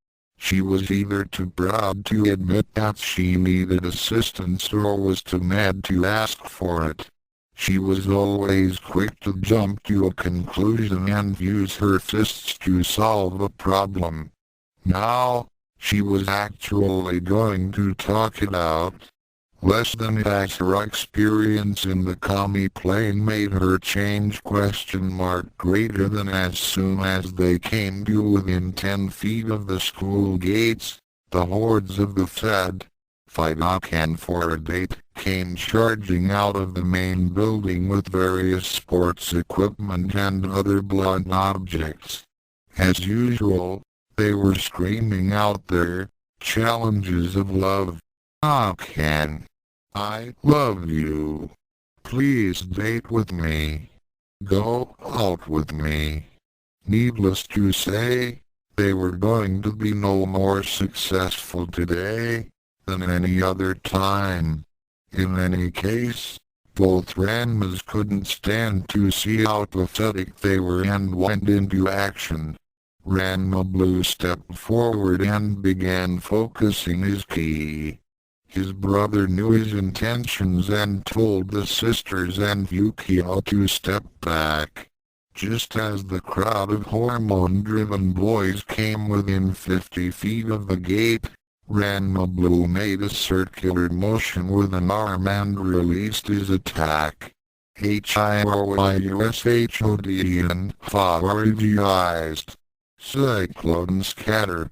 She was either too proud to admit that she needed assistance or was too mad to ask for it. She was always quick to jump to a conclusion and use her fists to solve a problem. Now, she was actually going to talk it out. Less than as her experience in the Kami plane made her change ? Greater than as soon as they came to within 10 feet of the school gates, the hordes of the Fed, fight Akan for a date, came charging out of the main building with various sports equipment and other blunt objects. As usual, they were screaming out their challenges of love. "Akan, I love you. Please date with me. Go out with me." Needless to say, they were going to be no more successful today than any other time. In any case, both Ranmas couldn't stand to see how pathetic they were and went into action. Ranma Blue stepped forward and began focusing his ki. His brother knew his intentions and told the sisters and Ukyo to step back. Just as the crowd of hormone-driven boys came within 50 feet of the gate, Ranma Blue made a circular motion with an arm and released his attack. Hiroyushodian favorized. Cyclone Scatter.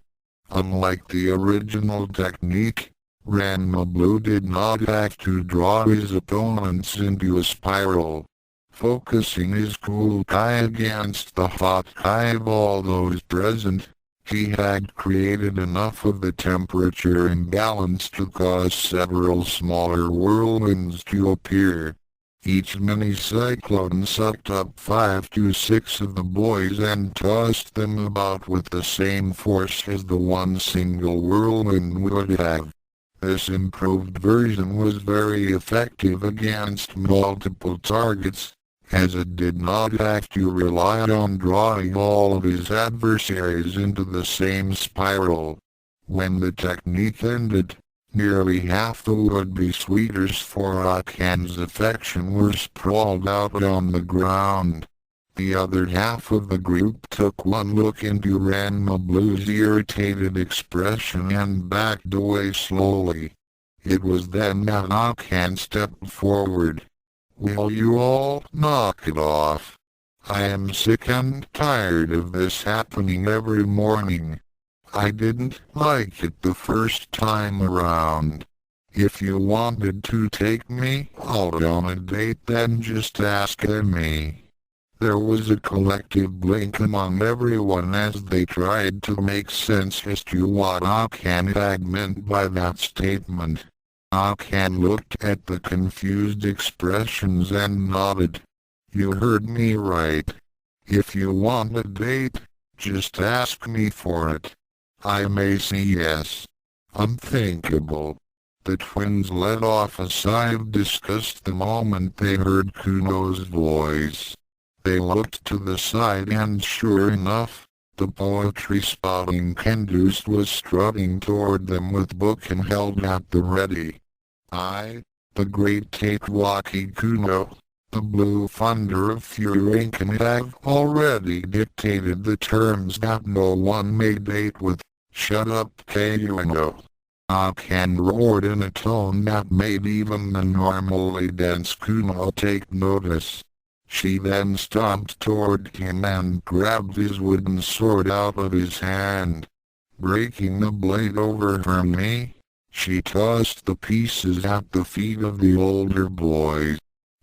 Unlike the original technique, Ranma Blue did not have to draw his opponents into a spiral. Focusing his cool ki against the hot ki of all those present, He had created enough of the temperature imbalance to cause several smaller whirlwinds to appear. Each mini-cyclone sucked up 5 to 6 of the boys and tossed them about with the same force as the one single whirlwind would have. This improved version was very effective against multiple targets, as it did not have to rely on drawing all of his adversaries into the same spiral. When the technique ended, nearly half the would-be sweeters for Akan's affection were sprawled out on the ground. The other half of the group took one look into Ranma Blue's irritated expression and backed away slowly. It was then that Akan stepped forward. "Will you all knock it off? I am sick and tired of this happening every morning. I didn't like it the first time around. If you wanted to take me out on a date, then just ask me." There was a collective blink among everyone as they tried to make sense as to what Akan had meant by that statement. Akan looked at the confused expressions and nodded. "You heard me right. If you want a date, just ask me for it. I may say yes." Unthinkable. The twins let off a sigh of disgust the moment they heard Kuno's voice. They looked to the side and sure enough, the poetry-spouting Kendus was strutting toward them with book and held at the ready. I, the great Tatewaki Kuno, the blue thunder of Furinkan, have already dictated the terms that no one may date with. Shut up, Kayuno. Akan roared in a tone that made even the normally dense Kuno take notice. She then stomped toward him and grabbed his wooden sword out of his hand. Breaking the blade over her knee, she tossed the pieces at the feet of the older boys.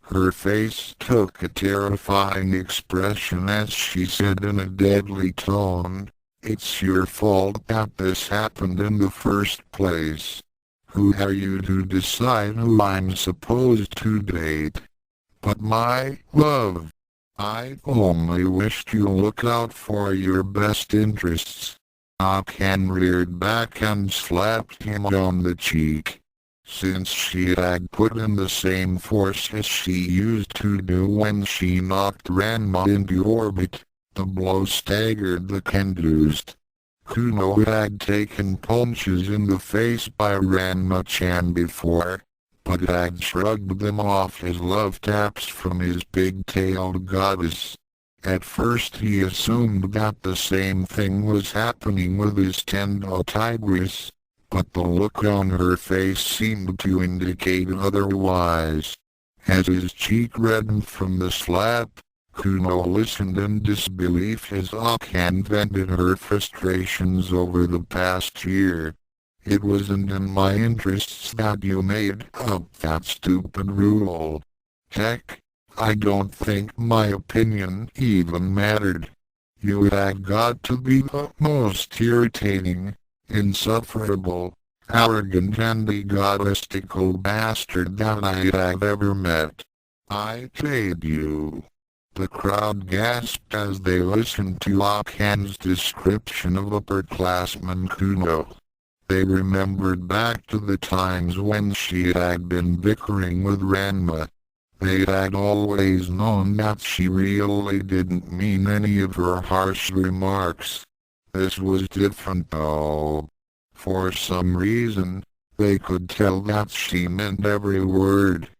Her face took a terrifying expression as she said in a deadly tone, "It's your fault that this happened in the first place. Who are you to decide who I'm supposed to date? But my love, I only wish to look out for your best interests." Akan reared back and slapped him on the cheek. Since she had put in the same force as she used to do when she knocked Ranma into orbit, the blow staggered the Kendus. Kuno had taken punches in the face by Ranma-chan before, but had shrugged them off as love taps from his big-tailed goddess. At first he assumed that the same thing was happening with his Tendo-Tigress, but the look on her face seemed to indicate otherwise. As his cheek reddened from the slap, Kuno listened in disbelief as Akan vented her frustrations over the past year. "It wasn't in my interests that you made up that stupid rule. Heck, I don't think my opinion even mattered. You had got to be the most irritating, insufferable, arrogant and egotistical bastard that I have ever met. I paid you." The crowd gasped as they listened to Akan's description of upperclassman Kuno. They remembered back to the times when she had been bickering with Ranma. They had always known that she really didn't mean any of her harsh remarks. This was different though. For some reason, they could tell that she meant every word.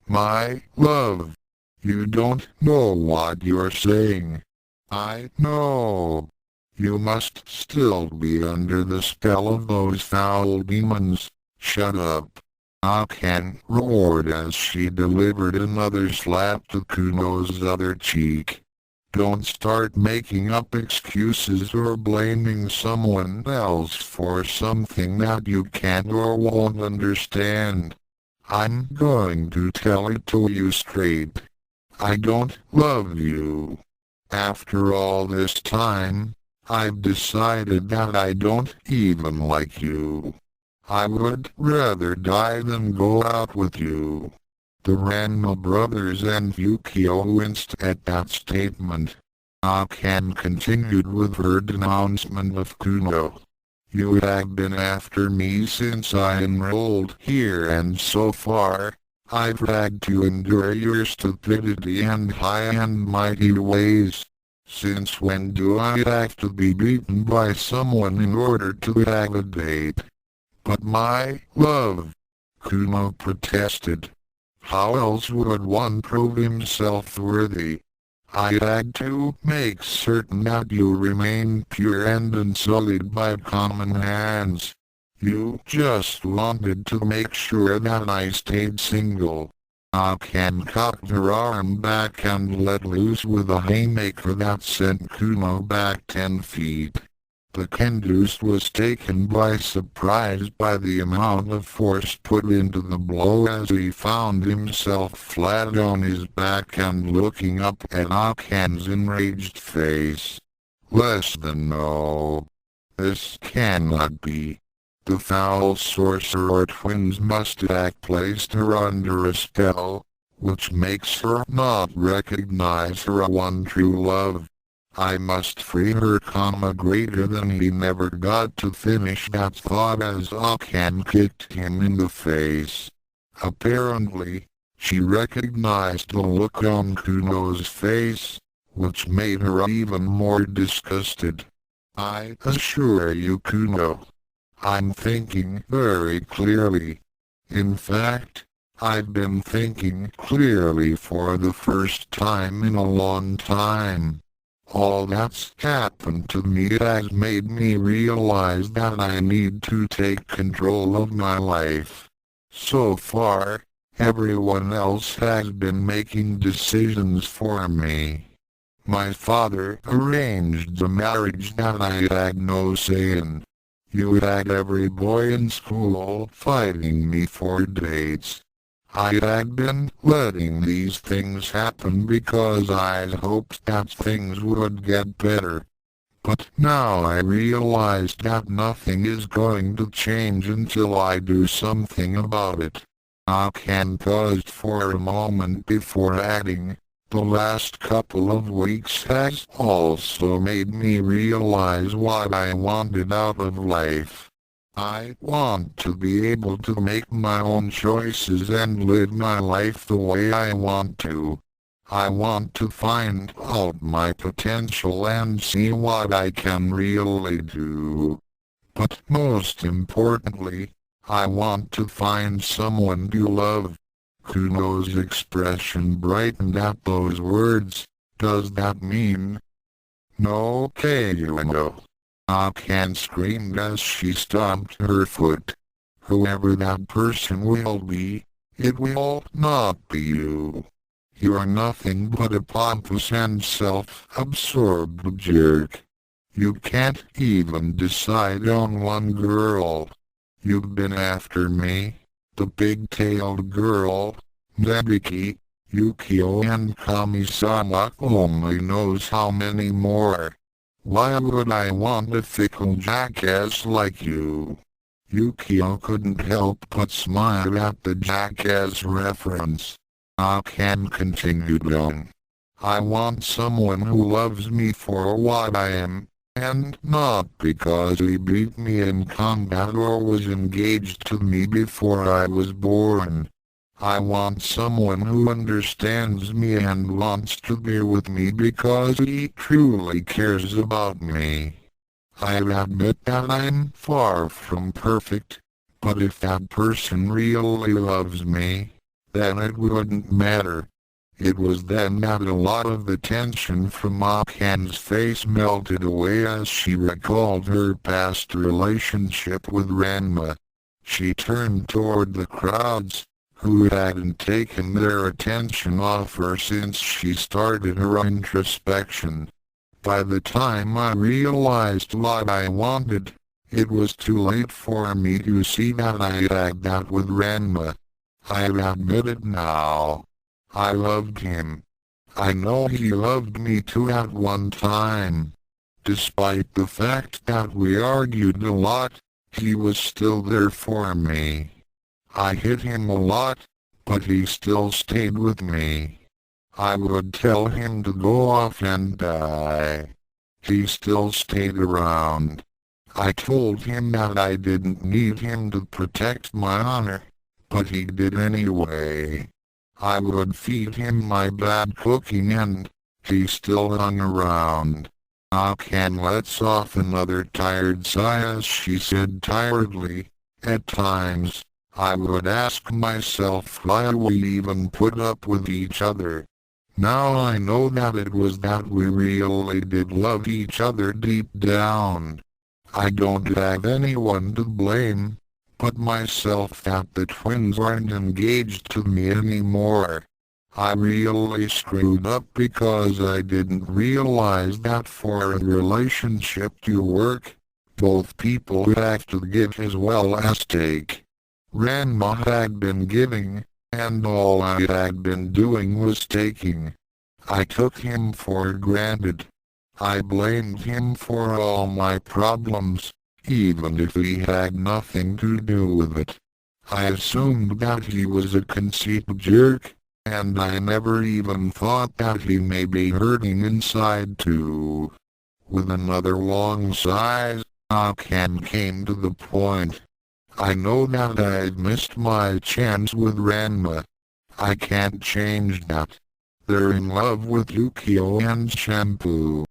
"My love, you don't know what you're saying. I know. You must still be under the spell of those foul demons. Shut up." Akan roared as she delivered another slap to Kuno's other cheek. "Don't start making up excuses or blaming someone else for something that you can't or won't understand. I'm going to tell it to you straight. I don't love you. After all this time, I've decided that I don't even like you. I would rather die than go out with you. The Ranma brothers and Ukyo winced at that statement. Akan continued with her denouncement of Kuno. You have been after me since I enrolled here, and so far, I've had to endure your stupidity and high and mighty ways. Since when do I have to be beaten by someone in order to have a date? But my love, Kuno protested. How else would one prove himself worthy? I had to make certain that you remain pure and unsullied by common hands. You just wanted to make sure that I stayed single. Akan cocked her arm back and let loose with a haymaker that sent Kuno back 10 feet. The Kendus was taken by surprise by the amount of force put into the blow as he found himself flat on his back and looking up at Akan's enraged face. Less than no. This cannot be. The foul sorcerer twins must have placed her under a spell, which makes her not recognize her one true love. I must free her, greater than he never got to finish that thought as Akan kicked him in the face. Apparently, she recognized the look on Kuno's face, which made her even more disgusted. I assure you, Kuno, I'm thinking very clearly. In fact, I've been thinking clearly for the first time in a long time. All that's happened to me has made me realize that I need to take control of my life. So far, everyone else has been making decisions for me. My father arranged the marriage that I had no say in. You had every boy in school fighting me for dates. I had been letting these things happen because I hoped that things would get better. But now I realized that nothing is going to change until I do something about it. Akan paused for a moment before adding, the last couple of weeks has also made me realize what I wanted out of life. I want to be able to make my own choices and live my life the way I want to. I want to find out my potential and see what I can really do. But most importantly, I want to find someone to love. Kuno's expression brightened at those words. Does that mean? No, Kayuno. Akan screamed as she stomped her foot. Whoever that person will be, it will not be you. You're nothing but a pompous and self-absorbed jerk. You can't even decide on one girl. You've been after me, the big-tailed girl, Nebiki, Ukyo and Kami-sama only knows how many more. Why would I want a fickle jackass like you? Ukyo couldn't help but smile at the jackass reference. Akan continued on. I want someone who loves me for what I am, and not because he beat me in combat or was engaged to me before I was born. I want someone who understands me and wants to be with me because he truly cares about me. I admit that I'm far from perfect, but if that person really loves me, then it wouldn't matter. It was then that a lot of the tension from Akan's face melted away as she recalled her past relationship with Ranma. She turned toward the crowds, who hadn't taken their attention off her since she started her introspection. By the time I realized what I wanted, it was too late for me to see that I had that with Ranma. I'll admit it now. I loved him. I know he loved me too at one time. Despite the fact that we argued a lot, he was still there for me. I hit him a lot, but he still stayed with me. I would tell him to go off and die. He still stayed around. I told him that I didn't need him to protect my honor, but he did anyway. I would feed him my bad cooking and he still hung around. Akan lets off another tired sigh as she said tiredly, "At times, I would ask myself why we even put up with each other. Now I know that it was that we really did love each other deep down. I don't have anyone to blame, but myself that the twins aren't engaged to me anymore. I really screwed up because I didn't realize that for a relationship to work, both people have to give as well as take. Ranma had been giving, and all I had been doing was taking. I took him for granted. I blamed him for all my problems, even if he had nothing to do with it. I assumed that he was a conceited jerk, and I never even thought that he may be hurting inside too." With another long sigh, Akan came to the point. "I know that I've missed my chance with Ranma. I can't change that. They're in love with Ukyo and Shampoo.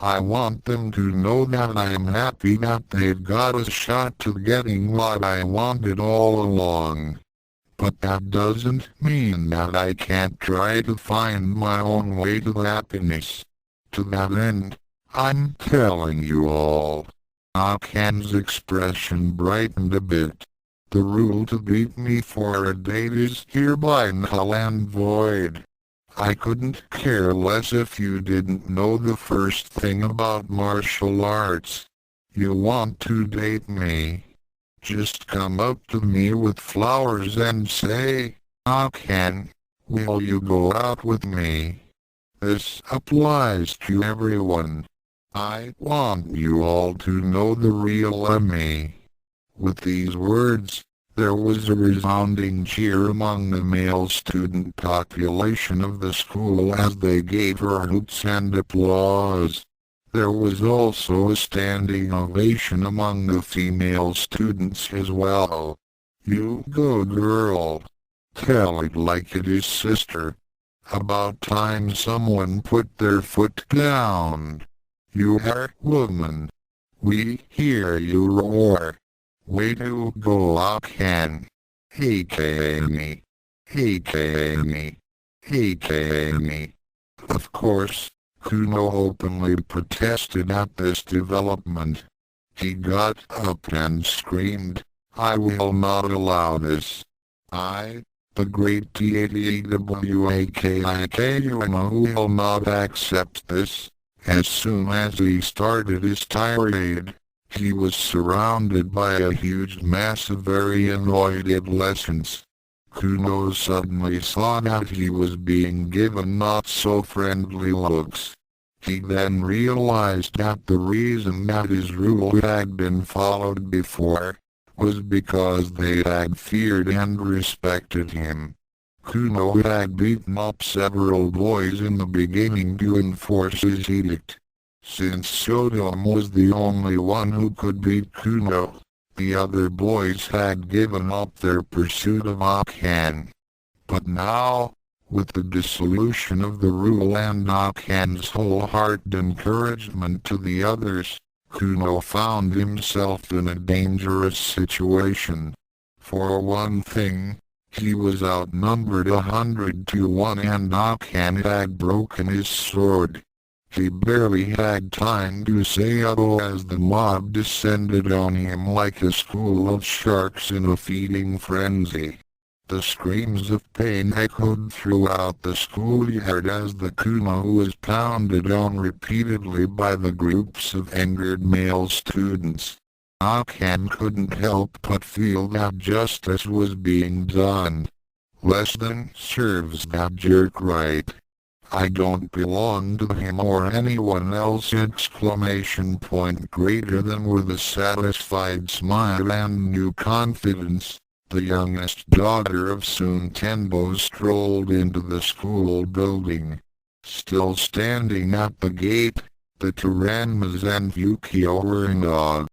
I want them to know that I'm happy that they've got a shot to getting what I wanted all along. But that doesn't mean that I can't try to find my own way to happiness. To that end, I'm telling you all." Akan's expression brightened a bit. "The rule to beat me for a date is hereby null and void. I couldn't care less if you didn't know the first thing about martial arts. You want to date me? Just come up to me with flowers and say, 'Akan, will you go out with me?' This applies to everyone. I want you all to know the real me." With these words, there was a resounding cheer among the male student population of the school as they gave her hoots and applause. There was also a standing ovation among the female students as well. "You go, girl. Tell it like it is, sister. About time someone put their foot down. You are woman. We hear you roar. Way to go, Akan. Hate me. Hate me. Hate me." Of course, Kuno openly protested at this development. He got up and screamed, "I will not allow this. I, the great Tendo-Saotome, will not accept this." As soon as he started his tirade, he was surrounded by a huge mass of very annoyed adolescents. Kuno suddenly saw that he was being given not so friendly looks. He then realized that the reason that his rule had been followed before was because they had feared and respected him. Kuno had beaten up several boys in the beginning to enforce his edict. Since Saotome was the only one who could beat Kuno, the other boys had given up their pursuit of Akan. But now, with the dissolution of the rule and Akan's wholehearted encouragement to the others, Kuno found himself in a dangerous situation. For one thing, he was outnumbered 100-1 and Akan had broken his sword. He barely had time to say "oh" as the mob descended on him like a school of sharks in a feeding frenzy. The screams of pain echoed throughout the schoolyard as the Kuno was pounded on repeatedly by the groups of angered male students. Akan couldn't help but feel that justice was being done. Less than serves that jerk right. I don't belong to him or anyone else! ! Greater than with a satisfied smile and new confidence, the youngest daughter of Sun Tenbo strolled into the school building. Still standing at the gate, the two Ranmas and Ukyo were in awe.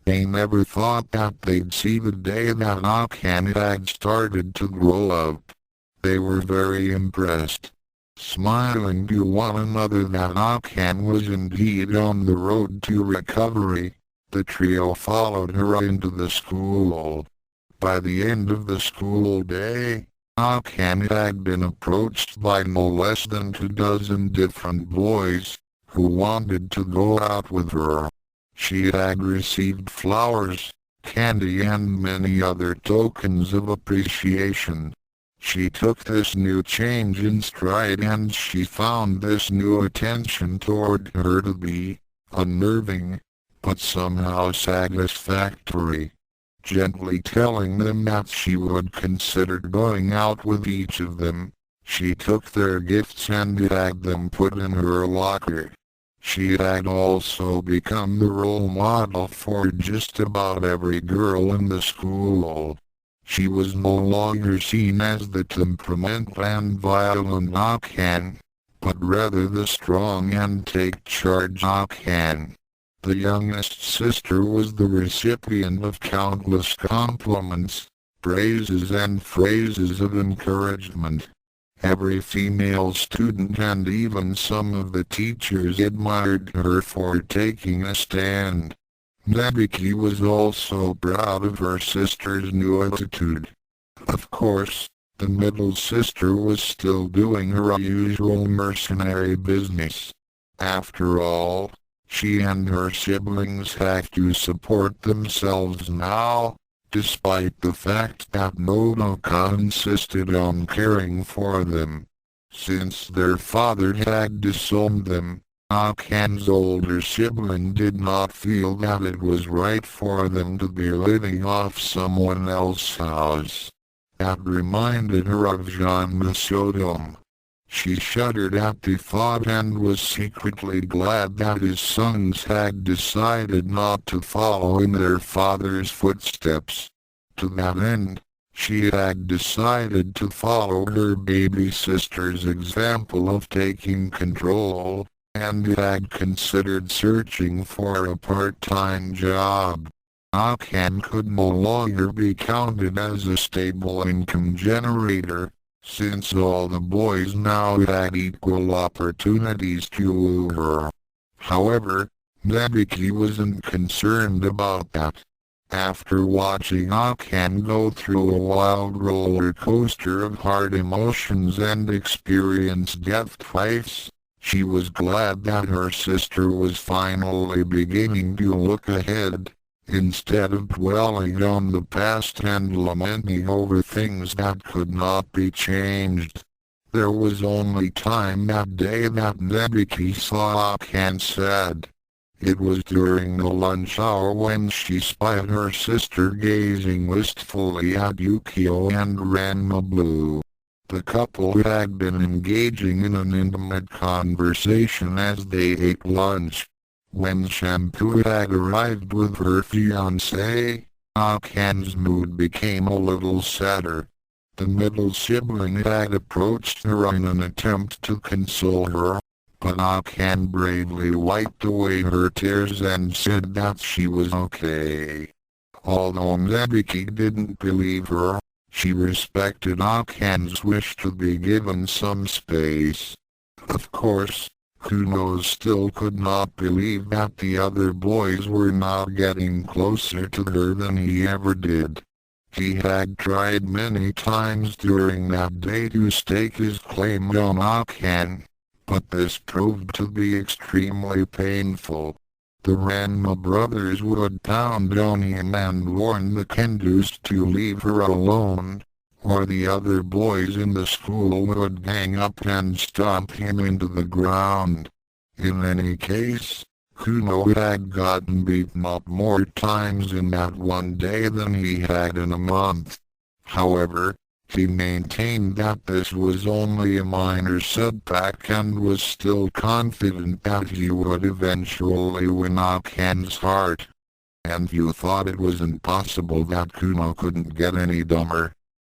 They never thought that they'd see the day that Akane had started to grow up. They were very impressed. Smiling to one another that Akane was indeed on the road to recovery, the trio followed her into the school. By the end of the school day, Akane had been approached by no less than 24 different boys, who wanted to go out with her. She had received flowers, candy and many other tokens of appreciation. She took this new change in stride and she found this new attention toward her to be unnerving, but somehow satisfactory. Gently telling them that she would consider going out with each of them, she took their gifts and had them put in her locker. She had also become the role model for just about every girl in the school. She was no longer seen as the temperamental and violent Akane, but rather the strong and take-charge Akane. The youngest sister was the recipient of countless compliments, praises and phrases of encouragement. Every female student and even some of the teachers admired her for taking a stand. Nabuki was also proud of her sister's new attitude. Of course, the middle sister was still doing her usual mercenary business. After all, she and her siblings have to support themselves now, despite the fact that Nodoka insisted on caring for them. Since their father had disowned them, Akane's older sibling did not feel that it was right for them to be living off someone else's house. That reminded her of Tendo-Saotome. She shuddered at the thought and was secretly glad that his sons had decided not to follow in their father's footsteps. To that end, she had decided to follow her baby sister's example of taking control, and had considered searching for a part-time job. Akane could no longer be counted as a stable income generator, since all the boys now had equal opportunities to woo her. However, Nabuki wasn't concerned about that. After watching Akane go through a wild roller coaster of hard emotions and experience death twice, she was glad that her sister was finally beginning to look ahead, instead of dwelling on the past and lamenting over things that could not be changed. There was only time that day that Nabuki saw Akane sad. It was during the lunch hour when she spied her sister gazing wistfully at Ukyo and Ranma Blue. The couple had been engaging in an intimate conversation as they ate lunch. When Shampoo had arrived with her fiancé, Akane's mood became a little sadder. The middle sibling had approached her in an attempt to console her, but Akane bravely wiped away her tears and said that she was okay. Although Nabuki didn't believe her, she respected Akane's wish to be given some space. Of course, Kuno still could not believe that the other boys were now getting closer to her than he ever did. He had tried many times during that day to stake his claim on Akane, but this proved to be extremely painful. The Ranma brothers would pound on him and warn the Kendus to leave her alone, or the other boys in the school would gang up and stomp him into the ground. In any case, Kuno had gotten beaten up more times in that one day than he had in a month. However, He maintained that this was only a minor setback and was still confident that he would eventually win Akan's heart. And you thought it was impossible that Kuno couldn't get any dumber.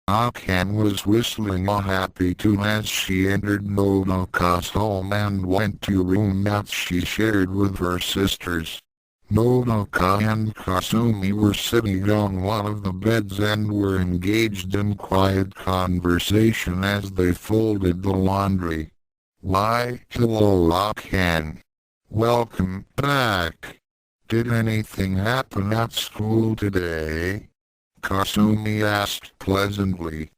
Akan was whistling a happy tune as she entered Nodoka's home and went to a room that she shared with her sisters. Nodoka and Kasumi were sitting on one of the beds and were engaged in quiet conversation as they folded the laundry. "Why, hello Akan. Welcome back. Did anything happen at school today?" Kasumi asked pleasantly.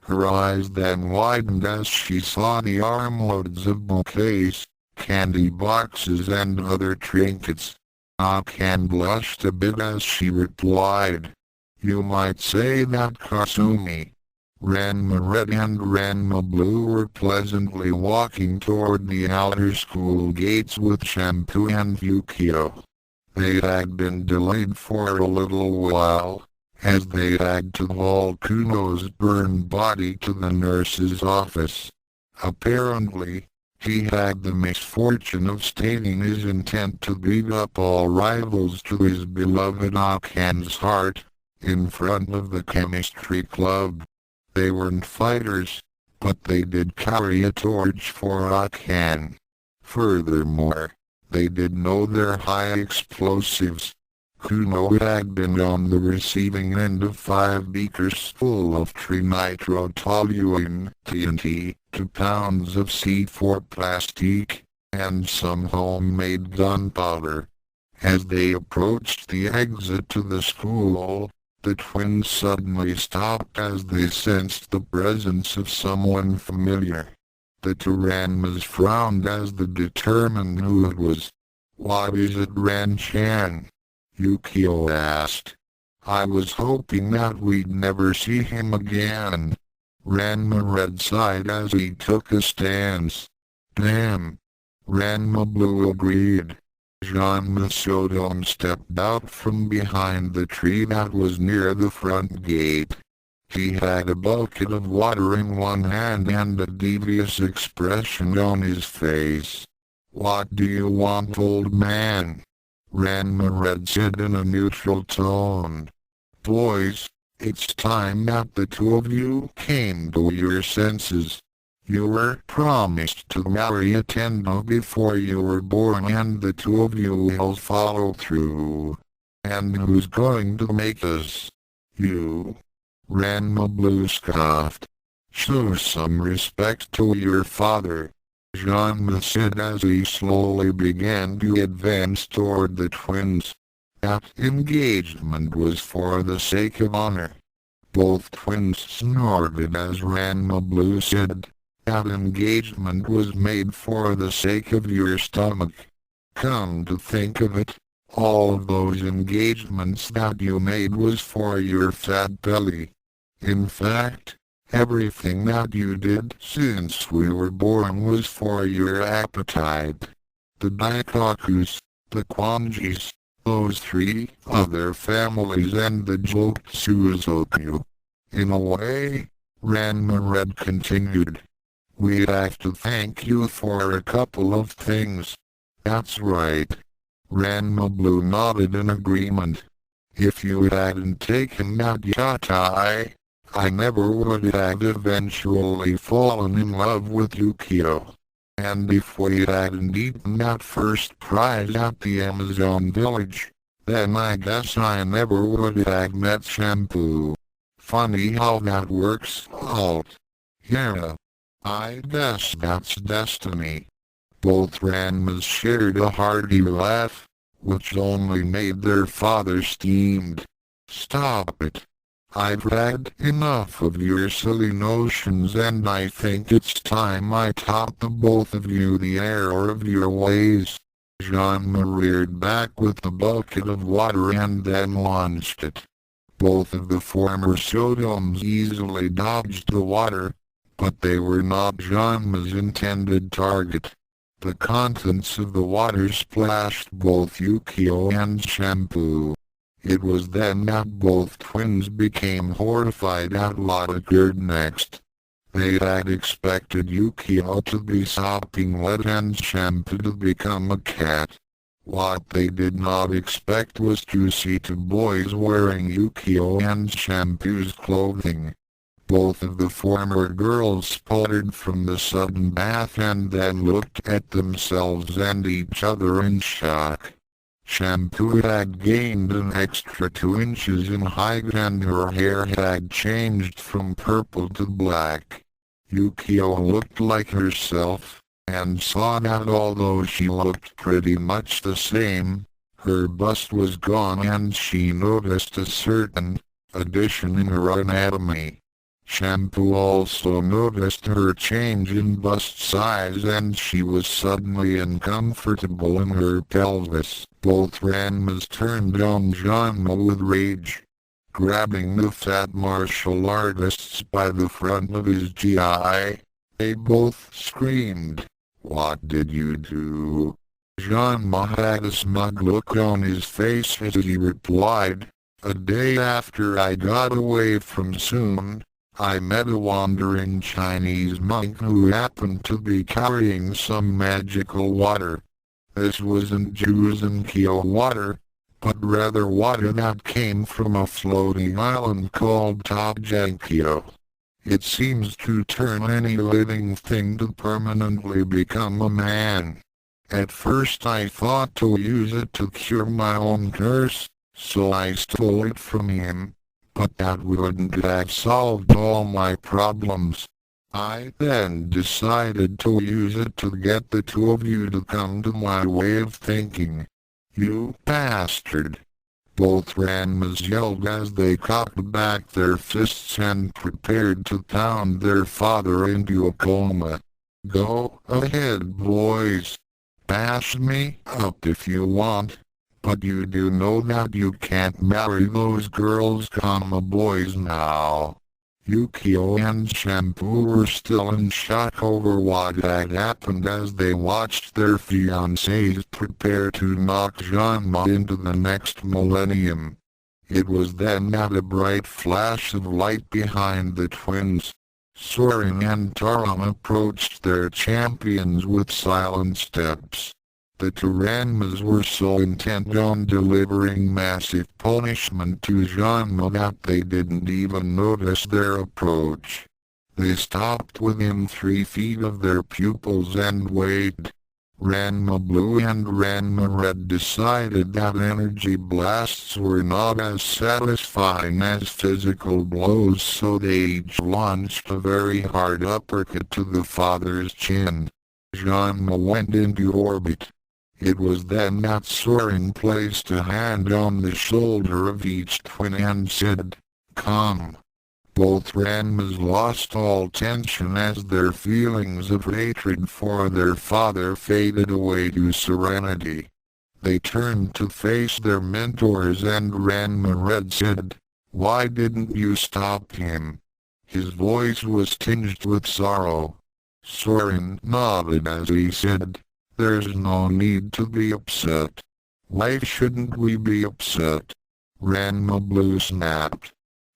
Her eyes then widened as she saw the armloads of bouquets, candy boxes and other trinkets. Akan blushed a bit as she replied, "You might say that, Kasumi." Ranma Red and Ranma Blue were pleasantly walking toward the outer school gates with Shampoo and Ukyo. They had been delayed for a little while, as they had to haul Kuno's burned body to the nurse's office. Apparently, he had the misfortune of stating his intent to beat up all rivals to his beloved Akan's heart, in front of the chemistry club. They weren't fighters, but they did carry a torch for Akan. Furthermore, they did know their high explosives. Kuno had been on the receiving end of 5 beakers full of trinitrotoluene TNT, 2 pounds of C4 plastique, and some homemade gunpowder. As they approached the exit to the school, the twins suddenly stopped as they sensed the presence of someone familiar. The two Ranmas frowned as they determined who it was. "What is it, Ran-chan?" Ukyo asked. "I was hoping that we'd never see him again." Ranma Red sighed as he took a stance. "Damn." Ranma Blue agreed. Tendo-Saotome stepped out from behind the tree that was near the front gate. He had a bucket of water in one hand and a devious expression on his face. "What do you want, old man?" Ranma Red said in a neutral tone. "Boys, it's time that the two of you came to your senses. You were promised to marry a Tendo before you were born and the two of you will follow through. And who's going to make us? You." Ranma Blue scoffed. "Show some respect to your father," Ranma said as he slowly began to advance toward the twins. That engagement was for the sake of honor. Both twins snorted as Ranma Blue said, "That engagement was made for the sake of your stomach. Come to think of it, all of those engagements that you made was for your fat belly. In fact, everything that you did since we were born was for your appetite. The Daikokus, the Kwanjis, those 3 other families and the Joksuzoku. In a way," Ranma Red continued, "we have to thank you for a couple of things." "That's right." Ranma Blue nodded in agreement. "If you hadn't taken that yatai, I never would have eventually fallen in love with Ukyo. And if we hadn't eaten that first prize at the Amazon village, then I guess I never would have met Shampoo. Funny how that works out. Yeah. I guess that's destiny." Both Ranmas shared a hearty laugh, which only made their father steamed. "Stop it. I've had enough of your silly notions and I think it's time I taught the both of you the error of your ways." Ranma reared back with the bucket of water and then launched it. Both of the former Saotomes easily dodged the water, but they were not Ranma's intended target. The contents of the water splashed both Ukyo and Shampoo. It was then that both twins became horrified at what occurred next. They had expected Ukyo to be sopping wet and Shampoo to become a cat. What they did not expect was to see two boys wearing Ukyo and Shampoo's clothing. Both of the former girls sputtered from the sudden bath and then looked at themselves and each other in shock. Shampoo had gained an extra 2 inches in height and her hair had changed from purple to black. Ukyo looked like herself, and saw that although she looked pretty much the same, her bust was gone and she noticed a certain addition in her anatomy. Shampoo also noticed her change in bust size and she was suddenly uncomfortable in her pelvis. Both Ranmas turned on Ranma with rage. Grabbing the fat martial artists by the front of his GI, they both screamed, "What did you do?" Ranma had a smug look on his face as he replied, "A day after I got away from Soon, I met a wandering Chinese monk who happened to be carrying some magical water. This wasn't Juzenkyo water, but rather water that came from a floating island called Tojankyo. It seems to turn any living thing to permanently become a man. At first I thought to use it to cure my own curse, so I stole it from him. But that wouldn't have solved all my problems. I then decided to use it to get the two of you to come to my way of thinking. You bastard!" Both Ranmas yelled as they cocked back their fists and prepared to pound their father into a coma. "Go ahead, boys. Bash me up if you want. But you do know that you can't marry those girls, boys now." Ukyo and Shampoo were still in shock over what had happened as they watched their fiancés prepare to knock Ranma into the next millennium. It was then that a bright flash of light behind the twins, Soren and Taron, approached their champions with silent steps. The Ranmas were so intent on delivering massive punishment to Ranma that they didn't even notice their approach. They stopped within 3 feet of their pupils and waited. Ranma Blue and Ranma Red decided that energy blasts were not as satisfying as physical blows, so they each launched a very hard uppercut to the father's chin. Ranma went into orbit. It was then that Soren placed a hand on the shoulder of each twin and said, "Come." Both Ranmas lost all tension as their feelings of hatred for their father faded away to serenity. They turned to face their mentors and Ranma Red said, "Why didn't you stop him?" His voice was tinged with sorrow. Soren nodded as he said, "There's no need to be upset." "Why shouldn't we be upset?" Ranma Blue snapped.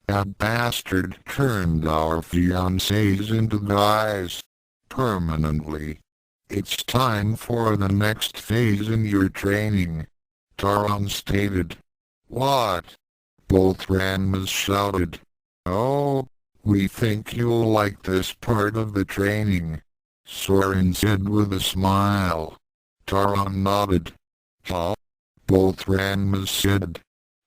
"That bastard turned our fiancés into guys. Permanently. It's time for the next phase in your training," Taron stated. "What?" Both Ranmas shouted. "Oh, we think you'll like this part of the training," Soren said with a smile. Taron nodded. "Huh?" Both Ranmas said.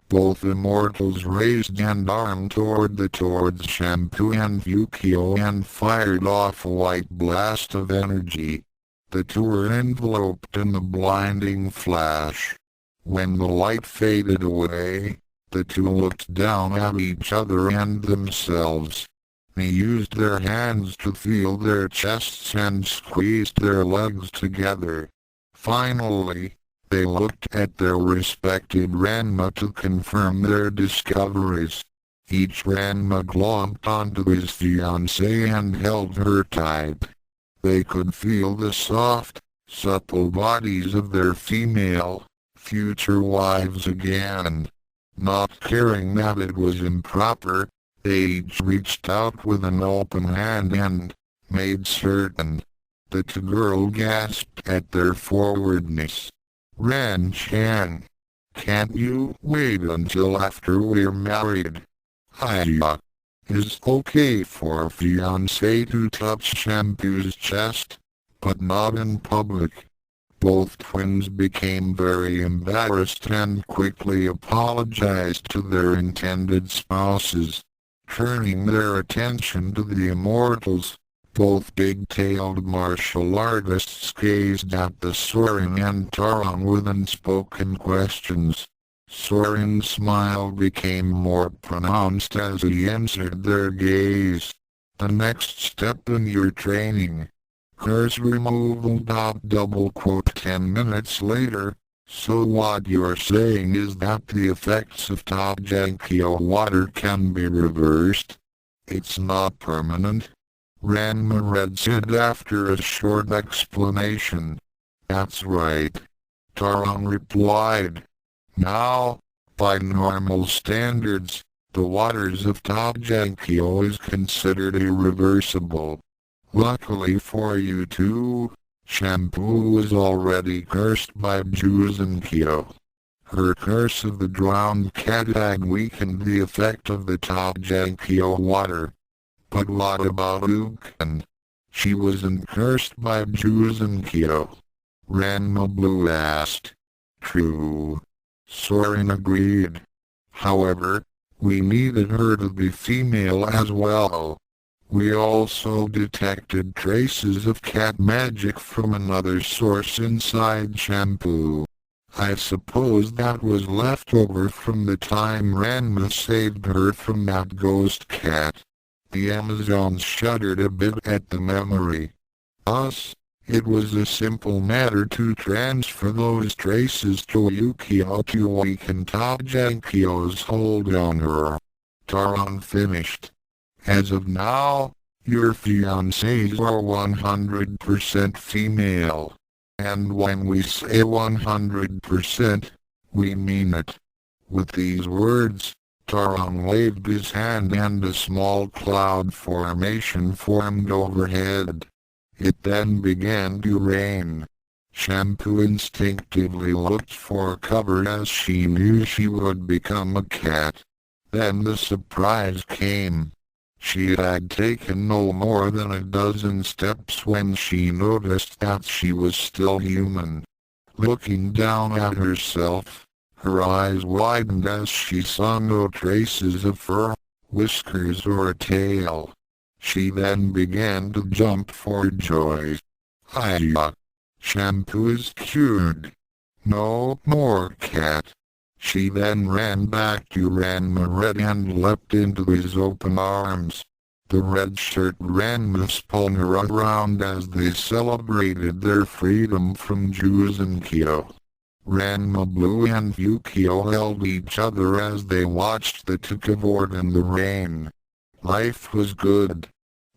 Both immortals raised an arm towards Shampoo and Ukyo and fired off a white blast of energy. The two were enveloped in a blinding flash. When the light faded away, the two looked down at each other and themselves. They used their hands to feel their chests and squeezed their legs together. Finally, they looked at their respective Ranma to confirm their discoveries. Each Ranma glomped onto his fiancée and held her tight. They could feel the soft, supple bodies of their female, future wives again. Not caring that it was improper, they each reached out with an open hand and made certain that the girl gasped at their forwardness. Ran-chan, can't you wait until after we're married? Hiya. Is okay for a fiancé to touch Shampoo's chest, but not in public. Both twins became very embarrassed and quickly apologized to their intended spouses. Turning their attention to the immortals, both big-tailed martial artists gazed at the Soren and Taron with unspoken questions. Soren's smile became more pronounced as he answered their gaze. The next step in your training. Curse removal. 10 minutes later. So what you're saying is that the effects of Tendo-Saotome water can be reversed? It's not permanent? Ranma said after a short explanation. That's right. Taron replied. Now, by normal standards, the waters of Tendo-Saotome is considered irreversible. Luckily for you two, Shampoo was already cursed by Ukyo. Her curse of the drowned cat had weakened the effect of the Tendo-Saotome water. But what about Ukyo? She wasn't cursed by Ukyo. Ranma asked. True. Soren agreed. However, we needed her to be female as well. We also detected traces of cat magic from another source inside Shampoo. I suppose that was left over from the time Ranma saved her from that ghost cat. The Amazons shuddered a bit at the memory. It was a simple matter to transfer those traces to Ukyo to weaken Tendo-Saotome's hold on her. Taron finished. As of now, your fiancés are 100% female. And when we say 100%, we mean it. With these words, Taron waved his hand and a small cloud formation formed overhead. It then began to rain. Shampoo instinctively looked for cover as she knew she would become a cat. Then the surprise came. She had taken no more than a dozen steps when she noticed that she was still human. Looking down at herself, her eyes widened as she saw no traces of fur, whiskers or a tail. She then began to jump for joy. Hiya! Shampoo is cured. No more cat. She then ran back to Ranma and leapt into his open arms. The red-shirt Ranma spun her around as they celebrated their freedom from Ukyo. Ranma and Ukyo held each other as they watched the two cavort in the rain. Life was good.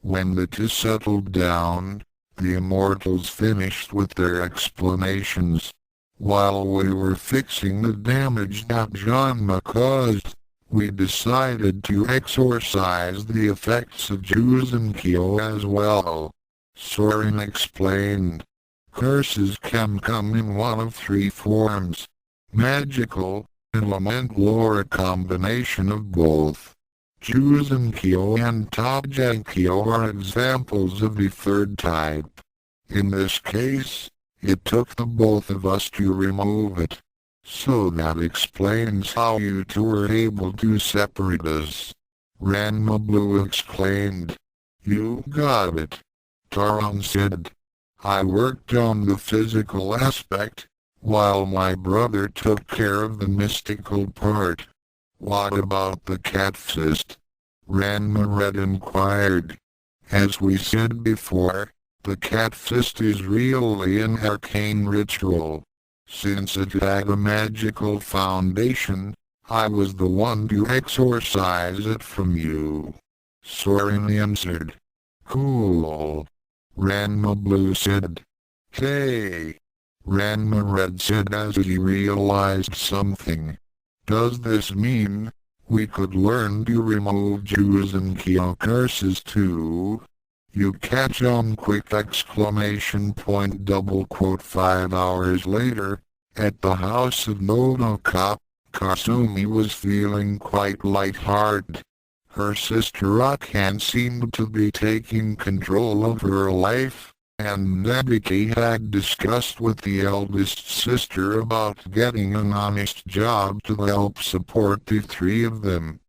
When the two settled down, the immortals finished with their explanations. While we were fixing the damage that Ranma caused, we decided to exorcise the effects of Ukyo as well. Soren explained. Curses can come in one of three forms: magical, elemental, or a combination of both. Ukyo and Tendo-Saotome are examples of the third type. In this case, it took the both of us to remove it. So that explains how you two were able to separate us. Ranma exclaimed. You got it. Taron said. I worked on the physical aspect, while my brother took care of the mystical part. What about the cat fist? Ranma inquired. As we said before, the cat fist is really an arcane ritual. Since it had a magical foundation, I was the one to exorcise it from you. Soren answered. Cool. Ranma said. Hey! Ranma said as he realized something. Does this mean we could learn to remove Jews and Kyo curses too? You catch on quick exclamation point double quote 5 hours later, at the house of Nodoka, Kasumi was feeling quite light-hearted. Her sister Akan seemed to be taking control of her life, and Nebiki had discussed with the eldest sister about getting an honest job to help support the three of them.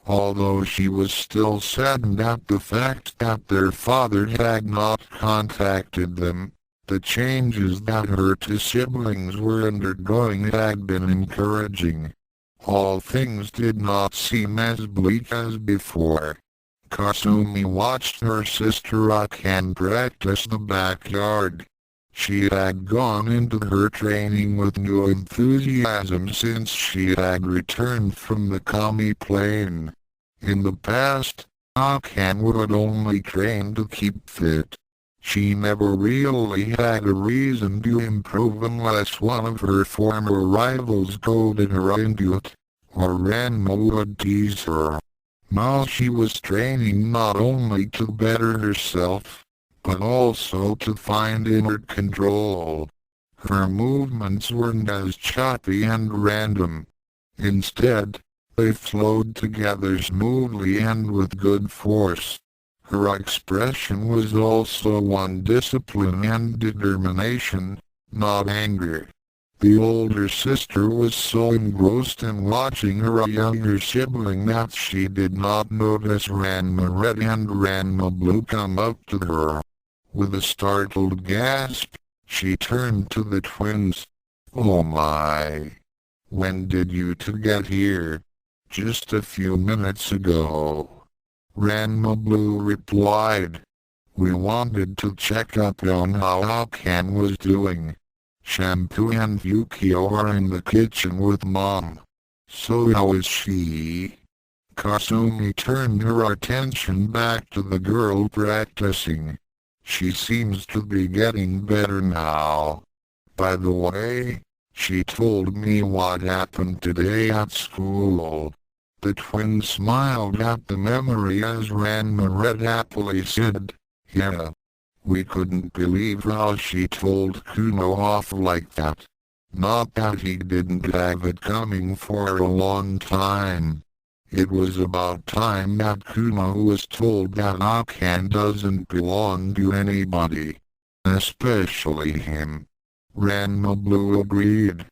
Although she was still saddened at the fact that their father had not contacted them, the changes that her two siblings were undergoing had been encouraging. All things did not seem as bleak as before. Kasumi watched her sister Akan practice the backyard. She had gone into her training with new enthusiasm since she had returned from the Kami Plain. In the past, Akan would only train to keep fit. She never really had a reason to improve unless one of her former rivals goaded her into it, or Ranma would tease her. Now she was training not only to better herself, but also to find inner control. Her movements weren't as choppy and random. Instead, they flowed together smoothly and with good force. Her expression was also one discipline and determination, not anger. The older sister was so engrossed in watching her younger sibling that she did not notice Ranma Red and Ranma Blue come up to her. With a startled gasp, she turned to the twins. "Oh my! When did you two get here?" "Just a few minutes ago," Ranma Blue replied. "We wanted to check up on how Akan was doing. Shampoo and Ukyo are in the kitchen with Mom." "So how is she?" Kasumi turned her attention back to the girl practicing. "She seems to be getting better now. By the way, she told me what happened today at school." The twins smiled at the memory as Ranma Red happily said, "Yeah. We couldn't believe how she told Kuno off like that. Not that he didn't have it coming for a long time. It was about time that Kuno was told that Akan doesn't belong to anybody. Especially him." Ranma Blue agreed.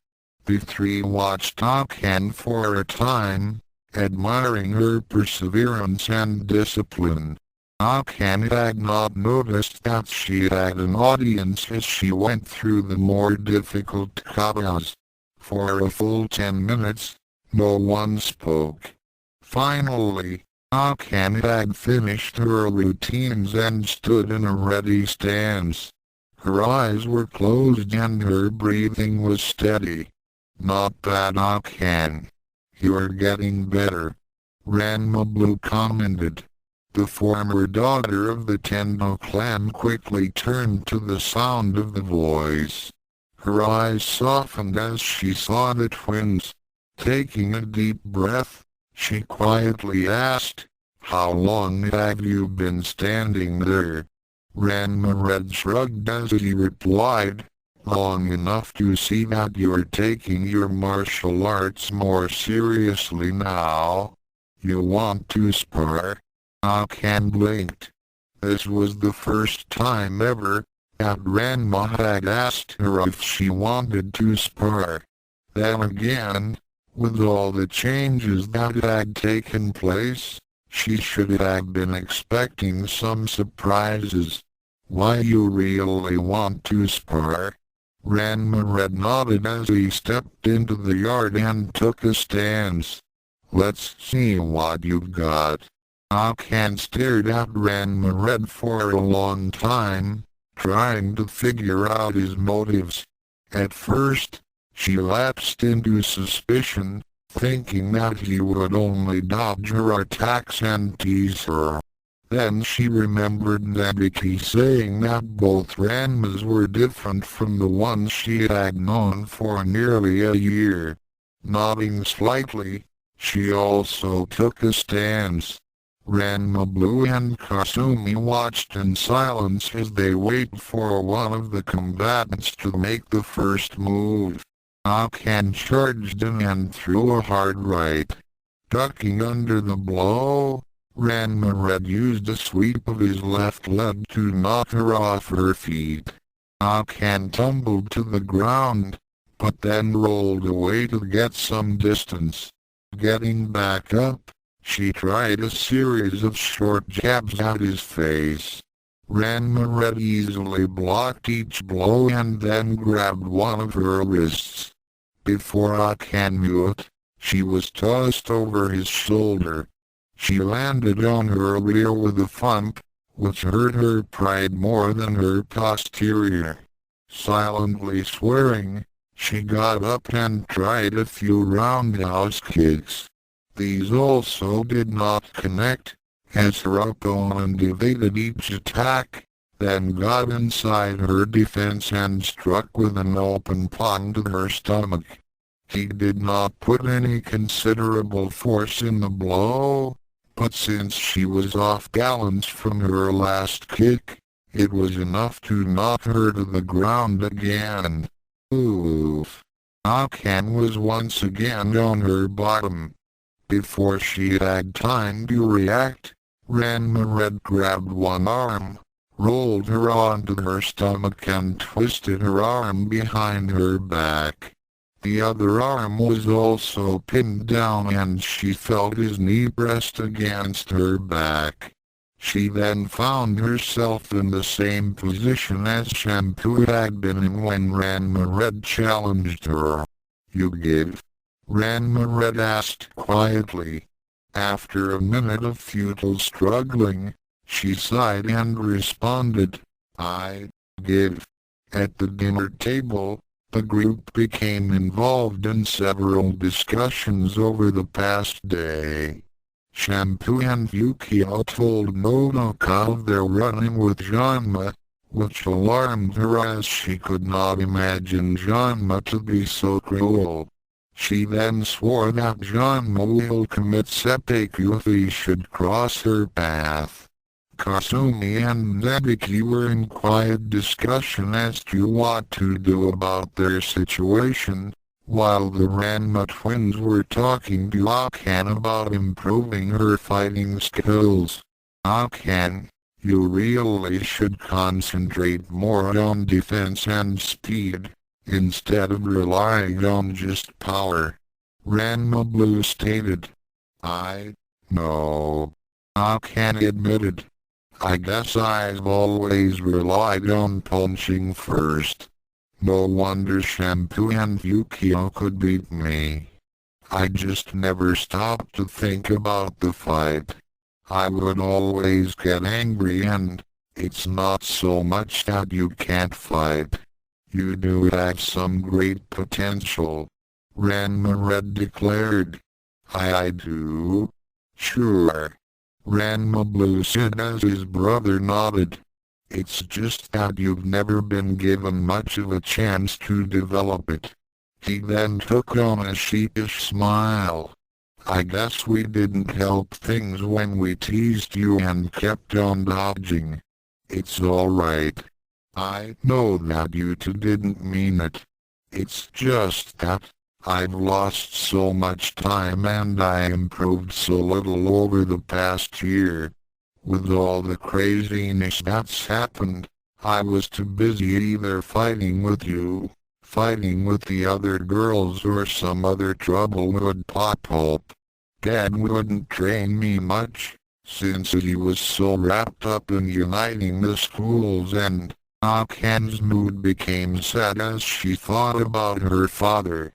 The three watched Akan for a time, admiring her perseverance and discipline. Akan had not noticed that she had an audience as she went through the more difficult katas. For a full 10 minutes, no one spoke. Finally, Akan had finished her routines and stood in a ready stance. Her eyes were closed and her breathing was steady. "Not bad, Akan. You're getting better," Ranma Blue commented. The former daughter of the Tendo clan quickly turned to the sound of the voice. Her eyes softened as she saw the twins. Taking a deep breath, she quietly asked, "How long have you been standing there?" Ranma Red shrugged as he replied, "Long enough to see that you're taking your martial arts more seriously now. You want to spar?" Akan blinked. This was the first time ever that Ranma had asked her if she wanted to spar. Then again, with all the changes that had taken place, she should have been expecting some surprises. "Why, you really want to spar?" Ranma Red nodded as he stepped into the yard and took a stance. "Let's see what you've got." Akan stared at Ranma Red for a long time, trying to figure out his motives. At first, she lapsed into suspicion, thinking that he would only dodge her attacks and tease her. Then she remembered Nebiki saying that both Ranmas were different from the ones she had known for nearly a year. Nodding slightly, she also took a stance. Ranma Blue and Kasumi watched in silence as they waited for one of the combatants to make the first move. Akan charged in and threw a hard right. Ducking under the blow, Ranma Red used a sweep of his left leg to knock her off her feet. Akan tumbled to the ground, but then rolled away to get some distance. Getting back up, she tried a series of short jabs at his face. Ranma Red easily blocked each blow and then grabbed one of her wrists. Before Akan knew it, she was tossed over his shoulder. She landed on her rear with a thump, which hurt her pride more than her posterior. Silently swearing, she got up and tried a few roundhouse kicks. These also did not connect, as her opponent evaded each attack, then got inside her defense and struck with an open palm to her stomach. He did not put any considerable force in the blow, but since she was off balance from her last kick, it was enough to knock her to the ground again. Oof. Akan was once again on her bottom. Before she had time to react, Ranma Red grabbed one arm, rolled her onto her stomach and twisted her arm behind her back. The other arm was also pinned down and she felt his knee pressed against her back. She then found herself in the same position as Shampoo had been in when Ranma Red challenged her. "You give?" Ranma Red asked quietly. After a minute of futile struggling, she sighed and responded, "I give." At the dinner table, the group became involved in several discussions over the past day. Shampoo and Ukyo told Nodoka of their run-in with Ranma, which alarmed her as she could not imagine Ranma to be so cruel. She then swore that Ranma will commit seppuku if he should cross her path. Kasumi and Nebiki were in quiet discussion as to what to do about their situation, while the Ranma twins were talking to Akan about improving her fighting skills. "Akan, you really should concentrate more on defense and speed, instead of relying on just power," Ranma Blue stated. "I know," Akan admitted. "I guess I've always relied on punching first. No wonder Shampoo and Ukyo could beat me. I just never stopped to think about the fight. I would always get angry and it's not so much that you can't fight. You do have some great potential," Ranma Red declared. I do. Sure," Ranma Blue said as his brother nodded. "It's just that you've never been given much of a chance to develop it." He then took on a sheepish smile. "I guess we didn't help things when we teased you and kept on dodging. It's alright. I know that you two didn't mean it. It's just that I've lost so much time and I improved so little over the past year. With all the craziness that's happened, I was too busy either fighting with you, fighting with the other girls, or some other trouble would pop up. Dad wouldn't train me much, since he was so wrapped up in uniting the schools, and Akan's mood became sad as she thought about her father.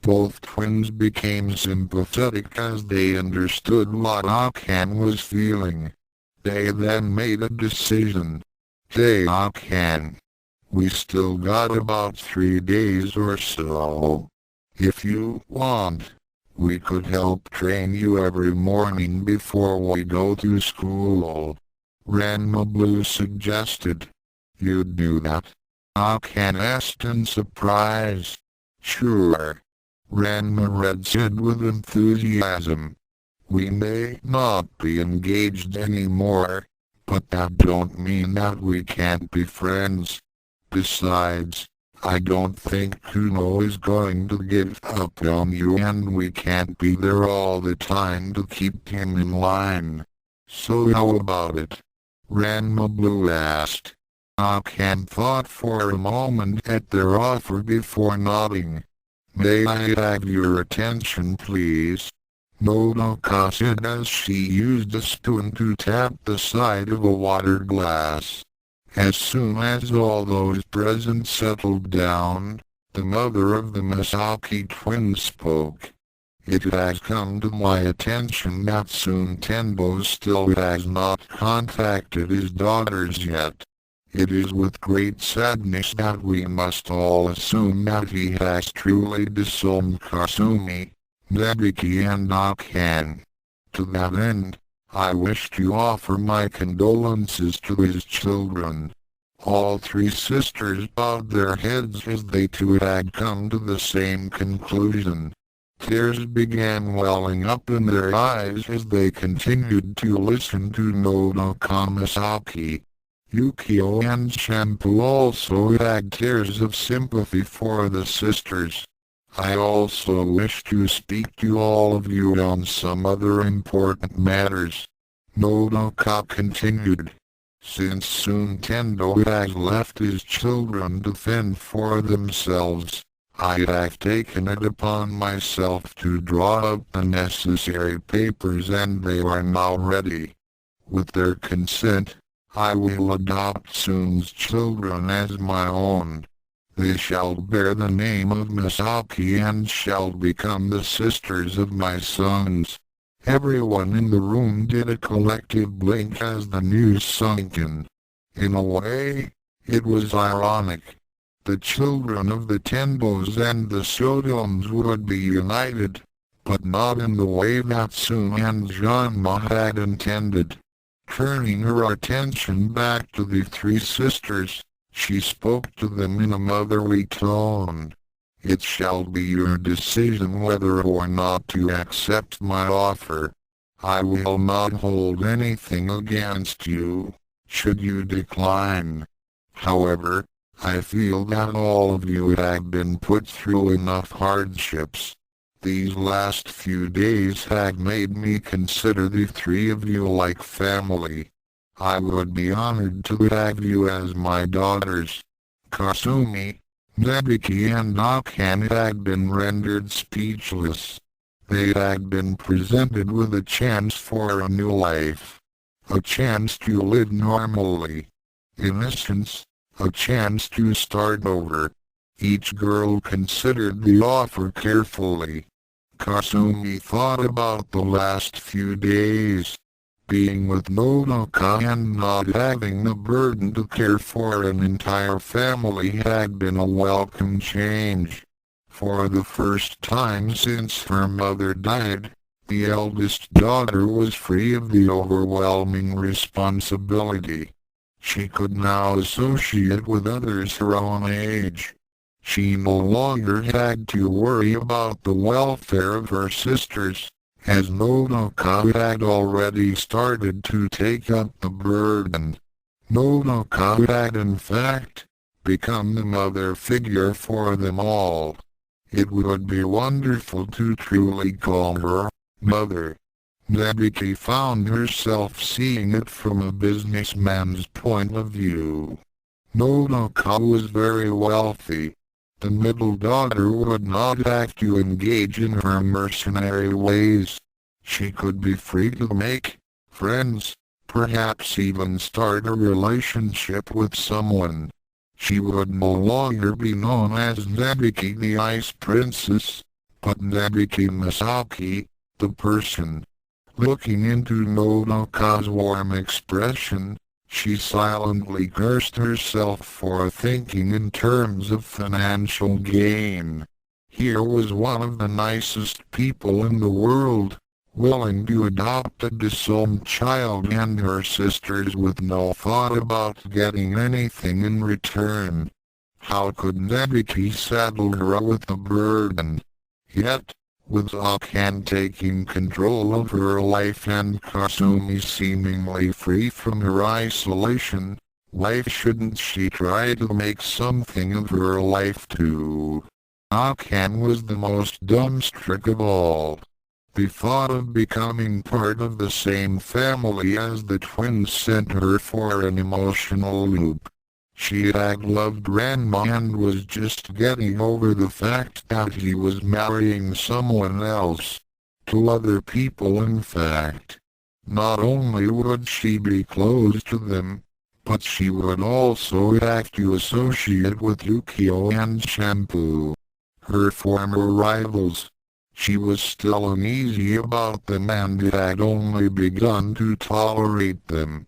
Both twins became sympathetic as they understood what Akan was feeling. They then made a decision. "Hey Akan, we still got about 3 days or so. If you want, we could help train you every morning before we go to school," Ranma Blue suggested. "You'd do that?" Akan asked in surprise. "Sure. Ranma said with enthusiasm. We may not be engaged anymore, but that don't mean that we can't be friends. Besides, I don't think Kuno is going to give up on you, and we can't be there all the time to keep him in line. So how about it? Ranma Blue asked. Akan thought for a moment at their offer before nodding. May I have your attention, please? Nodoka said as she used a spoon to tap the side of a water glass. As soon as all those present settled down, the mother of the Masaki twins spoke. It has come to my attention that soon Tendo still has not contacted his daughters yet. It is with great sadness that we must all assume that he has truly disowned Kasumi, Nebiki and Akan. To that end, I wish to offer my condolences to his children. All three sisters bowed their heads as they too had come to the same conclusion. Tears began welling up in their eyes as they continued to listen to Nodoka Masaki. Ukyo and Shampoo also had tears of sympathy for the sisters. I also wish to speak to all of you on some other important matters. Nodoka continued. Since soon Tendo has left his children to fend for themselves, I have taken it upon myself to draw up the necessary papers, and they are now ready. With their consent, I will adopt Soon's children as my own. They shall bear the name of Masaki and shall become the sisters of my sons. Everyone in the room did a collective blink as the news sunk in. In a way, it was ironic. The children of the Tendos and the Sotomes would be united, but not in the way that Soon and Ranma had intended. Turning her attention back to the three sisters, she spoke to them in a motherly tone. It shall be your decision whether or not to accept my offer. I will not hold anything against you, should you decline. However, I feel that all of you have been put through enough hardships. These last few days have made me consider the three of you like family. I would be honored to have you as my daughters. Kasumi, Nebiki and Akan had been rendered speechless. They had been presented with a chance for a new life. A chance to live normally. Innocence, a chance to start over. Each girl considered the offer carefully. Kasumi thought about the last few days. Being with Nodoka and not having the burden to care for an entire family had been a welcome change. For the first time since her mother died, the eldest daughter was free of the overwhelming responsibility. She could now associate with others her own age. She no longer had to worry about the welfare of her sisters, as Nodoka had already started to take up the burden. Nodoka had in fact become the mother figure for them all. It would be wonderful to truly call her mother. Nebiki found herself seeing it from a businessman's point of view. Nodoka was very wealthy. The middle daughter would not have to engage in her mercenary ways. She could be free to make friends, perhaps even start a relationship with someone. She would no longer be known as Nebiki the Ice Princess, but Nebiki Masaki, the person. Looking into Nodoka's warm expression, she silently cursed herself for thinking in terms of financial gain. Here was one of the nicest people in the world, willing to adopt a disowned child and her sisters with no thought about getting anything in return. How could Nebiki saddle her with the burden? Yet, with Akan taking control of her life and Kasumi seemingly free from her isolation, why shouldn't she try to make something of her life too? Akan was the most dumbstruck of all. The thought of becoming part of the same family as the twins sent her for an emotional loop. She had loved Ranma and was just getting over the fact that he was marrying someone else. To other people, in fact. Not only would she be close to them, but she would also have to associate with Ukyo and Shampoo, her former rivals. She was still uneasy about them and had only begun to tolerate them.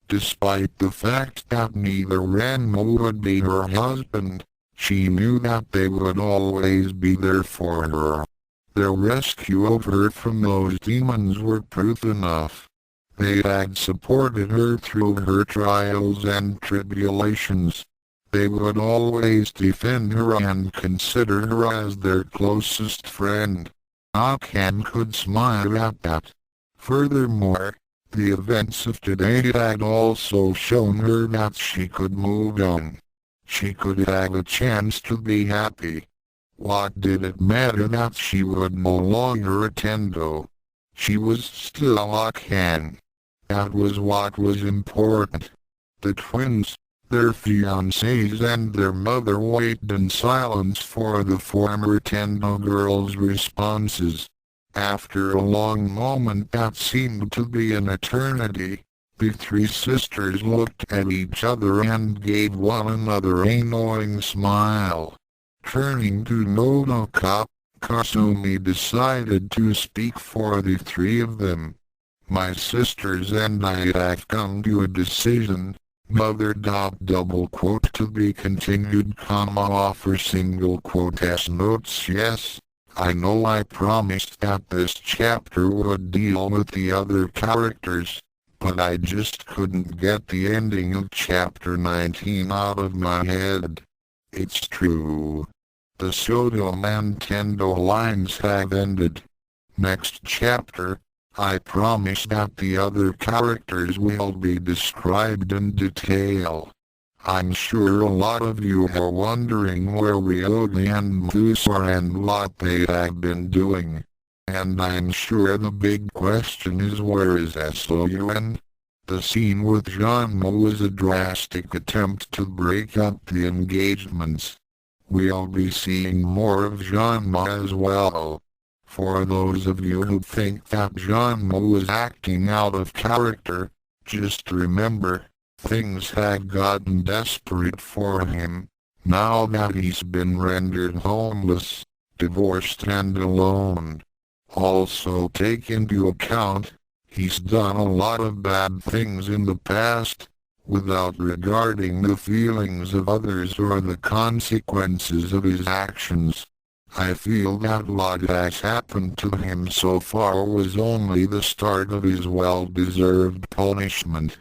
Despite the fact that neither Ranma would be her husband, she knew that they would always be there for her. Their rescue of her from those demons were proof enough. They had supported her through her trials and tribulations. They would always defend her and consider her as their closest friend. Akan could smile at that. Furthermore, the events of today had also shown her that she could move on. She could have a chance to be happy. What did it matter that she would no longer attend though? She was still Akan. That was what was important. The twins, their fiancés and their mother waited in silence for the former Tendo girl's responses. After a long moment that seemed to be an eternity, the three sisters looked at each other and gave one another a knowing smile. Turning to Nodoka, Kasumi decided to speak for the three of them. My sisters and I have come to a decision. Mother. Double quote to be continued, offer single quote as notes. Yes, I know I promised that this chapter would deal with the other characters, but I just couldn't get the ending of chapter 19 out of my head. It's true. The Saotome and Tendo lines have ended. Next chapter, I promise that the other characters will be described in detail. I'm sure a lot of you are wondering where Ryoga and Mousse are and what they have been doing. And I'm sure the big question is, where is Soren? The scene with Ranma was a drastic attempt to break up the engagements. We'll be seeing more of Ranma as well. For those of you who think that Ranma was acting out of character, just remember, things had gotten desperate for him, now that he's been rendered homeless, divorced and alone. Also take into account, he's done a lot of bad things in the past, without regarding the feelings of others or the consequences of his actions. I feel that what has happened to him so far was only the start of his well-deserved punishment.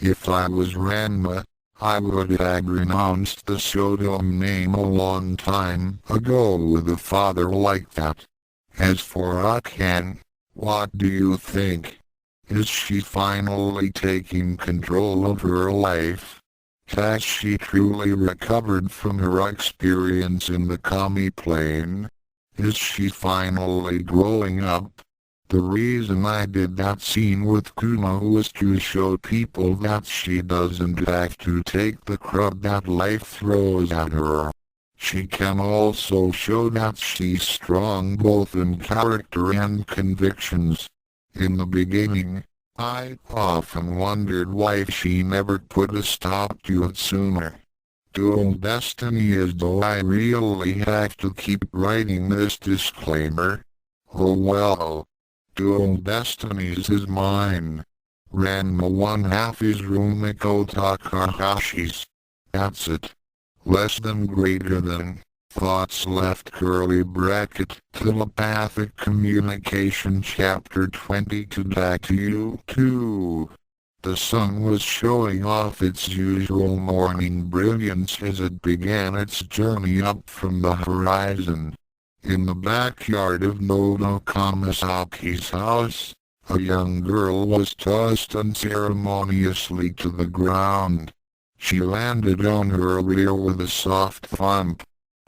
If I was Ranma, I would have renounced the Saotome name a long time ago with a father like that. As for Akan, what do you think? Is she finally taking control of her life? Has she truly recovered from her experience in the Kami plane? Is she finally growing up? The reason I did that scene with Kuma was to show people that she doesn't have to take the crud that life throws at her. She can also show that she's strong both in character and convictions. In the beginning, I often wondered why she never put a stop to it sooner. Dual Destiny, as though I really have to keep writing this disclaimer. Oh well. Dual Destinies is mine. Ranma one half is Rumiko Takahashi's. That's it. Less than greater than. Thoughts left curly bracket. Telepathic Communication Chapter 22 2. The sun was showing off its usual morning brilliance as it began its journey up from the horizon. In the backyard of Nodoka Misaki's house, a young girl was tossed unceremoniously to the ground. She landed on her rear with a soft thump.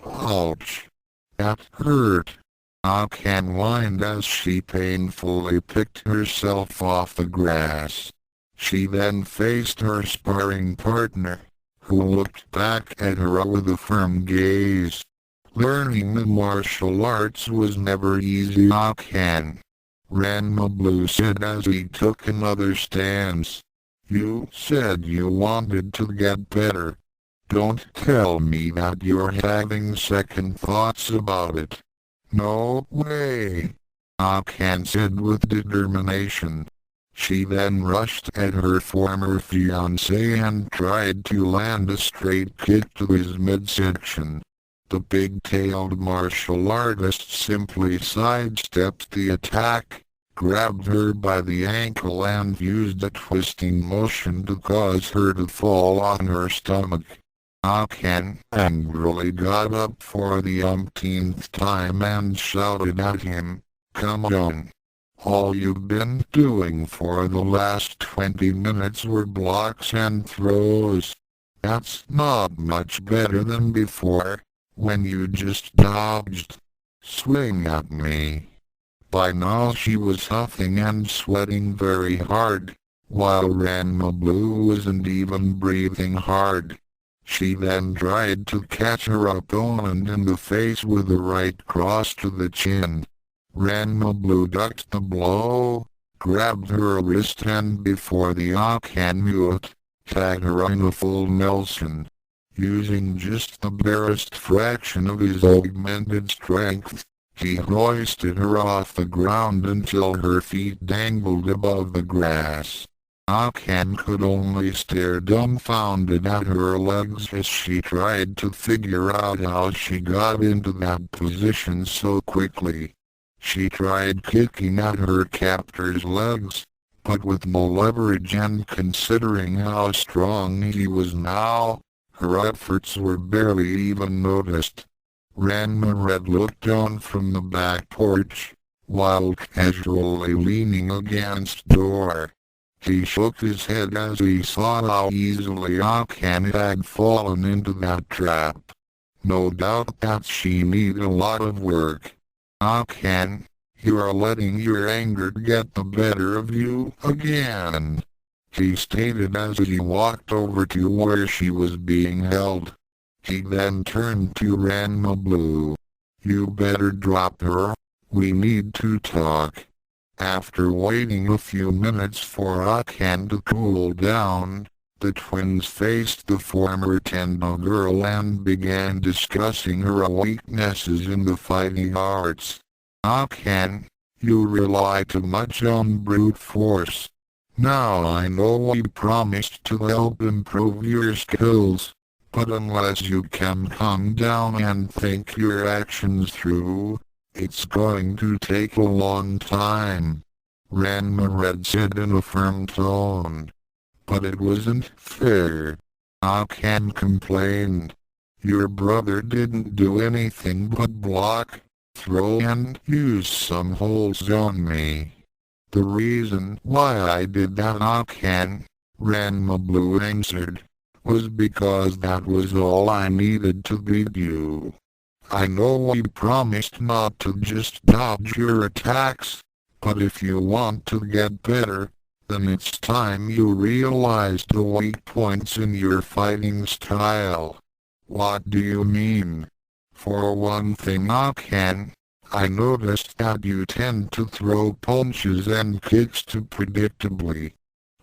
Ouch! That hurt. Akan whined as she painfully picked herself off the grass. She then faced her sparring partner, who looked back at her with a firm gaze. Learning the martial arts was never easy, Akan. Ranma Blue said as he took another stance. You said you wanted to get better. Don't tell me that you're having second thoughts about it. No way, Akan said with determination. She then rushed at her former fiancé and tried to land a straight kick to his midsection. The big-tailed martial artist simply sidestepped the attack, grabbed her by the ankle and used a twisting motion to cause her to fall on her stomach. Akan angrily got up for the umpteenth time and shouted at him, "Come on. All you've been doing for the last 20 minutes were blocks and throws. That's not much better than before, when you just dodged. Swing at me." By now she was huffing and sweating very hard, while Ranma Blue wasn't even breathing hard. She then tried to catch her opponent in the face with a right cross to the chin. Ranma Blue ducked the blow, grabbed her wrist and before the Akan mute, tagged her in a full Nelson. Using just the barest fraction of his augmented strength, he hoisted her off the ground until her feet dangled above the grass. Akan could only stare dumbfounded at her legs as she tried to figure out how she got into that position so quickly. She tried kicking at her captor's legs, but with no leverage and considering how strong he was now, her efforts were barely even noticed. Ranma Red looked down from the back porch, while casually leaning against the door. He shook his head as he saw how easily Akan had fallen into that trap. No doubt that she needed a lot of work. Akan, you are letting your anger get the better of you again, he stated as he walked over to where she was being held. He then turned to Ranma Blue. You better drop her. We need to talk. After waiting a few minutes for Akan to cool down, the twins faced the former Tendo girl and began discussing her weaknesses in the fighting arts. Akan, you rely too much on brute force. Now I know we promised to help improve your skills, but unless you can calm down and think your actions through, it's going to take a long time, Ranma Red said in a firm tone. But it wasn't fair, Akan complained. Your brother didn't do anything but block, throw and use some holes on me. The reason why I did that, Akan, Ranma Blue answered, was because that was all I needed to beat you. I know we promised not to just dodge your attacks, but if you want to get better, then it's time you realized the weak points in your fighting style. What do you mean? For one thing, Akan, I noticed that you tend to throw punches and kicks too predictably.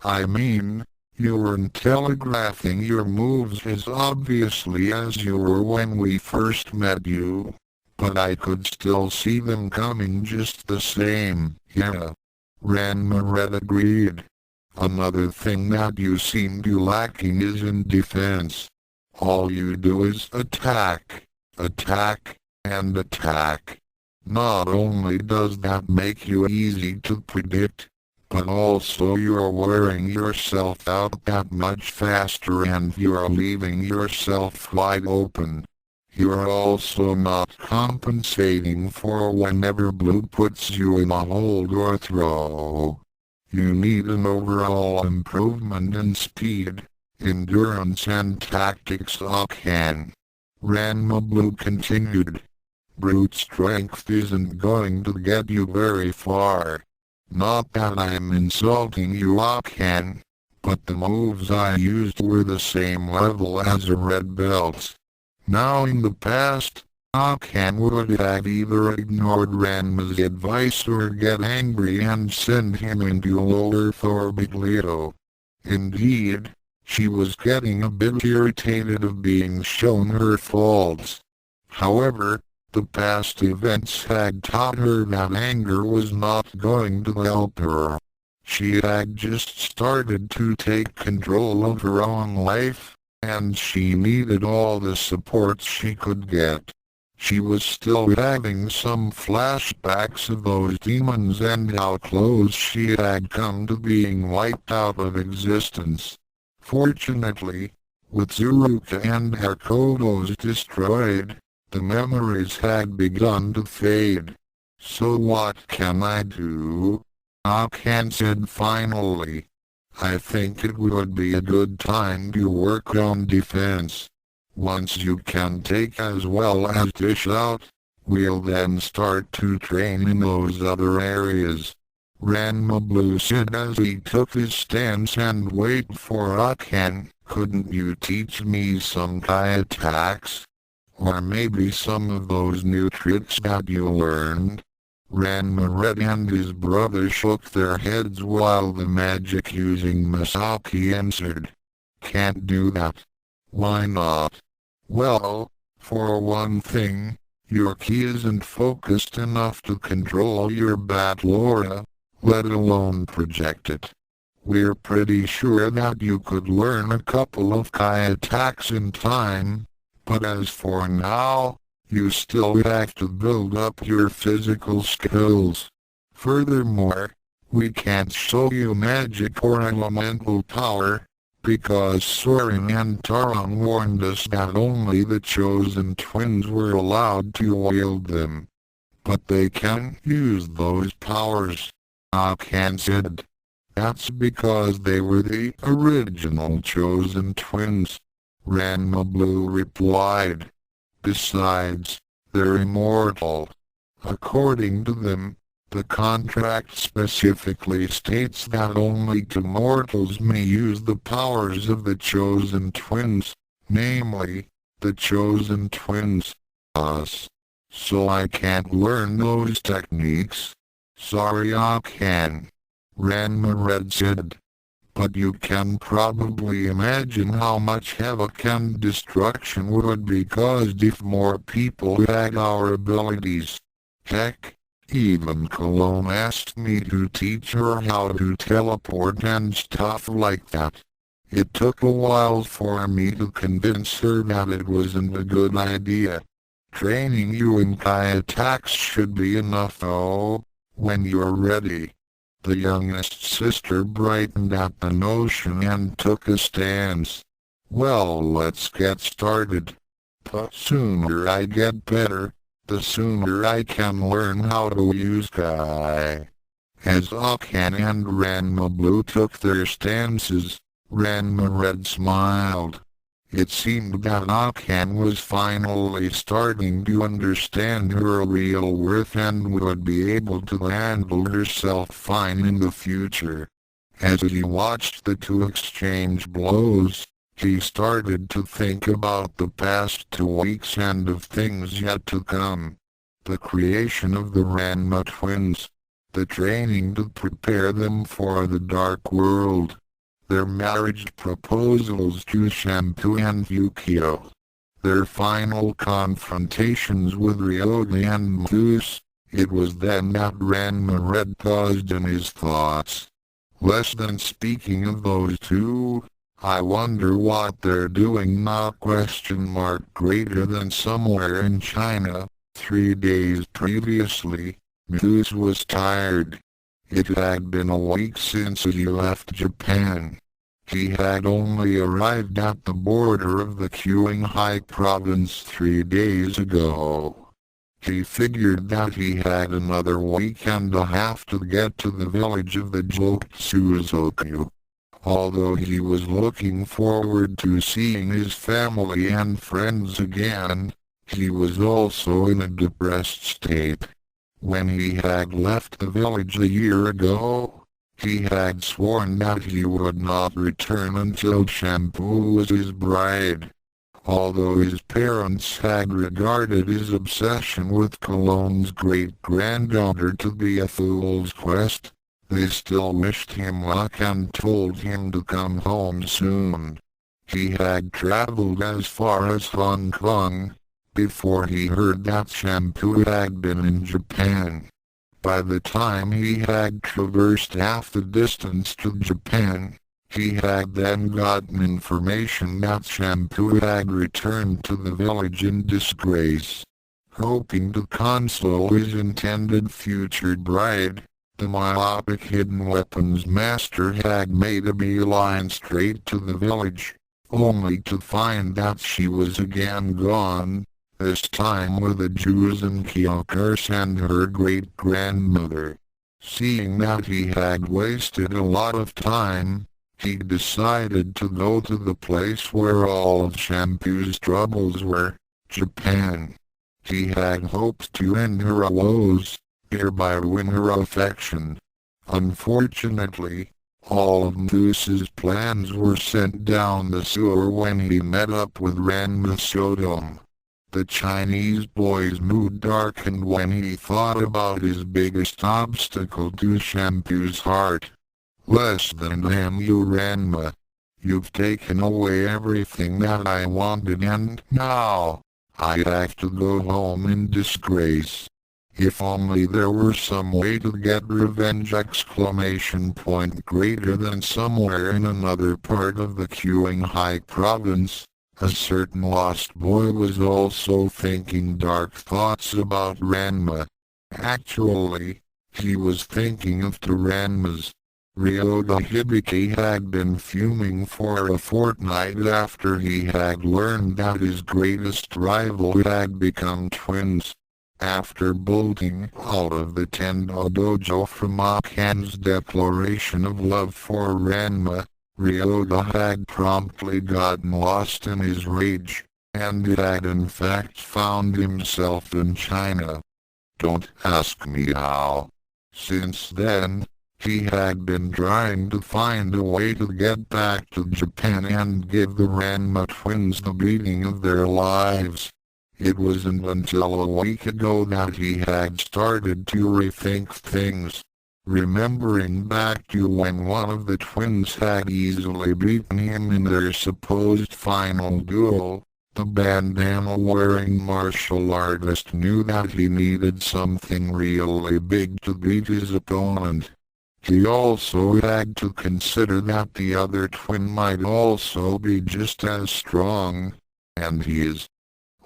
I mean, you weren't telegraphing your moves as obviously as you were when we first met you, but I could still see them coming just the same. Yeah, Ranma Red agreed. Another thing that you seem to lacking is in defense. All you do is attack, attack, and attack. Not only does that make you easy to predict, but also you're wearing yourself out that much faster and you're leaving yourself wide open. You're also not compensating for whenever Blue puts you in a hold or throw. You need an overall improvement in speed, endurance and tactics. Okan. Ranma Blue continued. Brute strength isn't going to get you very far. Not that I'm insulting you, Okan, but the moves I used were the same level as a red belt. Now in the past, Okan would have either ignored Ranma's advice or get angry and send him into lower Thorbiglio. Indeed, she was getting a bit irritated of being shown her faults. However, the past events had taught her that anger was not going to help her. She had just started to take control of her own life, and she needed all the support she could get. She was still having some flashbacks of those demons and how close she had come to being wiped out of existence. Fortunately, with Tsuruka and Hakodos destroyed, the memories had begun to fade. So what can I do? Okan said finally. I think it would be a good time to work on defense. Once you can take as well as dish out, we'll then start to train in those other areas. Ranma Blue said as he took his stance and waited for Okan. Couldn't you teach me some Kai attacks? Or maybe some of those new tricks that you learned? Ranma Red and his brother shook their heads while the magic-using Masaki answered. Can't do that. Why not? Well, for one thing, your ki isn't focused enough to control your battle aura, let alone project it. We're pretty sure that you could learn a couple of Kai attacks in time, but as for now, you still have to build up your physical skills. Furthermore, we can't show you magic or elemental power, because Soren and Taron warned us that only the chosen twins were allowed to wield them. But they can use those powers, Okan said. That's because they were the original chosen twins. Ranma Blue replied. Besides, they're immortal. According to them, the contract specifically states that only immortals may use the powers of the chosen twins, namely, the chosen twins, us. So I can't learn those techniques. Sorry, Okan. Ranma Red said. But you can probably imagine how much havoc and destruction would be caused if more people had our abilities. Heck, even Cologne asked me to teach her how to teleport and stuff like that. It took a while for me to convince her that it wasn't a good idea. Training you in Kai attacks should be enough though, when you're ready. The youngest sister brightened at the notion and took a stance. Well, let's get started. The sooner I get better, the sooner I can learn how to use Kai. As Okan and Ranma Blue took their stances, Ranma Red smiled. It seemed that Okan was finally starting to understand her real worth and would be able to handle herself fine in the future. As he watched the two exchange blows, he started to think about the past 2 weeks and of things yet to come. The creation of the Ranma twins, the training to prepare them for the dark world, their marriage proposals to Shampoo and Ukyo, their final confrontations with Ryoga and Mousse. It was then that Ranma Red paused in his thoughts. Less than speaking of those two, I wonder what they're doing now? Greater than somewhere in China. 3 days previously, Mousse was tired. It had been a week since he left Japan. He had only arrived at the border of the Qinghai province 3 days ago. He figured that he had another week and a half to get to the village of the Tendo-Saotome. Although he was looking forward to seeing his family and friends again, he was also in a depressed state. When he had left the village a year ago, he had sworn that he would not return until Shampoo was his bride. Although his parents had regarded his obsession with Cologne's great-granddaughter to be a fool's quest, they still wished him luck and told him to come home soon. He had traveled as far as Hong Kong before he heard that Shampoo had been in Japan. By the time he had traversed half the distance to Japan, he had then gotten information that Shampoo had returned to the village in disgrace. Hoping to console his intended future bride, the myopic hidden weapons master had made a beeline straight to the village, only to find that she was again gone, this time with a Juzenkyo curse and her great-grandmother. Seeing that he had wasted a lot of time, he decided to go to the place where all of Shampoo's troubles were, Japan. He had hoped to end her woes, thereby win her affection. Unfortunately, all of Mousse's plans were sent down the sewer when he met up with Ranma. The Chinese boy's mood darkened when he thought about his biggest obstacle to Shampoo's heart. Less than damn you, Ranma. You've taken away everything that I wanted and now I have to go home in disgrace. If only there were some way to get revenge! Greater than somewhere in another part of the Qinghai province, a certain lost boy was also thinking dark thoughts about Ranma. Actually, he was thinking of the Ranmas. Ryoga Hibiki had been fuming for a fortnight after he had learned that his greatest rival had become twins. After bolting out of the Tendo dojo from Akan's declaration of love for Ranma, Ryoga had promptly gotten lost in his rage, and had in fact found himself in China. Don't ask me how. Since then, he had been trying to find a way to get back to Japan and give the Ranma twins the beating of their lives. It wasn't until a week ago that he had started to rethink things. Remembering back to when one of the twins had easily beaten him in their supposed final duel, the bandana-wearing martial artist knew that he needed something really big to beat his opponent. He also had to consider that the other twin might also be just as strong, and he is.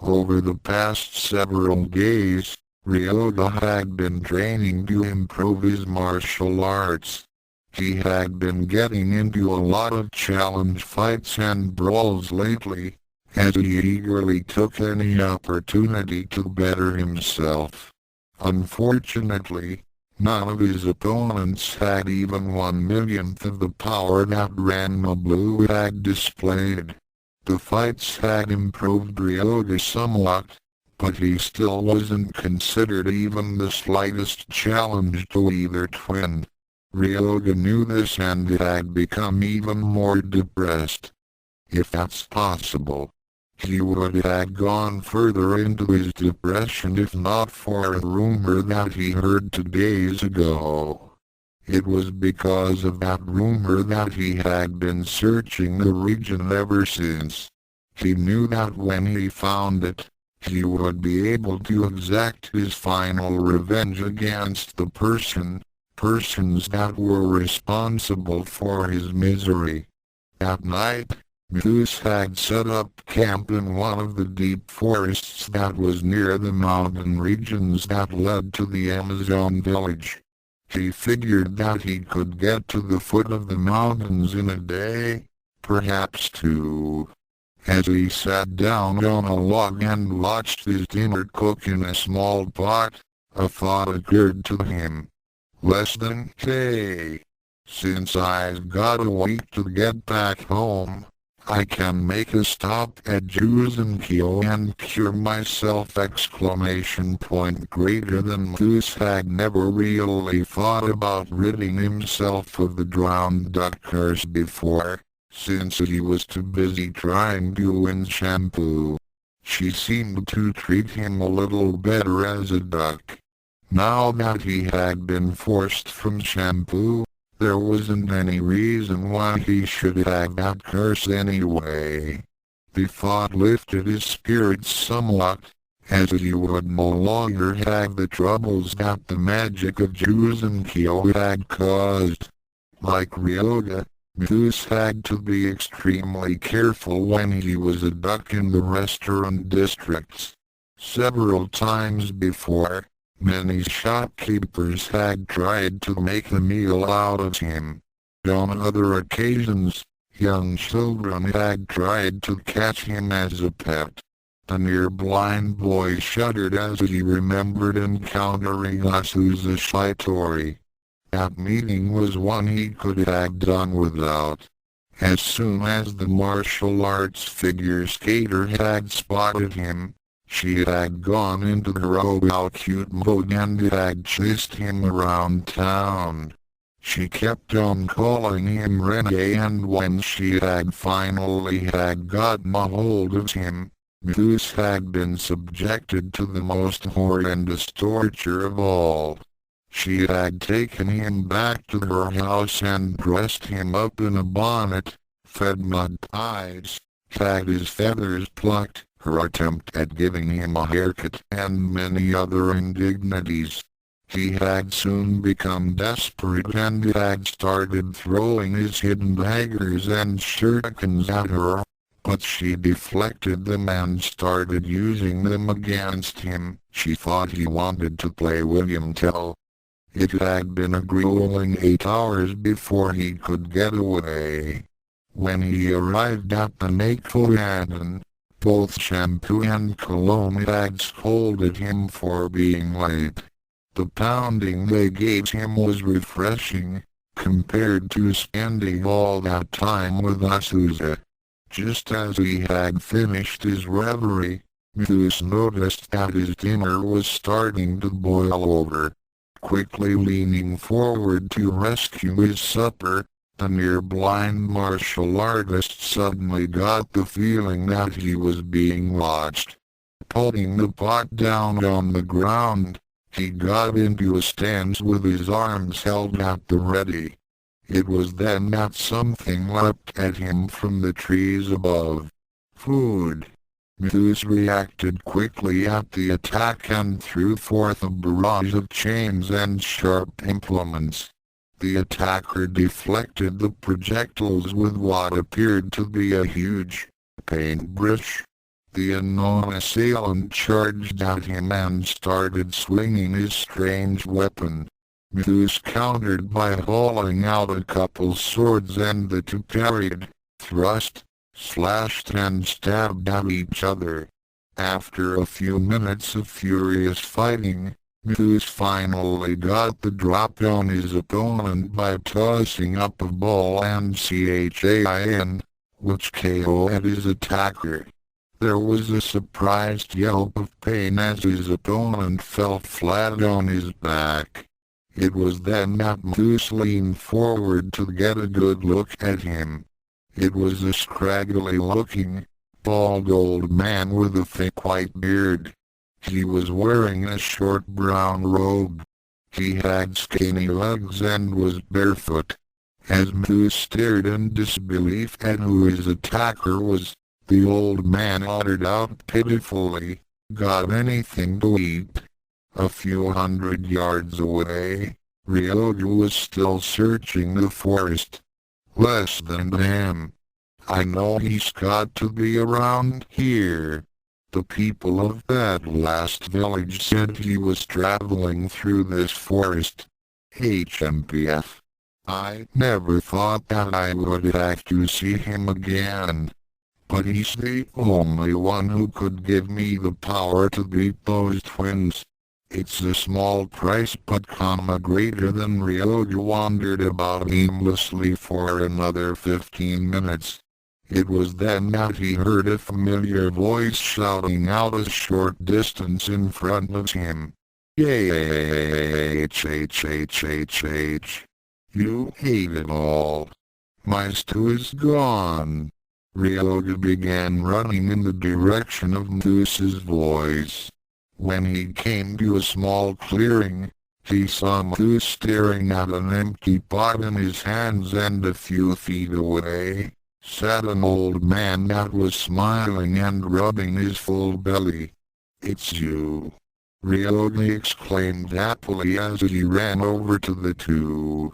Over the past several days, Ryoga had been training to improve his martial arts. He had been getting into a lot of challenge fights and brawls lately, as he eagerly took any opportunity to better himself. Unfortunately, none of his opponents had even 1/millionth of the power that Ranma Blue had displayed. The fights had improved Ryoga somewhat, but he still wasn't considered even the slightest challenge to either twin. Ryoga knew this and had become even more depressed. If that's possible, he would have gone further into his depression if not for a rumor that he heard 2 days ago. It was because of that rumor that he had been searching the region ever since. He knew that when he found it, he would be able to exact his final revenge against the persons that were responsible for his misery. That night, Mousse had set up camp in one of the deep forests that was near the mountain regions that led to the Amazon village. He figured that he could get to the foot of the mountains in a day, perhaps 2. As he sat down on a log and watched his dinner cook in a small pot, a thought occurred to him. Less than K. Since I've got a week to get back home, I can make a stop at Jews and Kyo and cure myself! Greater than Mousse had never really thought about ridding himself of the drowned duck curse before, since he was too busy trying to win Shampoo. She seemed to treat him a little better as a duck. Now that he had been forced from Shampoo, there wasn't any reason why he should have that curse anyway. The thought lifted his spirits somewhat, as he would no longer have the troubles that the magic of Jews and Kyo had caused. Like Ryoga, Mousse had to be extremely careful when he was a duck in the restaurant districts. Several times before, many shopkeepers had tried to make a meal out of him. On other occasions, young children had tried to catch him as a pet. The near-blind boy shuddered as he remembered encountering Asuza Shitori. That meeting was one he could have done without. As soon as the martial arts figure skater had spotted him, she had gone into her cute mode and had chased him around town. She kept on calling him Rene, and when she had finally gotten a hold of him, Mousse had been subjected to the most horrendous torture of all. She had taken him back to her house and dressed him up in a bonnet, fed mud pies, had his feathers plucked, her attempt at giving him a haircut, and many other indignities. He had soon become desperate and had started throwing his hidden daggers and shurikens at her, but she deflected them and started using them against him. She thought he wanted to play William Tell. It had been a grueling 8 hours before he could get away. When he arrived at the Neko, both Shampoo and Cologne had scolded him for being late. The pounding they gave him was refreshing, compared to spending all that time with Asuza. Just as he had finished his reverie, Mousse noticed that his dinner was starting to boil over. Quickly leaning forward to rescue his supper, the near-blind martial artist suddenly got the feeling that he was being watched. Putting the pot down on the ground, he got into a stance with his arms held at the ready. It was then that something leapt at him from the trees above. Food. Mousse reacted quickly at the attack and threw forth a barrage of chains and sharp implements. The attacker deflected the projectiles with what appeared to be a huge paintbrush. The unknown assailant charged at him and started swinging his strange weapon. Mousse countered by hauling out a couple swords, and the two parried, thrust, slashed and stabbed at each other. After a few minutes of furious fighting, Mousse finally got the drop on his opponent by tossing up a ball and CHAIN, which KO'd his attacker. There was a surprised yelp of pain as his opponent fell flat on his back. It was then that Mousse leaned forward to get a good look at him. It was a scraggly-looking, bald old man with a thick white beard. He was wearing a short brown robe. He had skinny legs and was barefoot. As Mousse stared in disbelief at who his attacker was, the old man uttered out pitifully, "Got anything to eat?" A few hundred yards away, Ryoga was still searching the forest. "Less than damn. I know he's got to be around here. The people of that last village said he was traveling through this forest. HMPF. I never thought that I would have to see him again. But he's the only one who could give me the power to beat those twins. It's a small price but greater than Ryoga wandered about aimlessly for another 15 minutes. It was then that he heard a familiar voice shouting out a short distance in front of him. H. You hate it all. My stew is gone. Ryoga began running in the direction of Moose's voice. When he came to a small clearing, he saw Moose staring at an empty pot in his hands, and a few feet away sat an old man that was smiling and rubbing his full belly. "It's you!" Ryoga exclaimed happily as he ran over to the two.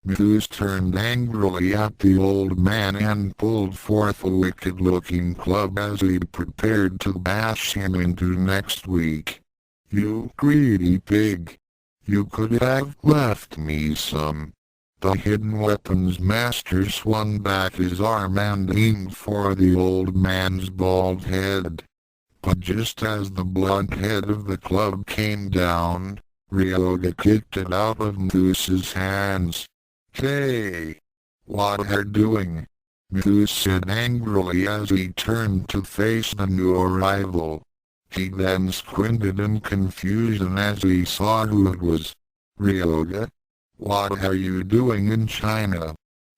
Moose turned angrily at the old man and pulled forth a wicked-looking club as he prepared to bash him into next week. "You greedy pig! You could have left me some." The hidden weapons master swung back his arm and aimed for the old man's bald head. But just as the blunt head of the club came down, Ryoga kicked it out of Moose's hands. "Hey! What are you doing?" Moose said angrily as he turned to face the new arrival. He then squinted in confusion as he saw who it was. "Ryoga? What are you doing in China?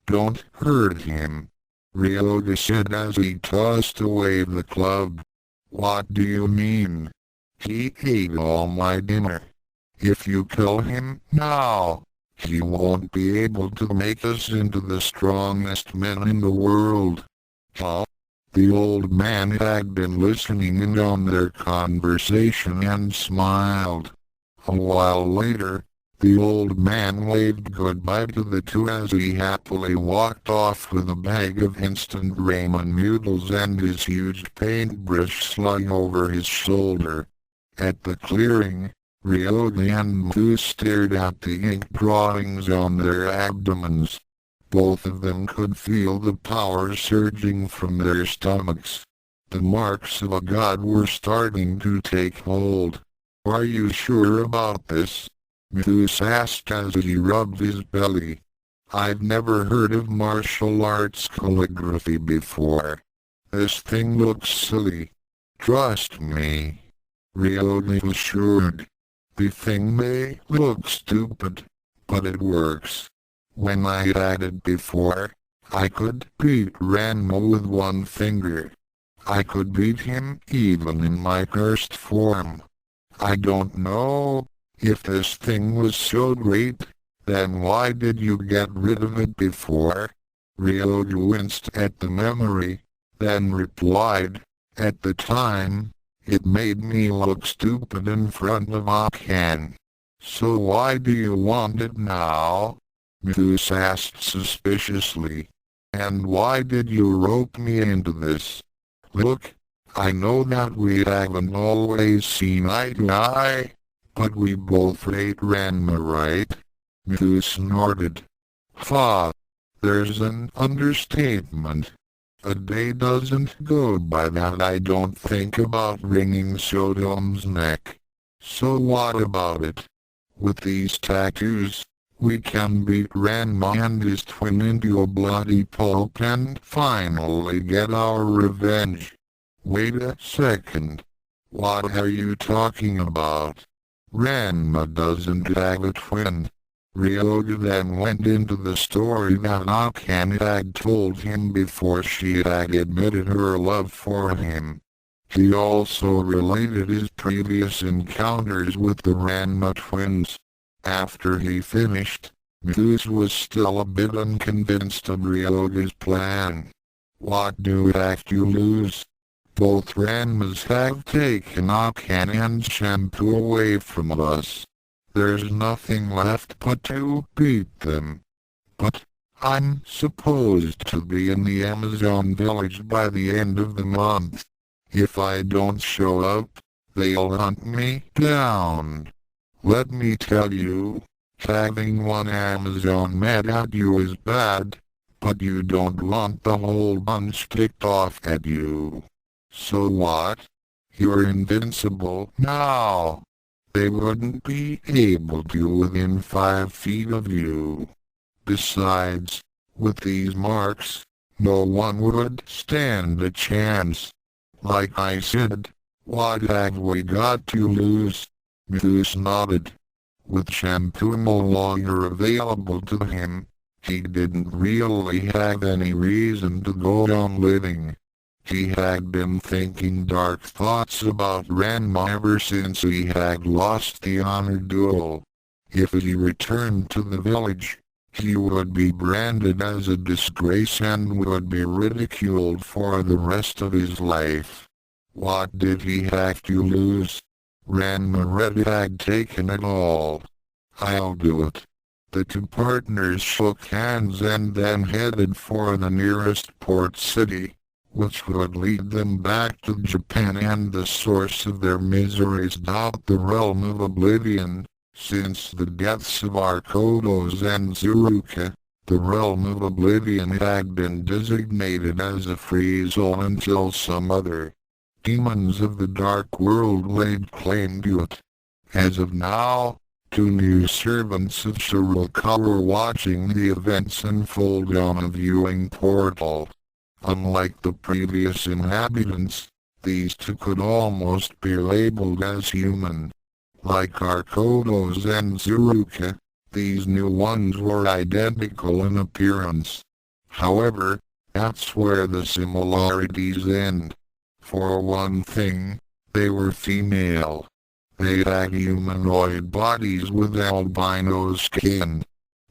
Don't hurt him," Ryoga said as he tossed away the club. "What do you mean? He ate all my dinner. If you kill him now, he won't be able to make us into the strongest men in the world." Huh? The old man had been listening in on their conversation and smiled. A while later, the old man waved goodbye to the two as he happily walked off with a bag of instant ramen noodles and his huge paintbrush slung over his shoulder. At the clearing, Ryoga and Moose stared at the ink drawings on their abdomens. Both of them could feel the power surging from their stomachs. The marks of a god were starting to take hold. "Are you sure about this?" Moose asked as he rubbed his belly. "I've never heard of martial arts calligraphy before. This thing looks silly." "Trust me," Ryoga assured. "The thing may look stupid, but it works. When I had it before, I could beat Ranma with one finger. I could beat him even in my cursed form. I don't know. If this thing was so great, then why did you get rid of it before?" Ryoga winced at the memory, then replied, "At the time, it made me look stupid in front of Akan. So why do you want it now?" Moose asked suspiciously. "And why did you rope me into this? Look, I know that we haven't always seen eye to eye, but we both hate Ranma, right?" Moose snorted. "Ha! There's an understatement. A day doesn't go by that I don't think about wringing Saotome's neck. So what about it? With these tattoos, we can beat Ranma and his twin into a bloody pulp and finally get our revenge." "Wait a second. What are you talking about? Ranma doesn't have a twin." Ryoga then went into the story that Akan had told him before she had admitted her love for him. He also related his previous encounters with the Ranma twins. After he finished, Moose was still a bit unconvinced of Ryoga's plan. "What do we have to lose? Both Ranmas have taken Akan and Shampoo away from us. There's nothing left but to beat them. But I'm supposed to be in the Amazon village by the end of the month. If I don't show up, they'll hunt me down. Let me tell you, Having one Amazon mad at you is bad, but you don't want the whole bunch ticked off at you. So what? You're invincible now. They wouldn't be able to within 5 feet of you. Besides, with these marks, no one would stand a chance. Like I said, what have we got to lose? Mousse nodded. With Shampoo no longer available to him, he didn't really have any reason to go on living. He had been thinking dark thoughts about Ranma ever since he had lost the honor duel. If he returned to the village, he would be branded as a disgrace and would be ridiculed for the rest of his life. What did he have to lose? Ranma Red had taken it all. I'll do it. The two partners shook hands and then headed for the nearest port city, which would lead them back to Japan and the source of their miseries, the realm of oblivion. Since the deaths of Arkodos and Zuruka, the realm of oblivion had been designated as a free zone until some other demons of the dark world laid claim to it. As of now, 2 new servants of Shiroka were watching the events unfold on a viewing portal. Unlike the previous inhabitants, these 2 could almost be labeled as human. Like Arkodos and Zuruka, these new ones were identical in appearance. However, that's where the similarities end. For one thing, they were female. They had humanoid bodies with albino skin.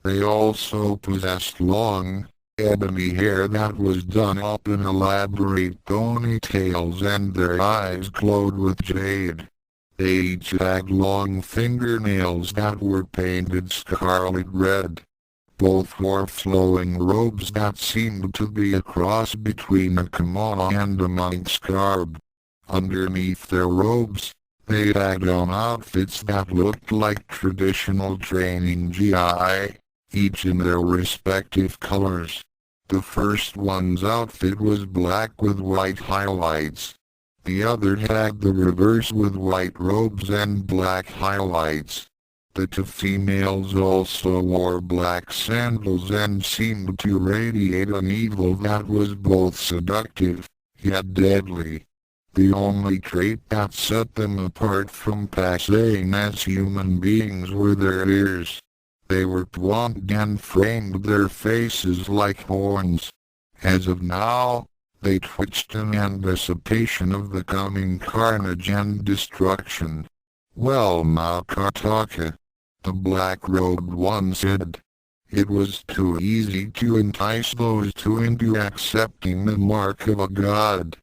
They also possessed long, ebony hair that was done up in elaborate ponytails, and their eyes glowed with jade. They each had long fingernails that were painted scarlet red. Both wore flowing robes that seemed to be a cross between a kimono and a monk's garb. Underneath their robes, they had on outfits that looked like traditional training GI, each in their respective colors. The first one's outfit was black with white highlights. The other had the reverse with white robes and black highlights. The 2 females also wore black sandals and seemed to radiate an evil that was both seductive, yet deadly. The only trait that set them apart from passing as human beings were their ears. They were blonde and framed their faces like horns. As of now, they twitched in anticipation of the coming carnage and destruction. Well now, Kataka, the black-robed one said. It was too easy to entice those 2 into accepting the mark of a god.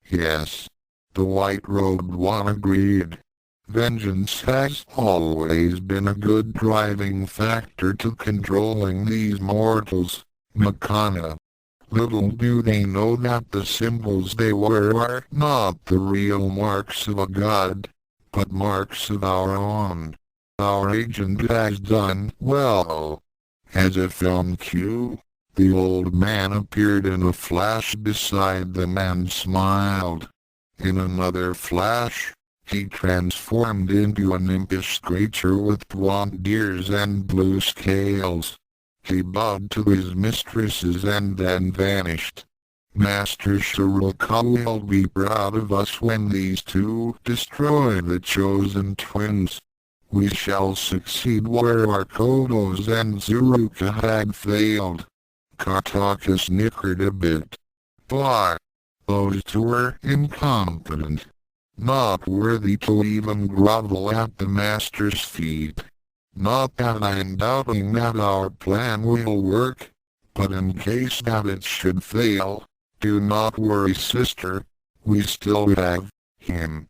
Yes, the white-robed one agreed. Vengeance has always been a good driving factor to controlling these mortals, Makana. Little do they know that the symbols they wear are not the real marks of a god, but marks of our own. Our agent has done well. As if on cue, the old man appeared in a flash beside them and smiled. In another flash, he transformed into an impish creature with blonde ears and blue scales. He bowed to his mistresses and then vanished. Master Shiroka will be proud of us when these 2 destroy the chosen twins. We shall succeed where Arkodos and Zuruka had failed. Kataka snickered a bit. But those 2 were incompetent. Not worthy to even grovel at the master's feet. Not that I'm doubting that our plan will work, but in case that it should fail, do not worry, sister, we still have him.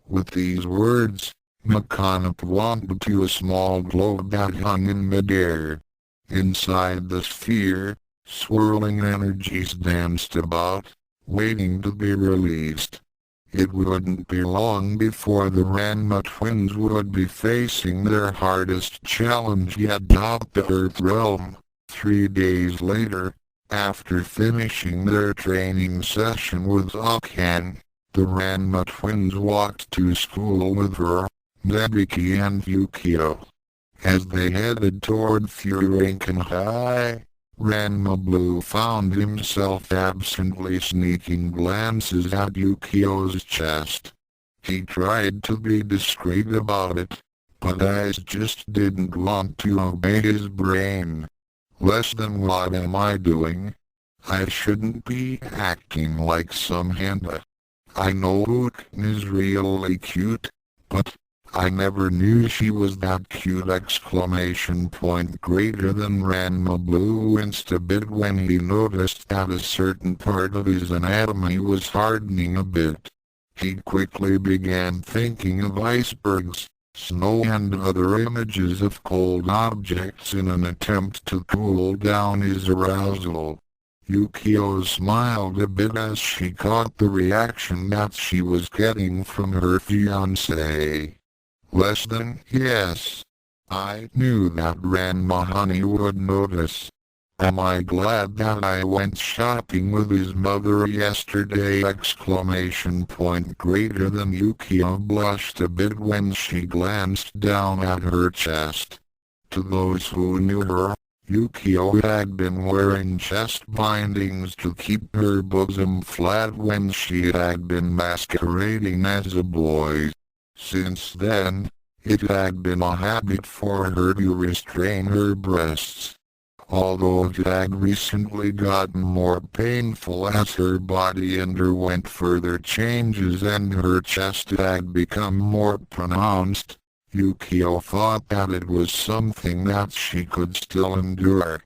With these words, Makana pointed to a small globe that hung in midair. Inside the sphere, swirling energies danced about, waiting to be released. It wouldn't be long before the Ranma twins would be facing their hardest challenge yet out the Earth realm. 3 days later, after finishing their training session with Akan, the Ranma twins walked to school with her, Nebiki and Ukyo. As they headed toward Furinkan High, Ranma Blue found himself absently sneaking glances at Ukyo's chest. He tried to be discreet about it, but eyes just didn't want to obey his brain. Less than what am I doing? I shouldn't be acting like some handa. I know Ukin is really cute, but I never knew she was that cute! Greater than Ranma Blue winced a bit when he noticed that a certain part of his anatomy was hardening a bit. He quickly began thinking of icebergs, snow and other images of cold objects in an attempt to cool down his arousal. Ukyo smiled a bit as she caught the reaction that she was getting from her fiancé. Less than, yes. I knew that Ranma honey would notice. Am I glad that I went shopping with his mother yesterday! Greater than Ukyo blushed a bit when she glanced down at her chest. To those who knew her, Ukyo had been wearing chest bindings to keep her bosom flat when she had been masquerading as a boy. Since then, it had been a habit for her to restrain her breasts. Although it had recently gotten more painful as her body underwent further changes and her chest had become more pronounced, Ukyo thought that it was something that she could still endure.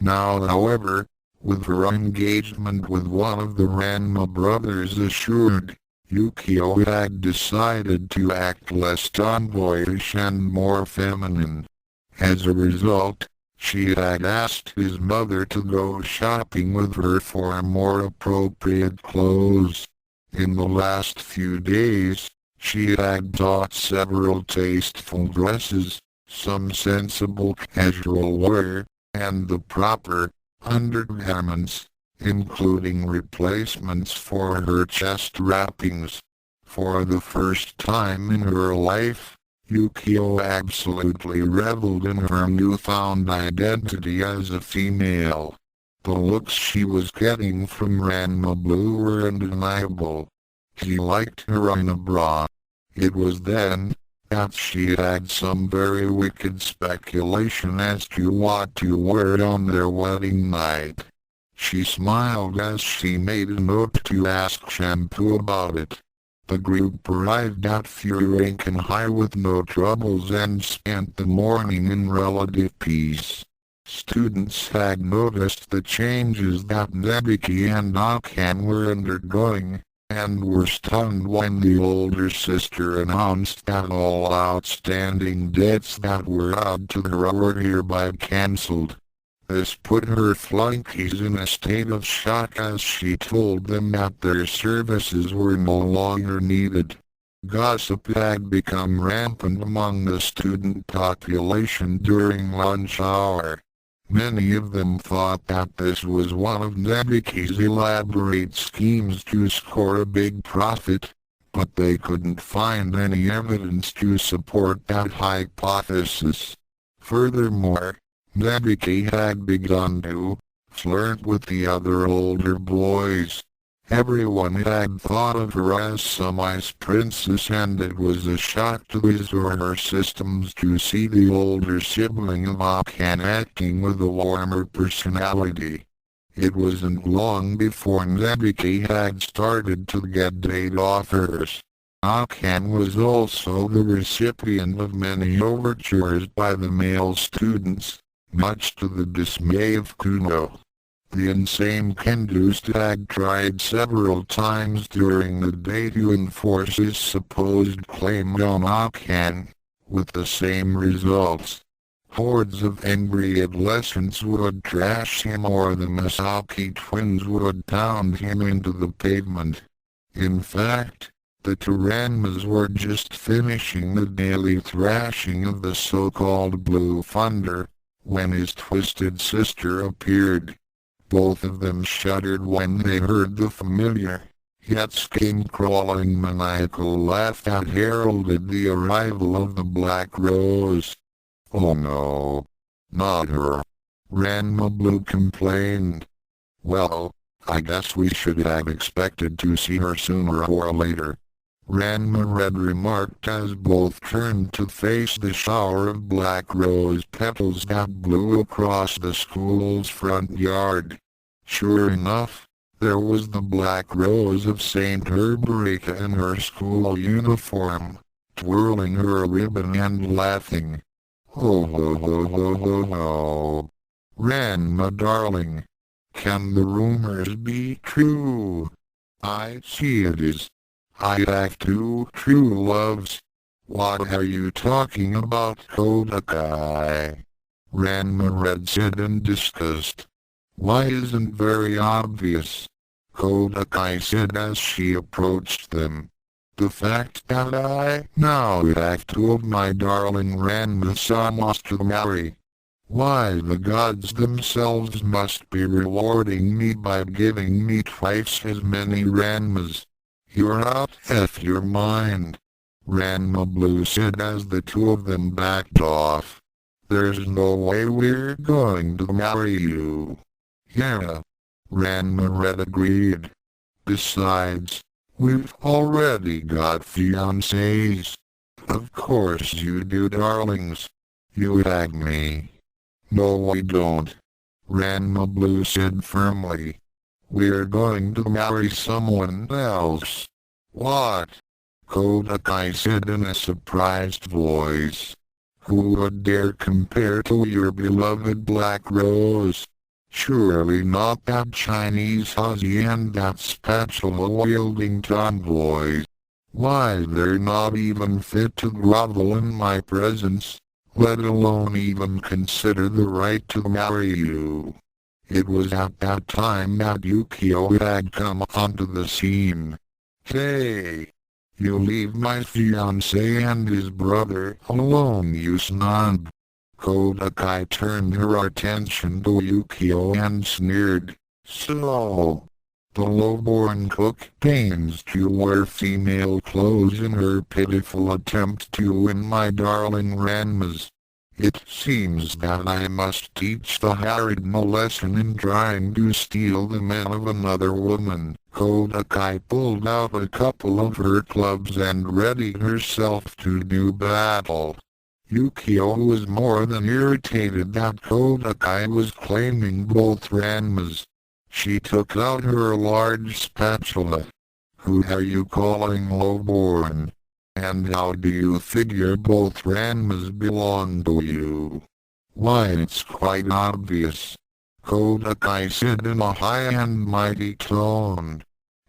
Now, however, with her engagement with one of the Ranma brothers assured, Ukyo had decided to act less tomboyish and more feminine. As a result, she had asked his mother to go shopping with her for more appropriate clothes. In the last few days, she had bought several tasteful dresses, some sensible casual wear, and the proper undergarments, including replacements for her chest wrappings. For the first time in her life, Ukyo absolutely reveled in her newfound identity as a female. The looks she was getting from Ranma Blue were undeniable. He liked her in a bra. It was then that she had some very wicked speculation as to what to wear on their wedding night. She smiled as she made a note to ask Shampoo about it. The group arrived at Furinkan High with no troubles and spent the morning in relative peace. Students had noticed the changes that Nebiki and Akan were undergoing, and were stunned when the older sister announced that all outstanding debts that were owed to her were hereby cancelled. This put her flunkies in a state of shock as she told them that their services were no longer needed. Gossip had become rampant among the student population during lunch hour. Many of them thought that this was one of Nebiki's elaborate schemes to score a big profit, but they couldn't find any evidence to support that hypothesis. Furthermore, Nebiki had begun to flirt with the other older boys. Everyone had thought of her as some ice princess, and it was a shock to his or her systems to see the older sibling of Akan acting with a warmer personality. It wasn't long before Nebiki had started to get date offers. Akan was also the recipient of many overtures by the male students, much to the dismay of Kuno. The insane Kendust had tried several times during the day to enforce his supposed claim on Akan, with the same results. Hordes of angry adolescents would trash him, or the Masaki twins would pound him into the pavement. In fact, The two Ranmas were just finishing the daily thrashing of the so-called Blue Thunder, when his twisted sister appeared. Both of them shuddered when they heard the familiar, yet skin-crawling maniacal laugh that heralded the arrival of the Black Rose. "Oh no, not her," Ranma Blue complained. "Well, I guess we should have expected to see her sooner or later," Ranma Red remarked as both turned to face the shower of black rose petals that blew across the school's front yard. Sure enough, there was the Black Rose of Saint Herberica in her school uniform, twirling her ribbon and laughing. "Ho ho ho ho ho ho. Ranma darling, can the rumors be true? I see it is. I have two true loves. What are you talking about, Kodakai?" Ranma Red said in disgust. "Why isn't very obvious?" Kodakai said as she approached them. "The fact that I now have two of my darling Ranma-samas to marry. Why, the gods themselves must be rewarding me by giving me twice as many Ranmas. You're out of your mind," Ranma Blue said as the two of them backed off. "There's no way we're going to marry you." "Yeah," Ranma Red agreed. "Besides, we've already got fiancés." "Of course you do, darlings. You have me." "No we don't," Ranma Blue said firmly. "We're going to marry someone else." "What?" Kodakai said in a surprised voice. "Who would dare compare to your beloved Black Rose? Surely not that Chinese hussy and that spatula-wielding tomboy. Why, they're not even fit to grovel in my presence, let alone even consider the right to marry you." It was at that time that Ukyo had come onto the scene. "Hey! You leave my fiancé and his brother alone, you snub." Kodakai turned her attention to Ukyo and sneered. "So, the low-born cook deigns to wear female clothes in her pitiful attempt to win my darling Ranmas. It seems that I must teach the harridan a lesson in trying to steal the man of another woman." Kodakai pulled out a couple of her clubs and readied herself to do battle. Ukyo was more than irritated that Kodakai was claiming both Ranmas. She took out her large spatula. "Who are you calling low-born? And how do you figure both Ranmas belong to you?" "Why, it's quite obvious," Kodakai said in a high and mighty tone.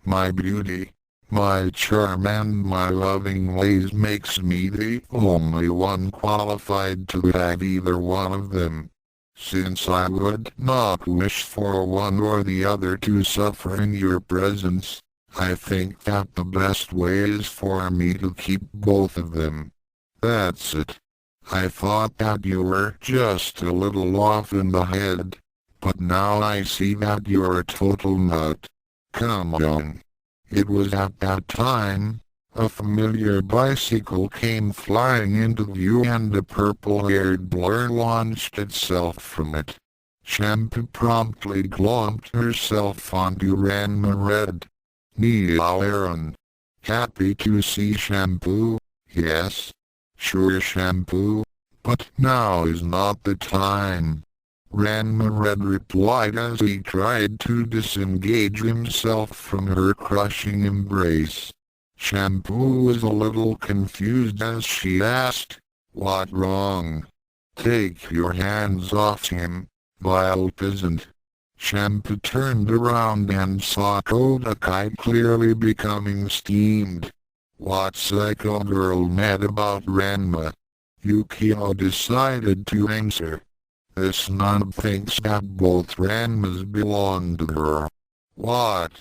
"My beauty, my charm and my loving ways makes me the only one qualified to have either one of them. Since I would not wish for one or the other to suffer in your presence, I think that the best way is for me to keep both of them. That's it. I thought that you were just a little off in the head, but now I see that you're a total nut. Come on." It was at that time, a familiar bicycle came flying into view and a purple-haired blur launched itself from it. Shampoo promptly glomped herself onto Ranma Red. "Meow Aaron. Happy to see Shampoo, yes? Sure Shampoo, but now is not the time," Ranma Red replied as he tried to disengage himself from her crushing embrace. Shampoo was a little confused as she asked, "What wrong? Take your hands off him, vile peasant." Shampoo turned around and saw Kodakai clearly becoming steamed. What psycho girl mad about Ranma? Ukyo decided to answer. "This nun thinks that both Ranmas belong to her." "What?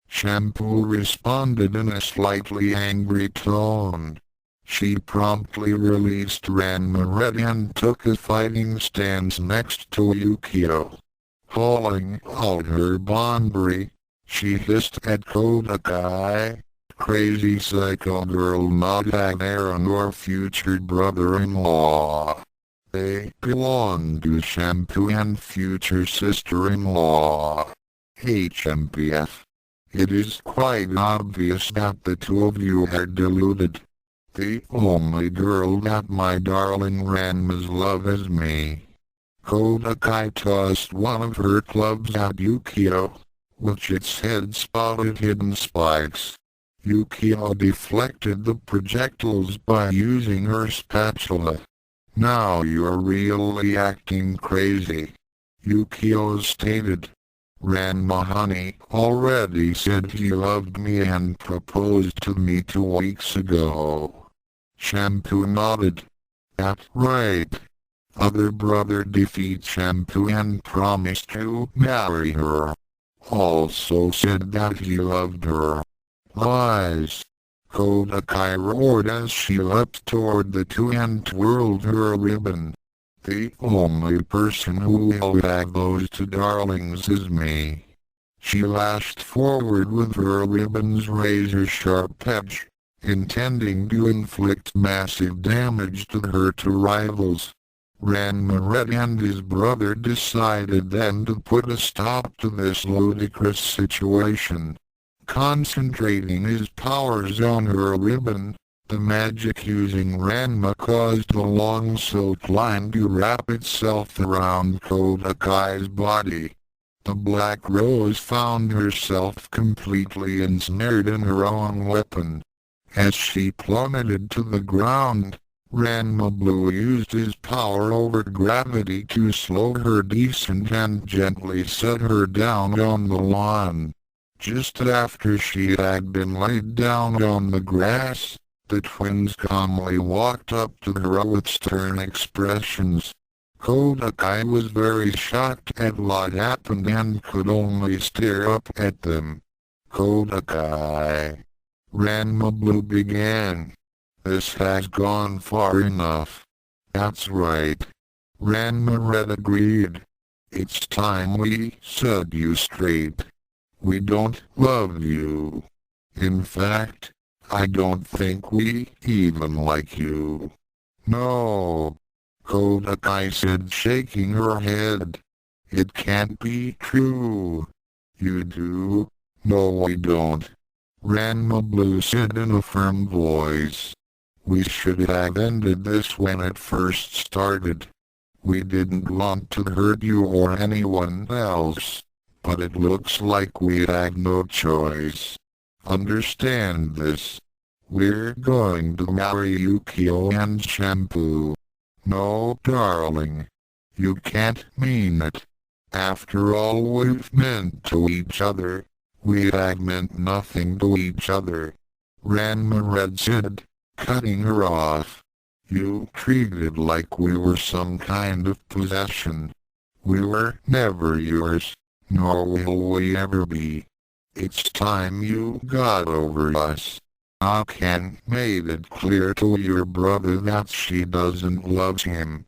Shampoo responded in a slightly angry tone. She promptly released Ranma and took a fighting stance next to Ukyo. Hauling out her bonbri, she hissed at Kodakai, "Crazy psycho girl, not Taron or future brother-in-law. They belong to Shampoo and future sister-in-law. HMPF. It is quite obvious that the two of you are deluded. The only girl that my darling Ranmas love is me." Kodakai tossed one of her clubs at Ukyo, which its head spotted hidden spikes. Ukyo deflected the projectiles by using her spatula. "Now you're really acting crazy," Ukyo stated. "Ranma honey already said he loved me and proposed to me 2 weeks ago." Shampoo nodded. "That's right. Other brother defeated Shampoo and promised to marry her. Also said that he loved her." "Lies!" Kodakai roared as she leapt toward the two and twirled her ribbon. "The only person who will have those two darlings is me." She lashed forward with her ribbon's razor-sharp edge, intending to inflict massive damage to her two rivals. Ranma and his brother decided then to put a stop to this ludicrous situation. Concentrating his powers on her ribbon, the magic using Ranma caused the long silk line to wrap itself around Kodakai's body. The Black Rose found herself completely ensnared in her own weapon. As she plummeted to the ground, Ranma Blue used his power over gravity to slow her descent and gently set her down on the lawn. Just after she had been laid down on the grass, the twins calmly walked up to her with stern expressions. Kodakai was very shocked at what happened and could only stare up at them. "Kodakai," Ranma Blue began. "This has gone far enough." "That's right," Ranma agreed. "It's time we set you straight. We don't love you. In fact, I don't think we even like you." "No," Kodakai said, shaking her head. "It can't be true." "You do." "No, we don't," Ranma Blue said in a firm voice. "We should have ended this when it first started. We didn't want to hurt you or anyone else, but it looks like we had no choice. Understand this. We're going to marry Ukyo and Shampoo." "No, darling. You can't mean it. After all we've meant to each other, we have meant nothing to each other," Ranma said, cutting her off. "You treated like we were some kind of possession. We were never yours, nor will we ever be. It's time you got over us. Akan made it clear to your brother that she doesn't love him.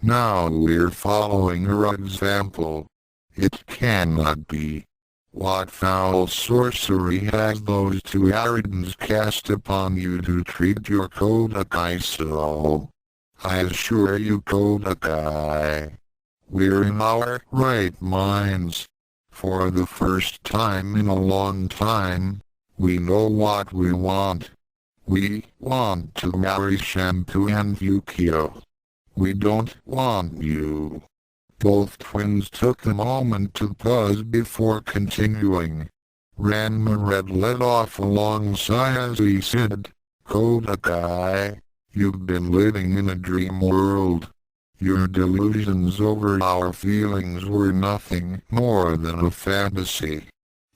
Now we're following her example. It cannot be. What foul sorcery has those two Aridans cast upon you to treat your Kodakai so? I assure you, Kodakai, we're in our right minds. For the first time in a long time, we know what we want. We want to marry Shampoo and Ukyo. We don't want you." Both twins took a moment to pause before continuing. Ranma led off a long sigh as he said, "Kodakai, you've been living in a dream world. Your delusions over our feelings were nothing more than a fantasy.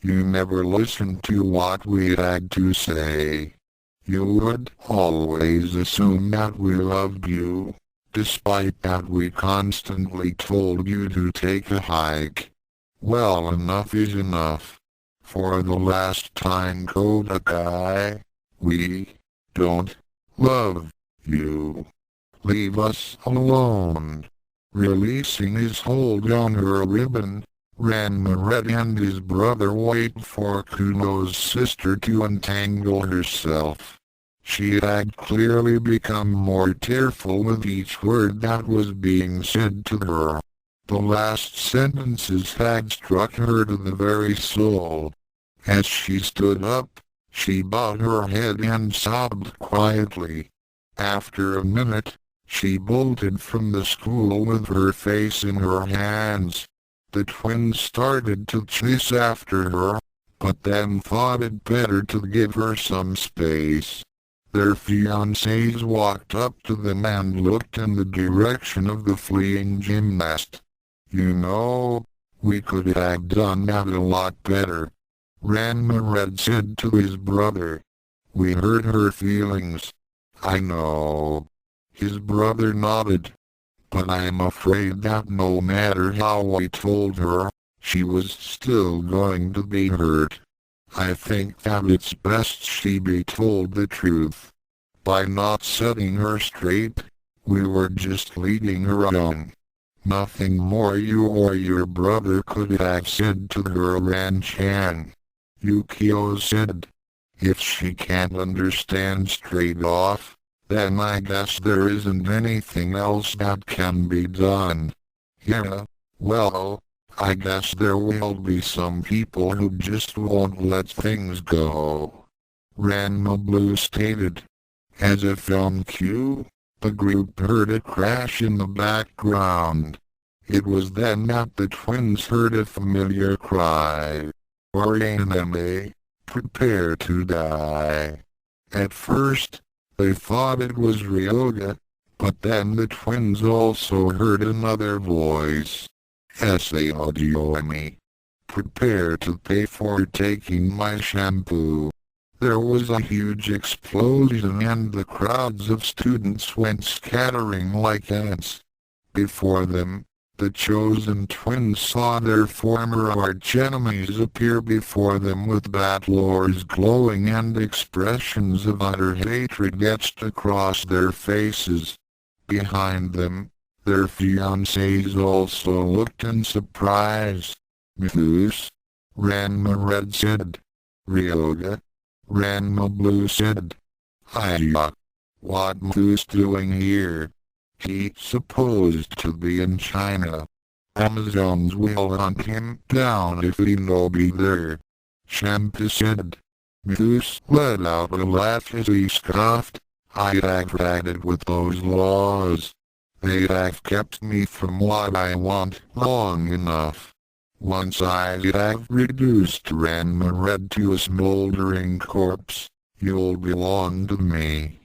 You never listened to what we had to say. You would always assume that we loved you, despite that we constantly told you to take a hike. Well, enough is enough. For the last time, Kodakai, we don't love you. Leave us alone. Releasing his hold on her ribbon, Ranma and his brother wait for Kuno's sister to untangle herself. She had clearly become more tearful with each word that was being said to her. The last sentences had struck her to the very soul. As she stood up, she bowed her head and sobbed quietly. After a minute, she bolted from the school with her face in her hands. The twins started to chase after her, but then thought it better to give her some space. Their fiancés walked up to them and looked in the direction of the fleeing gymnast. You know, we could have done that a lot better, Ranma said to his brother. We hurt her feelings. I know. His brother nodded. But I'm afraid that no matter how we told her, she was still going to be hurt. I think that it's best she be told the truth. By not setting her straight, we were just leading her on. Nothing more you or your brother could have said to her, Ran-chan. Ukyo said. If she can't understand straight off, then I guess there isn't anything else that can be done. Yeah, well, I guess there will be some people who just won't let things go, Ranma Blue stated. As if on cue, the group heard a crash in the background. It was then that the twins heard a familiar cry. Orianame, prepare to die. At first, they thought it was Ryoga, but then the twins also heard another voice. Tendo-Saotome, prepare to pay for taking my shampoo. There was a huge explosion and the crowds of students went scattering like ants. Before them, the chosen twins saw their former arch-enemies appear before them with battlers glowing and expressions of utter hatred etched across their faces. Behind them, their fiancés also looked in surprise. Mousse, Ranma said. Ryoga, Ranma Blue said. Hiya. What Mousse doing here? He's supposed to be in China. Amazons will hunt him down if he no be there. Shampoo said. Mousse let out a laugh as he scoffed. I have had it with those laws. They have kept me from what I want long enough. Once I have reduced Ranma to a smoldering corpse, you'll belong to me.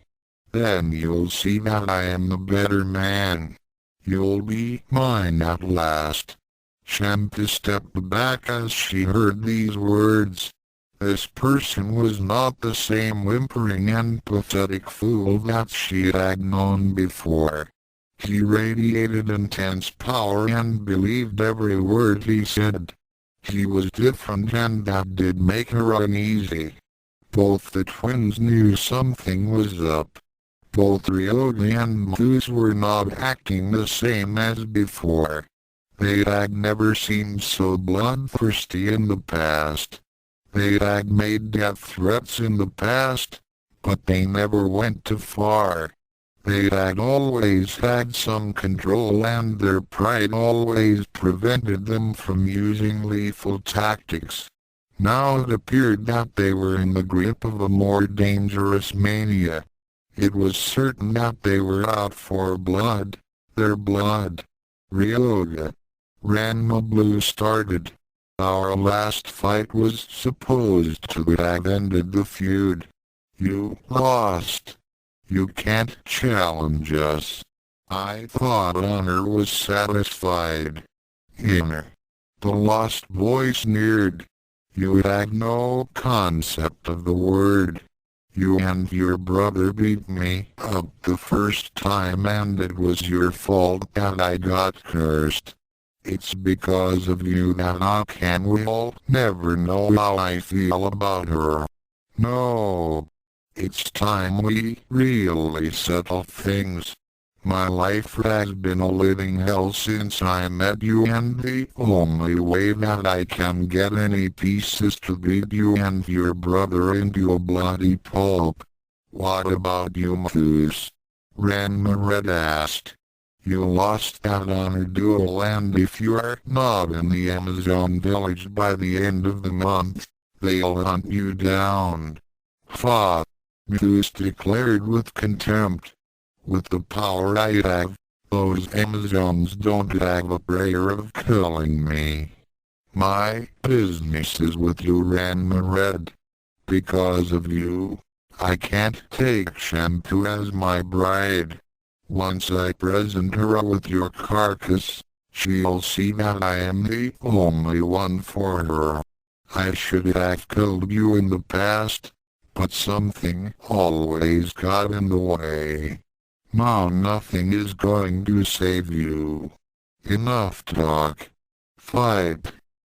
Then you'll see that I am the better man. You'll be mine at last. Shampoo stepped back as she heard these words. This person was not the same whimpering and pathetic fool that she had known before. He radiated intense power and believed every word he said. He was different and that did make her uneasy. Both the twins knew something was up. Both Ryoga and Mousse were not acting the same as before. They had never seemed so bloodthirsty in the past. They had made death threats in the past, but they never went too far. They had always had some control and their pride always prevented them from using lethal tactics. Now it appeared that they were in the grip of a more dangerous mania. It was certain that they were out for blood, their blood. Ryoga, Ranma Blue started. Our last fight was supposed to have ended the feud. You lost. You can't challenge us. I thought honor was satisfied. Inner. The lost boy sneered. You had no concept of the word. You and your brother beat me up the first time and it was your fault that I got cursed. It's because of you that will never know how I feel about her. No. It's time we really settle things. My life has been a living hell since I met you, and the only way that I can get any peace is to beat you and your brother into a bloody pulp. What about you, Mousse? Ranma Red asked. You lost out on a duel, and if you're not in the Amazon village by the end of the month, they'll hunt you down. Fuck, Mousse declared with contempt. With the power I have, those Amazons don't have a prayer of killing me. My business is with you, Ranma Red. Because of you, I can't take Shampoo as my bride. Once I present her with your carcass, she'll see that I am the only one for her. I should have killed you in the past, but something always got in the way. Now nothing is going to save you. Enough talk. Fight!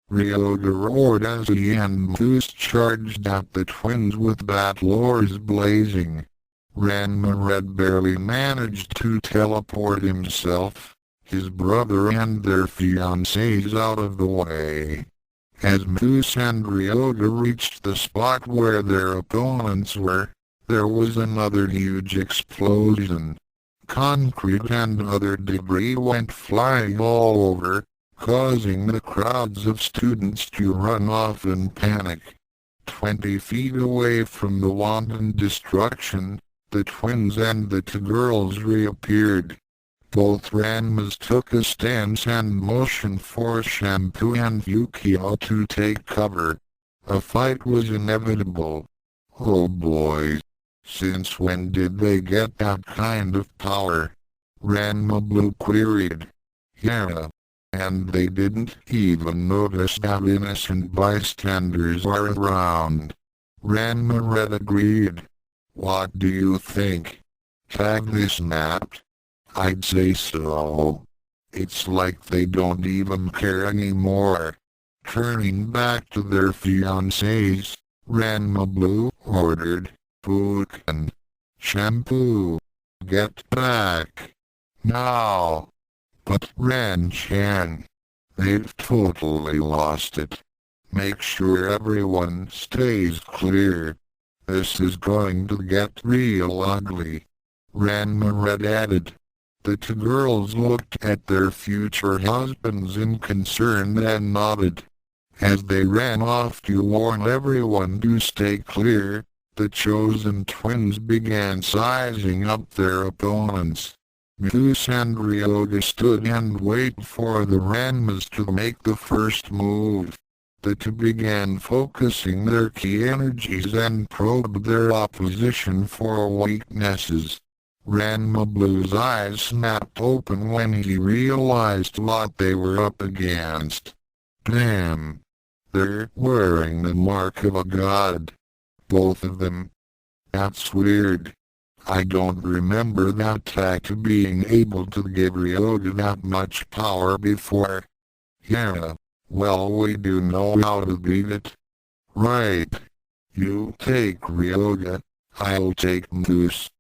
Ryoga roared as he and Mousse charged at the twins with battle oars blazing. Ranma Red barely managed to teleport himself, his brother and their fiancés out of the way. As Mousse and Ryoga reached the spot where their opponents were, there was another huge explosion. Concrete and other debris went flying all over, causing the crowds of students to run off in panic. 20 feet away from the wanton destruction, the twins and the two girls reappeared. Both Ranmas took a stance and motioned for Shampoo and Ukyo to take cover. A fight was inevitable. Oh boy. Since when did they get that kind of power? Ranma Blue queried. Yeah. And they didn't even notice that innocent bystanders are around. Ranma Red agreed. What do you think? Tag this snapped? I'd say so. It's like they don't even care anymore. Turning back to their fiancés, Ranma Blue ordered. Fukin. Shampoo. Get back. Now. But Ran-chan. They've totally lost it. Make sure everyone stays clear. This is going to get real ugly. Ranma Red added. The two girls looked at their future husbands in concern and nodded. As they ran off to warn everyone to stay clear, the chosen twins began sizing up their opponents. Mousse and Ryoga stood and waited for the Ranmas to make the first move. The two began focusing their key energies and probed their opposition for weaknesses. Ranma Blue's eyes snapped open when he realized what they were up against. Damn! They're wearing the mark of a god. Both of them. That's weird. I don't remember that Taku being able to give Ryoga that much power before. Yeah, well we do know how to beat it. Right. You take Ryoga, I'll take Mousse.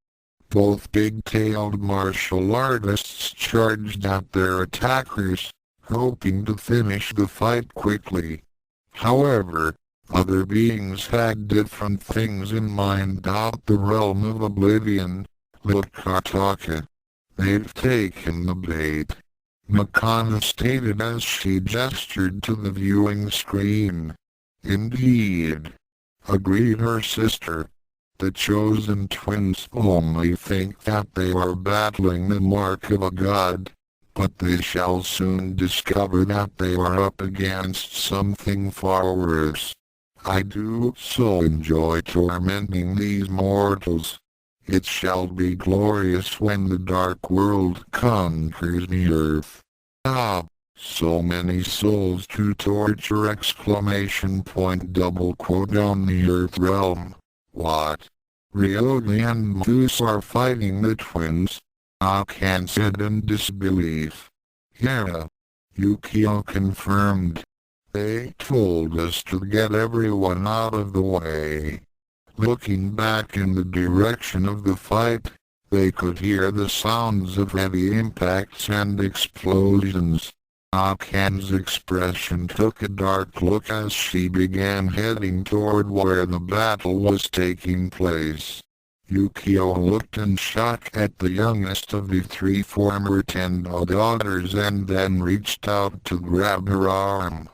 Both big-tailed martial artists charged at their attackers, hoping to finish the fight quickly. However, other beings had different things in mind out the realm of oblivion. Look, Kataka. They've taken the bait. Makana stated as she gestured to the viewing screen. Indeed. Agreed her sister. The chosen twins only think that they are battling the mark of a god, but they shall soon discover that they are up against something far worse. I do so enjoy tormenting these mortals. It shall be glorious when the dark world conquers the earth. Ah, so many souls to torture! Double quote on the earth realm. What? Ryoga and Mousse are fighting the twins? Akan said in disbelief. Yeah. Ukyo confirmed. They told us to get everyone out of the way. Looking back in the direction of the fight, they could hear the sounds of heavy impacts and explosions. Akan's expression took a dark look as she began heading toward where the battle was taking place. Ukyo looked in shock at the youngest of the three former Tendo daughters and then reached out to grab her arm.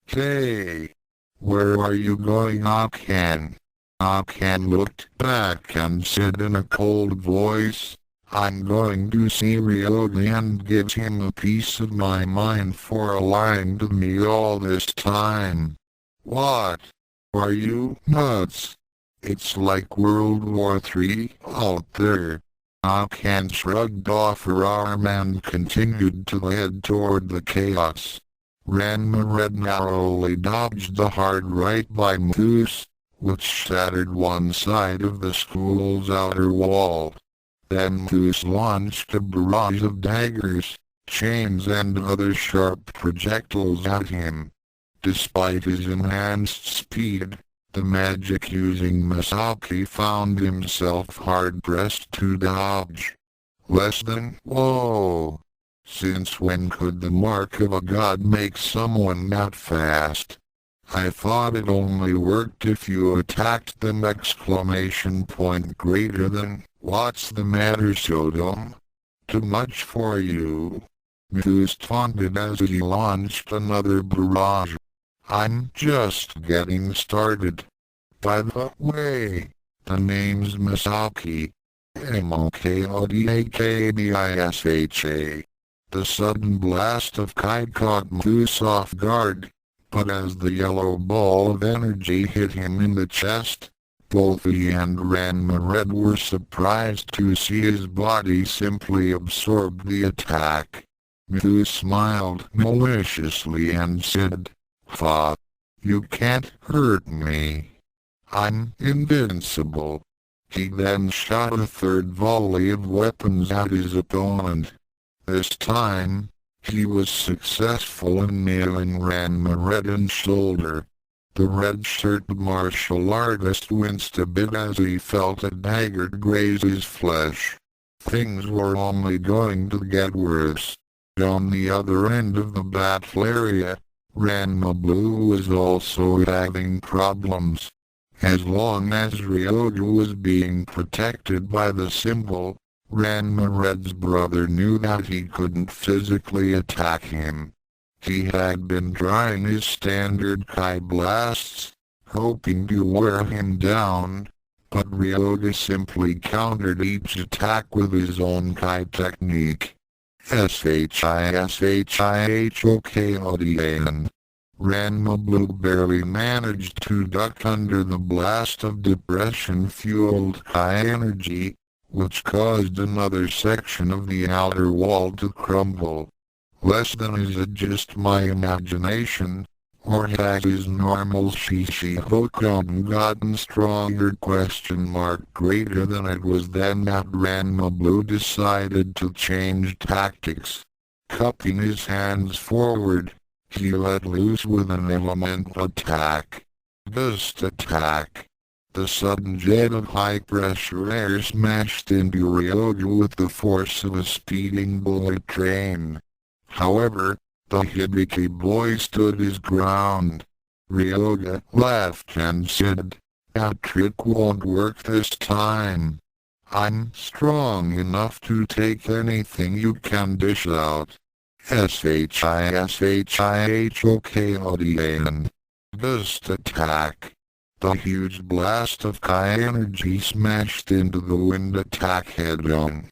"Hey! Where are you going, Akan?" Akan looked back and said in a cold voice, "I'm going to see Ryoga and give him a piece of my mind for lying to me all this time." "What? Are you nuts? It's like World War III out there." Akan shrugged off her arm and continued to head toward the chaos. Ranma Red narrowly dodged the hard right by Mousse, which shattered one side of the school's outer wall. Then Mousse launched a barrage of daggers, chains and other sharp projectiles at him. Despite his enhanced speed, the magic-using Misaki found himself hard-pressed to dodge. Whoa! Since when could the mark of a god make someone that fast? I thought it only worked if you attacked them! Greater than, what's the matter, Sodom? Too much for you? Mousse taunted as he launched another barrage. I'm just getting started. By the way, the name's Misaki. Mokodakbisha. The sudden blast of Kai caught Mousse off guard, but as the yellow ball of energy hit him in the chest, both he and Ranma Red were surprised to see his body simply absorb the attack. Mousse smiled maliciously and said, "Fa, you can't hurt me. I'm invincible." He then shot a third volley of weapons at his opponent. This time, he was successful in nailing Ranma Red in shoulder. The red-shirted martial artist winced a bit as he felt a dagger graze his flesh. Things were only going to get worse. On the other end of the battle area, Ranma Blue was also having problems. As long as Ryoga was being protected by the symbol, Ranma Red's brother knew that he couldn't physically attack him. He had been trying his standard Kai blasts, hoping to wear him down, but Ryoga simply countered each attack with his own Kai technique. Shihokodian. Ranma Blue barely managed to duck under the blast of depression-fueled Kai energy, which caused another section of the outer wall to crumble. Is it just my imagination, or has his normal Shihokodian gotten stronger? Greater than it was then that Ranma Blue decided to change tactics. Cupping his hands forward, he let loose with an elemental attack. Gust attack. The sudden jet of high-pressure air smashed into Ryoga with the force of a speeding bullet train. However, the Hibiki boy stood his ground. Ryoga laughed and said, "That trick won't work this time. I'm strong enough to take anything you can dish out." Shihokodian. Gust attack. The huge blast of Kai energy smashed into the wind attack head-on.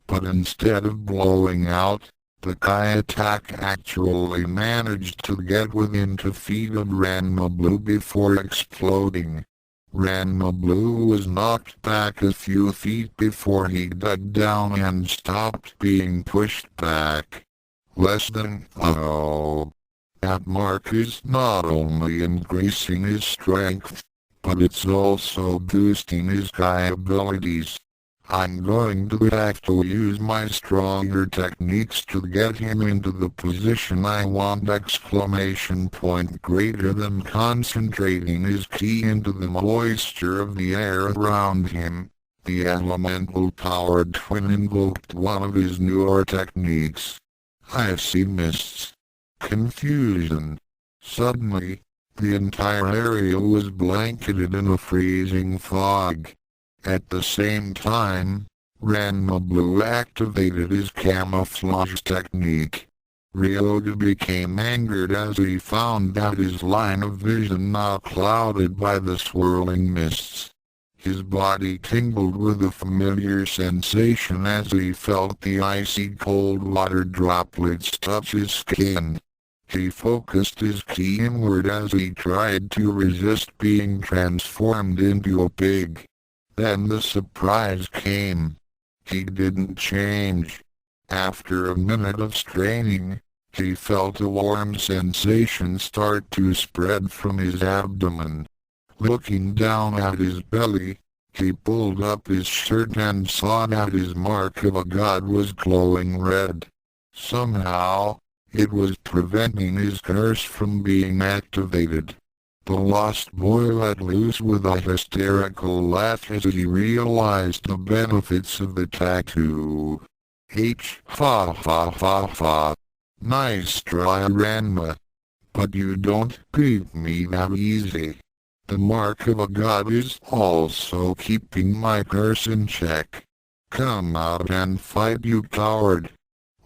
But instead of blowing out, the Kai attack actually managed to get within 2 feet of Ranma Blue before exploding. Ranma Blue was knocked back a few feet before he dug down and stopped being pushed back. That mark is not only increasing his strength, but it's also boosting his Kai abilities. I'm going to have to use my stronger techniques to get him into the position I want! Exclamation point greater than concentrating his ki into the moisture of the air around him. The elemental-powered twin invoked one of his newer techniques. I see mists. Confusion. Suddenly, the entire area was blanketed in a freezing fog. At the same time, Ranma Blue activated his camouflage technique. Ryoga became angered as he found that his line of vision now clouded by the swirling mists. His body tingled with a familiar sensation as he felt the icy cold water droplets touch his skin. He focused his ki inward as he tried to resist being transformed into a pig. Then the surprise came. He didn't change. After a minute of straining, he felt a warm sensation start to spread from his abdomen. Looking down at his belly, he pulled up his shirt and saw that his mark of a god was glowing red. Somehow, it was preventing his curse from being activated. The lost boy let loose with a hysterical laugh as he realized the benefits of the tattoo. Ha ha ha ha. Nice try, Ranma. But you don't beat me that easy. The mark of a god is also keeping my curse in check. Come out and fight, you coward.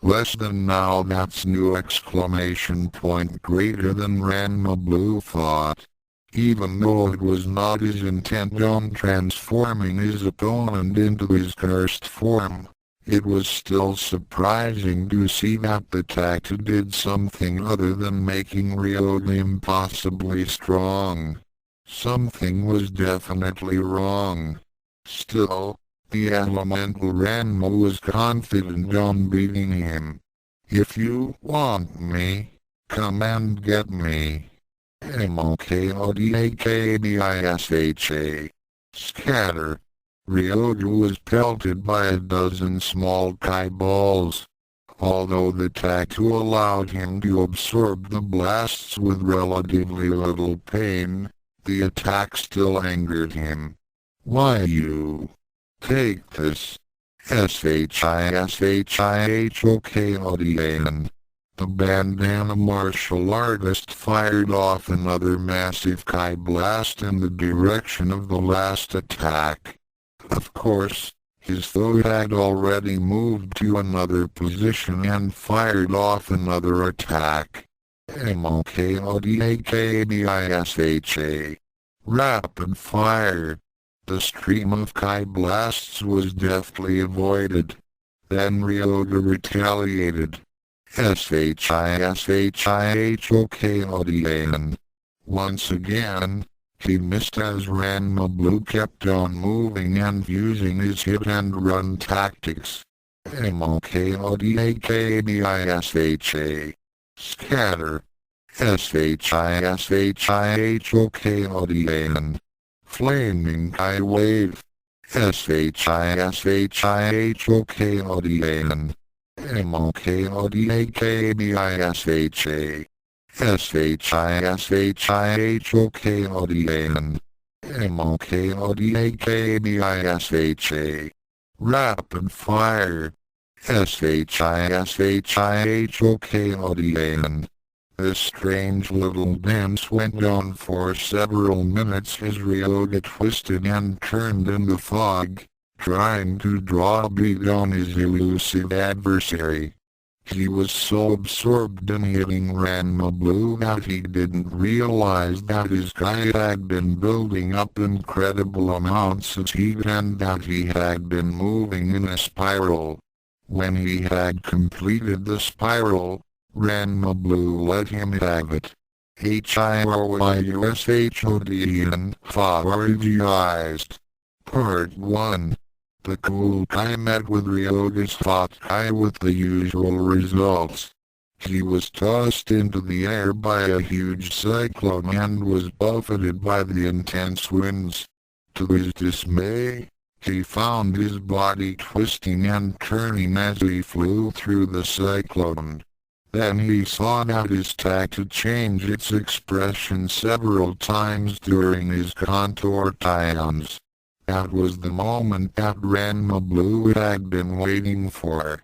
Less than now, that's new! Exclamation point greater than Ranma Blue thought. Even though it was not his intent on transforming his opponent into his cursed form, it was still surprising to see that the tattoo did something other than making Ryoga impossibly strong. Something was definitely wrong. Still, the elemental Ranma was confident on beating him. If you want me, come and get me. Immortal. Scatter. Ryoga was pelted by a dozen small Kai balls. Although the tattoo allowed him to absorb the blasts with relatively little pain, the attack still angered him. Why you? Take this. Shihokodian. The bandana martial artist fired off another massive Kai blast in the direction of the last attack. Of course, his foe had already moved to another position and fired off another attack. Immortal. Rapid fire. The stream of Kai blasts was deftly avoided. Then Ryoga retaliated. Shihokodian. Once again, he missed as Ranma Blue kept on moving and using his hit and run tactics. Immortal. Scatter. Shihokodian. Flaming Kai wave. Shihokodian. Immortal. Shihokodian. Immortal. Rapid fire. Shihokodian. This strange little dance went on for several minutes as Ryoga twisted and turned in the fog, trying to draw a bead on his elusive adversary. He was so absorbed in hitting Ranma Blue that he didn't realize that his Kai had been building up incredible amounts of heat and that he had been moving in a spiral. When he had completed the spiral, Ranma Blue let him have it. Hioyushodian favorized. Part 1. The cool Kai met with Ryoga's hot Kai with the usual results. He was tossed into the air by a huge cyclone and was buffeted by the intense winds. To his dismay, He found his body twisting and turning as he flew through the cyclone. Then he sought out his tack to change its expression several times during his contour tie-ons. That was the moment that Ranma Blue had been waiting for.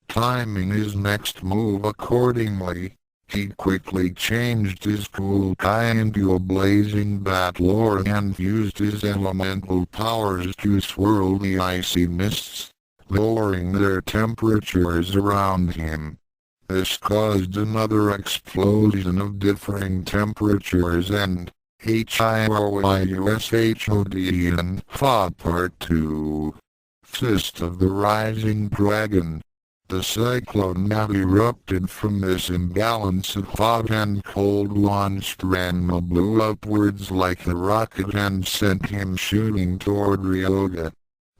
Timing his next move accordingly, he quickly changed his cool Kai into a blazing battlore and used his elemental powers to swirl the icy mists, lowering their temperatures around him. This caused another explosion of differing temperatures and HIOIUSHOD and FA Part 2. Fist of the Rising Dragon. The cyclone that erupted from this imbalance of hot and cold launched Ranma Blue upwards like a rocket and sent him shooting toward Ryoga.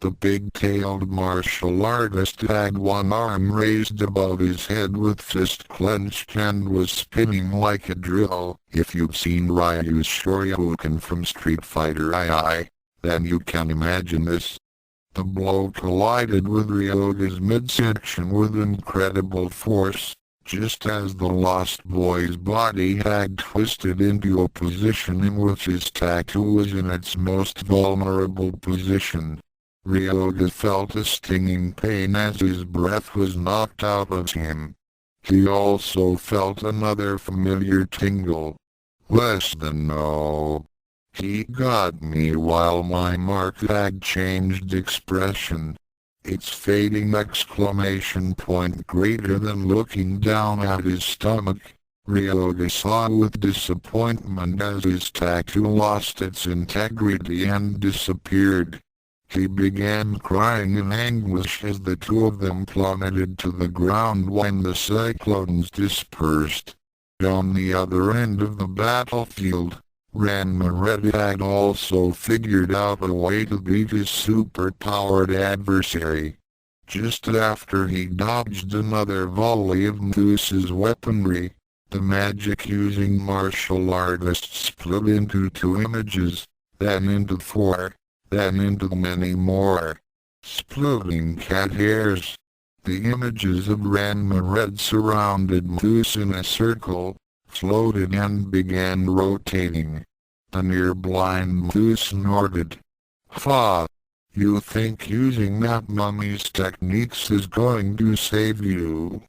The big-tailed martial artist had one arm raised above his head with fist clenched and was spinning like a drill. If you've seen Ryu's Shoryuken from Street Fighter II, then you can imagine this. The blow collided with Ryoga's midsection with incredible force, just as the Lost Boy's body had twisted into a position in which his tattoo was in its most vulnerable position. Ryoga felt a stinging pain as his breath was knocked out of him. He also felt another familiar tingle. Less than no. He got me while my mark had changed expression. Its fading exclamation point greater than looking down at his stomach. Ryoga saw with disappointment as his tattoo lost its integrity and disappeared. He began crying in anguish as the two of them plummeted to the ground when the cyclones dispersed. On the other end of the battlefield, Ranma Red had also figured out a way to beat his super-powered adversary. Just after he dodged another volley of Moose's weaponry, the magic-using martial artist split into 2 images, then into 4. Then into many more. Splitting cat hairs. The images of Ranma Red surrounded Moose in a circle, floated and began rotating. The near-blind Moose snorted. Fa! You think using that mummy's techniques is going to save you?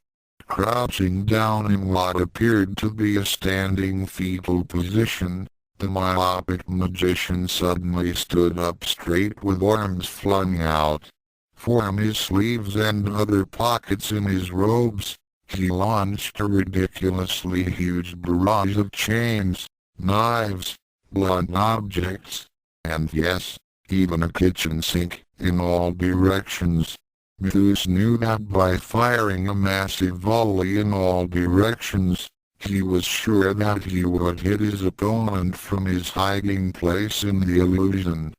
Crouching down in what appeared to be a standing fetal position, the myopic magician suddenly stood up straight with arms flung out. From his sleeves and other pockets in his robes, he launched a ridiculously huge barrage of chains, knives, blunt objects, and yes, even a kitchen sink, in all directions. Moose knew that by firing a massive volley in all directions, he was sure that he would hit his opponent from his hiding place in the illusion.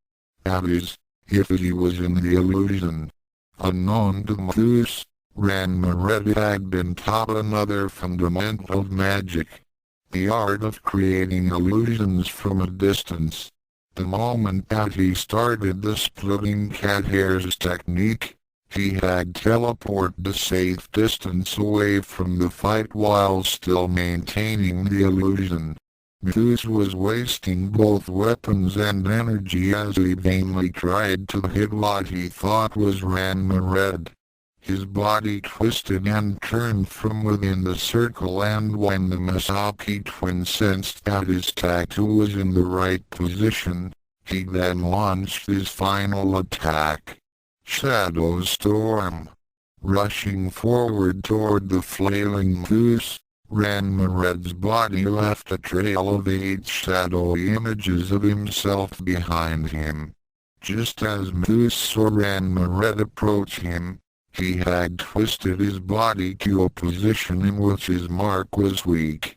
That is, if he was in the illusion. Unknown to Moose, Ranma Red had been taught another fundamental magic. The art of creating illusions from a distance. The moment that he started the splitting cat hairs technique, he had teleported a safe distance away from the fight while still maintaining the illusion. Moose was wasting both weapons and energy as he vainly tried to hit what he thought was Ranma Red. His body twisted and turned from within the circle, and when the Masaki twin sensed that his tattoo was in the right position, he then launched his final attack. Shadow Storm. Rushing forward toward the flailing Moose, Ranma Red's body left a trail of 8 shadowy images of himself behind him. Just as Moose saw Ranma Red approach him, he had twisted his body to a position in which his mark was weak.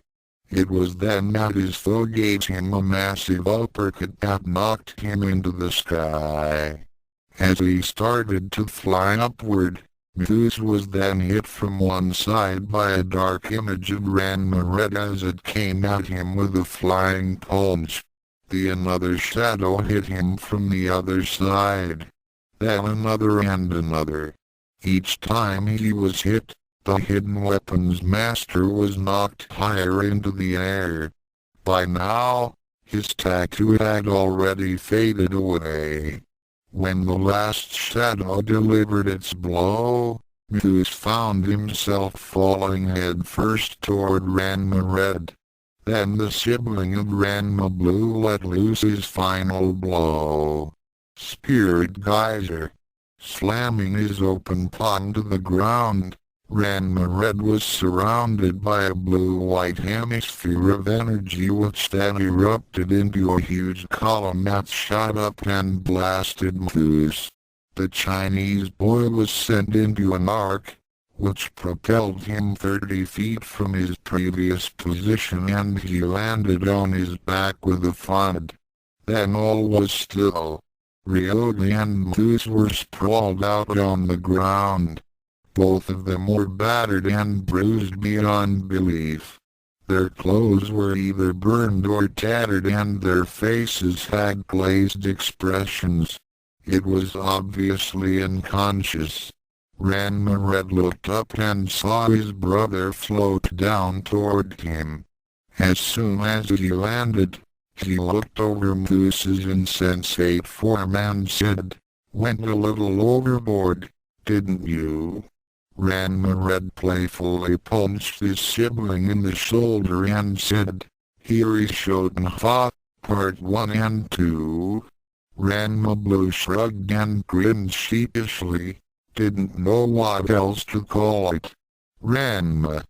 It was then that his foe gave him a massive uppercut that knocked him into the sky. As he started to fly upward, Moose was then hit from one side by a dark image of Ranma Red as it came at him with a flying punch. Another shadow hit him from the other side. then another and another. Each time he was hit, the hidden weapons master was knocked higher into the air. By now, his tattoo had already faded away. When the last shadow delivered its blow, Mousse found himself falling headfirst toward Ranma Red. Then the sibling of Ranma Blue let loose his final blow. Spirit Geyser. Slamming his open palm to the ground, Ranma Red was surrounded by a blue-white hemisphere of energy which then erupted into a huge column that shot up and blasted Mousse. The Chinese boy was sent into an arc, which propelled him 30 feet from his previous position, and he landed on his back with a thud. Then all was still. Ryoga and Mousse were sprawled out on the ground. Both of them were battered and bruised beyond belief. Their clothes were either burned or tattered, and their faces had glazed expressions. It was obviously unconscious. Ranma Red looked up and saw his brother float down toward him. As soon as he landed, he looked over Mousse's insensate form and said, "Went a little overboard, didn't you?" Ranma Red playfully punched his sibling in the shoulder and said, "Here is Shoten Part 1 and 2. Ranma Blue shrugged and grinned sheepishly, didn't know what else to call it. Ranma.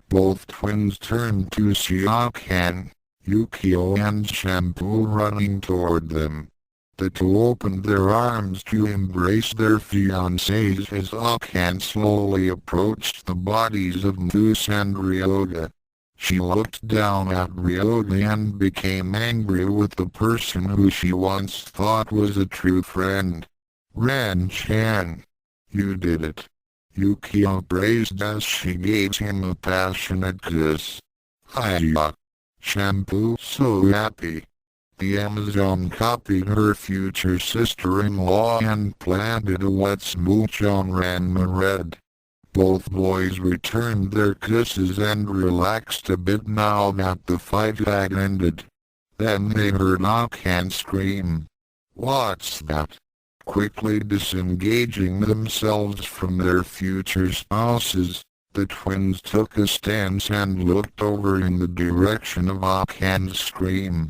Both twins turned to see Shampoo, Ukyo and Shampoo running toward them. The two opened their arms to embrace their fiancés as Shampoo slowly approached the bodies of Mousse and Ryoga. She looked down at Ryoga and became angry with the person who she once thought was a true friend. "Ran-chan, you did it," Ukyo praised as she gave him a passionate kiss. "Hiya. Shampoo so happy." The Amazon copied her future sister-in-law and planted a wet smooch on Ranma Red. Both boys returned their kisses and relaxed a bit now that the fight had ended. Then they heard Shampoo scream, "What's that?" Quickly disengaging themselves from their future spouses, the twins took a stance and looked over in the direction of Shampoo's scream.